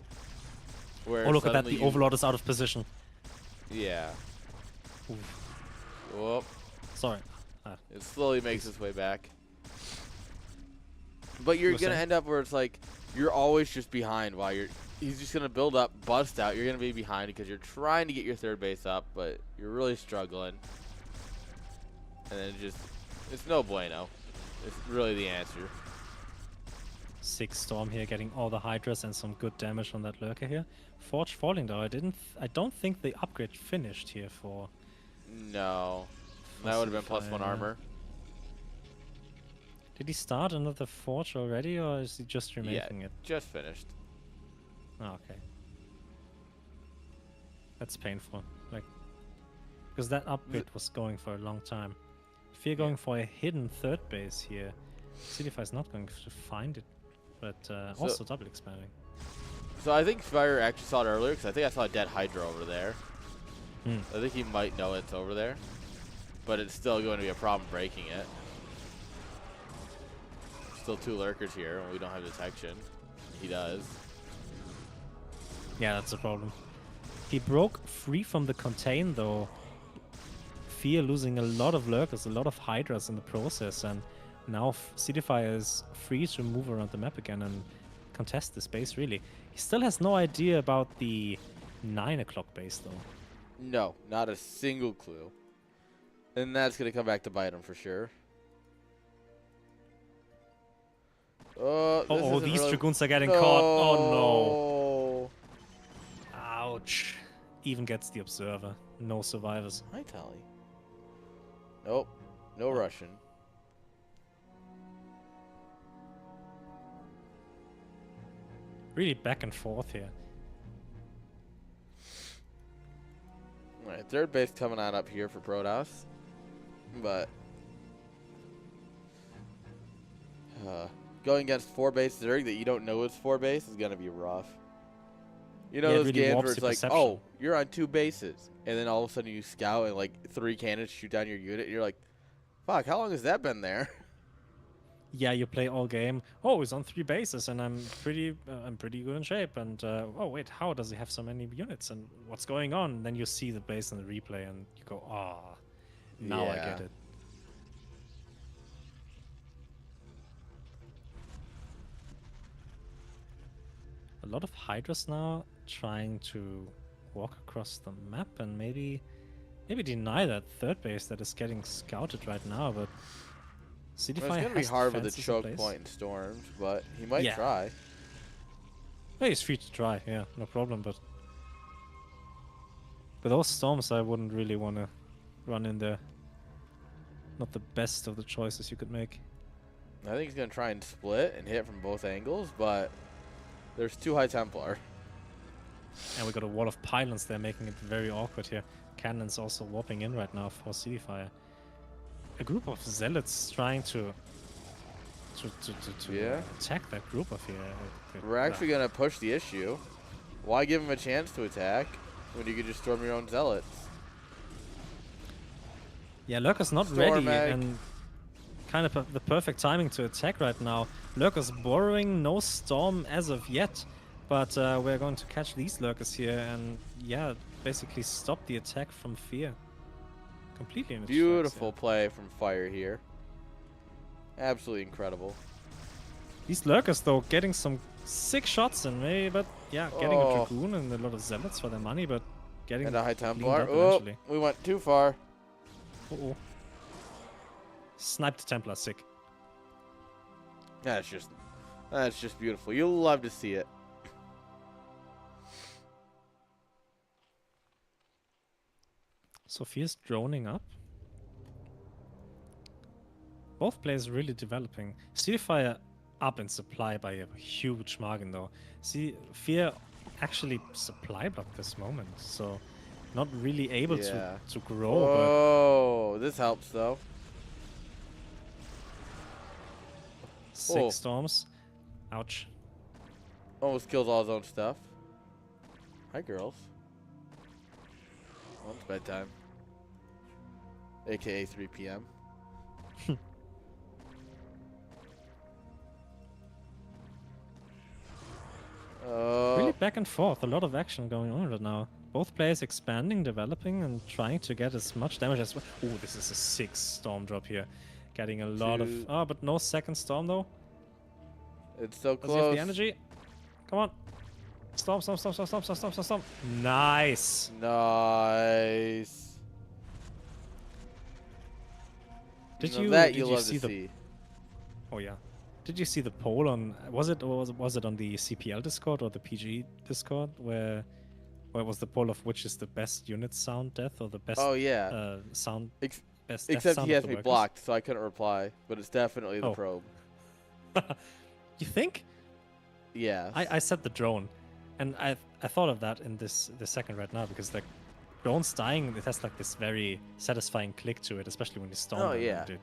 Where oh, look at that, the Overlord is out of position. Yeah. Oof. Whoop. Sorry. It slowly makes its way back. But you're going to end up where it's like, you're always just behind while he's just going to build up, bust out. You're going to be behind because you're trying to get your 3rd base up, but you're really struggling. And then it's no bueno. It's really the answer. 6 Storm here, getting all the Hydras and some good damage on that Lurker here. Forge falling though. I don't think the upgrade finished here for... No. That would have been +1 armor. Did he start another Forge already, or is he just remaking it? Just finished. Oh, okay. That's painful. Like, because that upgrade was going for a long time. If you're going for a hidden 3rd base here, Cityfy is not going to find it, but also double expanding. So I think Fire actually saw it earlier, because I think I saw a dead Hydra over there. I think he might know it's over there, but it's still going to be a problem breaking it. Still 2 Lurkers here, and we don't have detection. He does. Yeah, that's a problem. He broke free from the contain, though. Fear losing a lot of Lurkers, a lot of Hydras in the process, and now Cityfy is free to move around the map again and contest this base, really. He still has no idea about the 9 o'clock base, though. No, not a single clue. And that's going to come back to bite him for sure. Oh, these Dragoons are getting caught. Oh, no. Ouch. Even gets the Observer. No survivors. Hi, Tally. Nope. No Russian. Really back and forth here. Alright, 3rd base coming on up here for Protoss. But going against 4 base Zerg that you don't know is 4 base is going to be rough. You know, those games where it's like, oh, you're on 2 bases. And then all of a sudden you scout and like 3 cannons shoot down your unit. And you're like, fuck, how long has that been there? Yeah, you play all game. Oh, he's on 3 bases, and I'm pretty good in shape. And oh wait, how does he have so many units? And what's going on? And then you see the base in the replay, and you go, ah, now I get it. A lot of Hydras now trying to walk across the map and maybe deny that 3rd base that is getting scouted right now, but Cityfy it's going to be hard with the choke point and Storms, but he might try. Yeah, he's free to try, yeah, no problem, but with those Storms I wouldn't really want to run in there. Not the best of the choices you could make. I think he's going to try and split and hit from both angles, but there's 2 High Templar. And we got a wall of pylons there, making it very awkward here. Cannons also warping in right now for Cityfy. A group of zealots trying to attack that group of here. We're actually going to push the issue. Why give him a chance to attack when you could just storm your own zealots? Yeah, Lurker's not ready, and kind of the perfect timing to attack right now. Lurker's borrowing, no Storm as of yet, but we're going to catch these Lurkers here and, yeah, basically stop the attack from Fear. Completely in its beautiful tracks, play from Fire here. Absolutely incredible. These Lurkers, though, getting some sick shots in me, but yeah, getting a Dragoon and a lot of Zealots for their money, but getting and a High Templar. Oh, we went too far. Uh-oh. Sniped the Templar, sick. That's just beautiful. You'll love to see it. Sophia's droning up. Both players really developing. Seafire up in supply by a huge margin though. See, Fear actually supply blocked this moment, so not really able to grow. Oh, this helps though. 6 storms. Ouch. Almost kills all his own stuff. Hi, girls. Well, it's bedtime. AKA 3 p.m. Really back and forth. A lot of action going on right now. Both players expanding, developing, and trying to get as much damage as well. Oh, this is a 6 storm drop here. Getting a lot of... Oh, but no second storm, though. It's so close. Does he have the energy? Come on. Storm, storm, storm, storm, storm, storm, storm, storm, storm. Nice. Nice. Did you you, that did you you love see to the... see. Oh, yeah. Did you see the poll on... Was it on the CPL Discord or the PG Discord where it was the poll of which is the best unit sound death or the best sound... best Except sound he has of the me workers? blocked, so I couldn't reply. But it's definitely the probe. You think? Yeah. I said the drone, and I thought of that in the second right now because like drones dying, it has like this very satisfying click to it, especially when you storm. Oh them, yeah. dude.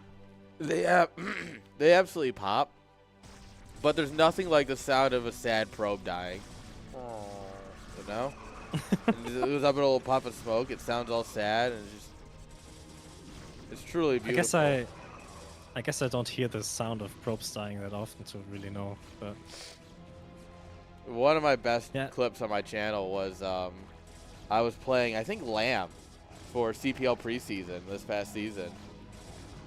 They absolutely pop. But there's nothing like the sound of a sad probe dying. You know? And it was up in a little puff of smoke. It sounds all sad, and it's truly beautiful. I guess I don't hear the sound of probes dying that often to really know. But one of my best clips on my channel was I was playing, I think, Lamb for CPL preseason this past season.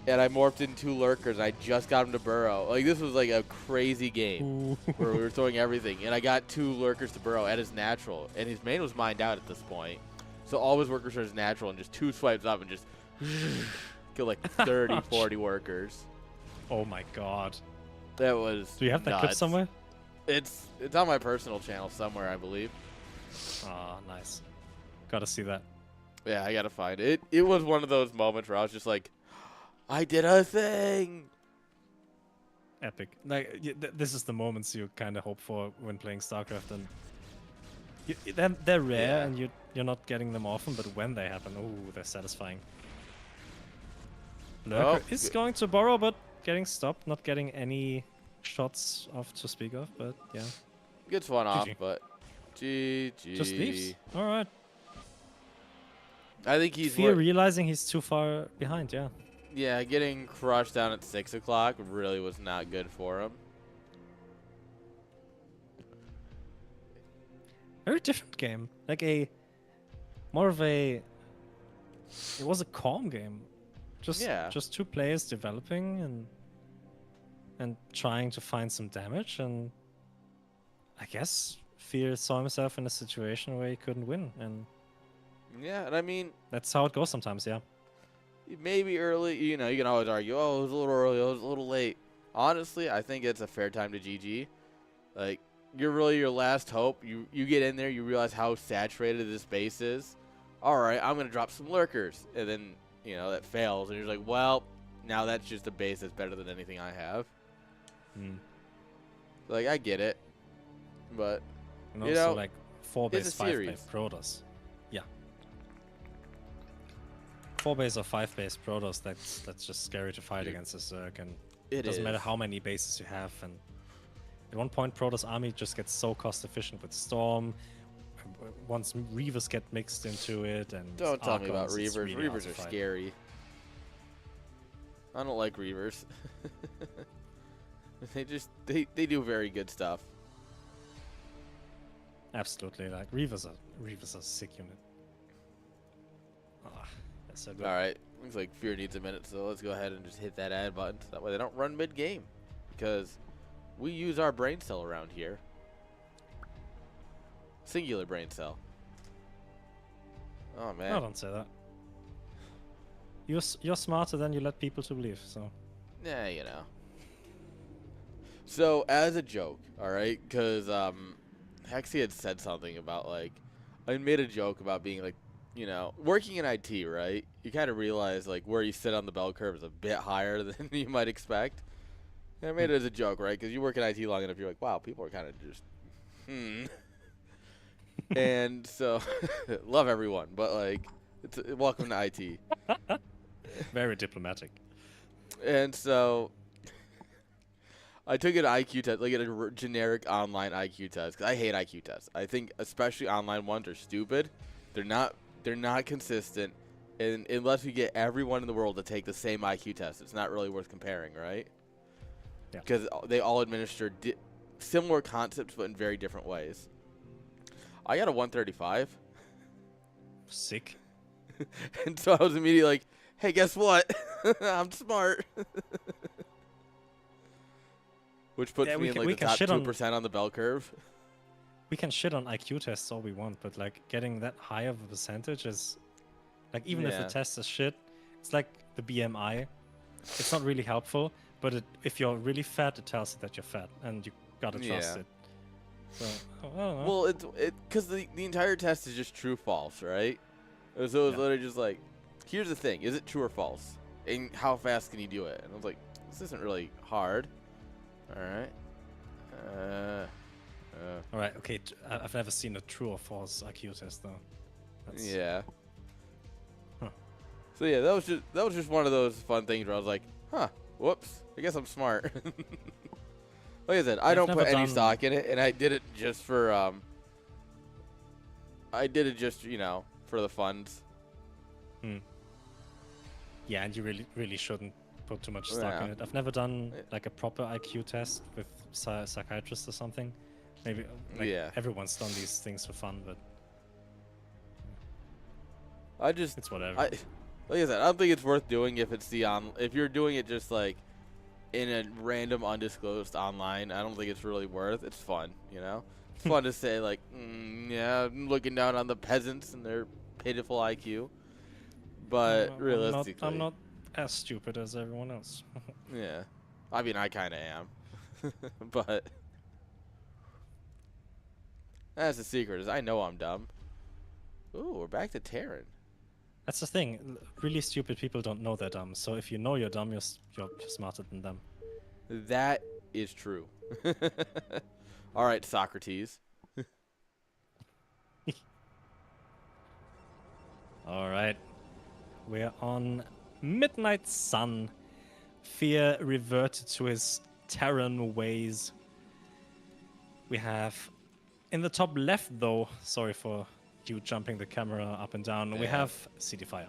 And I morphed in 2 lurkers. I just got him to burrow. Like, this was like a crazy game where we were throwing everything. And I got 2 lurkers to burrow at his natural. And his main was mined out at this point. So all his workers are his natural. And just 2 swipes up and just kill like 30, 40 workers. Oh my god. That was Do you have that clip somewhere? It's on my personal channel somewhere, I believe. Ah, nice. Gotta see that. Yeah, I gotta find it. It was one of those moments where I was just like, I did a thing. Epic. Like this is the moments you kind of hope for when playing StarCraft, and they're rare, and you're not getting them often. But when they happen, oh, they're satisfying. Lurker is going to borrow, but getting stopped, not getting any shots off to speak of. But yeah, gets one off, but GG. Just leaves. All right. I think he's realizing he's too far behind. Yeah. Yeah, getting crushed down at 6 o'clock really was not good for him. Very different game. Like it was a calm game. Just 2 players developing and trying to find some damage, and I guess Fear saw himself in a situation where he couldn't win, and yeah, and I mean that's how it goes sometimes. Yeah. Maybe early, you know, you can always argue, oh, it was a little early, it was a little late. Honestly, I think it's a fair time to GG. Like, you're really your last hope. You get in there, you realize how saturated this base is. All right, I'm going to drop some lurkers. And then, you know, that fails. And you're like, well, now that's just a base that's better than anything I have. Like, I get it. But, and you also, know, like, 4-base, 5-base Protoss. 4-base or 5-base Protoss, that's just scary to fight against a Zerg, and it doesn't matter how many bases you have. And at one point, Protoss army just gets so cost efficient with Storm. Once Reavers get mixed into it, and don't tell me about Reavers. Really Reavers are scary. I don't like Reavers. they do very good stuff. Absolutely, like Reavers are a sick unit. So good. All right, looks like Fear needs a minute, so let's go ahead and just hit that add button. So that way they don't run mid-game, because we use our brain cell around here. Singular brain cell. Oh man. No, don't say that. You're smarter than you let people to believe. So. Yeah, you know. So as a joke, all right, because Hexy had said something about like, I made a joke about being like you know, working in IT, right? You kind of realize like where you sit on the bell curve is a bit higher than you might expect. And I made it as a joke, right? Because you work in IT long enough, you're like, wow, people are kind of just, And so, love everyone, but like, welcome to IT. Very diplomatic. And so, I took an IQ test, like a generic online IQ test, because I hate IQ tests. I think especially online ones are stupid. They're not consistent, and unless we get everyone in the world to take the same IQ test, it's not really worth comparing, right? Yeah. Because they all administer similar concepts, but in very different ways. I got a 135. Sick. And so I was immediately like, hey, guess what? I'm smart. Which puts me in like the top 2% on the bell curve. We can shit on IQ tests all we want, but like getting that high of a percentage is like, even if the test is shit, it's like the BMI. It's not really helpful, but if you're really fat, it tells you that you're fat, and you gotta trust it. So, I don't know. Well, because the entire test is just true false, right? So it was literally just like, here's the thing: is it true or false? And how fast can you do it? And I was like, this isn't really hard. All right. All right. Okay. I've never seen a true or false IQ test though. Yeah. Huh. So yeah, that was just one of those fun things where I was like, huh, whoops, I guess I'm smart. Like I said, I don't put any stock in it, and I did it just for you know, for the funds. Yeah, and you really shouldn't put too much stock in it. I've never done like a proper IQ test with psychiatrist or something. Maybe everyone's done these things for fun, but it's whatever. Like I said, I don't think it's worth doing if it's if you're doing it just like in a random undisclosed online. I don't think it's really worth. It's fun, you know. It's fun to say like, yeah, I'm looking down on the peasants and their pitiful IQ. But realistically, I'm not as stupid as everyone else. Yeah, I mean, I kind of am, but that's the secret. Is I know I'm dumb. Ooh, we're back to Terran. That's the thing. Really stupid people don't know they're dumb. So if you know you're dumb, you're smarter than them. That is true. All right, Socrates. All right. We're on Midnight Sun. Fear reverted to his Terran ways. We have in the top left, though, sorry for you jumping the camera up and down, we have CD Fire.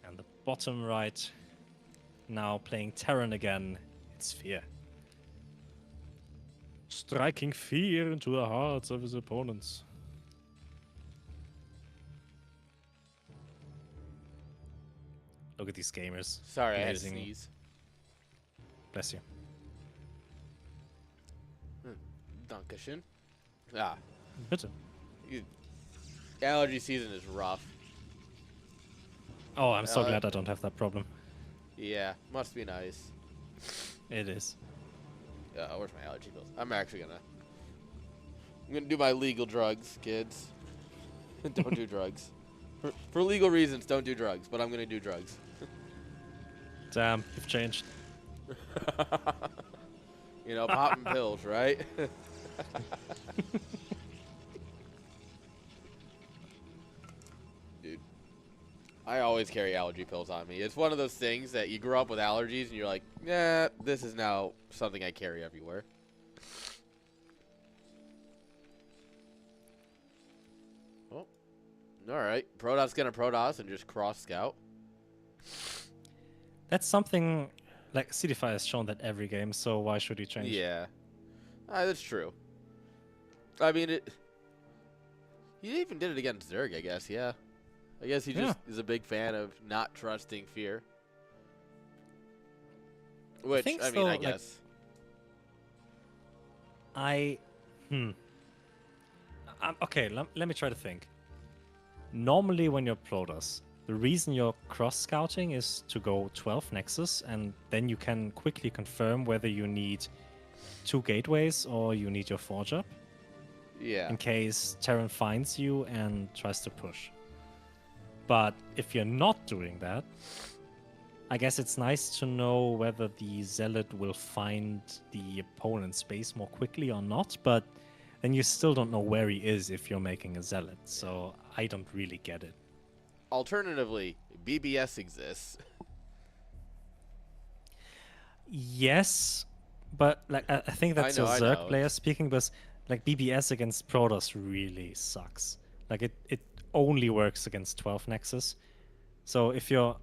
And the bottom right, now playing Terran again, it's Fear. Striking fear into the hearts of his opponents. Look at these gamers. Sorry, I had to sneeze. Bless you. Dankeschön. Ah. Bitte. Allergy season is rough. Oh, I'm so glad I don't have that problem. Yeah, must be nice. It is. Where's my allergy pills? I'm gonna do my legal drugs, kids. Don't do drugs. For legal reasons, don't do drugs, but I'm gonna do drugs. Damn, you've changed. You know, popping pills, right? Dude, I always carry allergy pills on me. It's one of those things that you grow up with allergies and you're like, nah, this is now something I carry everywhere. Oh, all right. Protoss gonna Protoss and just cross scout. That's something like CDFI has shown that every game, so why should he change? Yeah, that's true. I mean, he even did it against Zerg, I guess. Yeah, I guess he just is a big fan of not trusting Fear. Which I mean, I guess. Okay, let me try to think. Normally, when you're Protoss, the reason you're cross-scouting is to go 12 Nexus, and then you can quickly confirm whether you need 2 gateways or you need your Forge up. Yeah. in case Terran finds you and tries to push. But if you're not doing that, I guess it's nice to know whether the Zealot will find the opponent's base more quickly or not, but then you still don't know where he is if you're making a Zealot, so I don't really get it. Alternatively, BBS exists. Yes, but like I think that's a I Zerg know. player speaking, but like BBS against Protoss really sucks. Like it only works against 12 Nexus. So if you're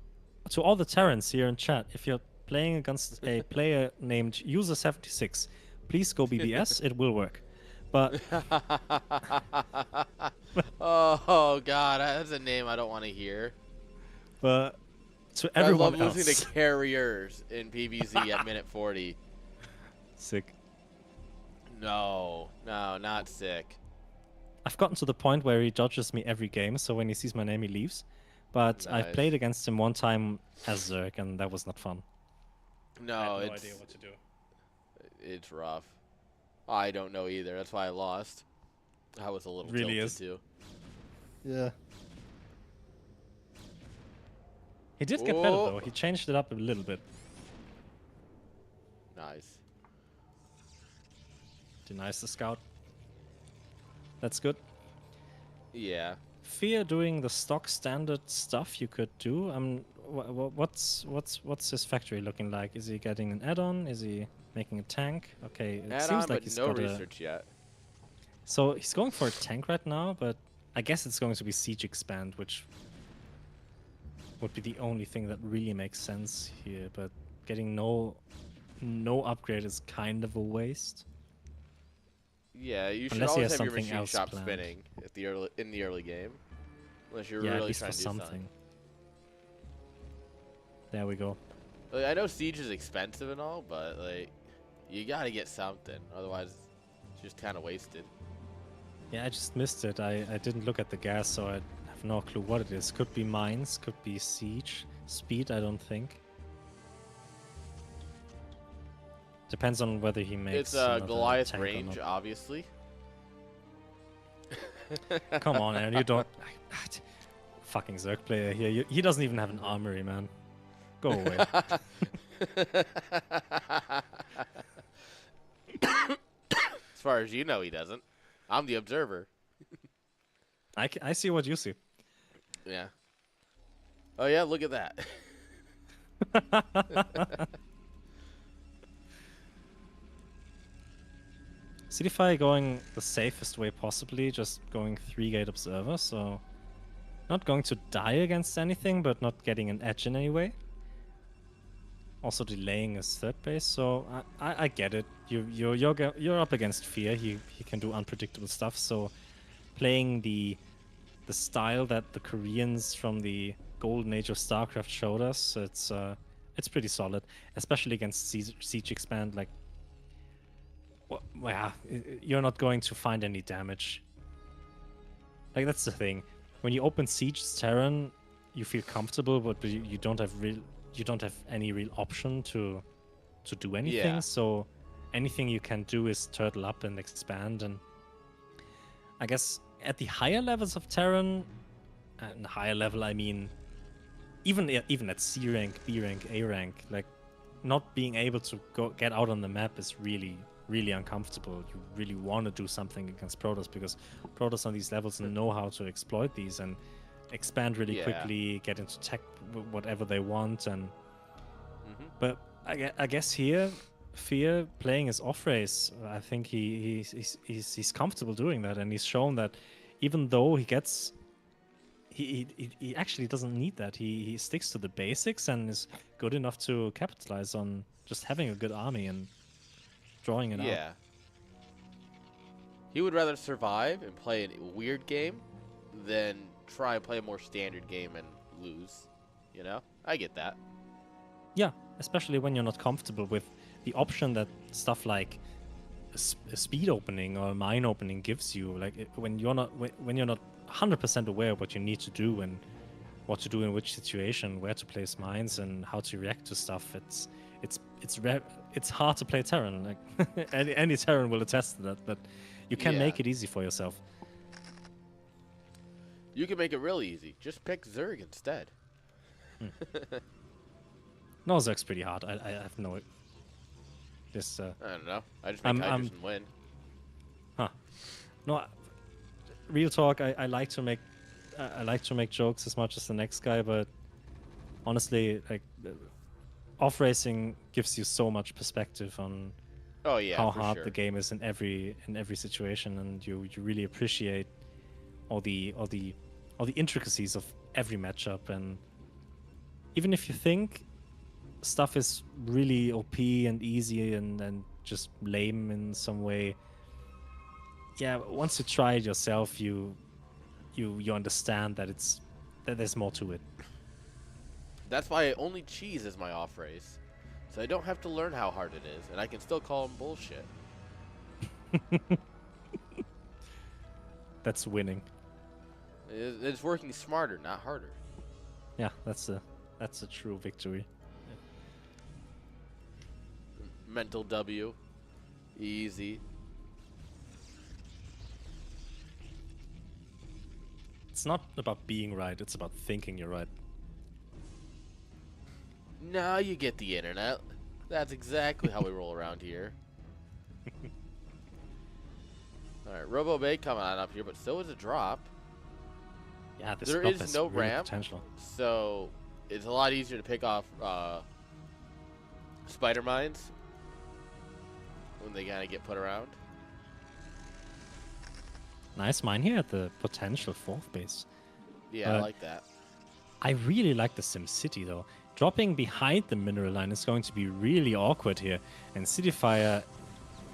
to all the Terrans here in chat, if you're playing against a player named User76, please go BBS, it will work. But oh god, that's a name I don't want to hear. but to I everyone love else, losing to carriers in PvZ at minute 40. sick. No, not sick. I've gotten to the point where he dodges me every game, so when he sees my name, he leaves. But I've Nice. played against him one time as Zerg, and that was not fun. No, I have no it's idea what to do. it's rough. I don't know either. That's why I lost. I was a little Really tilted is. too. Yeah. He did get better Oh. though. He changed it up a little bit. Nice. Denies the scout. That's good. Yeah. Fear doing the stock standard stuff you could do. What's his factory looking like? Is he getting an add-on? Is he making a tank? Okay, it Add seems on, like but he's no got research yet. So he's going for a tank right now, but I guess it's going to be siege expand, which would be the only thing that really makes sense here. But getting no upgrade is kind of a waste. Yeah, you should Unless he always has have your something machine else shop planned. spinning at the early game, unless you're Yeah, at really least trying for to do something. something. There we go. Like, I know siege is expensive and all, but like, you gotta get something, otherwise, it's just kind of wasted. Yeah, I just missed it. I didn't look at the gas, so I have no clue what it is. Could be mines, could be siege. Speed, I don't think. Depends on whether he makes. It's another Goliath tank or range, not. obviously. Come on, Aaron, you don't. Fucking Zerg player here. He doesn't even have an armory, man. Go away. As far as you know, he doesn't. I'm the observer. I see what you see. Yeah. Oh yeah, look at that. Citify going the safest way possibly, just going 3-gate observer, so not going to die against anything, but not getting an edge in any way. Also delaying his third base, so I get it. You're up against Fear. He can do unpredictable stuff. So playing the style that the Koreans from the golden age of StarCraft showed us, it's pretty solid, especially against Siege Expand. Like, well, yeah, you're not going to find any damage. Like, that's the thing. When you open Siege Terran, you feel comfortable, but you don't have any real option to do anything. Yeah. So anything you can do is turtle up and expand. And I guess at the higher levels of Terran, and higher level I mean even at C rank, B rank, A rank, like not being able to get out on the map is really uncomfortable. You really want to do something against Protoss because Protoss on these levels know how to exploit these and expand really quickly, get into tech whatever they want, and but I guess here Fear playing his off race, I think he's comfortable doing that, and he's shown that even though he actually doesn't need that. He sticks to the basics and is good enough to capitalize on just having a good army and drawing it out. Yeah. He would rather survive and play a weird game than try and play a more standard game and lose. You know? I get that. Yeah, especially when you're not comfortable with the option that stuff like a speed opening or a mine opening gives you. Like when you're not 100% aware of what you need to do and what to do in which situation, where to place mines and how to react to stuff. It's hard to play Terran. Like any Terran will attest to that. But You can make it easy for yourself. You can make it really easy. Just pick Zerg instead. No, Zerg's pretty hard. I have no... This, I don't know. I just make Hydras and win. Huh. No, real talk, I like to make... I like to make jokes as much as the next guy, but honestly, like, off-racing gives you so much perspective on how hard the game is in every situation, and you really appreciate all the intricacies of every matchup. And even if you think stuff is really OP and easy and just lame in some way, yeah, once you try it yourself, you understand that there's more to it. That's why I only cheese as my off race, so I don't have to learn how hard it is, and I can still call them bullshit. That's winning. It's working smarter, not harder. Yeah, that's a true victory. Mental W, easy. It's not about being right, it's about thinking you're right. Now you get the internet. That's exactly how we roll around here. Alright, Robo Bay coming on up here, but so is a drop. Yeah, this there drop is has no really ramp, potential. So it's a lot easier to pick off spider mines when they kind of get put around. Nice mine here at the potential 4th base. Yeah, I like that. I really like the SimCity though. Dropping behind the mineral line is going to be really awkward here. And Cityfire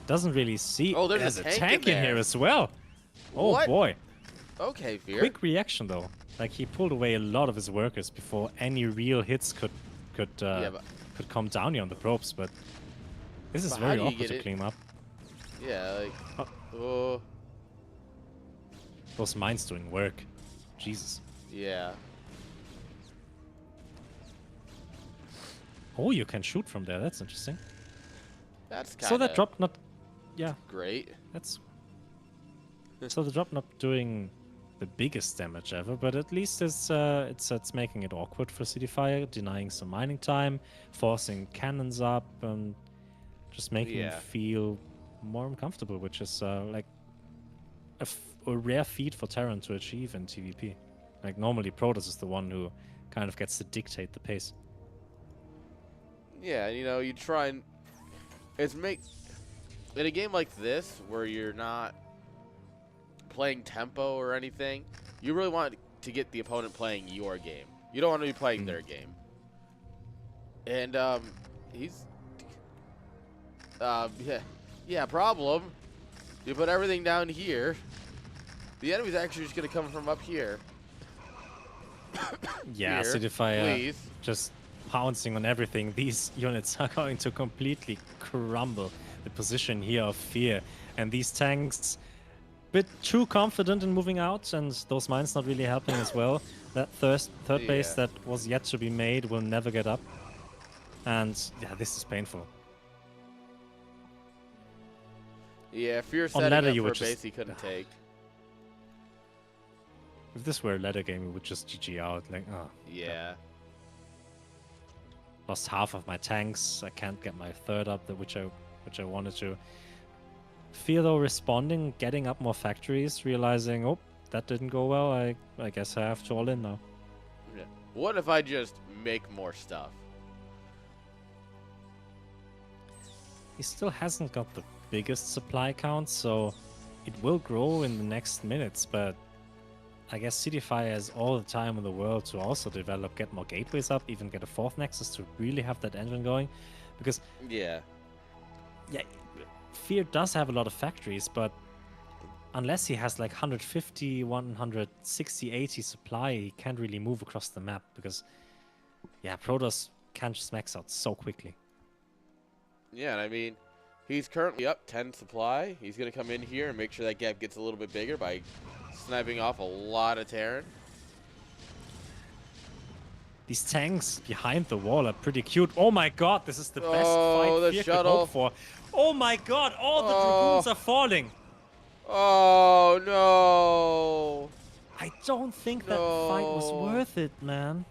doesn't really see... Oh, there's a tank in here as well. Oh, what? Boy. Okay, Veer. Quick reaction though. Like, he pulled away a lot of his workers before any real hits could come down here on the probes. But this is very awkward to clean up. Yeah, like... Oh. Those mines doing work. Jesus. Yeah. Oh, you can shoot from there. That's interesting. That's kind of... So that drop not... Yeah. Great. That's... So the drop not doing the biggest damage ever, but at least it's making it awkward for Cityfire, denying some mining time, forcing cannons up, and just making him feel more uncomfortable, which is like a rare feat for Terran to achieve in TvP. Like, normally Protoss is the one who kind of gets to dictate the pace. Yeah, you know, you try and... In a game like this, where you're not playing tempo or anything, you really want to get the opponent playing your game. You don't want to be playing their game. And, he's... Yeah, problem. You put everything down here. The enemy's actually just going to come from up here. Yeah, here, Cityfire please. just pouncing on everything. These units are going to completely crumble the position here of Fear. And these tanks, a bit too confident in moving out, and those mines not really helping as well. That third base that was yet to be made will never get up. And yeah, this is painful. Yeah, Fear setting ladder, up you for a would just... base he couldn't take. If this were a ladder game, we would just GG out. Like, oh. Yeah. Lost half of my tanks. I can't get my third up, which I wanted to. Fear though responding, getting up more factories, realizing, oh, that didn't go well. I guess I have to all in now. Yeah. What if I just make more stuff? He still hasn't got the biggest supply count, so it will grow in the next minutes, but I guess Cityfire has all the time in the world to also develop, get more gateways up, even get a 4th nexus to really have that engine going. Because yeah, Fear does have a lot of factories, but unless he has like 150, 160, 80 supply, he can't really move across the map, because yeah, Protoss can't just max out so quickly. Yeah, and I mean, he's currently up 10 supply. He's going to come in here and make sure that gap gets a little bit bigger by sniping off a lot of Terran. These tanks behind the wall are pretty cute. Oh my god, this is the best fight Fear could hope for. Oh my god, all the Dragoons are falling. Oh no! I don't think that fight was No. worth it, man.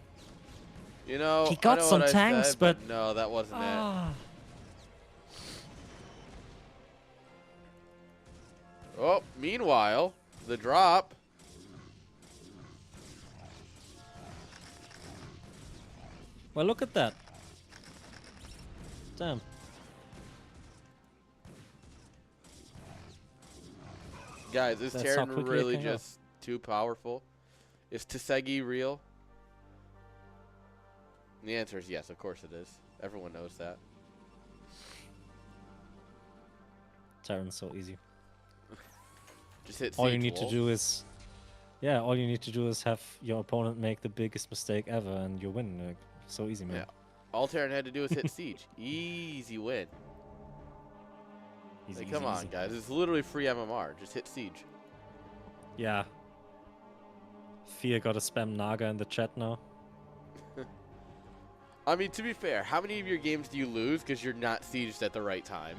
You know, He I got know some what I tanks, said, but but no, that wasn't it. Oh, meanwhile, the drop. Well, look at that. Damn. Guys, is That's how Terran quickly it really can go. just too powerful? Is Tasegi real? And the answer is yes, of course it is. Everyone knows that. Terran's so easy. Just hit All you Siege need to Wolf. do is, yeah, all you need to do is have your opponent make the biggest mistake ever, and you win. Like, so easy, man. Yeah. All Terran had to do was hit Siege. Easy win. Easy, Like, easy, come on, easy. guys. It's literally free MMR. Just hit Siege. Yeah. Fear gotta spam Naga in the chat now. I mean, to be fair, how many of your games do you lose because you're not sieged at the right time?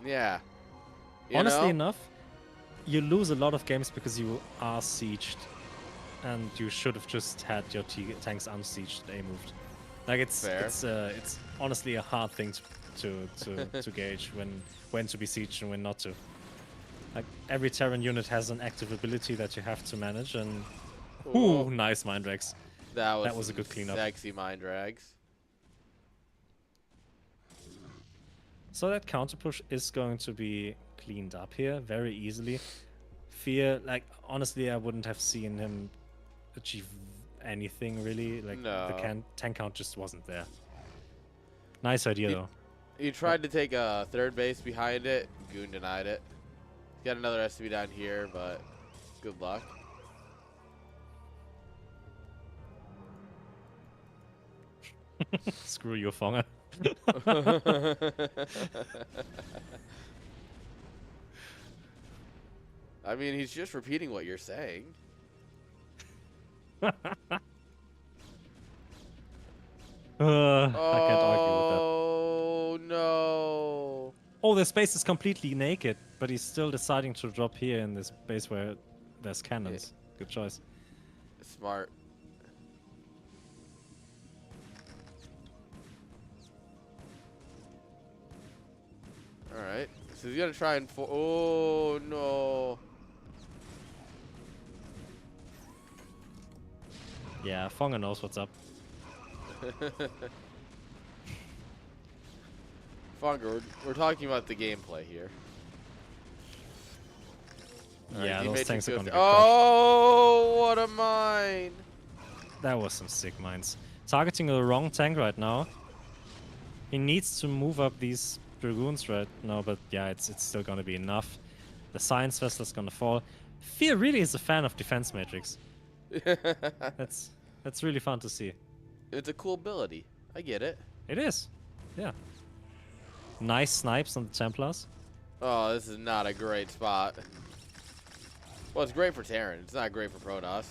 Yeah. You Honestly know? enough, you lose a lot of games because you are sieged, and you should have just had your tanks unsieged and A-moved. Like Fair. it's honestly a hard thing to gauge when to be sieged and when not to. Like every Terran unit has an active ability that you have to manage, and Ooh, nice mind Rex. that was a some good cleanup. sexy mind drags. So that counter push is going to be cleaned up here very easily. Fear, like honestly, I wouldn't have seen him achieve anything really. Like the No. tank count just wasn't there. Nice idea though. He tried to take a third base behind it. Goon denied it. He's got another SCV down here, but good luck. Screw you, Fonger. I mean, he's just repeating what you're saying. I can't argue with that. Oh, no. Oh, the space is completely naked, but he's still deciding to drop here in this base where there's cannons. Good choice. Smart. Alright. So he's going to try and... Oh, no. Yeah, Fonger knows what's up. Fonger, we're talking about the gameplay here. Yeah, Alright, those Matrix tanks are goes gonna to- get crushed. Oh, what a mine. That was some sick mines. Targeting the wrong tank right now. He needs to move up these Dragoons right now, but yeah, it's still gonna be enough. The Science Vessel's gonna fall. Fear really is a fan of Defense Matrix. That's really fun to see. It's a cool ability. I get it. It is. Yeah. Nice snipes on the Templars. Oh, this is not a great spot. Well, it's great for Terran. It's not great for Protoss.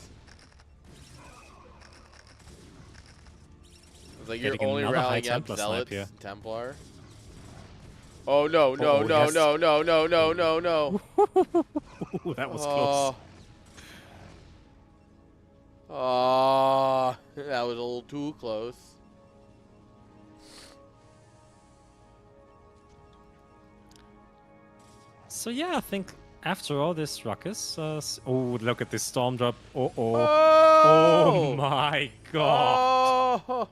It's like you're Getting only another high rallying up Templar snipe Zealots here. and Templar. Oh, no, no, Uh-oh, no, yes. no, no, no, no, no, no. Ooh, that was close. Oh, that was a little too close. So yeah, I think after all this ruckus, oh, look at this storm drop. Oh, oh. Oh, Oh my god. Oh.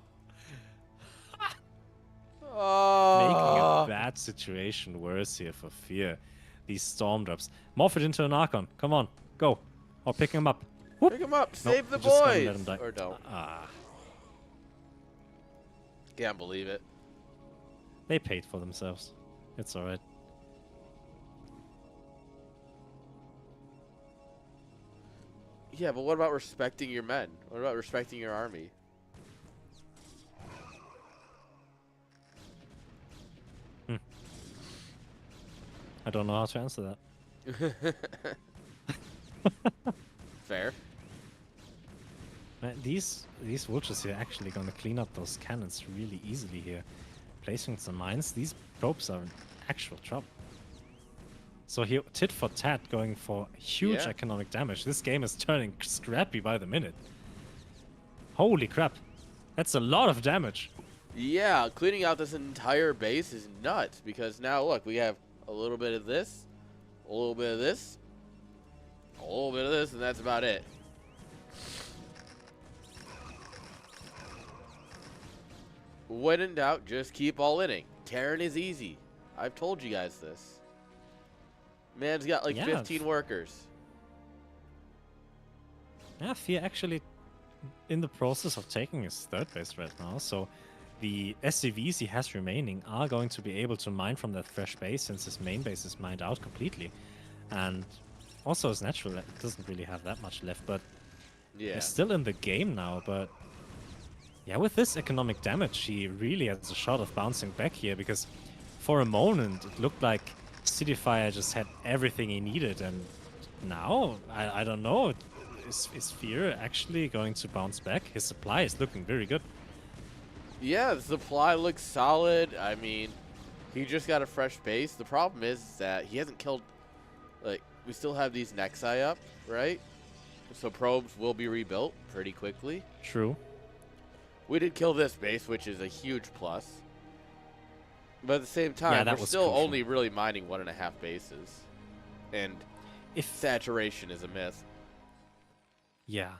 Making a Oh. bad situation worse here for Fear. These storm drops. Morph it into an Archon. Come on, go. Or pick him up. Whoop. Pick him up. Save the we're just gonna boys. let him die. Or don't. Ah, Can't believe it. they paid for themselves. It's alright. Yeah, but what about respecting your men? What about respecting your army? I don't know how to answer that. Fair. Man, these vultures here are actually gonna clean up those cannons really easily here. placing some mines, these probes are in actual trouble. So here, tit for tat, going for huge economic damage. This game is turning scrappy by the minute. Holy crap. That's a lot of damage. Yeah, cleaning out this entire base is nuts because now, look, we have a little bit of this, a little bit of this, a little bit of this, and that's about it. When in doubt, just keep all inning. Terran is easy. I've told you guys this. Man's got like 15 workers. Yeah, Fear actually in the process of taking his third base right now, so the SCVs he has remaining are going to be able to mine from that fresh base since his main base is mined out completely. And also his natural doesn't really have that much left, but he's still in the game now. But yeah, with this economic damage, he really has a shot of bouncing back here, because for a moment it looked like Cityfire just had everything he needed, and now, I don't know, is Fear actually going to bounce back? His supply is looking very good. Yeah, the supply looks solid. I mean, he just got a fresh base. The problem is that he hasn't killed, like, we still have these Nexi up, right? So probes will be rebuilt pretty quickly. True. We did kill this base, which is a huge plus. But at the same time, we're still crucial. only really mining 1.5 bases. And if saturation is a myth. Yeah.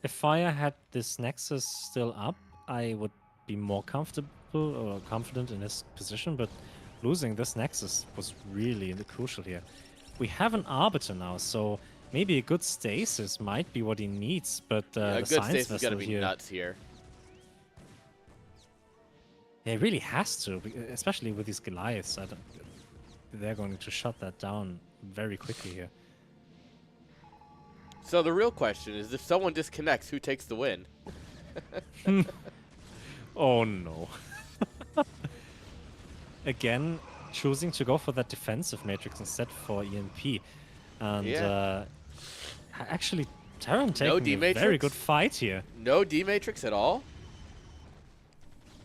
If Fire had this Nexus still up, I would be more comfortable or confident in his position, but losing this Nexus was really crucial here. We have an Arbiter now, so maybe a good stasis might be what he needs, but a the good Science stasis is Vessel going to be here, nuts here. Yeah, it really has to, especially with these Goliaths. They're going to shut that down very quickly here. So the real question is, if someone disconnects, who takes the win? Oh no. Again, choosing to go for that defensive matrix instead for EMP. And actually, Terran taking a very good fight here. No D-Matrix at all?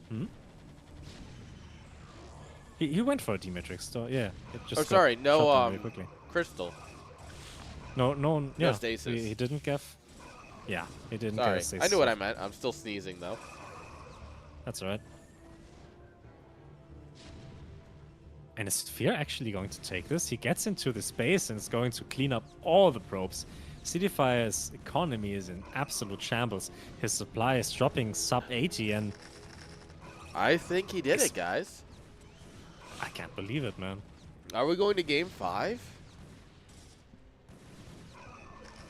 Hmm? He went for a D-Matrix, so yeah. It just sorry, no very quickly. Crystal. No, yeah. Stasis. He didn't get... Yeah, he didn't Sorry, get a stasis. I knew what I meant. I'm still sneezing, though. That's alright. And is Fear actually going to take this? He gets into the space and is going to clean up all the probes. Cityfire's economy is in absolute shambles. His supply is dropping sub 80, and... I think he did it, guys. I can't believe it, man. Are we going to game 5?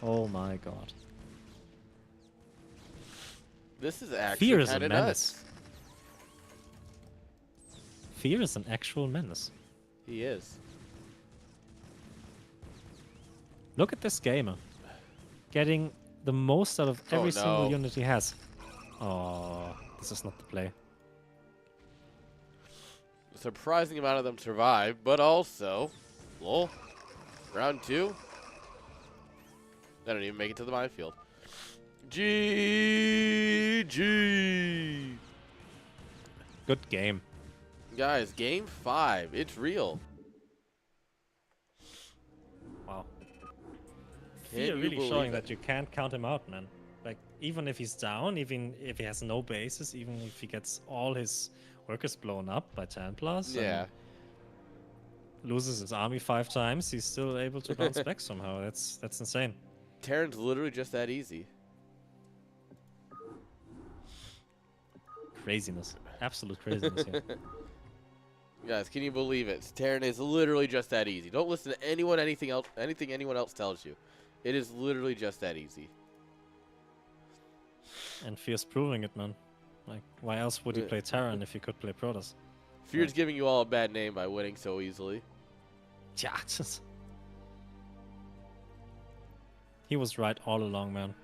Oh my god. This is actually Fear is a kinda menace. nuts. Fear is an actual menace. He is. Look at this gamer. Getting the most out of every single unit he has. Oh, this is not the play. A surprising amount of them survive, but also, lol, round 2. They don't even make it to the minefield. GG. Good game. Guys, game 5. It's real. Wow. Fear really showing that you can't count him out, man. Like, even if he's down, even if he has no bases, even if he gets all his workers blown up by 10 plus, loses his army 5 times, he's still able to bounce back somehow. That's insane. Terran's literally just that easy. Craziness. Absolute craziness here. Guys, can you believe it? Terran is literally just that easy. Don't listen to anything anyone else tells you. It is literally just that easy. And Fear's proving it, man. Like, why else would he play Terran if he could play Protoss? Fear's giving you all a bad name by winning so easily. Yeah, he was right all along, man.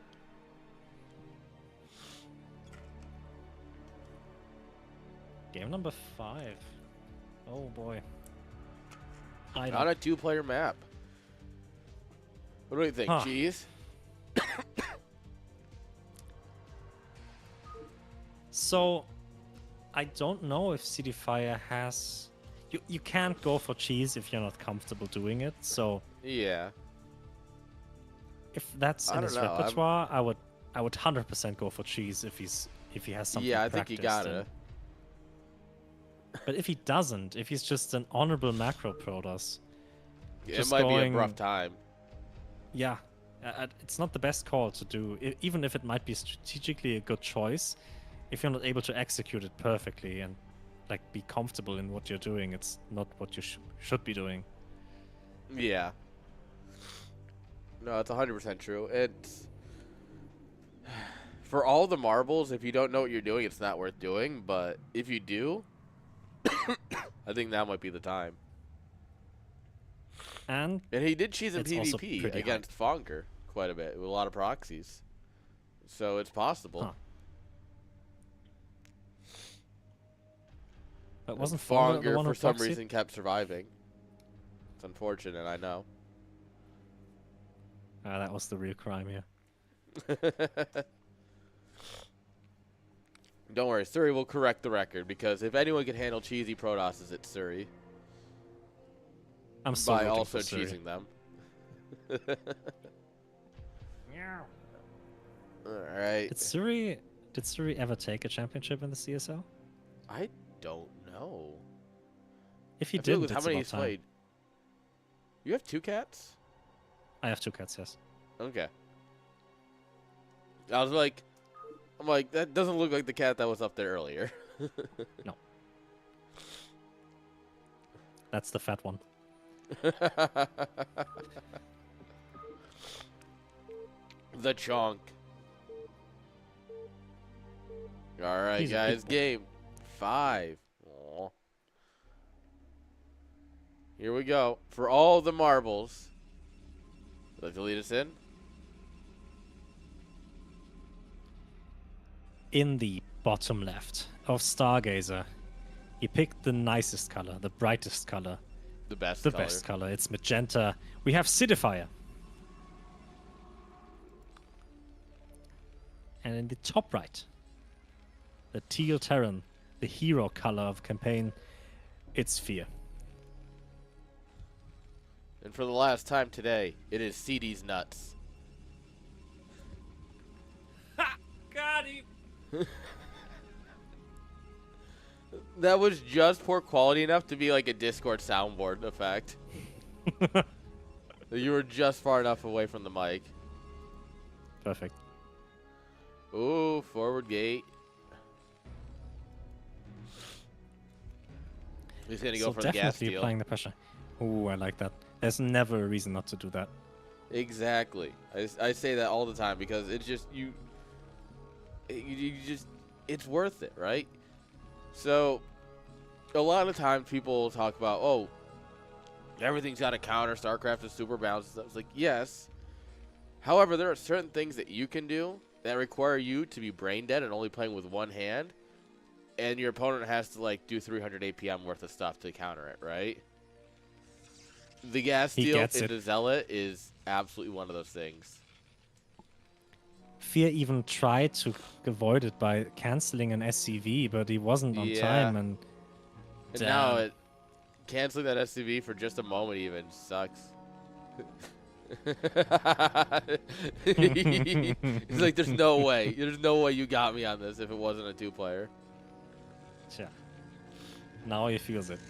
Game number 5. Oh boy. On a 2-player map. What do you think, Cheese? So, I don't know if CD Fire has. You can't go for cheese if you're not comfortable doing it. So Yeah. if that's I in don't his know. repertoire, I would 100% go for cheese if he has something. Yeah, I think you practiced gotta. in. But if he doesn't, if he's just an honorable macro Protoss, It might be a rough time. Yeah, it's not the best call to do, even if it might be strategically a good choice. If you're not able to execute it perfectly and like be comfortable in what you're doing, it's not what you should be doing. Yeah. No, it's 100% true. It's for all the marbles. If you don't know what you're doing, it's not worth doing. But if you do, I think that might be the time. And he did cheese in it's also PvP pretty against Fonker quite a bit with a lot of proxies, so it's possible. Huh. But wasn't Fonker the one for who some proxied? reason kept surviving. It's unfortunate, I know. That was the real crime here. Don't worry, Suri will correct the record, because if anyone can handle cheesy Protosses, it's Suri. I'm so by rooting also for Suri. cheesing them. Alright. Did Suri ever take a championship in the CSL? I don't know. If he I feel didn't, how it's many about he's time. played? You have 2 cats? I have 2 cats, yes. Okay. I'm like, that doesn't look like the cat that was up there earlier. No. That's the fat one. The chonk. All right, He's a guys, big boy. game 5. Aw. Here we go. For all the marbles. Would you like to lead us in? In the bottom left of Stargazer, he picked the nicest color, the brightest color, The best the color. best color. It's magenta. We have Cidifier. And in the top right, the teal Terran, the hero color of campaign, it's Fear. And for the last time today, it is CD's nuts. Ha! Got him! That was just poor quality enough to be like a Discord soundboard effect. You were just far enough away from the mic. Perfect. Ooh, forward gate. He's going to go So for the gas definitely steal. applying the pressure. Ooh, I like that. There's never a reason not to do that. Exactly. I say that all the time because it's just, you just, it's worth it, right? So, a lot of times people talk about, oh, everything's got a counter, StarCraft is super balanced and stuff. It's like, yes. However, there are certain things that you can do that require you to be brain dead and only playing with one hand, and your opponent has to like do 300 APM worth of stuff to counter it, right? The gas steal into Zealot is absolutely one of those things. Fear even tried to avoid it by canceling an SCV, but he wasn't on time, and now canceling that SCV for just a moment even sucks. He's like, there's no way you got me on this if it wasn't a 2-player. Yeah. Now he feels it.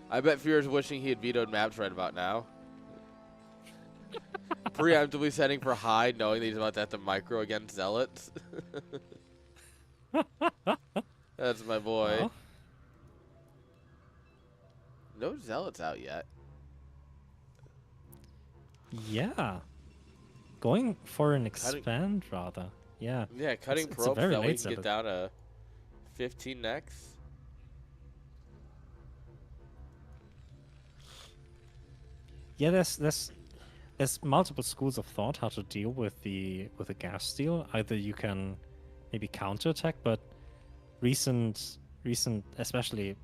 I bet Fear's wishing he had vetoed maps right about now. Preemptively setting for high, knowing that he's about to have to micro against Zealots. That's my boy. Oh. No Zealots out yet. Yeah. Going for an expand, rather. Yeah. Yeah, cutting it's probes very that way late you can get down to 15 next. Yeah, there's multiple schools of thought how to deal with the gas steal. Either you can maybe counterattack, but recent especially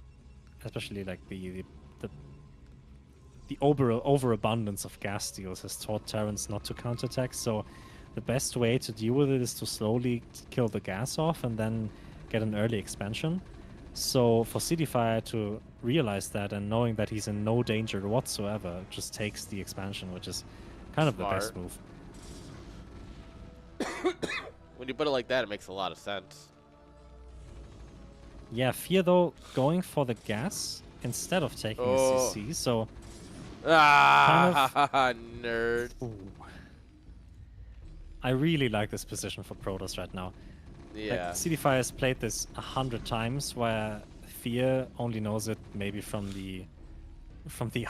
like the overabundance of gas steals has taught Terrans not to counterattack. So the best way to deal with it is to slowly kill the gas off and then get an early expansion. So for City Fire to realize that and knowing that he's in no danger whatsoever, just takes the expansion, which is kind of the best move. When you put it like that, it makes a lot of sense. Yeah, Fear though going for the gas instead of taking a CC, so nerd. Ooh. I really like this position for Protoss right now. Yeah. Like, CDFI has played this 100 times, where Fear only knows it maybe from the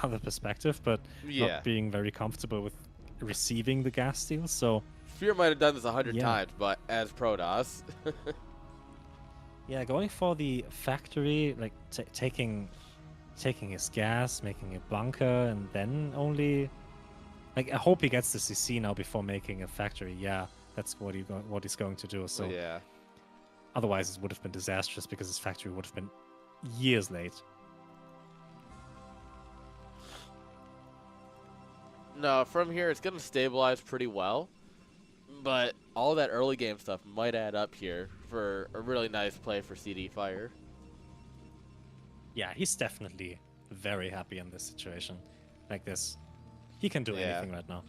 other perspective, but not being very comfortable with receiving the gas steal. So Fear might have done this 100 times, but as Protoss. Yeah, going for the factory, like taking his gas, making a bunker, and then only, like, I hope he gets the CC now before making a factory. Yeah, that's what he's going to do. So yeah. Otherwise, it would have been disastrous because his factory would have been years late. No, from here it's gonna stabilize pretty well, but all that early game stuff might add up here for a really nice play for CD Fire. Yeah, he's definitely very happy in this situation. Like this, he can do anything right now.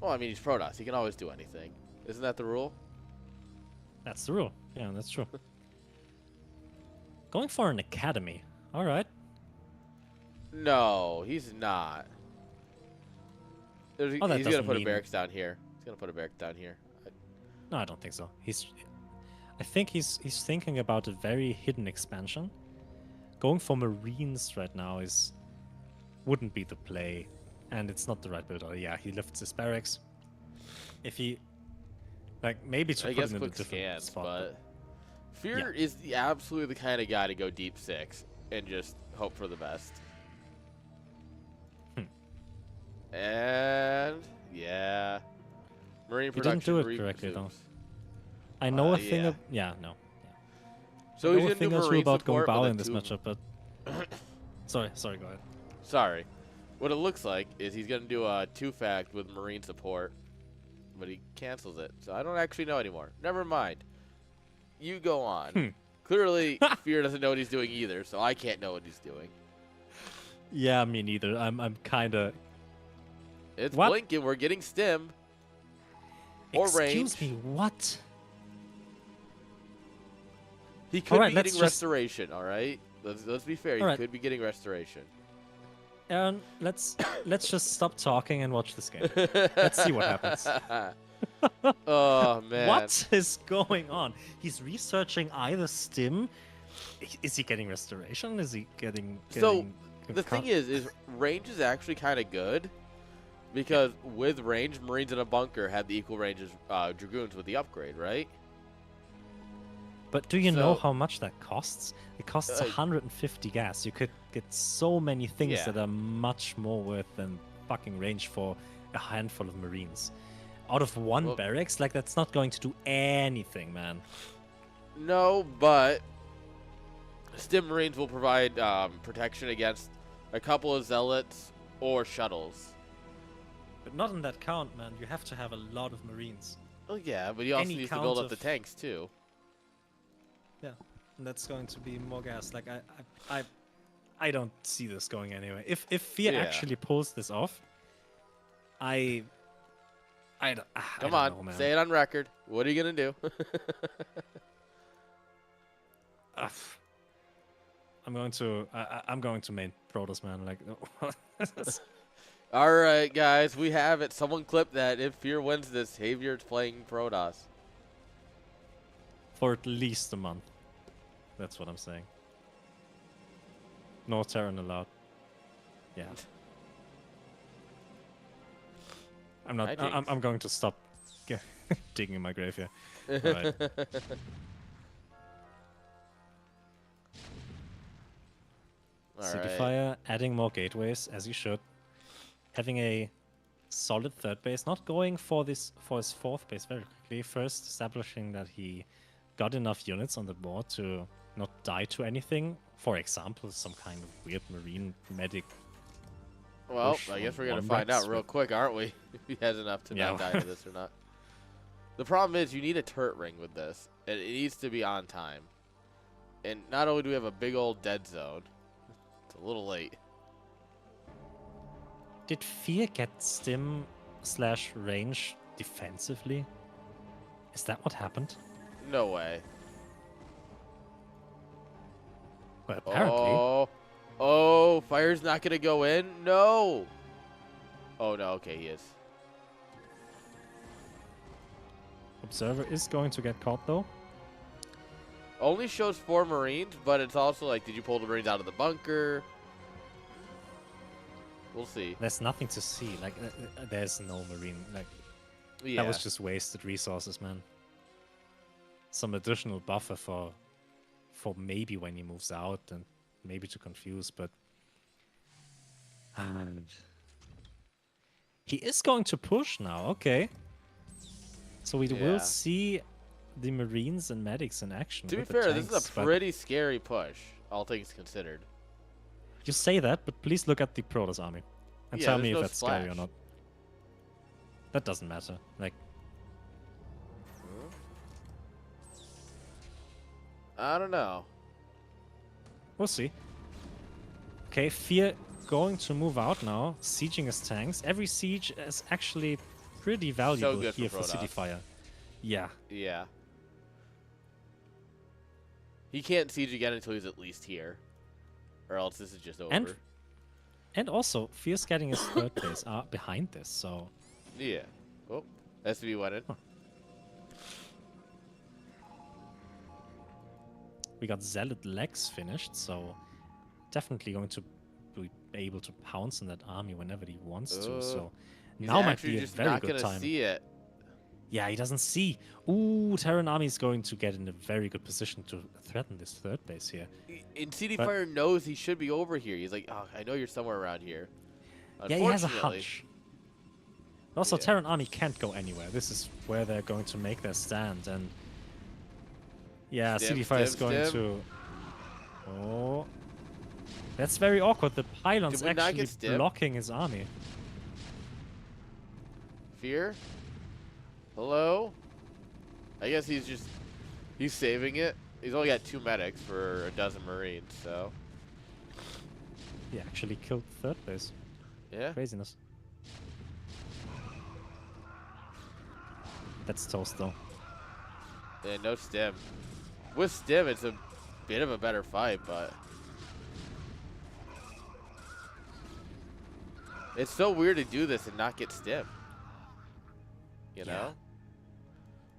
Well, I mean, he's Protoss. He can always do anything. Isn't that the rule? That's the rule. Yeah, that's true. Going for an academy. All right. No, he's not. He's going to put a barracks down here. He's going to put a barracks down here. No, I don't think so. I think he's thinking about a very hidden expansion. Going for Marines right now wouldn't be the play, and it's not the right build. Yeah, he lifts his barracks. If he, like, maybe to put him in a different spot. But Fear is absolutely the kind of guy to go deep 6 and just hope for the best. And yeah, Marine production. He didn't do it correctly though. I know a thing. No. Yeah. So he's gonna do Marine about support going Bao in this matchup, but sorry, go ahead. Sorry. What it looks like is he's gonna do a 2-fact with Marine support, but he cancels it. So I don't actually know anymore. Never mind. You go on. Clearly, Fear doesn't know what he's doing either, so I can't know what he's doing. Yeah, me neither. I'm kind of. It's blinking. We're getting stim. Or range. Excuse me, what? He could be getting restoration, all right? Let's be fair. He could be getting restoration. Aaron, let's just stop talking and watch this game. Let's see what happens. Oh, man. What is going on? He's researching either stim. Is he getting restoration? Is he getting So, the thing is range is actually kind of good. Because with range, Marines in a bunker had the equal range as Dragoons with the upgrade, right? But do you know how much that costs? It costs 150 gas. You could get so many things that are much more worth than fucking range for a handful of Marines. Out of one barracks, like, that's not going to do anything, man. No, but Stim Marines will provide protection against a couple of Zealots or shuttles. But not in that count, man. You have to have a lot of Marines. Oh yeah, but you also need to build up the tanks too. Yeah, and that's going to be more gas. Like I don't see this going anywhere. If Fear actually pulls this off, I don't. Come I on, don't know, man. Say it on record. What are you gonna do? I'm going to main Protoss, man. Like. All right, guys, we have it. Someone clip that. If Fear wins this, Xavier's playing Protoss. For at least a month. That's what I'm saying. No Terran allowed. Yeah. I'm not. I'm going to stop digging in my grave here. All right. City Fire adding more gateways as you should. Having a solid third base, not going for his fourth base very quickly. First, establishing that he got enough units on the board to not die to anything. For example, some kind of weird Marine medic. Well, I guess we're gonna find out real quick, aren't we? If he has enough to not die to this or not. The problem is you need a turret ring with this. And it needs to be on time. And not only do we have a big old dead zone, it's a little late. Did Fear get stim/range defensively? Is that what happened? No way. Well, apparently. Oh, fire's not going to go in? No. Oh, no. Okay, he is. Observer is going to get caught, though. Only shows 4 Marines, but it's also like, did you pull the Marines out of the bunker? We'll see. There's nothing to see. Like, there's no Marine. Like, Yeah. that was just wasted resources, man. Some additional buffer for maybe when he moves out and maybe to confuse, but he is going to push now. Okay, so we will see the Marines and medics in action. To be fair, this is a pretty scary push, all things considered. You say that, but please look at the Protoss army and tell me if that's splash. scary or not. That doesn't matter. Like, I don't know. we'll see. Okay, Fear going to move out now, sieging his tanks. Every siege is actually pretty valuable good here for for City Fire. Yeah. Yeah. He can't siege again until he's at least here. Or else this is just over. And also, Fear's getting his third place behind this, so... Yeah. Oh, SB went in. Huh. We got Zealot Legs finished, so definitely going to be able to pounce on that army whenever he wants to. So now might be a very good time. See it. Yeah, he doesn't see. Ooh, Terran army is going to get in a very good position to threaten this third base here. And CD Fire knows he should be over here. He's like, oh, I know you're somewhere around here. Yeah, he has a hunch. Also, Terran army can't go anywhere. This is where they're going to make their stand, and yeah, CD Fire is going to. Oh, that's very awkward. The pylon's actually blocking his army. Fear? Hello? I guess he's saving it. He's only got 2 medics for a dozen Marines, so. He actually killed third base. Yeah. Craziness. That's toast, though. Yeah, no stim. With stim, it's a bit of a better fight, but it's so weird to do this and not get stim. You know?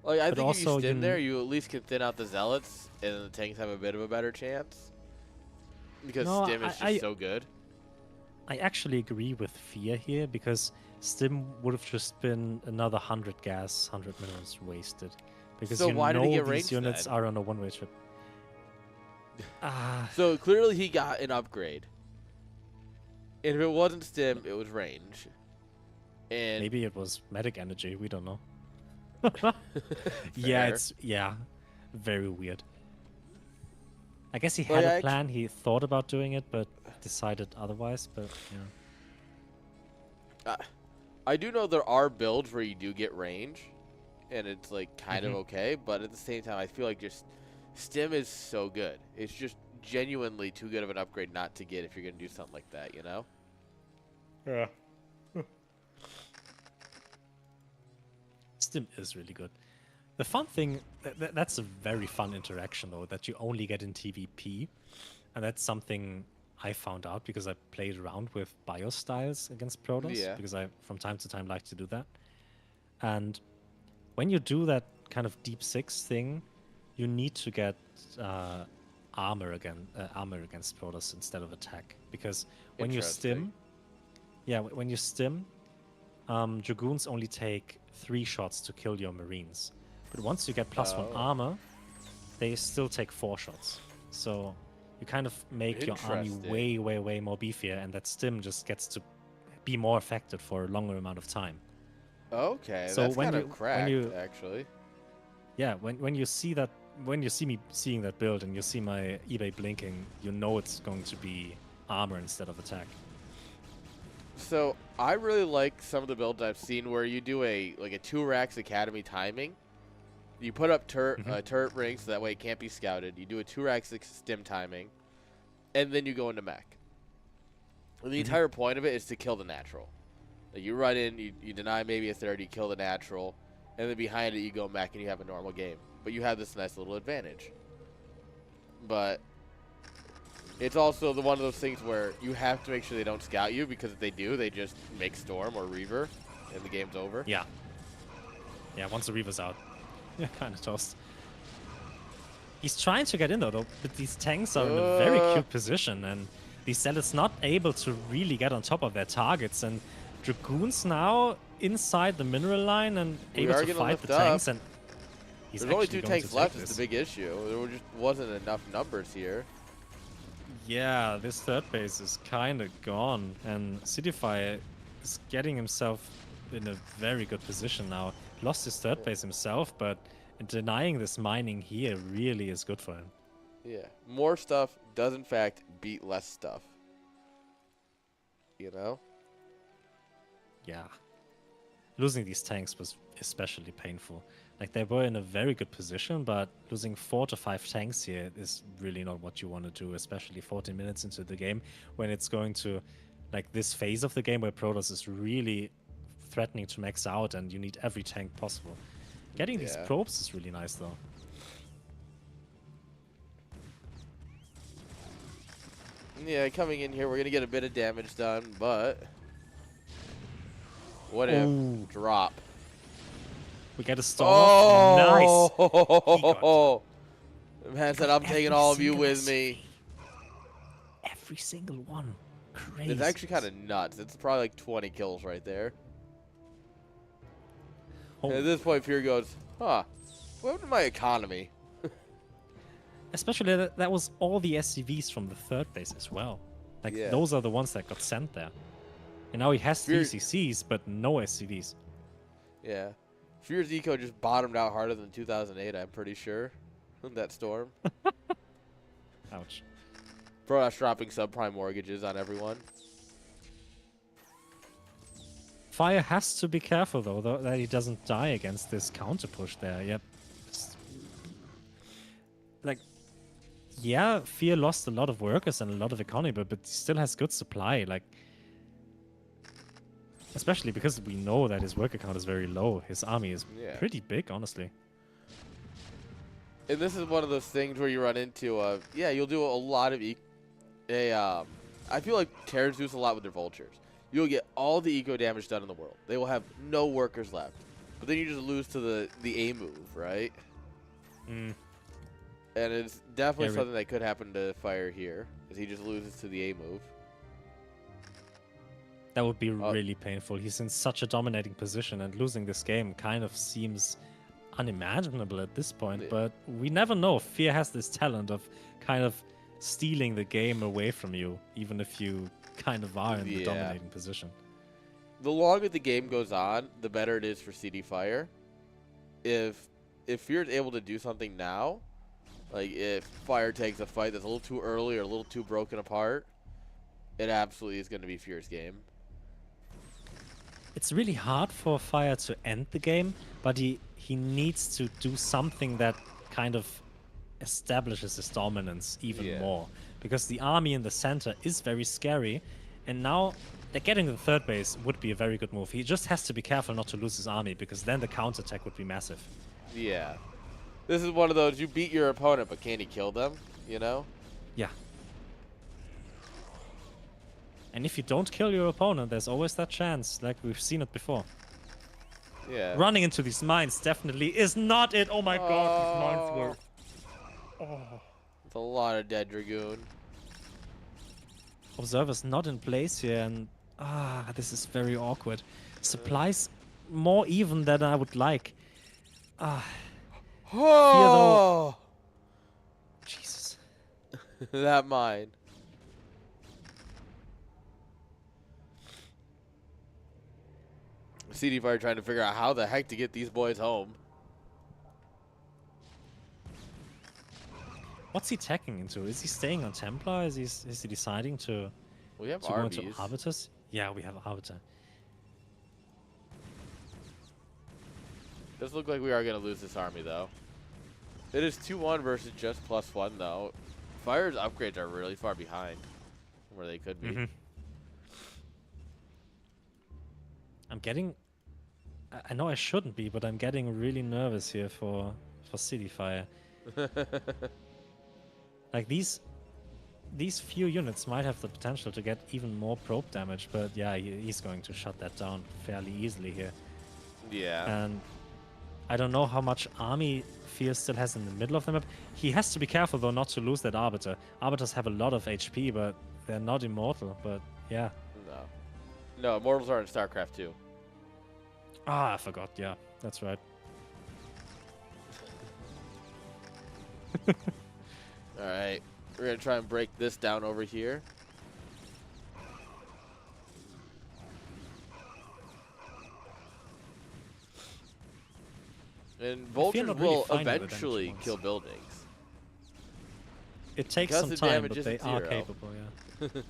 Like, I think if you stim there, you at least can thin out the zealots, and the tanks have a bit of a better chance. Because stim is just so good. I actually agree with Fear here, because stim would have just been another 100 gas, 100 minerals wasted. Because so why did he get these units then? Are on a one-way trip. So clearly he got an upgrade. And if it wasn't stim, it was range. And maybe it was medic energy, we don't know. Yeah, very weird. I guess he had a plan, he thought about doing it, but decided otherwise, but yeah. I do know there are builds where you do get range, and it's like kind of okay, but at the same time, I feel like just stim is so good. It's just genuinely too good of an upgrade not to get if you're going to do something like that, you know? Yeah. Stim is really good. The fun thing, that's a very fun interaction, though, that you only get in TVP. And that's something I found out because I played around with BIOS styles against Protoss. Because I, from time to time, like to do that. And when you do that kind of deep 6 thing, you need to get armor against Protoss instead of attack. Because when you stim... Yeah, when you stim, Dragoons only take 3 shots to kill your Marines. But once you get +1 armor, they still take 4 shots. So you kind of make your army way, way, way more beefier, and that stim just gets to be more effective for a longer amount of time. Okay, so that's kind of cracked, actually. Yeah, when you see that, when you see me seeing that build and you see my eBay blinking, you know it's going to be armor instead of attack. So I really like some of the builds I've seen where you do a 2 Racks Academy timing, You put up turret rings so that way it can't be scouted. You do a 2-rack 6 stim timing, and then you go into mech. And the entire point of it is to kill the natural. Like you run in, you deny maybe a third, you kill the natural, and then behind it you go mech and you have a normal game. But you have this nice little advantage. But it's also one of those things where you have to make sure they don't scout you, because if they do, they just make Storm or Reaver, and the game's over. Yeah. Yeah, once the Reaver's out. Yeah, kind of toast. He's trying to get in though, but these tanks are in a very cute position, and the Zealots not able to really get on top of their targets, and Dragoons now inside the mineral line and able to fight the tanks, and there's only 2 tanks left is the big issue. There just wasn't enough numbers here. Yeah, this third base is kind of gone, and Cityfire is getting himself in a very good position now. Lost his third base himself, but denying this mining here really is good for him. Yeah, more stuff does in fact beat less stuff. You know? Yeah. Losing these tanks was especially painful. Like, they were in a very good position, but losing 4 to 5 tanks here is really not what you want to do, especially 14 minutes into the game, when it's going to, like, this phase of the game where Protoss is really threatening to max out and you need every tank possible. Getting these probes is really nice, though. Yeah, coming in here, we're going to get a bit of damage done, but what if drop? We get a storm. Oh! Nice. Man said, I'm taking all of you with me. Every single one. Crazy. It's actually kind of nuts. It's probably like 20 kills right there. And at this point, Fear goes, huh, what happened to my economy? Especially that was all the SCVs from the third base as well. Like, those are the ones that got sent there. And now he has Fear 3 CCs, but no SCVs. Yeah. Fear's eco just bottomed out harder than 2008, I'm pretty sure. That storm. Ouch. Protoss dropping subprime mortgages on everyone. Fire has to be careful, though, that he doesn't die against this counter push there. Yep. Like, yeah, Fear lost a lot of workers and a lot of economy, but he still has good supply. Like, especially because we know that his worker count is very low. His army is pretty big, honestly. And this is one of those things where you run into, you'll do a lot of I feel like Terror Zeus a lot with their vultures. You'll get all the eco damage done in the world. They will have no workers left. But then you just lose to the A move, right? Mm. And it's definitely something that could happen to Fire here, because he just loses to the A move. That would be really painful. He's in such a dominating position, and losing this game kind of seems unimaginable at this point. But we never know. Fear has this talent of kind of stealing the game away from you, even if you kind of are in the dominating position. The longer the game goes on, the better it is for CD Fire. If Fear is able to do something now, like if Fire takes a fight that's a little too early or a little too broken apart, it absolutely is going to be Fear's game. It's really hard for Fire to end the game, but he needs to do something that kind of establishes his dominance even more. Because the army in the center is very scary, and now getting the third base would be a very good move. He just has to be careful not to lose his army, because then the counterattack would be massive. Yeah. This is one of those, you beat your opponent, but can he kill them, you know? Yeah. And if you don't kill your opponent, there's always that chance, like we've seen it before. Yeah. Running into these mines definitely is not it. Oh my god, these mines were... Oh. It's a lot of dead Dragoon. Observer's not in place here, and this is very awkward. Supplies more even than I would like. Oh! Jesus. That mine. CD Fire trying to figure out how the heck to get these boys home. What's he tacking into? Is he staying on Templar? Is he deciding to We have go into RBs. Arbiters? Yeah, we have Arbiter. Does look like we are going to lose this army, though. It is 2-1 versus just +1, though. Fire's upgrades are really far behind where they could be. I'm getting... I know I shouldn't be, but I'm getting really nervous here for City Fire. Like, these few units might have the potential to get even more probe damage, but yeah, he's going to shut that down fairly easily here. Yeah. And I don't know how much army Fear still has in the middle of the map. He has to be careful, though, not to lose that Arbiter. Arbiters have a lot of HP, but they're not immortal, but yeah. No, Immortals are in StarCraft too. Ah, I forgot, yeah, that's right. Alright, we're going to try and break this down over here. And Vultures will eventually kill buildings. It takes some time, but they are capable, yeah.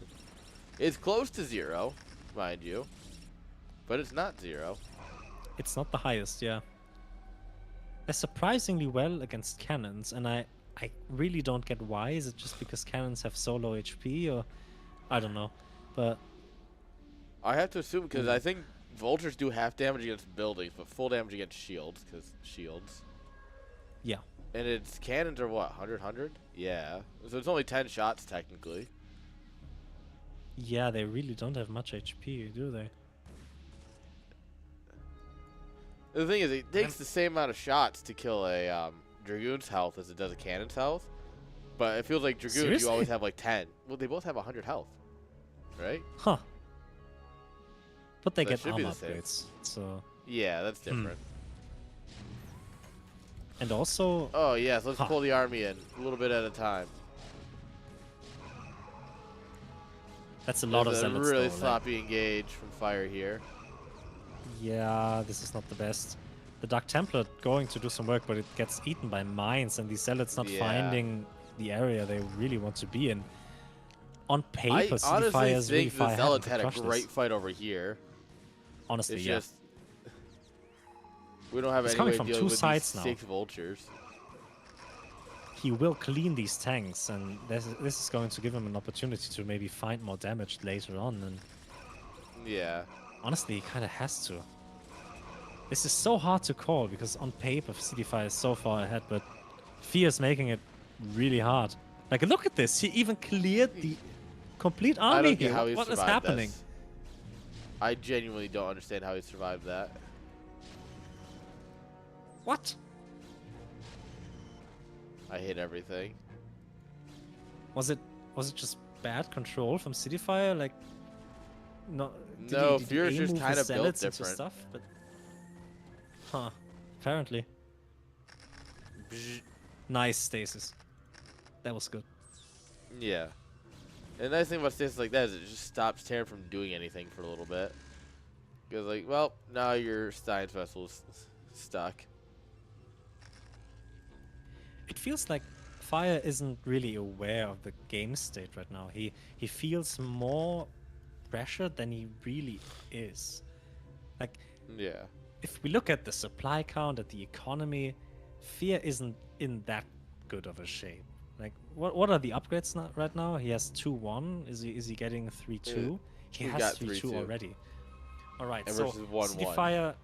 It's close to 0, mind you, but it's not 0. It's not the highest, yeah. They're surprisingly well against cannons, and I really don't get why. Is it just because cannons have so low HP, or I don't know, but I have to assume because I think Vultures do half damage against buildings, but full damage against shields, because shields. Yeah. And its cannons are what, 100? Yeah. So it's only 10 shots, technically. Yeah, they really don't have much HP, do they? The thing is, it takes the same amount of shots to kill a Dragoon's health as it does a Cannon's health. But it feels like Dragoons, Seriously? you always have like 10. Well, they both have 100 health, right? Huh. But they That get should be armor the same. upgrades, so... Yeah, that's different. And also... Oh, yes, let's pull the army in a little bit at a time. That's a lot of zealots, really though, sloppy engage from Fire here. Yeah, this is not the best. The Dark Templar going to do some work, but it gets eaten by mines, and these zealots not finding the area they really want to be in. On paper, I honestly think really the zealots had a great fight over here. Honestly, it's yeah. Just, we don't have It's any coming way from of dealing two with sides these now. 6 vultures. He will clean these tanks, and this is going to give him an opportunity to maybe find more damage later on. And yeah, honestly, he kind of has to. This is so hard to call because on paper, CD5 is so far ahead, but Fear is making it really hard. Like, look at this. He even cleared the complete army I don't get here. how he What is survived happening? this. I genuinely don't understand how he survived that. What? I hate everything. Was it just bad control from Cityfire? Like, no, Fear is just kind of built different. Stuff, but huh? Apparently. Nice stasis. That was good. Yeah. And the nice thing about stasis like that is it just stops Terran from doing anything for a little bit. Because like, well, now your Stein's vessel's stuck. It feels like Fire isn't really aware of the game state right now. He feels more pressured than he really is. Like, yeah. If we look at the supply count, at the economy, Fear isn't in that good of a shape. Like, what are the upgrades right now? He has 2-1. Is he getting 3-2? He has 3-2 already. All right, and so versus 1-1. Cityfire,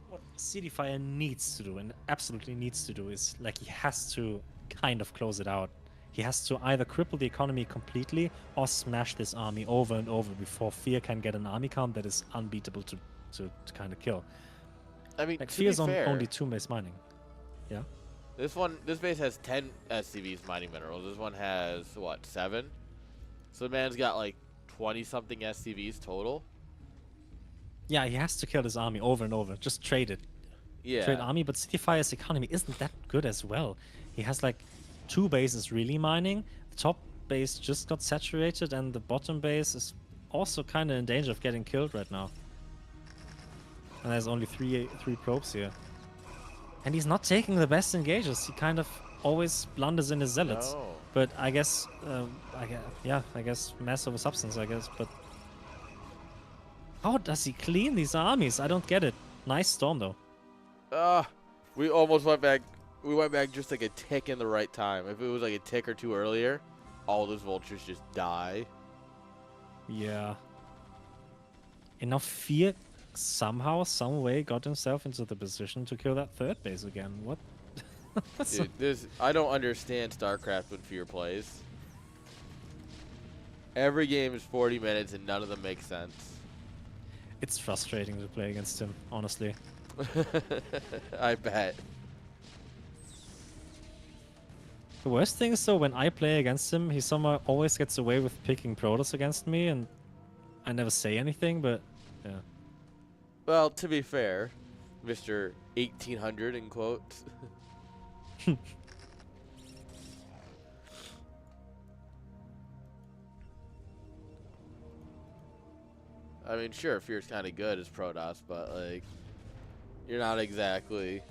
what Cityfire needs to do, and absolutely needs to do, is like he has to kind of close it out. He has to either cripple the economy completely or smash this army over and over before Fear can get an army count that is unbeatable to kind of kill. I mean, like to Fear's be on fair, only 2 base mining. Yeah. This base has 10 SCVs mining minerals. This one has what, 7? So the man's got like 20-something SCVs total. Yeah, he has to kill this army over and over. Just trade it. Yeah. Trade army, but Cityfire's economy isn't that good as well. He has like 2 bases really mining. The top base just got saturated, and the bottom base is also kind of in danger of getting killed right now. And there's only three probes here. And he's not taking the best engages. He kind of always blunders in his zealots. No. But I guess, I guess mass over substance, I guess. But how does he clean these armies? I don't get it. Nice storm, though. We almost went back. We went back just like a tick in the right time. If it was like a tick or two earlier, all those vultures just die. Yeah. And now Fear somehow, some way got himself into the position to kill that third base again. What? Dude, I don't understand StarCraft when Fear plays. Every game is 40 minutes and none of them make sense. It's frustrating to play against him, honestly. I bet. The worst thing is though, when I play against him, he somehow always gets away with picking Protoss against me, and I never say anything, but yeah. Well, to be fair, Mr. 1800 in quotes. I mean, sure, Fear's kind of good as Protoss, but like, you're not exactly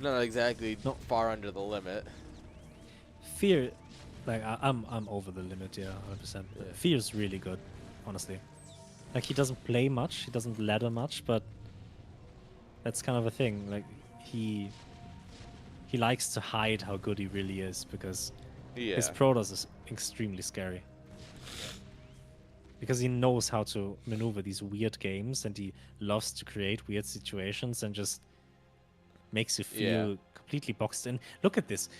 No. far under the limit. Fear, like I'm over the limit, yeah, 100%. Yeah. Fear's really good, honestly. Like he doesn't play much, he doesn't ladder much, but that's kind of a thing. Like he likes to hide how good he really is because his Yeah. Protoss is extremely scary. Because he knows how to maneuver these weird games and he loves to create weird situations and just makes you feel completely boxed in. Look at this.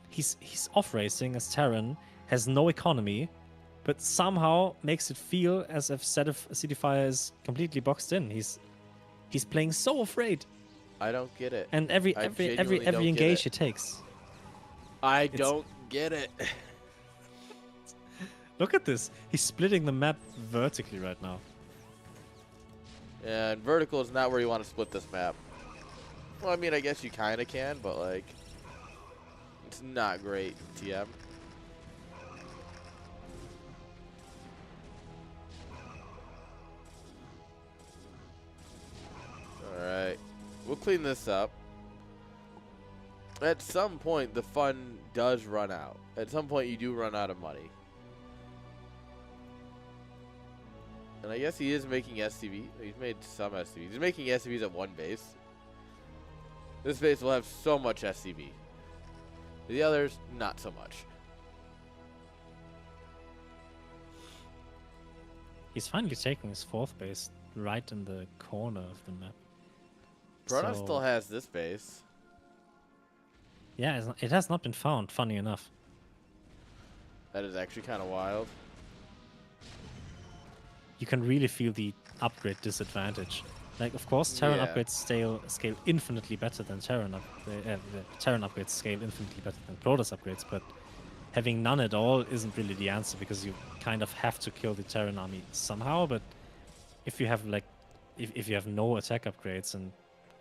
He's off racing as Terran, has no economy, but somehow makes it feel as if Cityfire is completely boxed in. He's playing so afraid. I don't get it. And every engage he takes. I don't get it. Look at this. He's splitting the map vertically right now. And vertical is not where you want to split this map. Well, I mean, I guess you kind of can, but like, it's not great, TM. Alright. We'll clean this up. At some point, the fun does run out. At some point, you do run out of money. And I guess he is making SCV. He's made some SCVs. He's making SCVs at one base. This base will have so much SCV. The others, not so much. He's finally taking his fourth base right in the corner of the map. Protoss still has this base. Yeah, it has not been found, funny enough. That is actually kind of wild. You can really feel the upgrade disadvantage. Like, of course, Terran upgrades scale infinitely better than Terran upgrades scale infinitely better than Protoss upgrades, but having none at all isn't really the answer because you kind of have to kill the Terran army somehow. But if you have like, if you have no attack upgrades and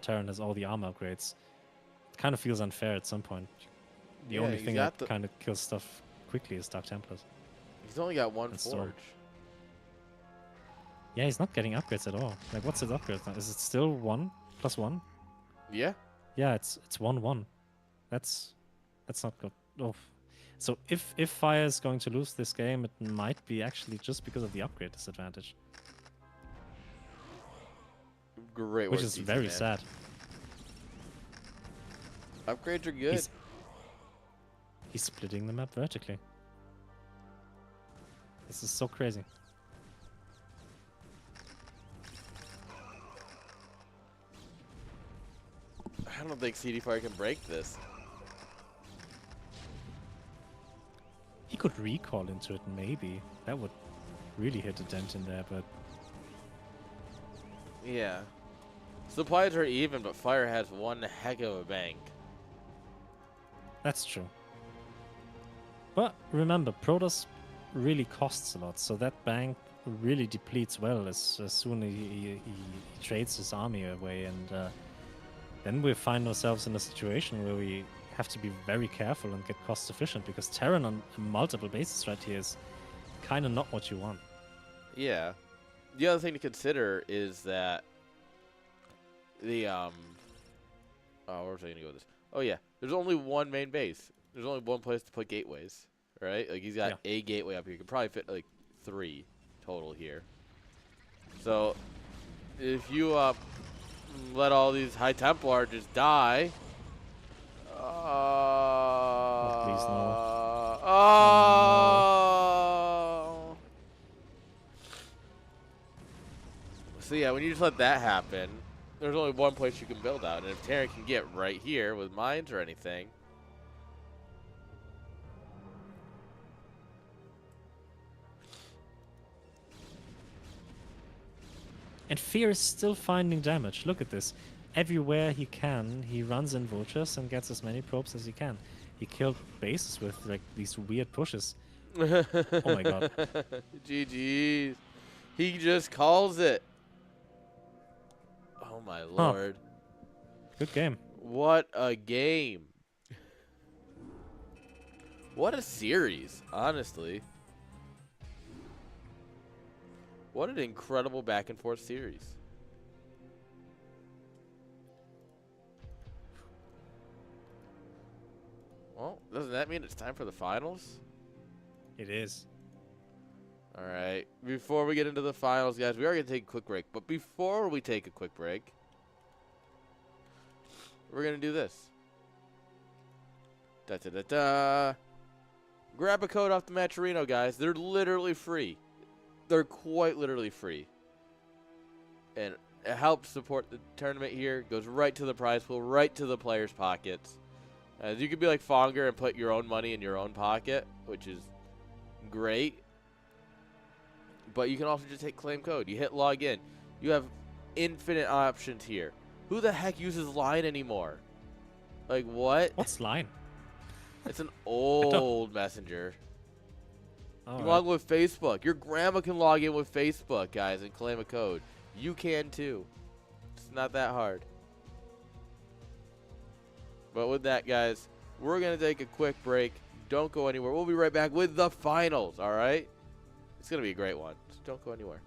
Terran has all the armor upgrades, it kind of feels unfair at some point. The only thing that kind of kills stuff quickly is Dark Templars. He's only got one forge. Storm. Yeah, he's not getting upgrades at all. Like, what's his upgrade now? Is it still 1+1? Yeah. Yeah, it's 1-1. That's not good. Oh. So if Fire is going to lose this game, it might be actually just because of the upgrade disadvantage. Great work, which is very sad. Upgrades are good. He's splitting the map vertically. This is so crazy. I don't think CD4 can break this. He could recall into it, maybe. That would really hit a dent in there, but... Yeah. Supplies are even, but Fire has one heck of a bank. That's true. But remember, Protoss really costs a lot, so that bank really depletes well as soon as he trades his army away, and then we find ourselves in a situation where we have to be very careful and get cost efficient, because Terran on multiple bases right here is kind of not what you want. Yeah. The other thing to consider is that the where was I gonna go with this? Oh yeah, there's only one main base. There's only one place to put gateways, right? Like he's got a gateway up here. You could probably fit like 3 total here. So if you Let all these High Templar just die. Oh, please no. Oh. So yeah, when you just let that happen, there's only one place you can build out, and if Terran can get right here with mines or anything. And Fear is still finding damage. Look at this. Everywhere he can, he runs in vultures and gets as many probes as he can. He killed bases with like these weird pushes. Oh my god. GG's. He just calls it. Oh my lord. Good game. What a game. What a series, honestly. What an incredible back and forth series. Well, doesn't that mean it's time for the finals? It is. All right. Before we get into the finals, guys, we are going to take a quick break. But before we take a quick break, we're going to do this. Da-da-da-da. Grab a code off the Matcherino, guys. They're literally free. They're quite literally free. And it helps support the tournament here. Goes right to the prize pool, right to the players' pockets. As you could be like Fonger and put your own money in your own pocket, which is great. But you can also just hit claim code. You hit log in. You have infinite options here. Who the heck uses Line anymore? Like what? What's Line? It's an old messenger. All You right. log in with Facebook. Your grandma can log in with Facebook, guys, and claim a code. You can too. It's not that hard. But with that, guys, we're going to take a quick break. Don't go anywhere. We'll be right back with the finals, all right? It's going to be a great one. Just don't go anywhere.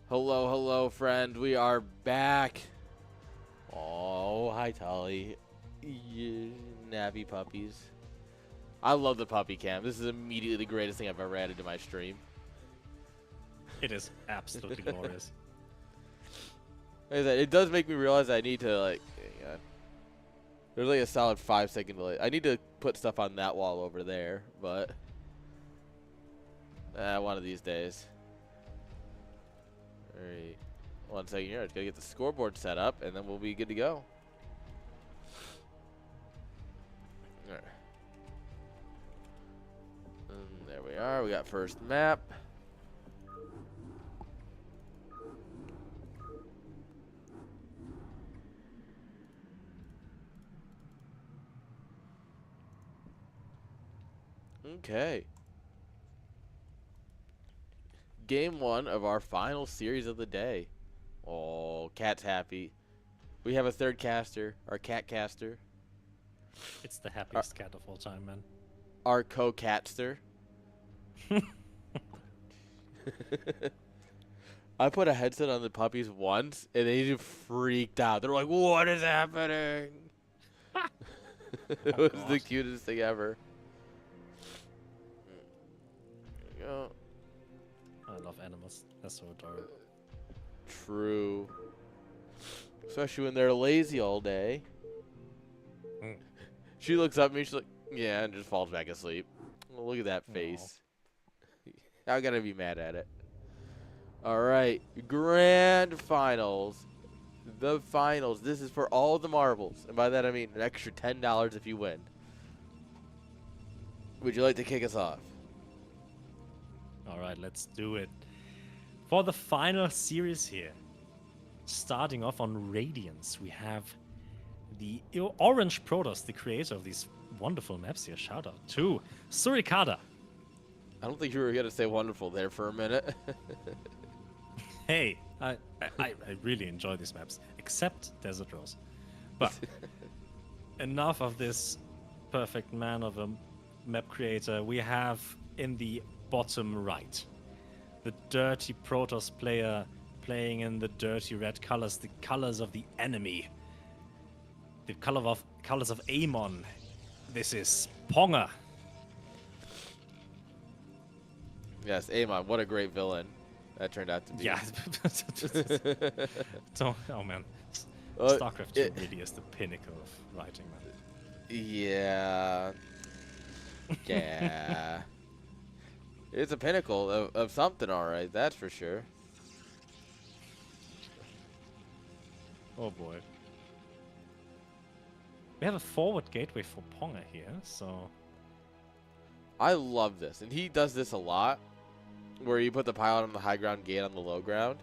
Hello, hello, friend. We are back. Oh, hi, Tolly. Yeah, Navi puppies. I love the puppy cam. This is immediately the greatest thing I've ever added to my stream. It is absolutely glorious. Like I said, it does make me realize I need to, like, hang on. There's like a solid 5-second delay. I need to put stuff on that wall over there, but one of these days. All right, 1 second here. I just gotta get the scoreboard set up, and then we'll be good to go. All right. And there we are. We got first map. Okay. Game 1 of our final series of the day. Oh, Cat's happy. We have a third caster, our cat caster. It's the happiest cat of all time, man. Our co-catster. I put a headset on the puppies once, and they just freaked out. They're like, "What is happening?" It was the cutest thing ever. There we go. I love animals. They're so adorable. True. Especially when they're lazy all day. Mm. She looks up at me, she's like, yeah, and just falls back asleep. Well, look at that face. I gotta be mad at it. Alright, grand finals. The finals. This is for all the marbles. And by that I mean an extra $10 if you win. Would you like to kick us off? All right, let's do it. For the final series here, starting off on Radiance, we have the Orange Protoss, the creator of these wonderful maps here. Shout out to Surikada. I don't think you were going to say wonderful there for a minute. Hey, I really enjoy these maps, except Desert Rose. But enough of this perfect man of a map creator. We have in the bottom right the dirty Protoss player playing in the dirty red colors, the colors of the enemy, the colors of Amon. This is Ponga. Yes, Amon, what a great villain that turned out to be. Yeah. Oh man, StarCraft 2 really is the pinnacle of writing, man. Yeah. Yeah. It's a pinnacle of something, alright, that's for sure. Oh boy. We have a forward gateway for Ponga here, so... I love this, and he does this a lot, where you put the pilot on the high ground, gate on the low ground.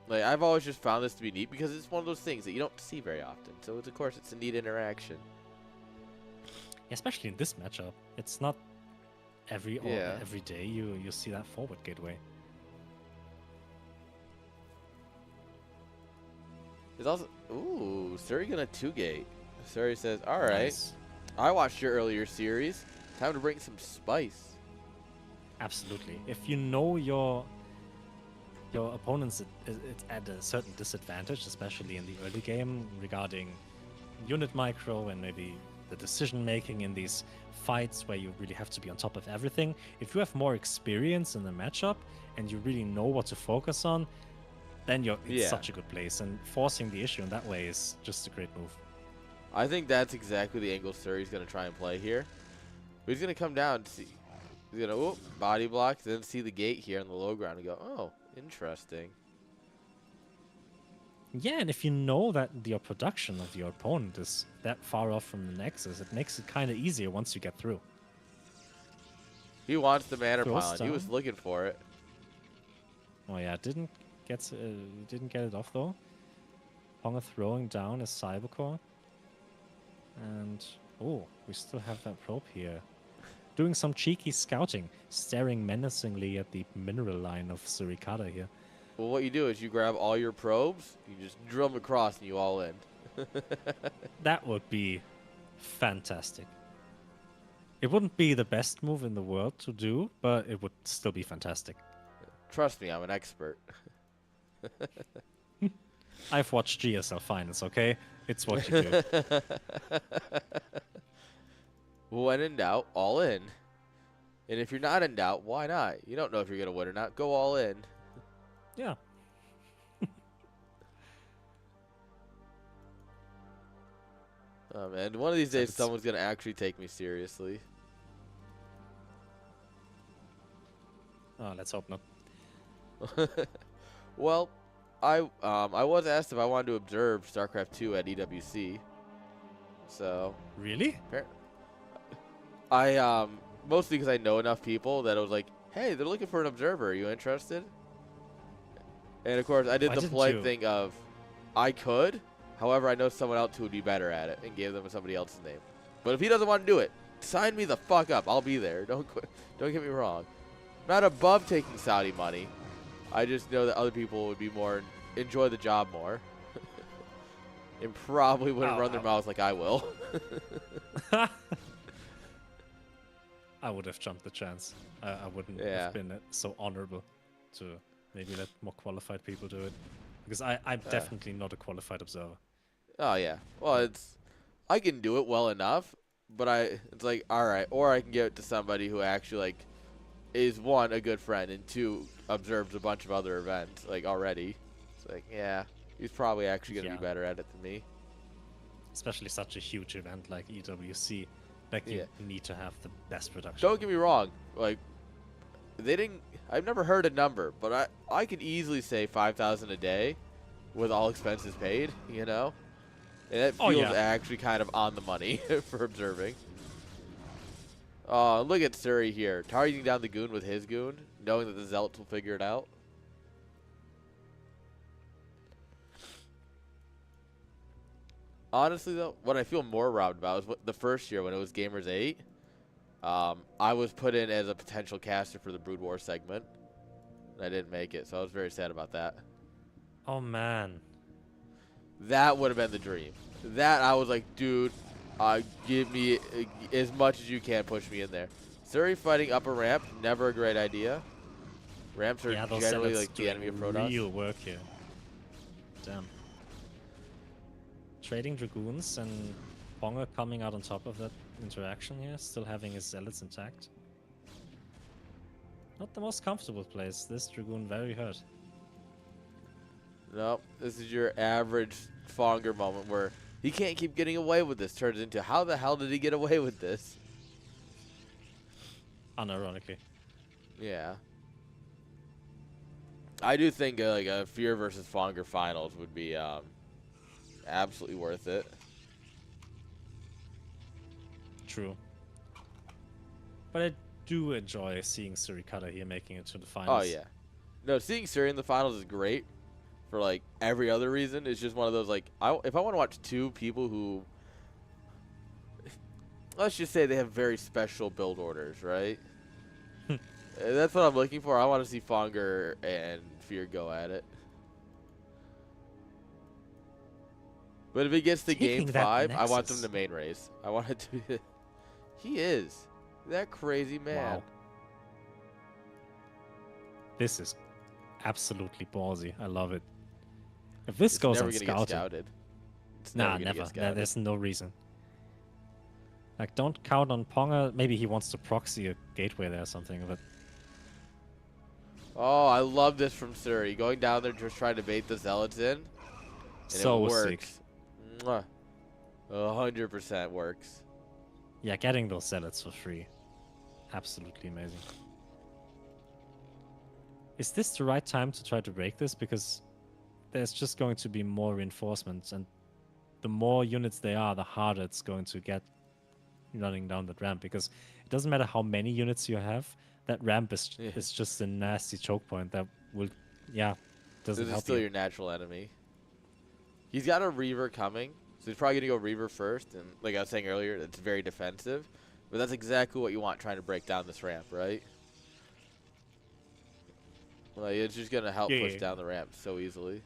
Like, I've always just found this to be neat, because it's one of those things that you don't see very often, so of course it's a neat interaction. Especially in this matchup, it's not every day you see that forward gateway. There's also... Ooh, Suri gonna 2-gate. Suri says, alright, Nice. I watched your earlier series. Time to bring some spice. Absolutely. If you know your opponent's it's at a certain disadvantage, especially in the early game, regarding unit micro and maybe the decision making in these fights where you really have to be on top of everything. If you have more experience in the matchup and you really know what to focus on, then it's such a good place, and forcing the issue in that way is just a great move. I think that's exactly the angle Suri's going to try and play here. But he's going to come down and see. He's going to body block, then see the gate here on the low ground and go, oh, interesting. Yeah, and if you know that your production of your opponent is that far off from the Nexus, it makes it kind of easier once you get through. He wants the Manor Close Pylon. He was down. looking for it. Oh yeah, didn't get it off though. Ponga throwing down his Cybercore. And oh, we still have that probe here. Doing some cheeky scouting, staring menacingly at the mineral line of Surikada here. Well, what you do is you grab all your probes, you just drill them across, and you all in. That would be fantastic. It wouldn't be the best move in the world to do, but it would still be fantastic. Trust me, I'm an expert. I've watched GSL finals, okay? It's what you do. When in doubt, all in. And if you're not in doubt, why not? You don't know if you're going to win or not. Go all in. Yeah. Oh, man. One of these days, someone's going to actually take me seriously. Oh, let's hope not. Well, I was asked if I wanted to observe StarCraft 2 at EWC. So Really? I mostly because I know enough people that I was like, hey, they're looking for an observer. Are you interested? And of course, I did the polite thing of, I could. However, I know someone else who would be better at it, and gave them somebody else's name. But if he doesn't want to do it, sign me the fuck up. I'll be there. Don't get me wrong. I'm not above taking Saudi money. I just know that other people would be enjoy the job more. And probably wouldn't run their mouths like I will. I would have jumped the chance. I wouldn't have been so honorable to maybe let more qualified people do it. Because I'm definitely not a qualified observer. Oh, yeah. Well, I can do it well enough, but it's like, all right. Or I can give it to somebody who actually, like, is, one, a good friend, and two, observes a bunch of other events, like, already. It's like, yeah, he's probably actually going to be better at it than me. Especially such a huge event like EWC. Like, you need to have the best production. Don't get me wrong. Like, I've never heard a number, but I could easily say 5,000 a day with all expenses paid, you know? And that feels actually kind of on the money for observing. Look at Suri here. Targeting down the goon with his goon, knowing that the Zealots will figure it out. Honestly, though, what I feel more robbed about is the first year when it was Gamers 8. I was put in as a potential caster for the Brood War segment. And I didn't make it, so I was very sad about that. Oh, man. That would have been the dream. That, I was like, dude, give me as much as you can, push me in there. Suri fighting up a ramp, never a great idea. Ramps are generally like the enemy of Protoss. Real work here. Damn. Trading Dragoons and Bonga coming out on top of that interaction here, still having his Zealots intact. Not the most comfortable place. This Dragoon very hurt. Nope, this is your average Fonger moment where he can't keep getting away with this. Turns into, how the hell did he get away with this? Unironically. Yeah. I do think like a Fear versus Fonger finals would be absolutely worth it. True. But I do enjoy seeing Surikata here making it to the finals. Oh, yeah. No, seeing Suri in the finals is great for, like, every other reason. It's just one of those, like, if I want to watch two people who, let's just say they have very special build orders, right? That's what I'm looking for. I want to see Fonger and Fear go at it. But if it gets to game 5, I want them to main race. I want it to be... He is. That crazy man. Wow. This is absolutely ballsy. I love it. If this goes unscouted... Nah, never. There's no reason. Like, don't count on Ponga. Maybe he wants to proxy a gateway there or something, but... Oh, I love this from Suri. Going down there just trying to bait the Zealots in. And so it works. sick. 100% works. Yeah, getting those Zealots for free. Absolutely amazing. Is this the right time to try to break this? Because there's just going to be more reinforcements, and the more units they are, the harder it's going to get running down that ramp. Because it doesn't matter how many units you have, that ramp is just a nasty choke point that will, doesn't help you. This is still your natural enemy. He's got a Reaver coming, so he's probably going to go Reaver first. And like I was saying earlier, it's very defensive. But that's exactly what you want trying to break down this ramp, right? Like, it's just going to help push down the ramp so easily.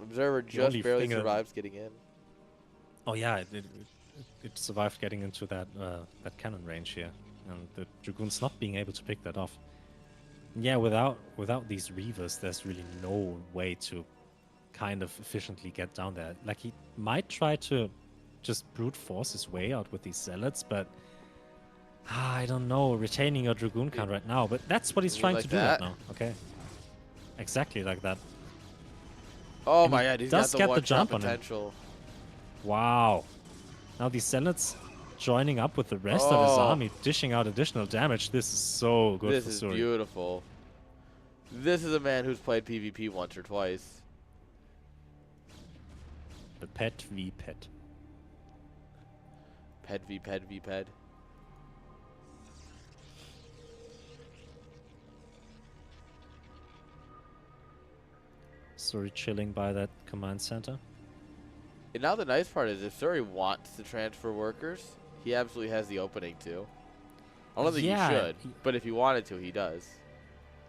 Observer just barely survives getting in. Oh, yeah, it survived getting into that that cannon range here. And the Dragoon's not being able to pick that off. Yeah, without these Reavers, there's really no way to kind of efficiently get down there. Like, he might try to just brute force his way out with these Zealots, but I don't know, retaining your Dragoon count right now. But that's what he's You mean trying like to do that? right now. Okay, exactly like that. Oh And my he god, he's got does the get the one-shot jump on him. potential. Wow. Now these Zealots joining up with the rest of his Oh, army, dishing out additional damage. This is so good this for is Suri. beautiful. This is a man who's played PvP once or twice. The pet v pet. Ped v ped v ped. Suri chilling by that command center. And now the nice part is if Suri wants to transfer workers, he absolutely has the opening to. I don't think he should, but if he wanted to, he does.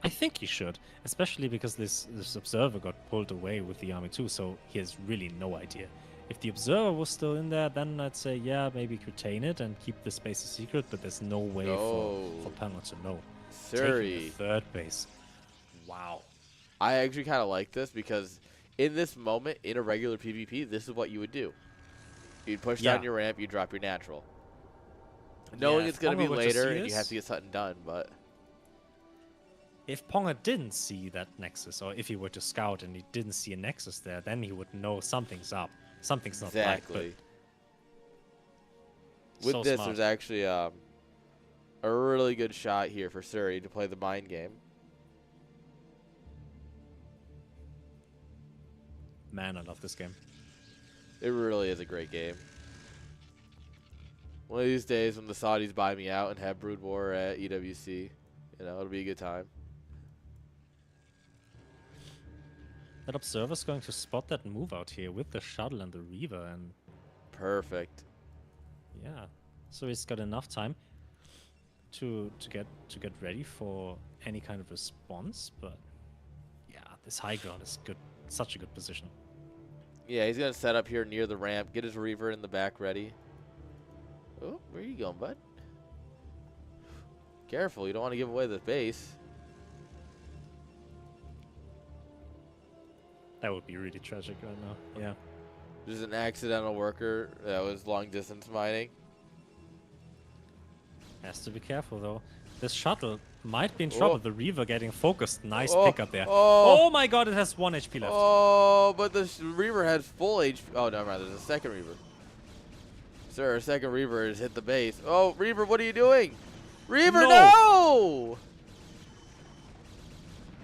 I think he should, especially because this observer got pulled away with the army too, so he has really no idea. If the observer was still in there, then I'd say, yeah, maybe retain it and keep the space a secret, but there's no way for Panel to know. Suri. Taking the third base. Wow. I actually kind of like this because in this moment, in a regular PvP, this is what you would do. You'd push down your ramp, you drop your natural. Knowing it's going to be later and you have to get something done, but... If Ponga didn't see that Nexus, or if he were to scout and he didn't see a Nexus there, then he would know something's up. Something's not right. Exactly. With this, there's actually a really good shot here for Suri to play the mind game. Man, I love this game. It really is a great game. One of these days when the Saudis buy me out and have Brood War at EWC, you know, it'll be a good time. That observer's going to spot that move out here with the shuttle and the Reaver, and perfect. Yeah, so he's got enough time to get ready for any kind of response. But yeah, this high ground is good, such a good position. Yeah, he's gonna set up here near the ramp, get his Reaver in the back ready. Oh, where are you going, bud? Careful, you don't want to give away the base. That would be really tragic right now. Yeah. There's an accidental worker that was long distance mining. Has to be careful though. This shuttle might be in trouble. The Reaver getting focused. Nice pickup there. Oh my god, it has 1 HP left. Oh, but the Reaver has full HP. Oh, never mind. There's a second Reaver. Sir, a second Reaver has hit the base. Oh, Reaver, what are you doing? Reaver, no!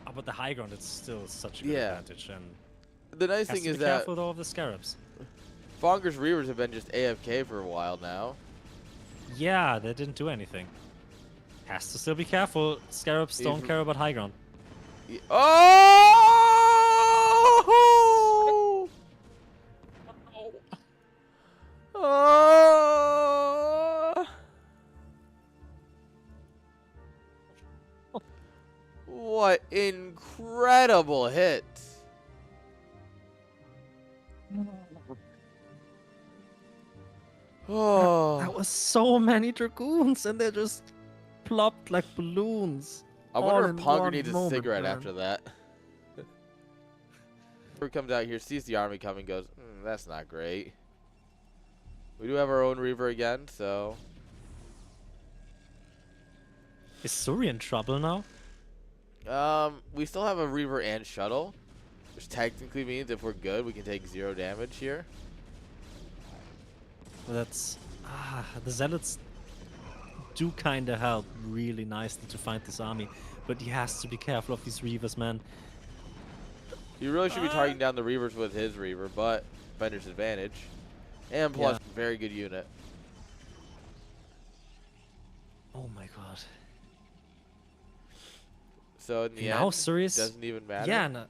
Oh, but the high ground, it's still such a good advantage. And the nice thing is that... careful though of the Scarabs. Fonger's Reavers have been just AFK for a while now. Yeah, they didn't do anything. Has to still be careful. Scarabs don't care about high ground. Oh! Oh! What incredible hit. Oh, that was so many Dragoons, and they just plopped like balloons. I wonder if Ponger needs a cigarette after that. He comes out here, sees the army coming, goes, that's not great. We do have our own Reaver again, so... Is Suri in trouble now? We still have a Reaver and Shuttle, which technically means if we're good, we can take 0 damage here. That's... the Zealots do kind of help really nicely to find this army, but he has to be careful of these Reavers, man. You really should be targeting down the Reavers with his Reaver, but Bender's advantage. And plus, very good unit. Oh my god. So in the now end, Suri's, doesn't even matter.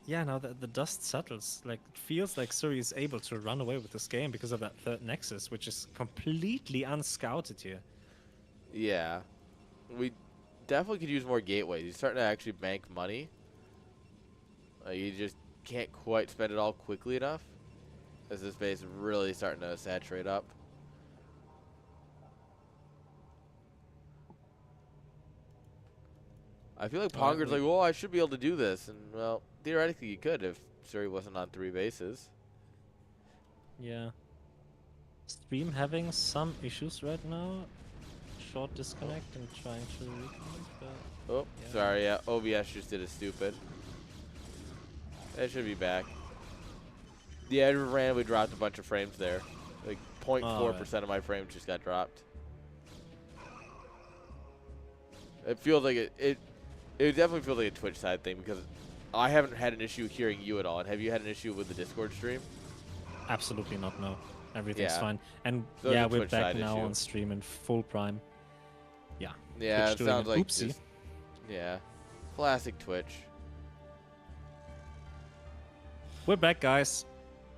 Yeah, now that the dust settles, like it feels like Suri is able to run away with this game because of that third Nexus, which is completely unscouted here. Yeah, we definitely could use more gateways. He's starting to actually bank money. You just can't quite spend it all quickly enough, as this base is really starting to saturate up. I feel like Ponger's like, well, I should be able to do this. And, well, theoretically you could if Suri wasn't on 3 bases. Yeah. Stream having some issues right now. Short disconnect and trying to reconnect, but... Oh, yeah. sorry, yeah. OBS just did it stupid. It should be back. Yeah, I randomly dropped a bunch of frames there. Like 0.4% of my frames just got dropped. It feels like it definitely feels like a Twitch side thing because I haven't had an issue hearing you at all. And have you had an issue with the Discord stream? Absolutely not, no. Everything's Yeah. fine. And So yeah, it's a we're Twitch back side now issue. on stream in full prime. Yeah. Yeah, Twitch it doing sounds an like oopsie. just, yeah, classic Twitch. We're back, guys.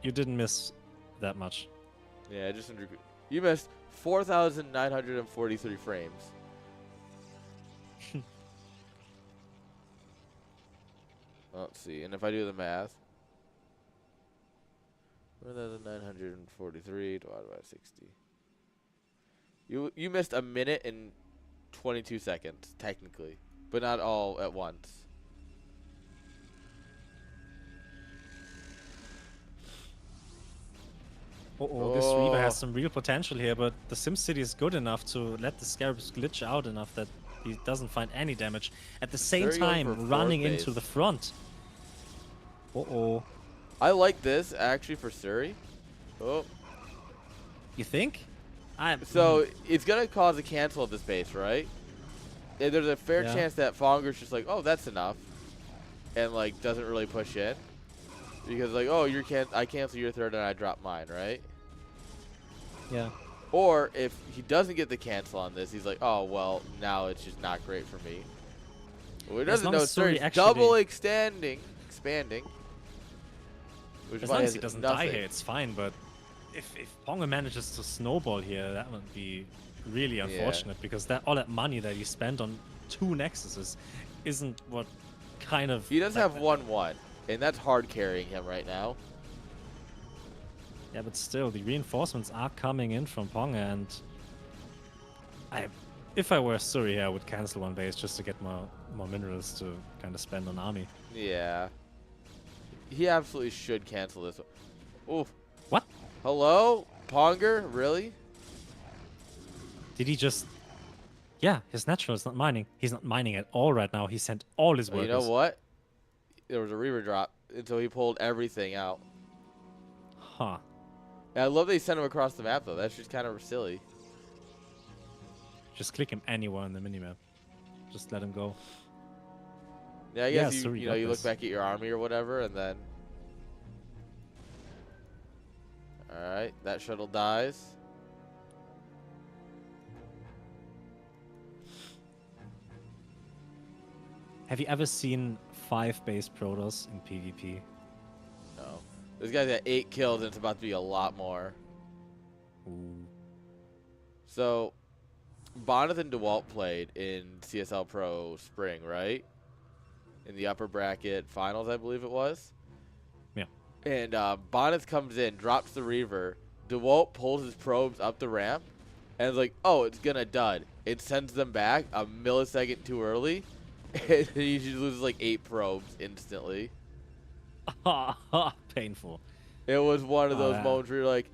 You didn't miss that much. Yeah, you missed 4,943 frames. Let's see, and if I do the math, 4,943 divided by 60. You missed a minute and 22 seconds, technically, but not all at once. This Reaver has some real potential here, but the SimCity is good enough to let the Scarabs glitch out enough that he doesn't find any damage. At the same time, running into the front. I like this, actually, for Suri. Oh. You think? So, it's going to cause a cancel at this base, right? And there's a fair chance that Fonger's just like, oh, that's enough. And, like, doesn't really push in. Because, like, oh, I cancel your third and I drop mine, right? Yeah. Or if he doesn't get the cancel on this, he's like, oh, well, now it's just not great for me. Well, he doesn't know Suri's double expanding. As long as he doesn't die here, it's fine, but if Ponga manages to snowball here, that would be really unfortunate because all that money that he spent on 2 Nexuses isn't what kind of... He does have 1-1, and that's hard carrying him right now. Yeah, but still, the reinforcements are coming in from Ponga, and if I were Suri here, I would cancel 1 base just to get more minerals to kind of spend on army. Yeah. He absolutely should cancel this one. Oof. What? Hello? Ponger? Really? Did he just... Yeah, his natural is not mining. He's not mining at all right now. He sent all his workers. You know what? There was a Reaver drop until he pulled everything out. Huh. And I love that he sent him across the map, though. That's just kind of silly. Just click him anywhere on the minimap. Just let him go. Yeah, I guess you look back at your army or whatever, and then... Alright, that shuttle dies. Have you ever seen 5 base Protoss in PvP? No. This guy's got 8 kills, and it's about to be a lot more. Ooh. So, Bonnet and DeWalt played in CSL Pro Spring, right? In the upper bracket finals, I believe it was. Yeah. And Bonnet comes in, drops the Reaver. DeWalt pulls his probes up the ramp, and is like, oh, it's going to dud. It sends them back a millisecond too early, and he just loses like 8 probes instantly. Painful. It was one of those moments where you're like,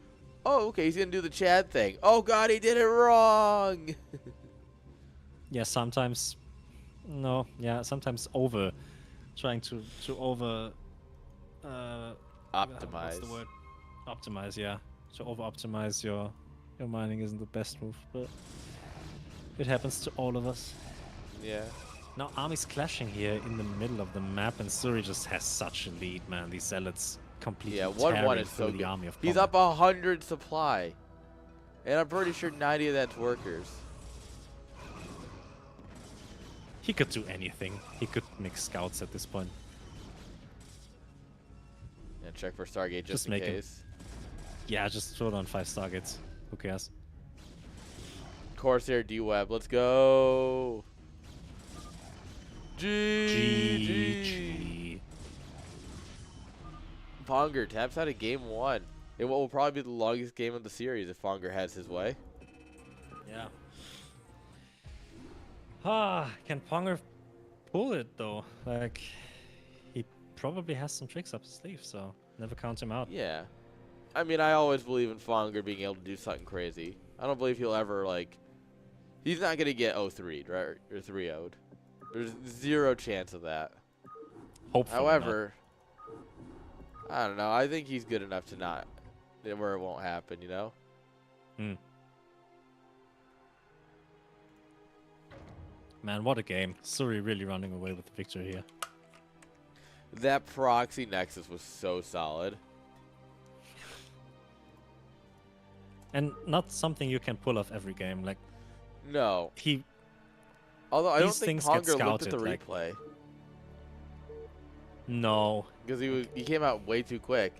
oh, okay, he's going to do the Chad thing. Oh, God, he did it wrong. Yeah, sometimes... No, yeah, sometimes trying to over optimize. What's the word? Optimize, yeah. To over optimize your mining isn't the best move, but it happens to all of us. Yeah. Now armies clashing here in the middle of the map, and Suri just has such a lead, man. These zealots completely 1-1 is so the good. army of He's up 100 supply, and I'm pretty sure 90 of that's workers. He could do anything. He could make scouts at this point. And check for Stargate just in case. Yeah, just throw down 5 Stargates. Who cares? Corsair D-Web, let's go. GG. Fonger taps out of game 1 in what will probably be the longest game of the series if Fonger has his way. Yeah. Can Ponger pull it though. Like, he probably has some tricks up his sleeve, so never count him out. Yeah. I mean, I always believe in Fonger being able to do something crazy. I don't believe he'll ever, like... He's not going to get 0-3'd, right? Or 3-0'd. There's zero chance of that. Hopefully However, I don't know. I think he's good enough to not... Where it won't happen, you know? not. Man, what a game. Suri really running away with the victory here. That proxy Nexus was so solid. And not something you can pull off every game. Like, No. he... Although I don't these think things get Ponger looked at the scouted, like- replay. No. Because he came out way too quick.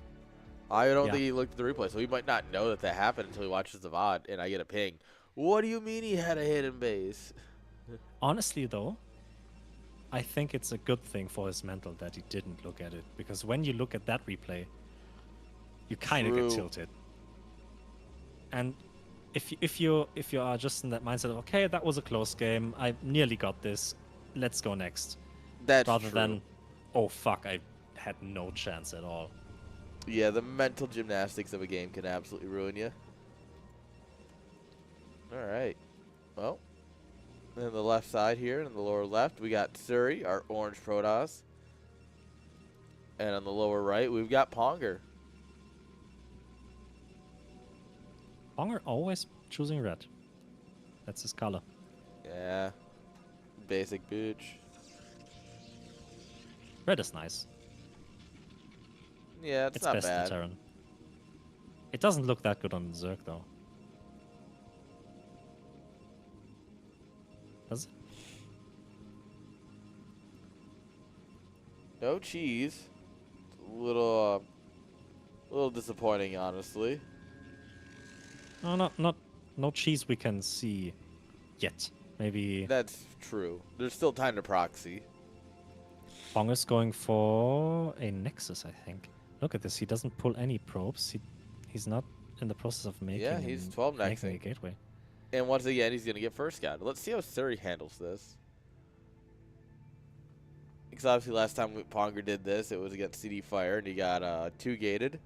I don't Yeah. think he looked at the replay, so he might not know that happened until he watches the VOD and I get a ping. What do you mean he had a hidden base? Honestly, though, I think it's a good thing for his mental that he didn't look at it. Because when you look at that replay, you kind of get True. tilted. And if you are just in that mindset of, okay, that was a close game, I nearly got this, let's go next. That's Rather true. than, oh fuck, I had no chance at all. Yeah, the mental gymnastics of a game can absolutely ruin you. All right. Well, on the left side here, in the lower left, we got Suri, our orange Protoss. And on the lower right, we've got Ponger. Ponger always choosing red. That's his color. Yeah. Basic booch. Red is nice. Yeah, it's not best bad. in Terran. It doesn't look that good on Zerg though. Does it? No cheese. It's a little disappointing, honestly. No, no cheese we can see yet. Maybe That's true. There's still time to proxy. Ponger's going for a Nexus, I think. Look at this. He doesn't pull any probes. He's not in the process of making. Yeah, he's 12 making a nexing. gateway. And once again, he's going to get first scout. Let's see how Suri handles this. Because obviously last time Ponger did this, it was against CD Fire, and he got 2 gated.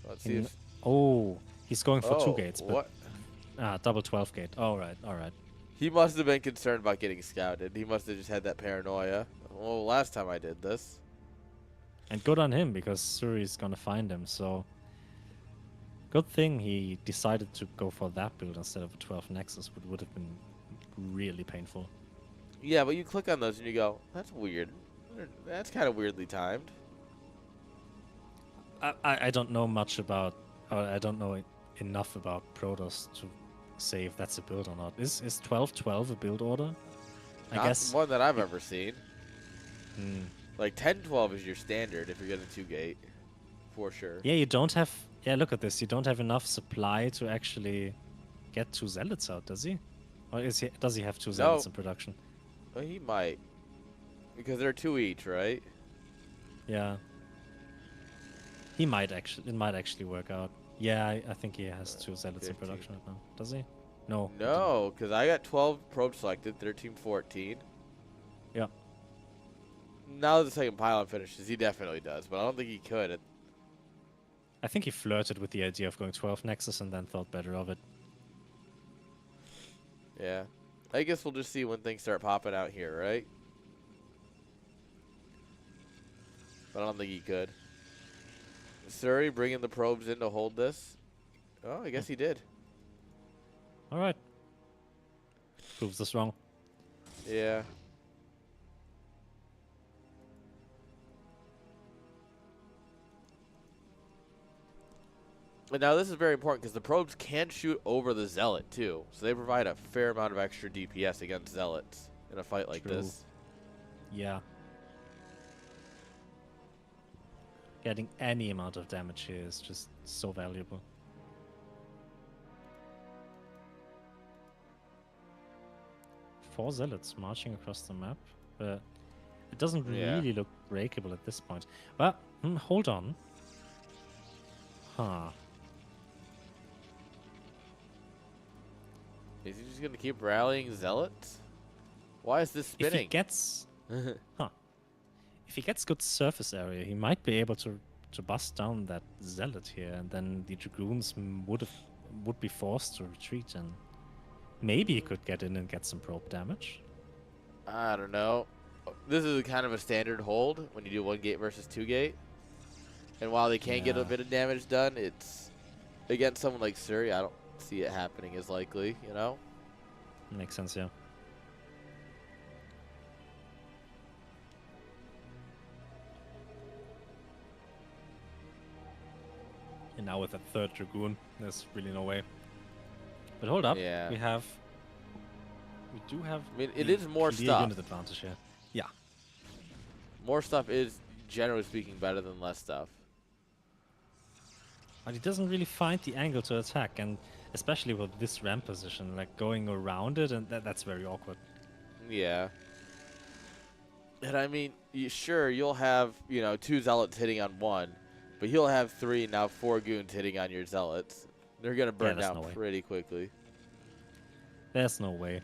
Let's see if... Oh, he's going for 2 gates. But What? double 12 gate. All right. He must have been concerned about getting scouted. He must have just had that paranoia. Well, last time I did this. And good on him, because Suri's gonna find him, so... Good thing he decided to go for that build instead of a 12 Nexus, which would have been really painful. Yeah, but you click on those and you go, that's weird. That's kind of weirdly timed. I don't know much about... I don't know enough about Protoss to say if that's a build or not. Is 12-12 a build order? Not I guess... one that I've ever seen. Hmm. Like 10-12 is your standard if you're getting 2 gate, for sure. Yeah, you don't have... Yeah, look at this. You don't have enough supply to actually get 2 Zealots out, does he? Or does he have 2 Zealots in production? Well, he might. Because they're 2 each, right? Yeah. He might actually... It might actually work out. Yeah, I think he has 2 Zealots in 15. production right now. Does he? No. No, because I got 12 probes selected, 13-14. Yeah. Now that the second pylon finishes, he definitely does, but I don't think he could. I think he flirted with the idea of going 12 Nexus and then thought better of it. Yeah. I guess we'll just see when things start popping out here, right? But I don't think he could. Suri bringing the probes in to hold this. Oh, I guess he did. All right. Proves us wrong. Yeah. And now this is very important because the probes can shoot over the zealot too, so they provide a fair amount of extra DPS against zealots in a fight like True. this. Yeah. Getting any amount of damage here is just so valuable. Four zealots marching across the map. It doesn't really look breakable at this point. But, hold on. Huh. Is he just going to keep rallying zealots? Why is this If he spinning? gets, if he gets good surface area, he might be able to bust down that zealot here, and then the dragoons would be forced to retreat, and maybe he could get in and get some probe damage. I don't know. This is kind of a standard hold when you do 1 gate versus 2 gate. And while they can get a bit of damage done, it's against someone like Suri, I don't see it happening as likely, you know? Makes sense, yeah. And now with a 3rd Dragoon, there's really no way. But hold up, Yeah. we do have. I mean, it is more clear stuff. Unit advantage here. Yeah. More stuff is, generally speaking, better than less stuff. But he doesn't really find the angle to attack, and especially with this ramp position, like going around it, and that's very awkward. Yeah. And I mean, sure, you'll have, 2 zealots hitting on 1, but he'll have 3, now 4 goons hitting on your zealots. They're going to burn down pretty quickly. There's no way.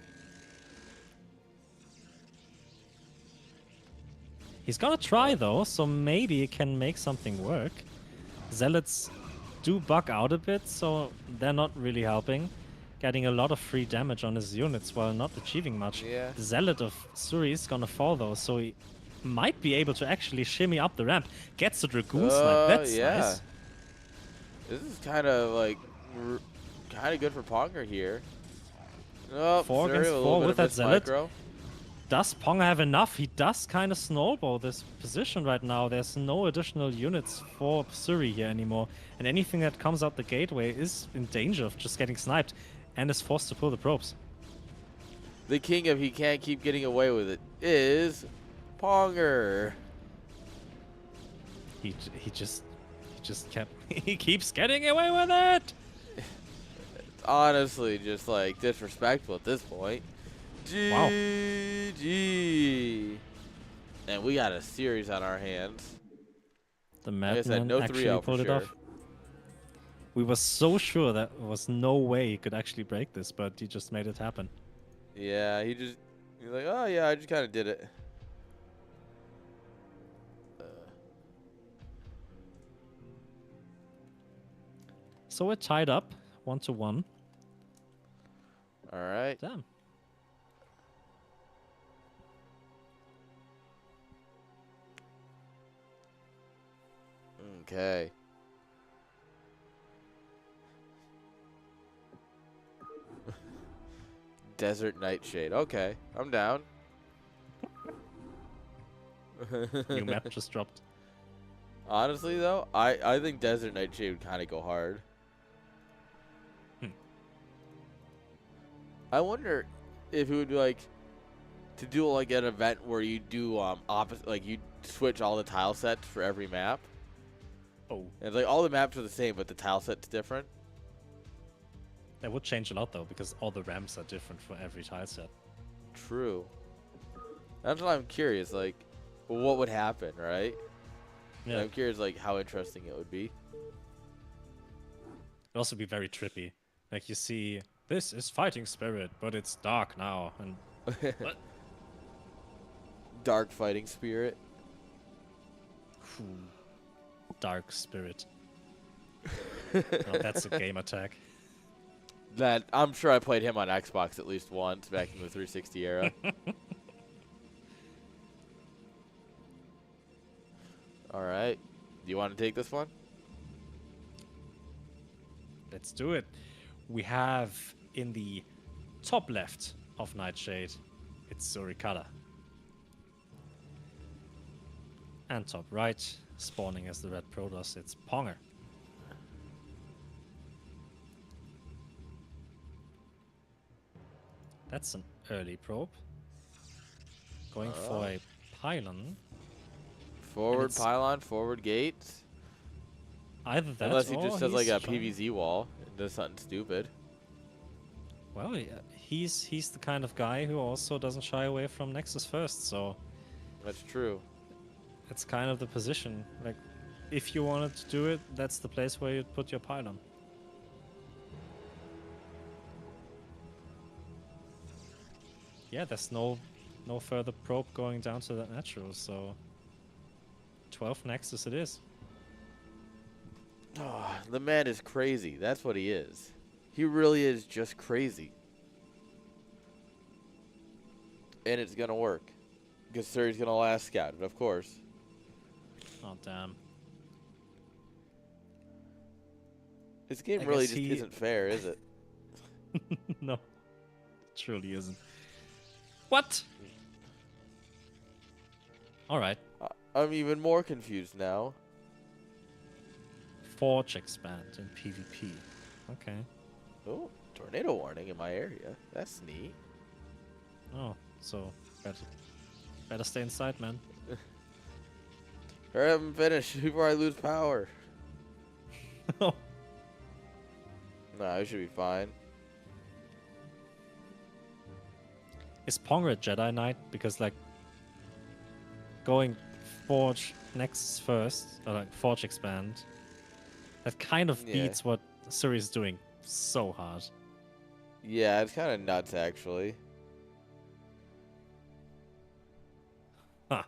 He's gonna try though, so maybe he can make something work. Zealots do bug out a bit, so they're not really helping. Getting a lot of free damage on his units while not achieving much. Yeah. The Zealot of Suri is gonna fall though, so he might be able to actually shimmy up the ramp. Gets the Dragoon Snipe, that's nice. This is kind of kind of good for Ponger here. Oh, 4 against 4 with that Zealot. Micro. Does Ponger have enough? He does kind of snowball this position right now. There's no additional units for Suri here anymore. And anything that comes out the gateway is in danger of just getting sniped and is forced to pull the probes. The king of he can't keep getting away with it is Ponger. He just kept he keeps getting away with it. It's honestly just like disrespectful at this point. GG. And we got a series on our hands. The madman actually pulled it off. We were so sure that there was no way he could actually break this, but he just made it happen. Yeah, he's like, oh yeah, I just kind of did it. So we're tied up 1-1. All right. Damn. Okay. Desert Nightshade. Okay, I'm down. New map just dropped. Honestly, though, I think Desert Nightshade would kind of go hard. I wonder if it would be like to do like an event where you do opposite, like you switch all the tile sets for every map. Oh. And like all the maps are the same, but the tile set's different. That would change a lot though, because all the ramps are different for every tile set. True. That's why I'm curious, like, what would happen, right? Yeah. And I'm curious, like, how interesting it would be. It'd also be very trippy. Like you see, this is fighting spirit, but it's dark now, and what? Dark fighting spirit. Dark spirit. Oh, that's a game attack. That I'm sure I played him on Xbox at least once back in the 360 era. All right. Do you want to take this one? Let's do it. We have in the top left of Nightshade, it's Surikata. And top right, spawning as the red Protoss, it's Ponger. That's an early probe. Going for a pylon. Forward pylon, forward gates. Either that, unless he just or does like a PVZ wall and does something stupid. Well, he's the kind of guy who also doesn't shy away from Nexus first, so that's true. It's kind of the position. Like, if you wanted to do it, that's the place where you'd put your pylon. Yeah, there's no no further probe going down to that natural, so 12 Nexus it is. Oh, the man is crazy. That's what he is. He really is just crazy. And it's going to work. Because Surrey's going to last scout it, of course. Oh, damn. This game I really guess just isn't fair, is it? No, it truly isn't. What? Alright. I'm even more confused now. Forge expand in PvP. Okay. Oh, tornado warning in my area. That's neat. Oh, so better stay inside, man. Hurry up and finish before I lose power. Oh. Nah, I should be fine. Is Pong a Jedi Knight? Because, like, going Forge Nexus first, or like Forge expand, that kind of beats what Suri is doing so hard. Yeah, it's kind of nuts, actually. Huh.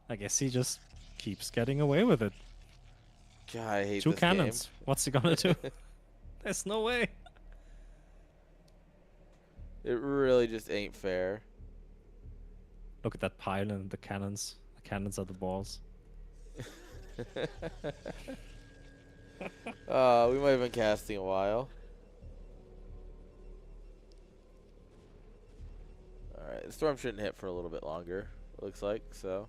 I guess he just keeps getting away with it. God, I hate Two this cannons. What's he gonna do? There's no way. It really just ain't fair. Look at that pile and the cannons. The cannons are the balls. We might have been casting a while. Alright, the storm shouldn't hit for a little bit longer, it looks like, so.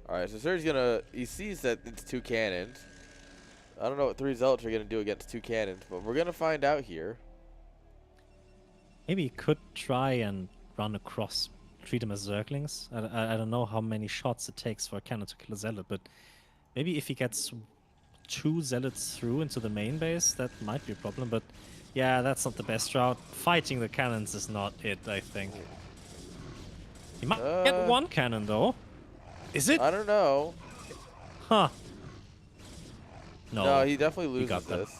Alright, so Surge's gonna, he sees that it's two cannons. I don't know what 3 zealots are gonna do against 2 cannons, but we're gonna find out here. Maybe he could try and run across, treat them as zerglings. I don't know how many shots it takes for a cannon to kill a zealot, but maybe if he gets 2 zealots through into the main base, that might be a problem. But yeah, that's not the best route. Fighting the cannons is not it, I think. He might get 1 cannon, though. Is it? I don't know. Huh. No, No, he definitely loses got that. this.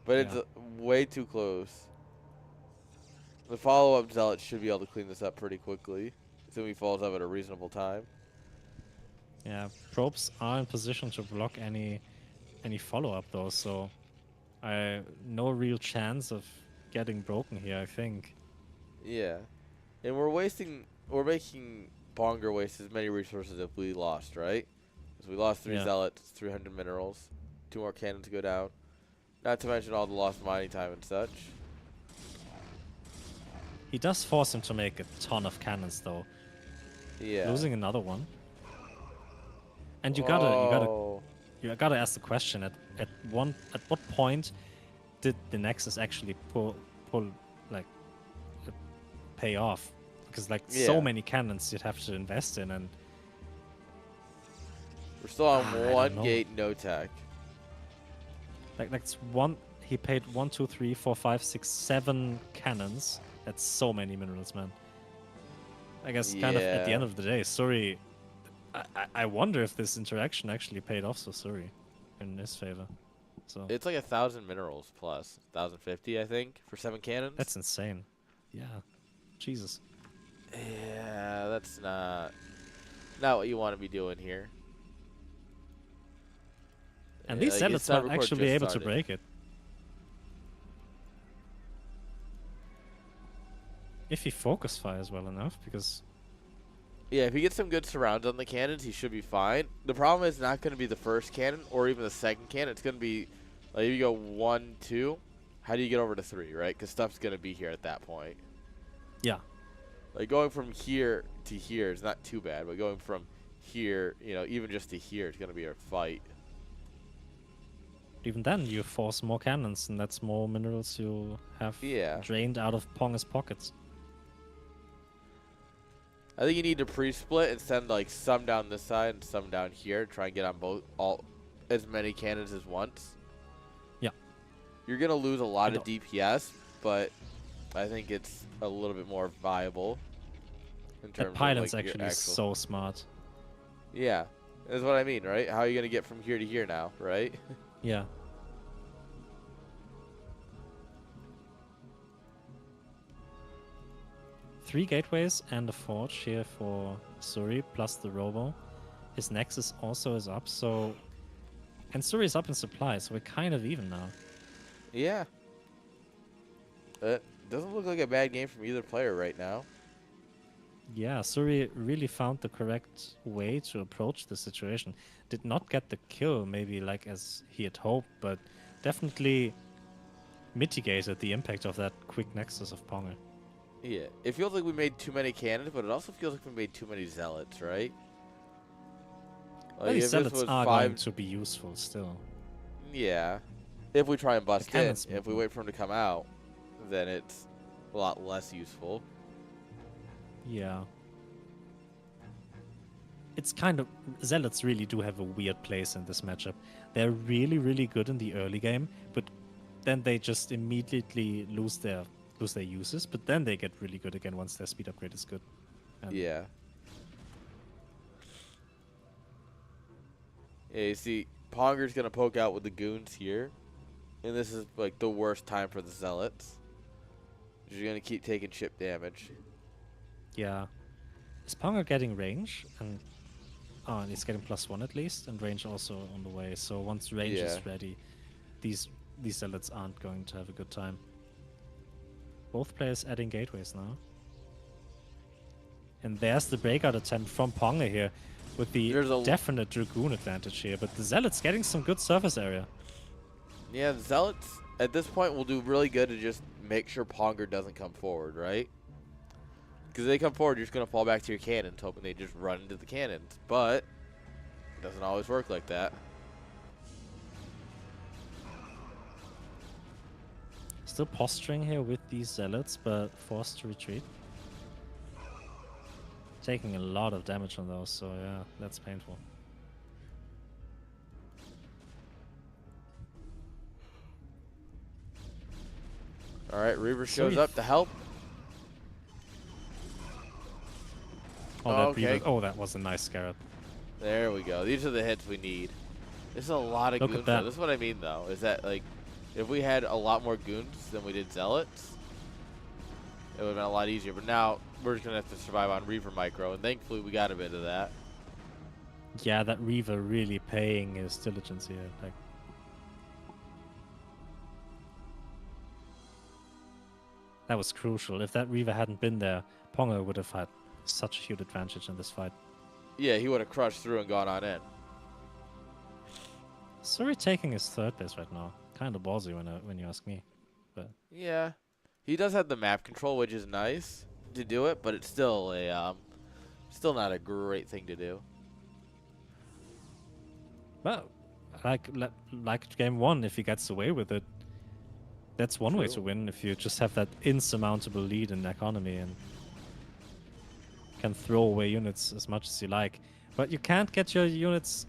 But it's way too close. The follow-up zealot should be able to clean this up pretty quickly. Assuming he falls up at a reasonable time. Yeah, probes are in position to block any follow-up though, so no real chance of getting broken here, I think. Yeah. And we're making Bonger waste as many resources if we lost, right? Because we lost 3 zealots, 300 minerals, 2 more cannons go down. Not to mention all the lost mining time and such. He does force him to make a ton of cannons though. Yeah. Losing another one. And you gotta ask the question at what point did the Nexus actually pay off? Because so many cannons you'd have to invest in, and we're still on 1 gate, no tech. That's one. He paid 1, 2, 3, 4, 5, 6, 7 cannons. That's so many minerals, man. I guess kind of at the end of the day, Suri. I wonder if this interaction actually paid off so Suri in his favor. So it's like 1,000 minerals plus 1,050, I think, for 7 cannons. That's insane. Yeah, Jesus. Yeah, that's not what you want to be doing here. And these zealots might actually be able to break it. If he focus fires well enough, because... Yeah, if he gets some good surrounds on the cannons, he should be fine. The problem is not going to be the first cannon or even the second cannon. It's going to be, like, if you go 1, 2, how do you get over to 3, right? Because stuff's going to be here at that point. Yeah. Like, going from here to here is not too bad, but going from here, even just to here, it's going to be a fight. Even then, you force more cannons, and that's more minerals you have drained out of Pong's pockets. I think you need to pre-split and send like some down this side and some down here. Try and get on as many cannons as once. Yeah. You're gonna lose a lot of DPS, but I think it's a little bit more viable. In terms that pilot's of, like, actually so smart. Yeah, that's what I mean, right? How are you gonna get from here to here now, right? Yeah. 3 gateways and a forge here for Suri, plus the Robo. His Nexus also is up, so... And Suri is up in supply, so we're kind of even now. Yeah. It doesn't look like a bad game from either player right now. Yeah, Suri really found the correct way to approach the situation. Did not get the kill, maybe like as he had hoped, but definitely mitigated the impact of that quick Nexus of Ponga. Yeah. It feels like we made too many cannons, but it also feels like we made too many zealots, right? Well, these zealots are going to be useful still. Yeah. If we try and bust in. cannons If we wait for him to come out, then it's a lot less useful. Yeah. It's kind of... Zealots really do have a weird place in this matchup. They're really, really good in the early game, but then they just immediately lose their uses, but then they get really good again once their speed upgrade is good. And Yeah. Yeah, you see, Ponger's going to poke out with the goons here. And this is, like, the worst time for the Zealots. You're going to keep taking chip damage. Yeah. Is Ponger getting range? And he's getting +1 at least, and range also on the way. So once range is ready, these Zealots aren't going to have a good time. Both players adding gateways now. And there's the breakout attempt from Ponga here, with the definite Dragoon advantage here. But the Zealots getting some good surface area. Yeah, the Zealots at this point will do really good to just make sure Ponger doesn't come forward, right? Because if they come forward, you're just going to fall back to your cannons, hoping they just run into the cannons. But it doesn't always work like that. Still posturing here with these Zealots, but forced to retreat. Taking a lot of damage on those, so yeah, that's painful. Alright, Reaver shows up to help. Oh, that was a nice Scarab. There we go. These are the hits we need. This is a lot of goons, though. This is what I mean, though, is that, like, if we had a lot more goons than we did Zealots, it would have been a lot easier. But now, we're just going to have to survive on Reaver Micro, and thankfully we got a bit of that. Yeah, that Reaver really paying his diligence here. Like, that was crucial. If that Reaver hadn't been there, Ponga would have had such a huge advantage in this fight. Yeah, he would have crushed through and gone on in. Suri taking his third base right now. Kind of ballsy when you ask me. But yeah, he does have the map control, which is nice to do it, but it's still a still not a great thing to do. Well, like game 1, if he gets away with it, that's one way to win. If you just have that insurmountable lead in economy and can throw away units as much as you like, but you can't get your units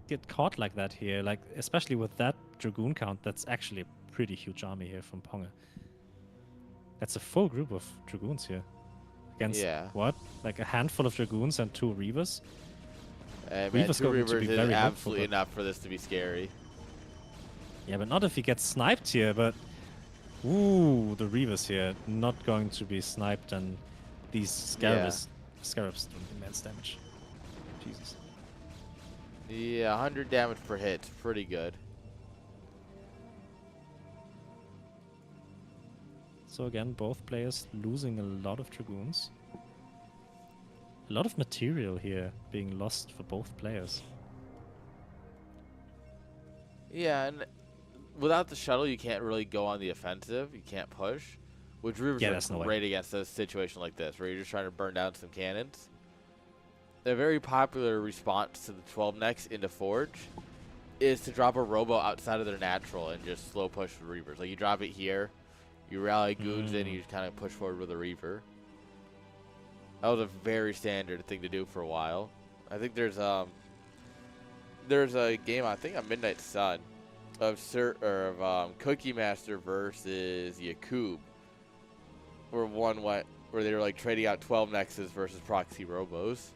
get caught like that here. Like, especially with that Dragoon count, that's actually a pretty huge army here from Ponga. That's a full group of Dragoons here against what? Like a handful of Dragoons and 2 Reavers. Reavers going to be very absolutely enough for this to be scary. Yeah, but not if he gets sniped here. But ooh, the Reavers here not going to be sniped, and these Scarabs doing immense damage. Jesus. Yeah, 100 damage per hit, pretty good. So again, both players losing a lot of Dragoons. A lot of material here being lost for both players. Yeah, and without the shuttle, you can't really go on the offensive. You can't push, which Reavers are great against a situation like this, where you're just trying to burn down some cannons. A very popular response to the 12 necks into Forge is to drop a Robo outside of their natural and just slow push the Reavers. Like, you drop it here, you rally goons in, and you just kind of push forward with a Reaver. That was a very standard thing to do for a while. I think there's a game, I think on Midnight Sun, of Cookie Master versus Yakub, where they were like trading out 12 Nexus versus proxy Robos.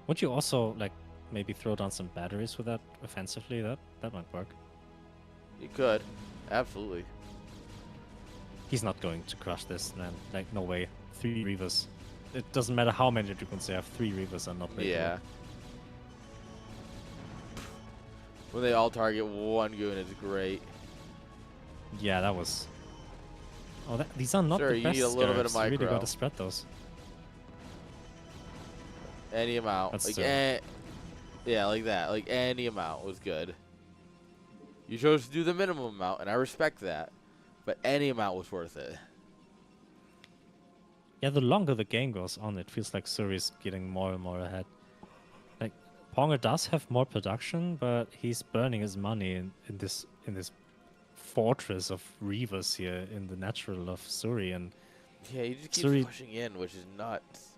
Would you also like maybe throw down some batteries with that offensively? That might work. You could. Absolutely. He's not going to crush this, man. Like, no way. 3 Reavers. It doesn't matter how many Dragoons they have. 3 Reavers are not breakable. Yeah. When they all target one goon, it's great. Yeah, that was... Oh, these are not Sure, the you best need a little bit of scarabs. You really micro. got to spread those. Any amount. That's Like, true. yeah, like that. Like, any amount was good. You chose to do the minimum amount, and I respect that. But any amount was worth it. Yeah, the longer the game goes on, it feels like Suri's getting more and more ahead. Like, Ponga does have more production, but he's burning his money in this fortress of Reavers here in the natural of Suri, and Yeah, he just keeps Suri, pushing in, which is nuts.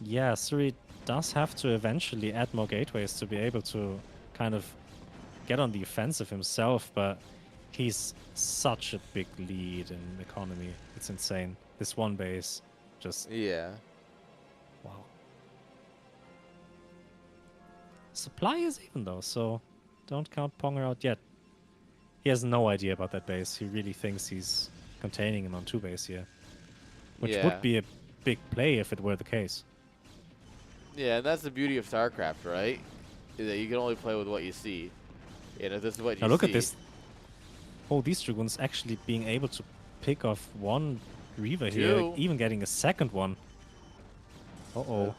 yeah, Suri does have to eventually add more gateways to be able to kind of get on the offensive himself, but he's such a big lead in economy. It's insane. This one base, just Yeah. wow. Supply is even though, so don't count Ponger out yet. He has no idea about that base. He really thinks he's containing him on 2 base here, which Yeah. would be a big play if it were the case. Yeah, and that's the beauty of StarCraft, right? Is that you can only play with what you see. And if this is what you Now look see. at this. Oh, these Dragoons actually being able to pick off 1 Reaver here, 2. even getting a second one. Uh-oh.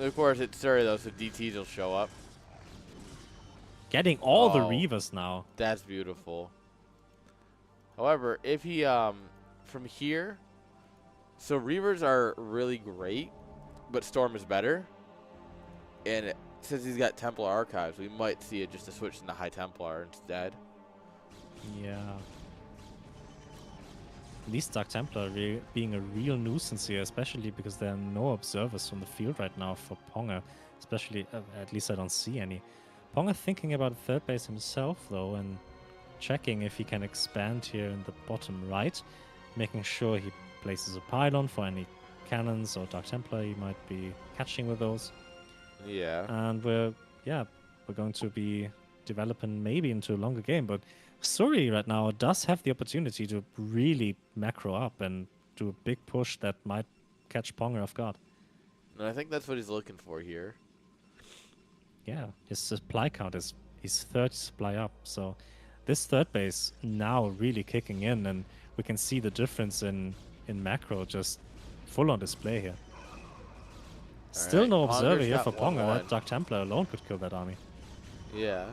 Of course, it's Surrey, though, so DTs will show up. Getting all the Oh. Reavers now. That's beautiful. However, if he, from here, so Reavers are really great, but Storm is better. And since he's got Templar Archives, we might see it just to switch into High Templar instead. Yeah. These Dark Templar being a real nuisance here, especially because there are no observers from the field right now for Ponga. Especially, at least I don't see any. Ponga thinking about a 3rd base himself, though, and checking if he can expand here in the bottom right, making sure he places a pylon for any cannons or Dark Templar he might be catching with those. Yeah. And we're going to be developing maybe into a longer game, but Suri right now does have the opportunity to really macro up and do a big push that might catch Ponga off guard. And I think that's what he's looking for here. Yeah, his supply count is his 3rd supply up, so this 3rd base now really kicking in, and we can see the difference in macro just full on display here. Still no observer Ponger's here got for Ponga. 1-1. That Dark Templar alone could kill that army. Yeah.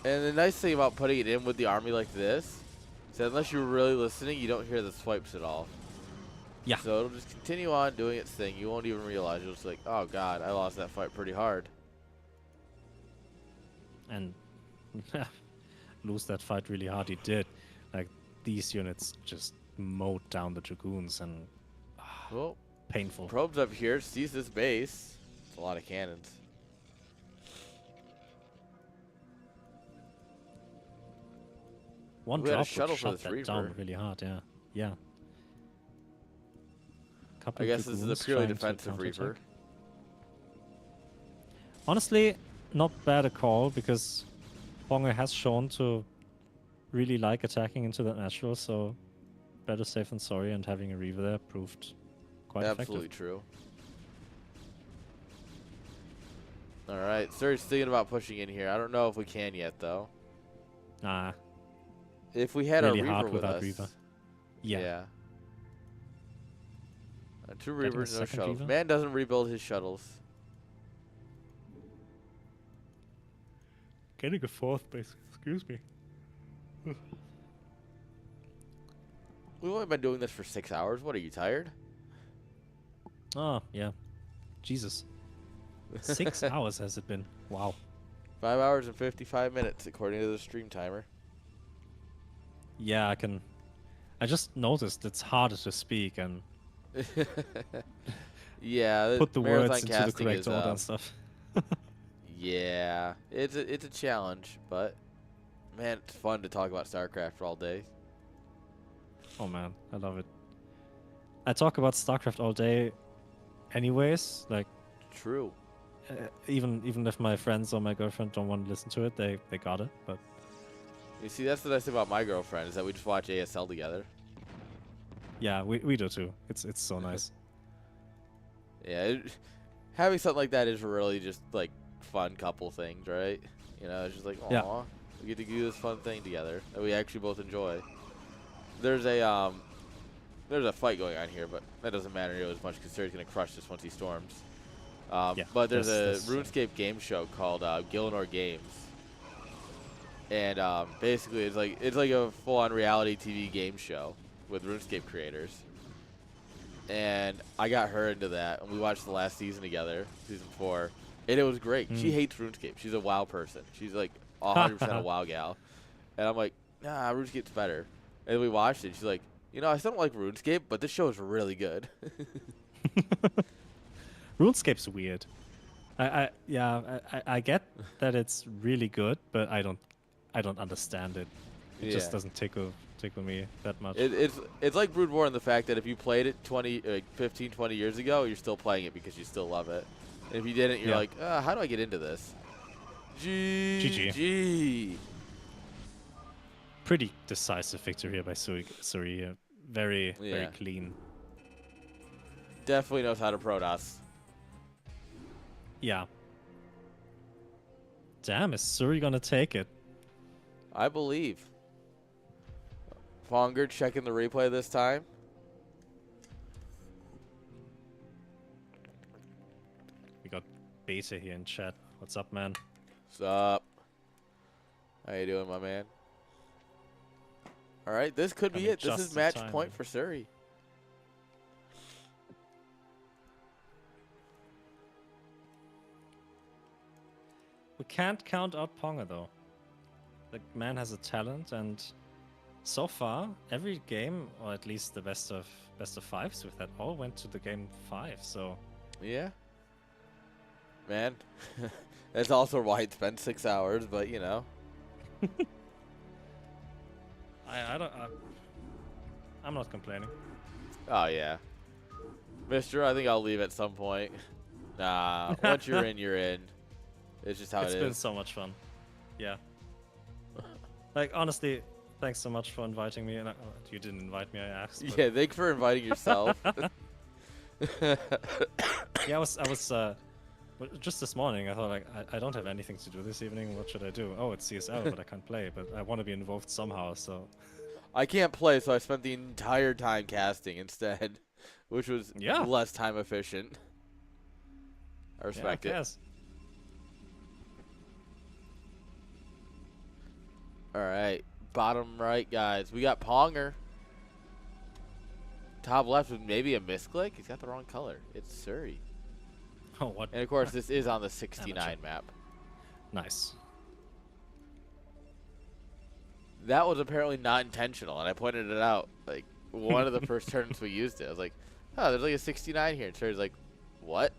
And the nice thing about putting it in with the army like this is that unless you're really listening, you don't hear the swipes at all. Yeah. So it'll just continue on doing its thing. You won't even realize. You'll just like, oh god, I lost that fight pretty hard. And lose that fight really hard he did. Like, these units just mowed down the Dragoons, and Well, painful. Probe's up here, sees this base. It's a lot of cannons. One We had a drop shuttle would for shut this that down Reaver. really hard, yeah. Yeah. I guess this is a purely defensive Reaver. Honestly, not bad a call, because Ponga has shown to really like attacking into that natural, so better safe than sorry, and having a Reaver there proved quite Absolutely effective. true. Alright, Surrey's thinking about pushing in here. I don't know if we can yet, though. Nah, If we had really a Reaver hard with without us. Reaver. Yeah. 2 Getting a Reavers, no second shuttles. Reaver? Man doesn't rebuild his shuttles. Getting a 4th base, excuse me. We've only been doing this for 6 hours. What, are you tired? Oh, yeah. Jesus. 6 hours has it been. Wow. 5 hours and 55 minutes, according to the stream timer. Yeah, I just noticed it's harder to speak and Yeah, put the marathon words into the casting correct is, order and stuff. yeah, it's a challenge, but man, it's fun to talk about StarCraft all day. Oh man, I love it. I talk about StarCraft all day anyways, like True. even if my friends or my girlfriend don't want to listen to it, they got it, but You see, that's the nice thing about my girlfriend is that we just watch ASL together. Yeah, we do too. It's so nice. Yeah, having something like that is really just like fun couple things, right? You know, it's just like, aw, Yeah. we get to do this fun thing together that we actually both enjoy. There's a fight going on here, but that doesn't matter nearly as much because Suri's gonna crush this once he storms. Yeah, but there's a that's RuneScape game show called Gillinor Games, and basically it's like a full-on reality TV game show with RuneScape creators. And I got her into that, and we watched the last season together, season 4, and it was great. She hates RuneScape. She's a WoW person. She's like 100% a WoW gal, and I'm like, nah, RuneScape's better. And we watched it. She's like, you know, I still don't like RuneScape, but this show is really good. RuneScape's weird. I get that it's really good, but I don't understand it. It just doesn't tickle me that much. It's like Brood War in the fact that if you played it 15, 20 years ago, you're still playing it because you still love it. And if you didn't, you're like, how do I get into this? GG. Pretty decisive victory here by Suri. Very clean. Definitely knows how to Protoss. Yeah. Damn, is Suri gonna take it? I believe. Fonger checking the replay this time. We got Beta here in chat. What's up, man? What's up? How you doing, my man? All right, this could be it. This is match point for Suri. We can't count out Ponga though. The man has a talent, and so far every game, or at least the best of fives with that, all went to the game 5. So yeah, man, that's also why it spent 6 hours. But you know, I'm not complaining. Oh yeah, Mister. I think I'll leave at some point. Nah, once you're in, you're in. It's just how it is. It's been so much fun. Yeah. Like, honestly, thanks so much for inviting me. And you didn't invite me, I asked. Yeah, thanks for inviting yourself. Yeah, I was just this morning, I thought, like, I don't have anything to do this evening. What should I do? Oh, it's CSL, but I can't play. But I want to be involved somehow, so... I can't play, so I spent the entire time casting instead, which was less time efficient. I respect it. All right, bottom right, guys. We got Ponger. Top left with maybe a misclick. He's got the wrong color. It's Suri. Oh, what? And of course, this is on the 69 map. Nice. That was apparently not intentional, and I pointed it out. Like, one of the first turns we used it. I was like, oh, there's like a 69 here. And Suri's like, what?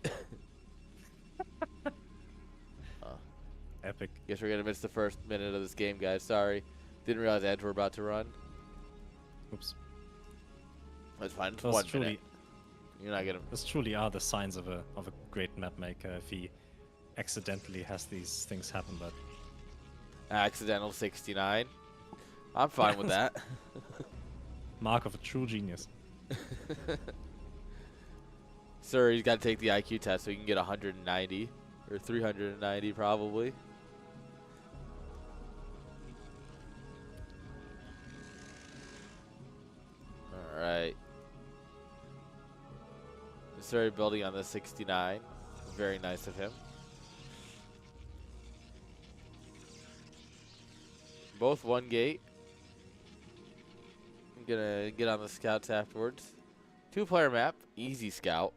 Epic. Guess we're going to miss the first minute of this game, guys. Sorry. Didn't realize ads were about to run. Oops. That's fine. It's 1 minute. You're not going to... Those truly are the signs of a great map maker if he accidentally has these things happen, but... Accidental 69. I'm fine with that. Mark of a true genius. Sir, he's got to take the IQ test so he can get 190. Or 390, probably. Alright. Started building on the 69. Very nice of him. Both one gate. I'm gonna get on the scouts afterwards. 2-player map, easy scout.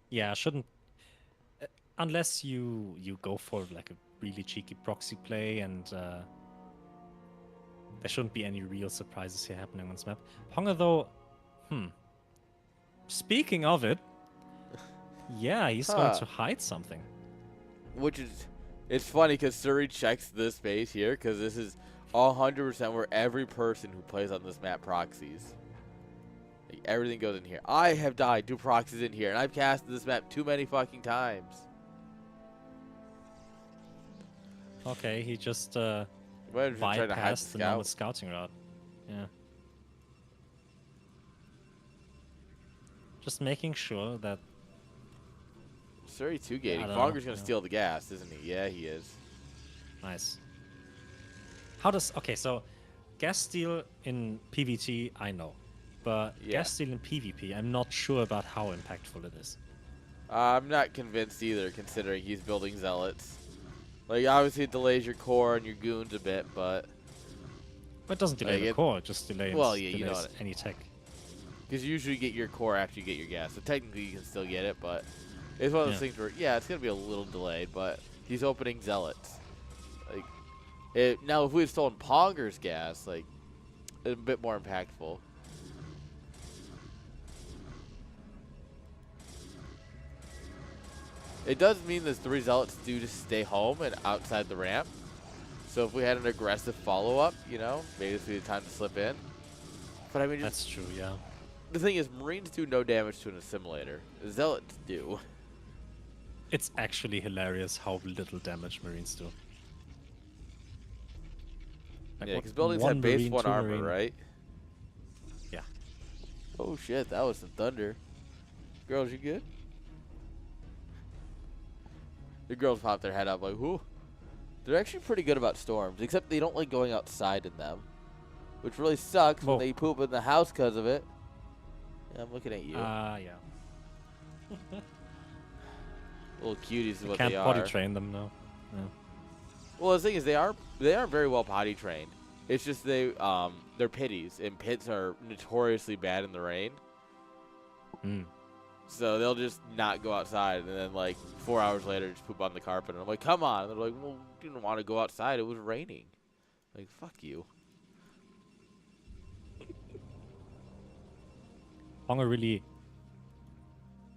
Yeah, shouldn't unless you go for like a really cheeky proxy play, and there shouldn't be any real surprises here happening on this map. Ponga though, speaking of it, yeah, he's going to hide something. Which is, it's funny because Suri checks this space here because this is 100% where every person who plays on this map proxies. Like, everything goes in here. I have died to proxies in here, and I've casted this map too many fucking times. Okay, he just Might have been trying to hide bypassed the normal scout. scouting route. Yeah. Just making sure that... Surrey 2 I gating. don't know, Fonger's going to steal the gas, isn't he? Yeah, he is. Nice. How does... Okay, so gas steal in PvT, I know. But Yeah. gas steal in PvP, I'm not sure about how impactful it is. I'm not convinced either, considering he's building zealots. Like, obviously it delays your core and your goons a bit, but... But it doesn't delay the core, it just delays, well, yeah, you know delays any tech. Because you usually get your core after you get your gas. So technically you can still get it, but it's one of those things where, yeah, it's going to be a little delayed, but he's opening zealots. Like, now if we had stolen Ponger's gas, like, a bit more impactful. It does mean the 3 zealots do just stay home and outside the ramp. So if we had an aggressive follow-up, you know, maybe this would be the time to slip in. But I mean, that's true, yeah. The thing is, Marines do no damage to an assimilator. Zealots do. It's actually hilarious how little damage Marines do. Like, yeah, because buildings have base 1 armor, right? Yeah. Oh shit, that was some thunder. Girls, you good? The girls pop their head up like, whoo. They're actually pretty good about storms, except they don't like going outside in them. Which really sucks when they poop in the house because of it. Yeah, I'm looking at you. Yeah. Little cuties is what can't they are. potty train them now. Yeah. Well, the thing is, they aren't very well potty trained. It's just they're pitties, and pits are notoriously bad in the rain. So they'll just not go outside, and then like 4 hours later, just poop on the carpet. And I'm like, come on! And they're like, well, you didn't want to go outside. It was raining. Like, fuck you. Ponger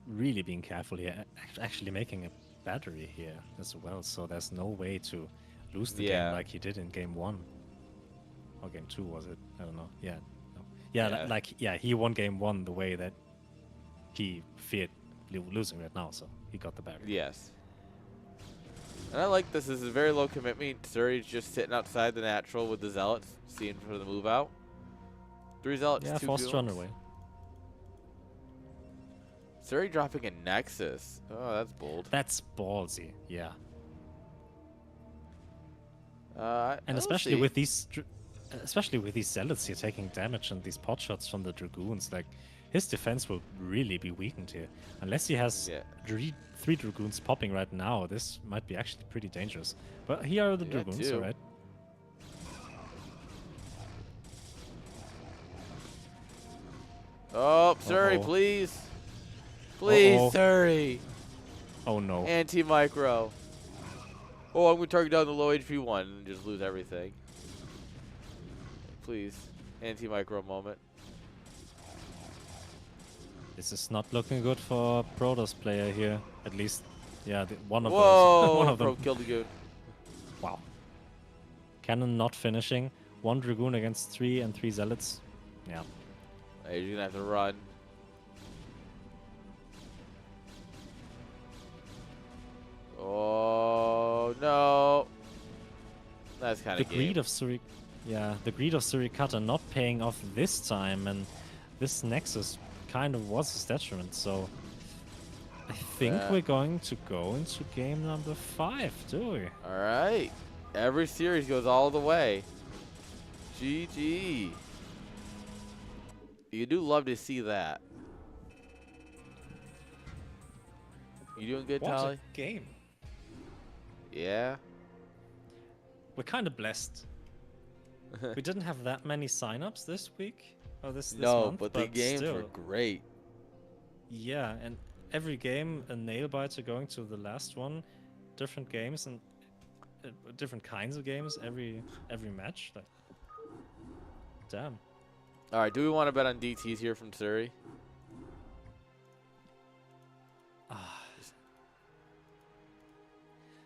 really being careful here. Actually making a battery here as well, so there's no way to lose the game like he did in game 1. Or game 2, was it? I don't know. Yeah. No. Yeah, he won game 1 the way that he feared losing right now, so he got the battery. Yes. And I like this. This is a very low commitment. Surrey's just sitting outside the natural with the zealots, seeing for the move out. 3 zealots, 2 forced run away. Surrey dropping a Nexus. Oh, that's bold. That's ballsy, yeah. And especially with these zealots here taking damage and these pot shots from the dragoons, like his defense will really be weakened here. Unless he has 3 dragoons popping right now, this might be actually pretty dangerous. But here are the dragoons, alright. Oh, Surrey, please. Please, Surrey. Oh no. Anti-micro. Oh, I'm going to target down the low HP one and just lose everything. Please. Anti-micro moment. This is not looking good for a Protoss player here. At least, yeah, one of those. One of them. Pro killed the goon. Wow. Cannon not finishing. 1 Dragoon against 3 and 3 Zealots. Yeah. Hey, you're going to have to run. Oh, no. That's kind of the greed of the greed of Surikata not paying off this time, and this Nexus kind of was his detriment, so I think we're going to go into game number 5, do we? Alright. Every series goes all the way. GG. You do love to see that. You doing good, Tally? What a game. Yeah. We're kind of blessed. We didn't have that many signups this week or this no, month, but the games were great. Yeah, and every game a nail biter going to the last one, different games and different kinds of games every match. Like, damn. All right, do we want to bet on DTs here from Surrey?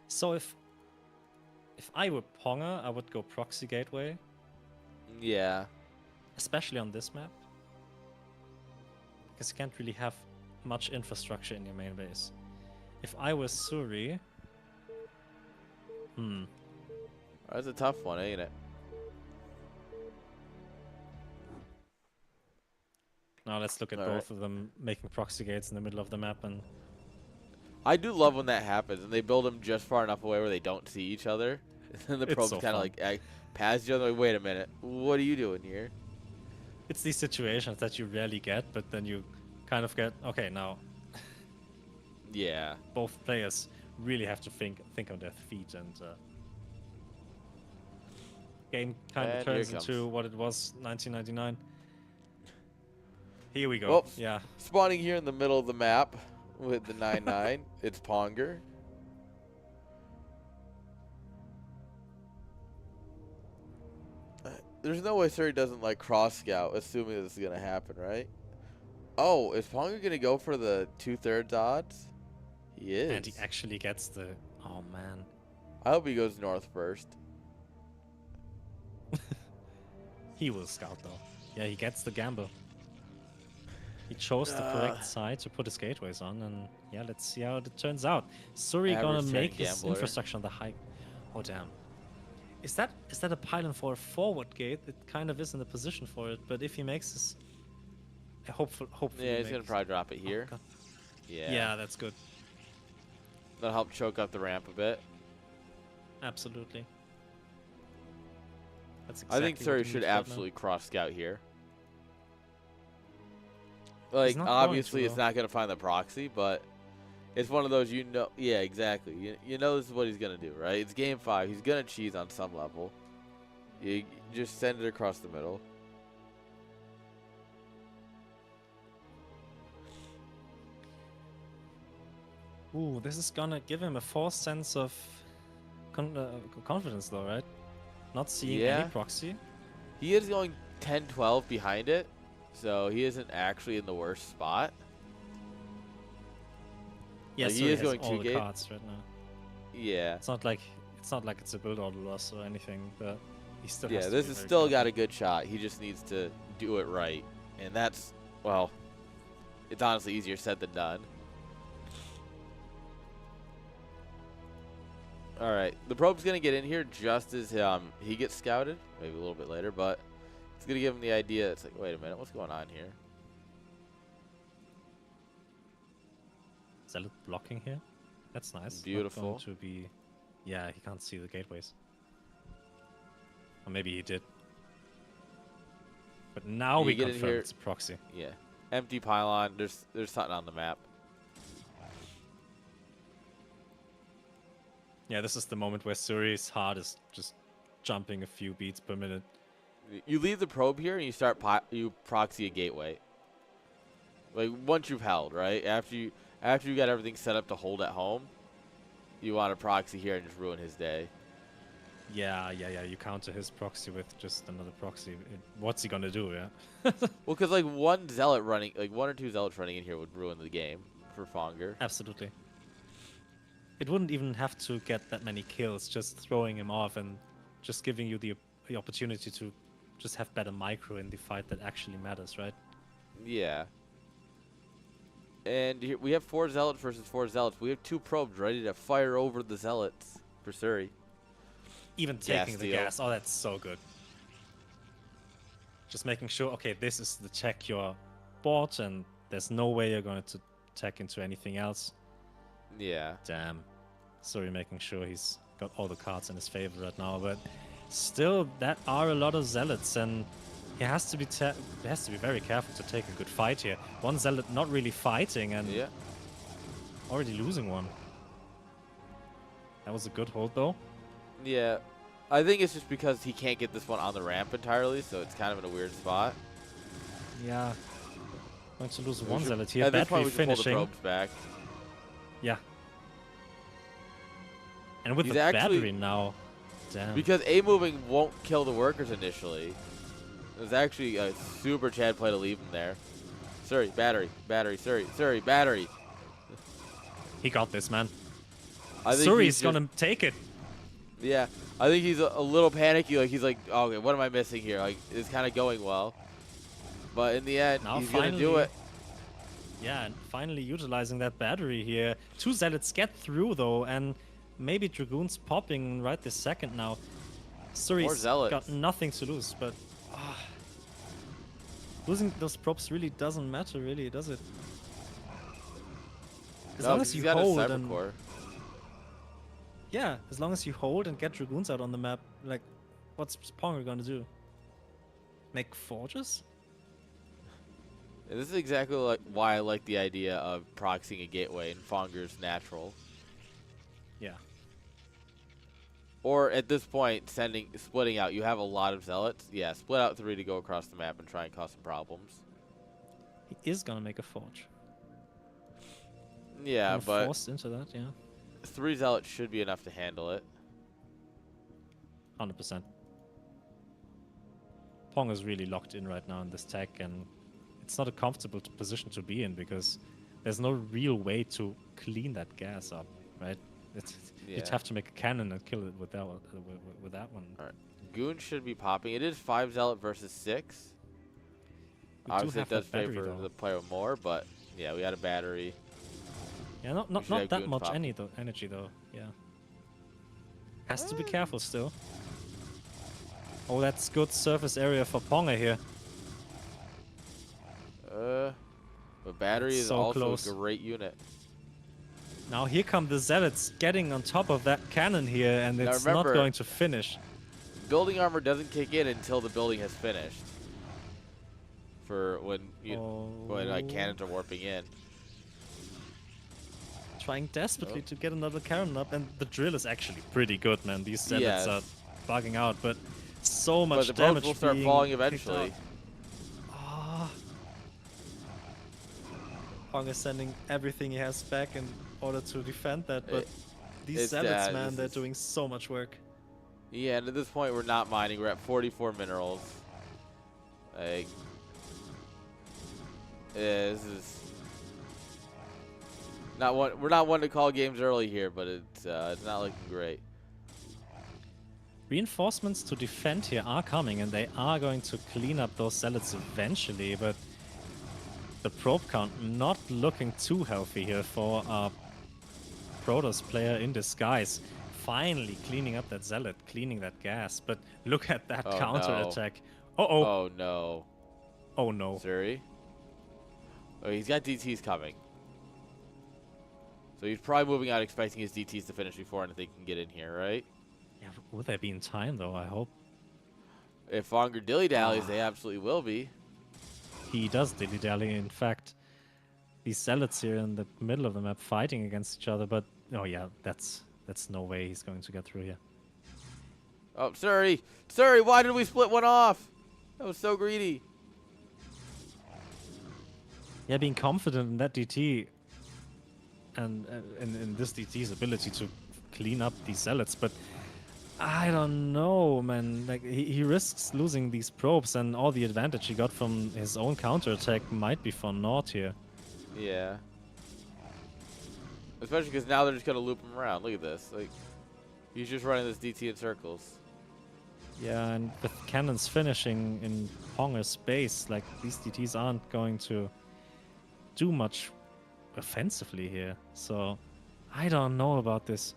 So if I were Ponger, I would go proxy gateway. Yeah. Especially on this map. Because you can't really have much infrastructure in your main base. If I was Suri... That's a tough one, ain't it? Now let's look at both of them making proxy gates in the middle of the map, and I do love when that happens, and they build them just far enough away where they don't see each other. And then the probes so kind of like pass each other. Like, wait a minute, what are you doing here? it's these situations that you rarely get, but then you kind of get, okay, now Yeah. both players really have to think on their feet, and game kind of turns into what it was 1999. Here we go. Well, yeah. Spawning here in the middle of the map with the 9-9, it's Ponger. There's no way Surrey doesn't like cross scout, assuming this is gonna happen, right? Oh, is Ponger gonna go for the 2/3 odds? He is. And he actually gets the. Oh man. I hope he goes north first. He will scout though. Yeah, he gets the gamble. He chose the correct side to put his gateways on, and yeah, let's see how it turns out. Surrey gonna make his infrastructure on the high. Oh damn. Is that a pylon for a forward gate? It kind of is in the position for it, but if he makes this, hopefully. Yeah, he's gonna probably drop it here. Oh, yeah. Yeah, that's good. That'll help choke up the ramp a bit. Absolutely. That's exactly I think Surrey should absolutely cross scout here. Like, obviously it's not going to find the proxy, but it's one of those, you know. Yeah, exactly. You know this is what he's going to do, right? It's game 5. He's going to cheese on some level. You just send it across the middle. Ooh, this is going to give him a false sense of confidence, though, right? Not seeing any proxy. He is going 10-12 behind it, so he isn't actually in the worst spot. Yeah, like, so he is going going 2 the cards right now. Yeah. It's not like it's a build order loss or anything, but he still has to this has still got a good shot. He just needs to do it right. And that's, well, it's honestly easier said than done. All right, the probe's going to get in here just as he gets scouted, maybe a little bit later, but it's going to give him the idea. It's like, wait a minute, what's going on here? Zealot blocking here. That's nice. Beautiful. Not going to be, yeah, he can't see the gateways. Or maybe he did. But now we confirm it's a proxy. Yeah. Empty pylon. There's something on the map. Yeah, this is the moment where Surrey's heart is just jumping a few beats per minute. You leave the probe here and you start you proxy a gateway. Like once you've held, right? After you got everything set up to hold at home, you want to proxy here and just ruin his day. Yeah. You counter his proxy with just another proxy. What's he gonna do? Yeah. Well, because like one zealot running, like 1 or 2 zealots running in here would ruin the game for Fonger. Absolutely. It wouldn't even have to get that many kills, just throwing him off and just giving you the opportunity to just have better micro in the fight that actually matters, right? Yeah. And here we have 4 zealots versus 4 zealots. We have 2 probes ready to fire over the zealots for Surrey. Even taking the gas. Oh, that's so good. Just making sure, okay, this is the check you're bought, and there's no way you're going to tech into anything else. Yeah. Damn. Sorry, making sure he's got all the cards in his favor right now, but still, that are a lot of zealots, and he has to be very careful to take a good fight here. One zealot not really fighting, and already losing one. That was a good hold, though. Yeah. I think it's just because he can't get this one on the ramp entirely, so it's kind of in a weird spot. Yeah. Going to lose one zealot here. At this point, we should finishing. pull the probes back. Yeah. And with the battery now. Damn. Because A moving won't kill the workers initially. It was actually a super Chad play to leave him there. Surrey, battery, Surrey, battery. He got this, man. Surrey's gonna take it. Yeah, I think he's a little panicky. Like he's like, oh, okay, what am I missing here? Like it's kind of going well, but in the end, now he's gonna do it. Yeah, and finally utilizing that battery here. 2 zealots get through though, and maybe Dragoon's popping right this second now. Suri's Zealots. got nothing to lose, but losing those props really doesn't matter, really, does it? As long as you hold and yeah, as long as you hold and get Dragoons out on the map, like, what's Ponger gonna do? Make forges? This is exactly like why I like the idea of proxying a gateway in Fonger's natural. Yeah. Or at this point, splitting out. You have a lot of zealots. Yeah, split out 3 to go across the map and try and cause some problems. He is gonna make a forge. Yeah, but forced into that, yeah. 3 zealots should be enough to handle it. 100%. Pong is really locked in right now in this tech, and it's not a comfortable position to be in because there's no real way to clean that gas up, right? You'd have to make a cannon and kill it with that one. All right. Goon should be popping. It is 5 zealot versus 6. Obviously, it does favor the player more, but yeah, we had a battery. Yeah, not that much energy though. Yeah. Has to be careful still. Oh, that's good surface area for Ponga here. But battery is also a great unit. Now here come the zealots getting on top of that cannon here, and it's not going to finish. Building armor doesn't kick in until the building has finished. For when cannons are warping in. Trying desperately to get another cannon up, and the drill is actually pretty good, man. These zealots are bugging out, but so much damage. But the probes will start falling eventually. Pong is sending everything he has back in order to defend that, but these zealots, man, they're doing so much work. Yeah, and at this point, we're not mining. We're at 44 minerals. Like, this is not one. We're not one to call games early here, but it's not looking great. Reinforcements to defend here are coming, and they are going to clean up those zealots eventually, but the probe count not looking too healthy here for a Protoss player in disguise. Finally cleaning up that zealot, cleaning that gas, but look at that counter-attack. Uh-oh. Oh, no. Oh, no. Suri? Oh, he's got DTs coming. So he's probably moving out expecting his DTs to finish before anything can get in here, right? Yeah, will they be in time, though? I hope. If Fonger dilly-dallies, they absolutely will be. He does dilly-dally. In fact, these zealots here in the middle of the map fighting against each other, but oh yeah, that's no way he's going to get through here. Oh, Suri! Suri, why did we split one off? That was so greedy. Yeah, being confident in that DT and in this DT's ability to clean up these zealots, but I don't know, man. Like he risks losing these probes, and all the advantage he got from his own counterattack might be for naught here. Yeah. Especially because now they're just gonna loop him around. Look at this. Like, he's just running this DT in circles. Yeah, and with cannons finishing in Ponger's space, like these DTs aren't going to do much offensively here. So I don't know about this.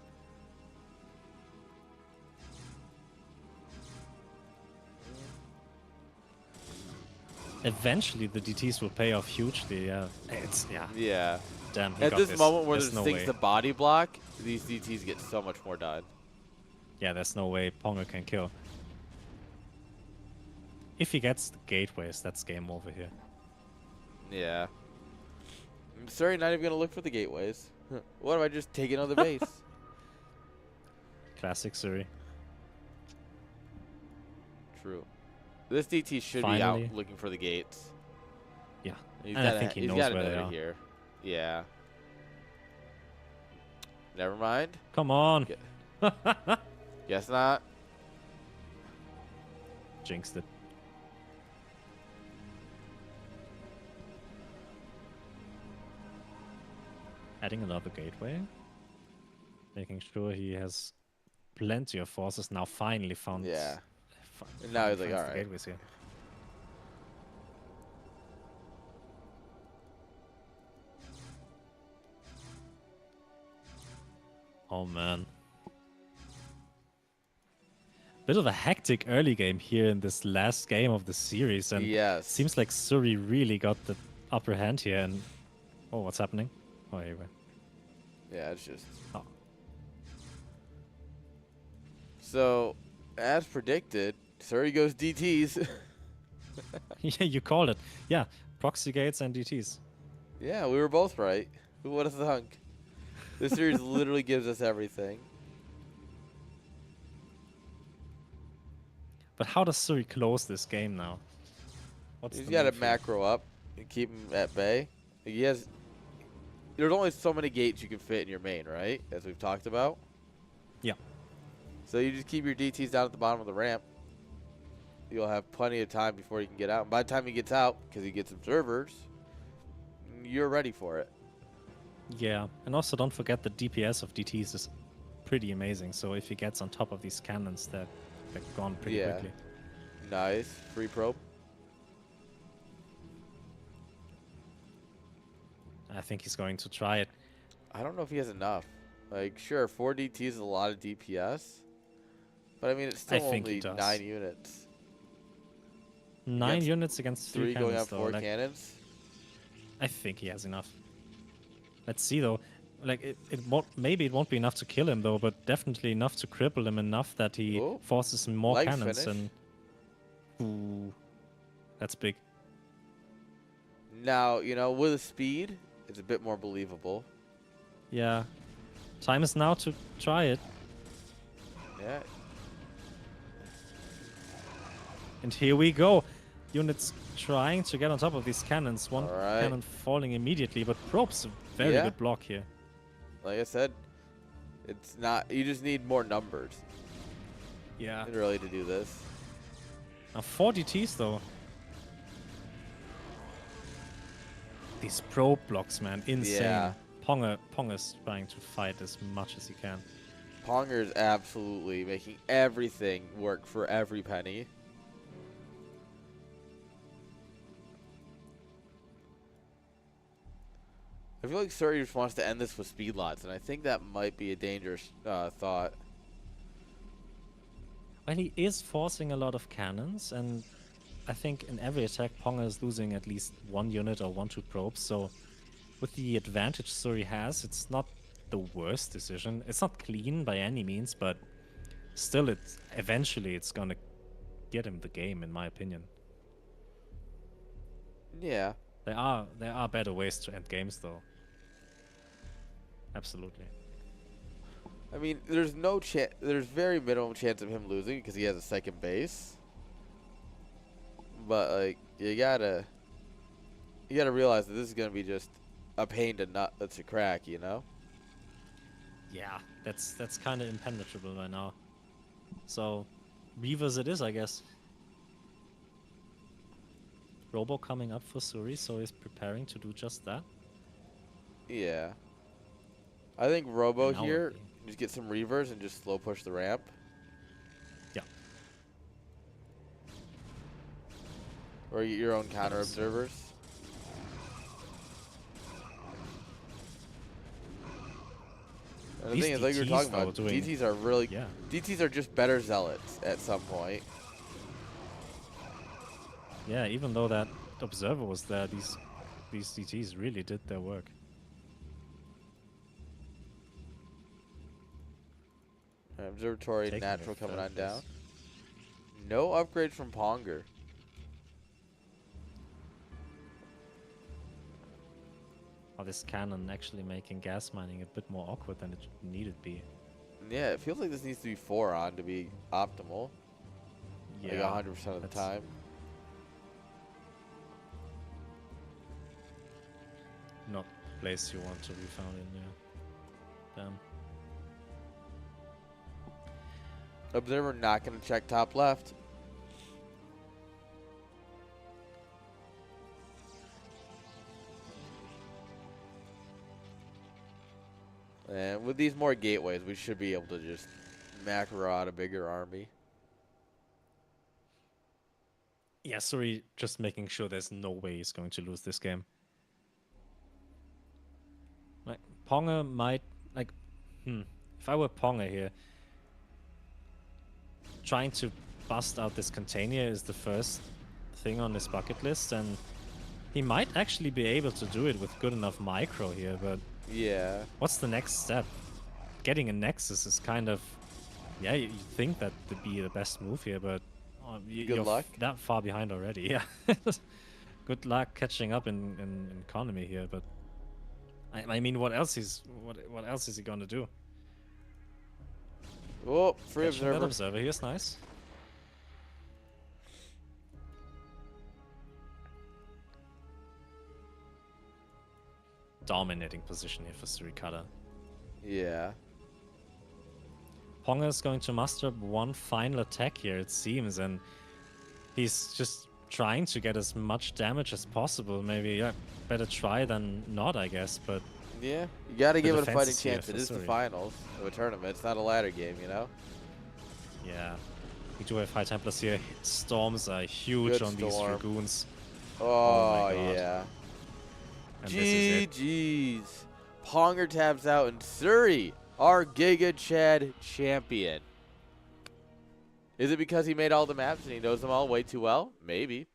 Eventually, the DTs will pay off hugely. Yeah, Yeah. Damn. At this moment where there's things to body block, these DTs get so much more done. Yeah, there's no way Ponger can kill. If he gets the gateways, that's game over here. Yeah. I'm sorry, not even gonna look for the gateways. What if I just take another base? Classic Suri. True. This DT should be out looking for the gates. Yeah. He's and I think he knows where they are. Here. Yeah. Never mind. Come on. Guess not. Jinxed it. Adding another gateway. Making sure he has plenty of forces now finally found. Yeah. And now he's like, all right. Gateways here. Oh man. bit of a hectic early game here in this last game of the series, and Yes. seems like Suri really got the upper hand here. And oh, what's happening? Oh, here we go. Yeah, it's just. Oh. So, as predicted, Surrey goes DTs. Yeah, you called it. Yeah, proxy gates and DTs. Yeah, we were both right. Who would have thunk? This series literally gives us everything. But how does Suri close this game now? He's got to macro up and keep him at bay. He has. There's only so many gates you can fit in your main, right? As we've talked about. Yeah. So you just keep your DTs down at the bottom of the ramp. You'll have plenty of time before you can get out. And by the time he gets out, because he gets observers, you're ready for it. Yeah, and also don't forget the DPS of DTs is pretty amazing. So if he gets on top of these cannons, they're gone pretty quickly. Nice. Free probe. I think he's going to try it. I don't know if he has enough. Like, sure, 4 DTs is a lot of DPS. But, I mean, it's still only 9 units. 9 units against 3 going cannons, on 4 cannons? I think he has enough. Let's see, though. Like, it won't, maybe it won't be enough to kill him, though, but definitely enough to cripple him enough that he forces him more cannons. And ooh, that's big. Now, you know, with the speed, it's a bit more believable. Yeah. Time is now to try it. Yeah. And here we go. Units trying to get on top of these cannons. One cannon falling immediately, but Probe's a very good block here. Like I said, it's not. You just need more numbers. Yeah. Really to do this. Now 4 DTs though. These probe blocks, man, insane. Yeah. Ponga's trying to fight as much as he can. Ponger's absolutely making everything work for every penny. I feel like Surrey just wants to end this with speed lots, and I think that might be a dangerous thought. Well, he is forcing a lot of cannons, and I think in every attack, Ponga is losing at least 1 unit or 1-2 probes, so with the advantage Surrey has, it's not the worst decision. It's not clean by any means, but still, eventually it's gonna get him the game, in my opinion. Yeah. There are better ways to end games, though. Absolutely. I mean, there's no chance. There's very minimum chance of him losing because he has a second base. But like, you gotta realize that this is gonna be just a pain to crack, you know. Yeah, that's kind of impenetrable right now. So, Reavers it is, I guess. Robo coming up for Suri, so he's preparing to do just that. Yeah. I think Robo here, just get some Reavers and just slow push the ramp. Yeah. Or get your own counter observers. And the thing is, like you were talking about, DTs are really... Yeah. DTs are just better zealots at some point. Yeah, even though that observer was there, these DTs really did their work. Observatory natural coming on down. No upgrade from Ponger. Oh, this cannon actually making gas mining a bit more awkward than it needed to be. Yeah, it feels like this needs to be 4 on to be optimal. Yeah, like 100% of the time. Not the place you want to be found in, yeah. Damn. Observer not going to check top left. And with these more gateways, we should be able to just macro out a bigger army. Yeah, sorry, just making sure there's no way he's going to lose this game. Like, Ponga might, like, if I were Ponga here, trying to bust out this container is the first thing on his bucket list, and he might actually be able to do it with good enough micro here, but yeah. what's the next step? Getting a Nexus is kind of, yeah, you think that would be the best move here, but Good luck. that far behind already. Yeah. Good luck catching up in economy here, but I mean, what else is he gonna do? Oh, free Catching that observer. observer here's nice. Dominating position here for Surikata. Yeah. Ponga is going to muster up one final attack here, it seems, and he's just trying to get as much damage as possible. Maybe, yeah, better try than not, I guess, but... Yeah, you got to give it a fighting defense is here chance. It for is the Suri. finals of a tournament. It's not a ladder game, you know? Yeah. We do have High Templars here. Storms are huge Good on these storm. Dragoons. Oh, my God. yeah. And this is it. GG's. Ponger taps out, and Suri, our Giga Chad champion. Is it because he made all the maps and he knows them all way too well? Maybe.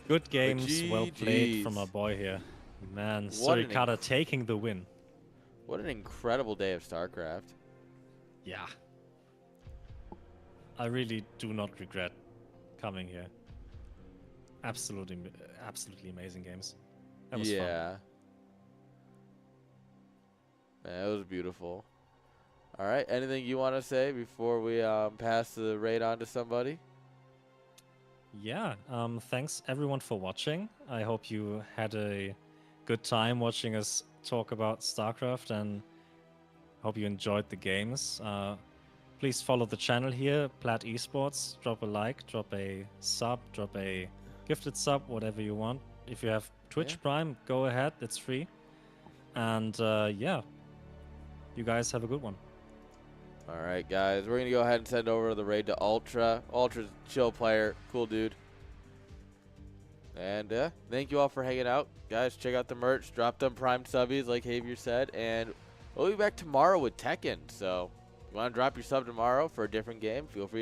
Good games, well played GGs. from our boy here. Man, What an Surikata taking the win. What an incredible day of StarCraft. Yeah. I really do not regret coming here. Absolutely amazing games. That was fun. Yeah. That was beautiful. All right, anything you want to say before we pass the raid on to somebody? Yeah, thanks everyone for watching. I hope you had a good time watching us talk about StarCraft, and hope you enjoyed the games. Please follow the channel here, Plat Esports. Drop a like, drop a sub, drop a gifted sub, whatever you want. If you have Twitch Prime, go ahead, it's free. And yeah, you guys have a good one. All right, guys, we're going to go ahead and send over the raid to Ultra. Ultra's a chill player, cool dude. And thank you all for hanging out. Guys, check out the merch. Drop them Prime subbies, like Javier said. And we'll be back tomorrow with Tekken. So if you want to drop your sub tomorrow for a different game, feel free to